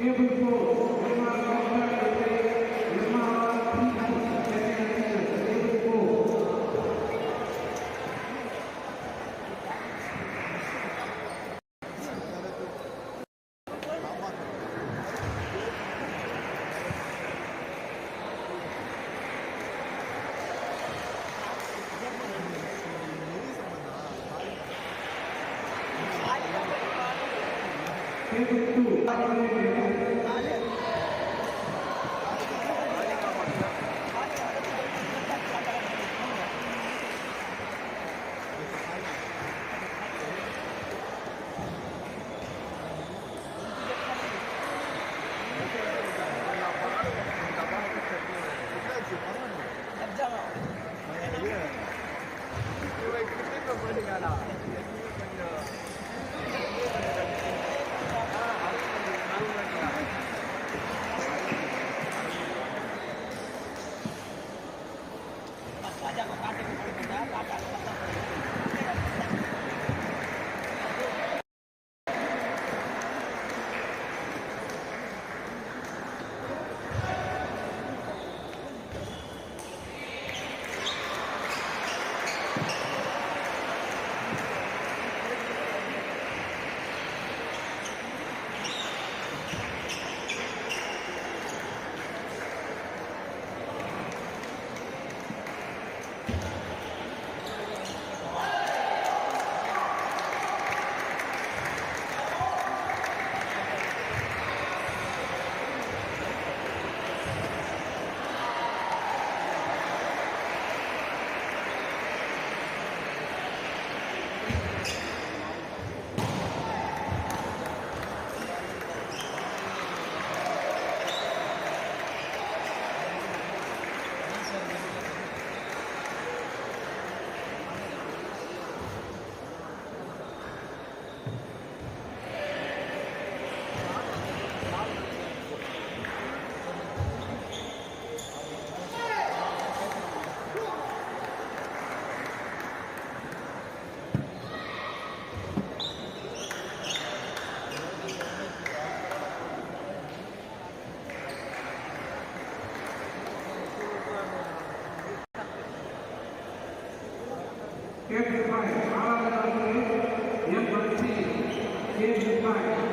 Table 4, Moksha Table 4. Table 5, Aradhana, number 3, Table 5.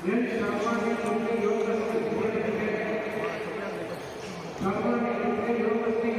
Then Sarvani Yogi Yogasti, Sarvani Yogi Yogasti,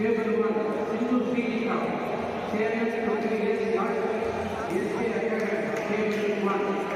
Table 1, Hindu Srika, Chairman Company is not SK Academy, Table 1.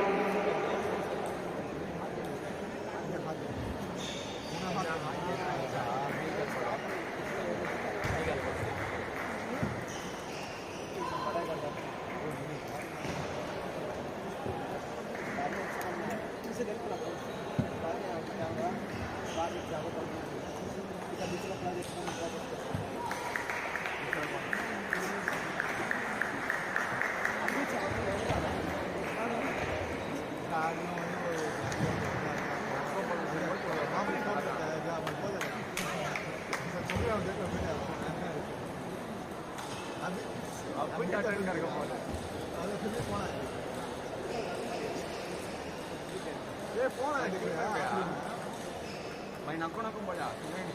Main aku boleh, cuma ni.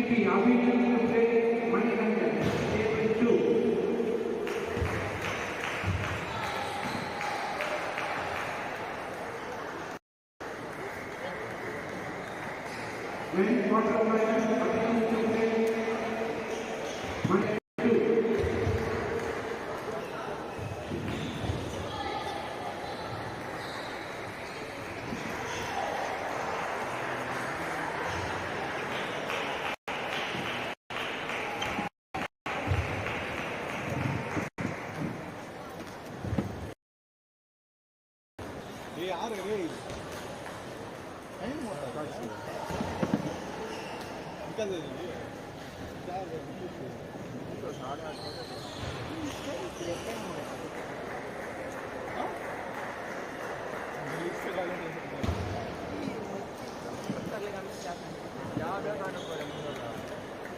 P. Abhijit to play Manikandan, table 2. When quarterfinal, Abhijit to play Manikandan 2.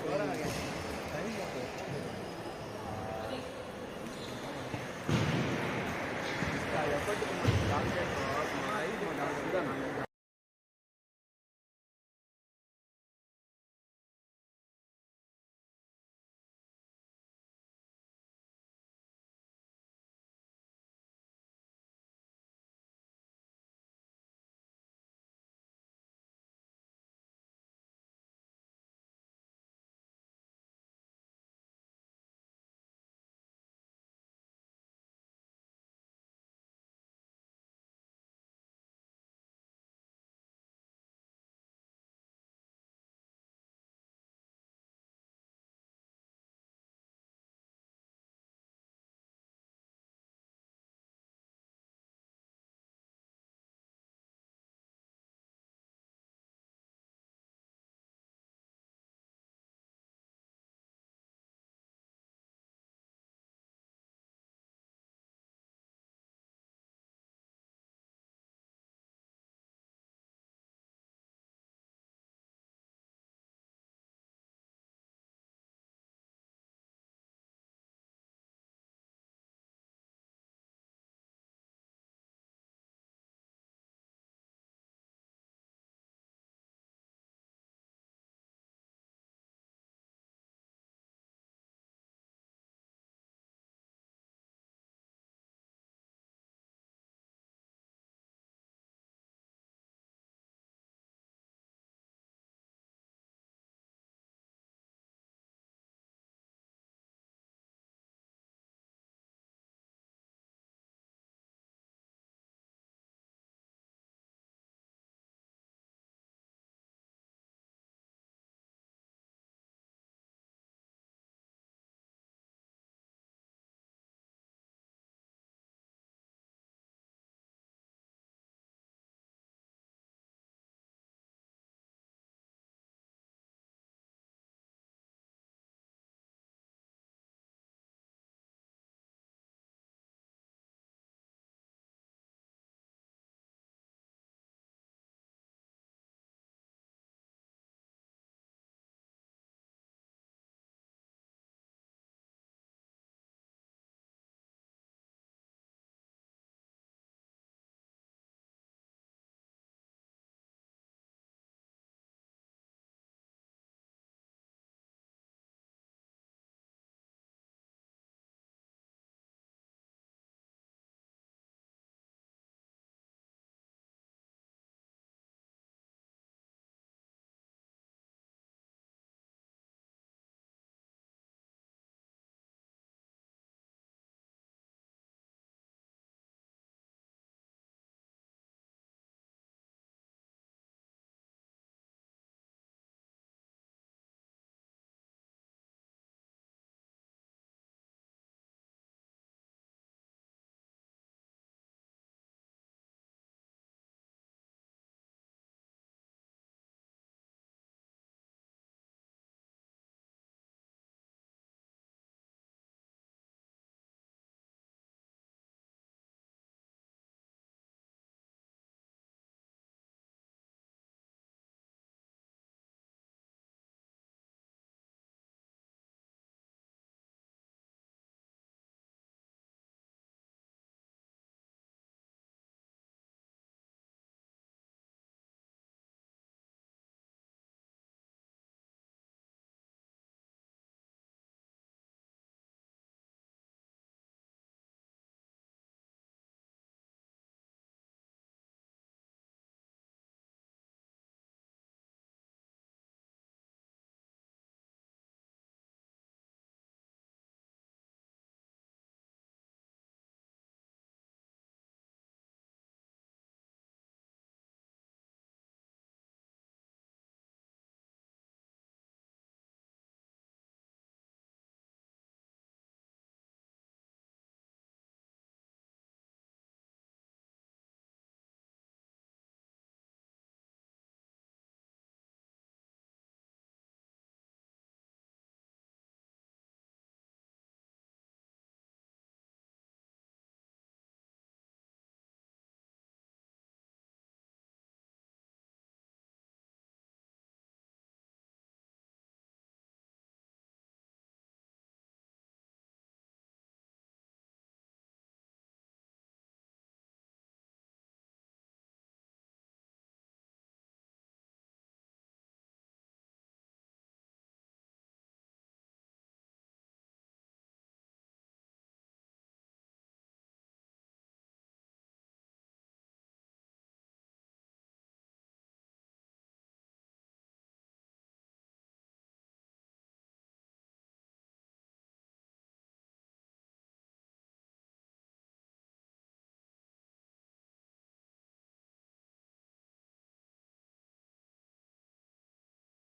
क्या